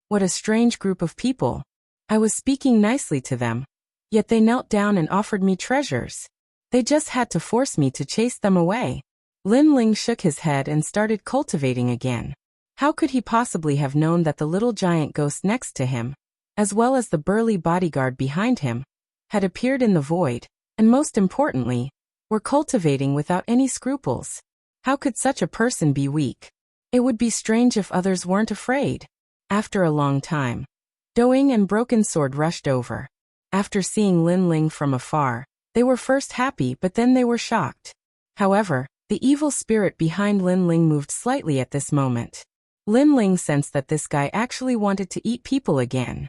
What a strange group of people. I was speaking nicely to them, yet they knelt down and offered me treasures. They just had to force me to chase them away. Lin Ling shook his head and started cultivating again. How could he possibly have known that the little giant ghost next to him, as well as the burly bodyguard behind him, had appeared in the void, and most importantly, were cultivating without any scruples? How could such a person be weak? It would be strange if others weren't afraid. After a long time, Doing and Broken Sword rushed over. After seeing Lin Ling from afar, they were first happy but then they were shocked. However, the evil spirit behind Lin Ling moved slightly at this moment. Lin Ling sensed that this guy actually wanted to eat people again.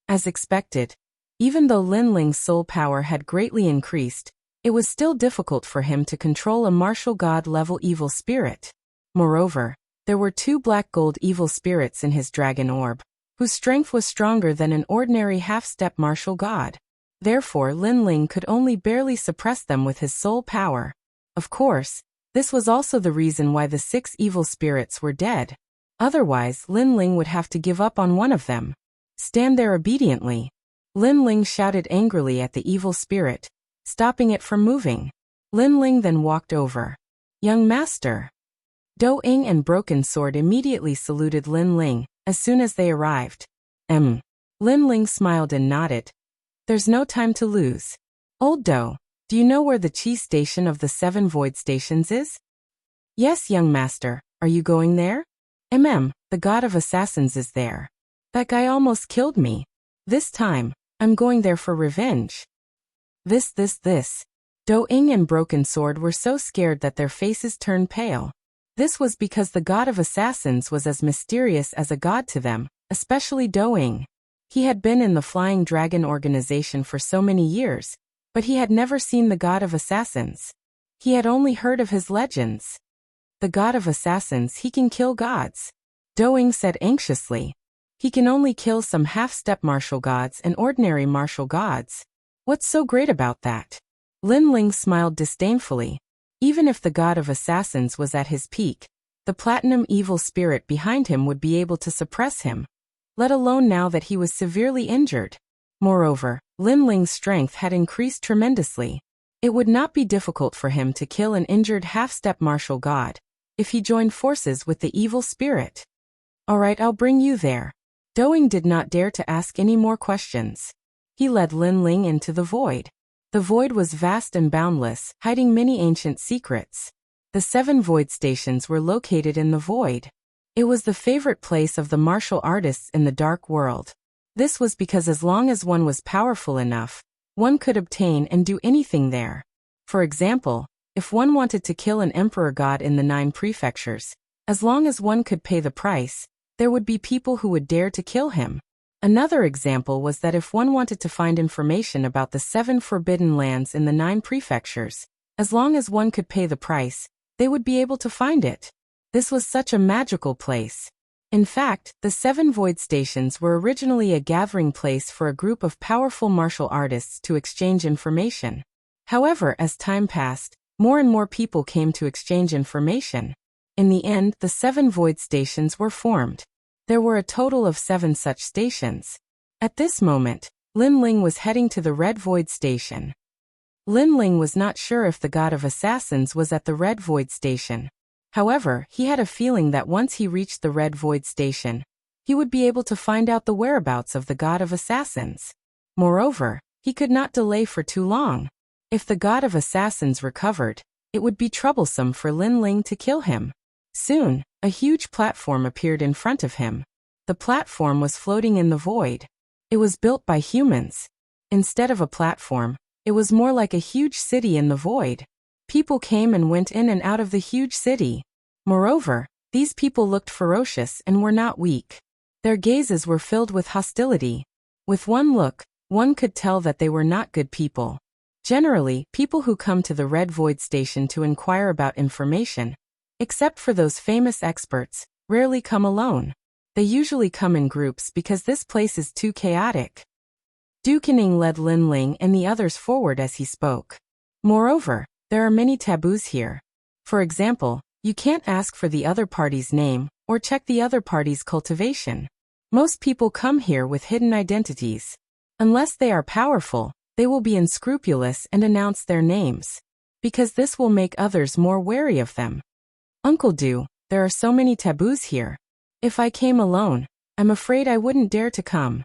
As expected, even though Lin Ling's soul power had greatly increased, It was still difficult for him to control a martial god-level evil spirit. Moreover, there were 2 black gold evil spirits in his dragon orb, whose strength was stronger than an ordinary half-step martial god. Therefore Lin Ling could only barely suppress them with his soul power. Of course, this was also the reason why the 6 evil spirits were dead. Otherwise, Lin Ling would have to give up on one of them. Stand there obediently. Lin Ling shouted angrily at the evil spirit, stopping it from moving. Lin Ling then walked over. Young master. Do Ying and Broken Sword immediately saluted Lin Ling as soon as they arrived. Lin Ling smiled and nodded. There's no time to lose. Old Do, do you know where the Qi station of the 7 void stations is? Yes, young master, are you going there? The god of assassins is there. That guy almost killed me. This time, I'm going there for revenge. This. Do Ying and Broken Sword were so scared that their faces turned pale. This was because the god of assassins was as mysterious as a god to them, especially Do Ying. He had been in the Flying Dragon organization for so many years, but he had never seen the god of assassins. He had only heard of his legends. The god of assassins, he can kill gods. Do Ying said anxiously. He can only kill some half-step martial gods and ordinary martial gods. What's so great about that? Lin Ling smiled disdainfully. Even if the god of assassins was at his peak, the platinum evil spirit behind him would be able to suppress him, let alone now that he was severely injured. Moreover, Lin Ling's strength had increased tremendously. It would not be difficult for him to kill an injured half-step martial god if he joined forces with the evil spirit. Alright, I'll bring you there. Do Ying did not dare to ask any more questions. He led Lin Ling into the void. The void was vast and boundless, hiding many ancient secrets. The 7 void stations were located in the void. It was the favorite place of the martial artists in the dark world. This was because as long as one was powerful enough, one could obtain and do anything there. For example, if one wanted to kill an emperor god in the 9 prefectures, as long as one could pay the price, there would be people who would dare to kill him. Another example was that if one wanted to find information about the 7 forbidden lands in the 9 prefectures, as long as one could pay the price, they would be able to find it. This was such a magical place. In fact, the 7 void stations were originally a gathering place for a group of powerful martial artists to exchange information. However, as time passed, more and more people came to exchange information. In the end, the 7 void stations were formed. There were a total of 7 such stations. At this moment, Lin Ling was heading to the Red Void Station. Lin Ling was not sure if the god of assassins was at the Red Void Station. However, he had a feeling that once he reached the Red Void Station, he would be able to find out the whereabouts of the god of assassins. Moreover, he could not delay for too long. If the god of assassins recovered, it would be troublesome for Lin Ling to kill him. Soon, a huge platform appeared in front of him. The platform was floating in the void. It was built by humans. Instead of a platform, it was more like a huge city in the void. People came and went in and out of the huge city. Moreover, these people looked ferocious and were not weak. Their gazes were filled with hostility. With one look, one could tell that they were not good people. Generally, people who come to the Red Void Station to inquire about information, except for those famous experts, rarely come alone. They usually come in groups because this place is too chaotic. Du Kening led Lin Ling and the others forward as he spoke. Moreover, there are many taboos here. For example, you can't ask for the other party's name or check the other party's cultivation. Most people come here with hidden identities. Unless they are powerful, they will be unscrupulous and announce their names, because this will make others more wary of them. Uncle Du, there are so many taboos here. If I came alone, I'm afraid I wouldn't dare to come.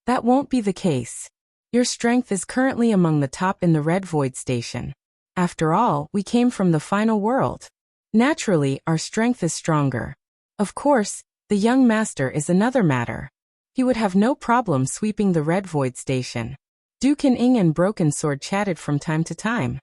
That won't be the case. Your strength is currently among the top in the Red Void Station. After all, we came from the final world. Naturally, our strength is stronger. Of course, the young master is another matter. He would have no problem sweeping the Red Void Station. Du Kening and Broken Sword chatted from time to time.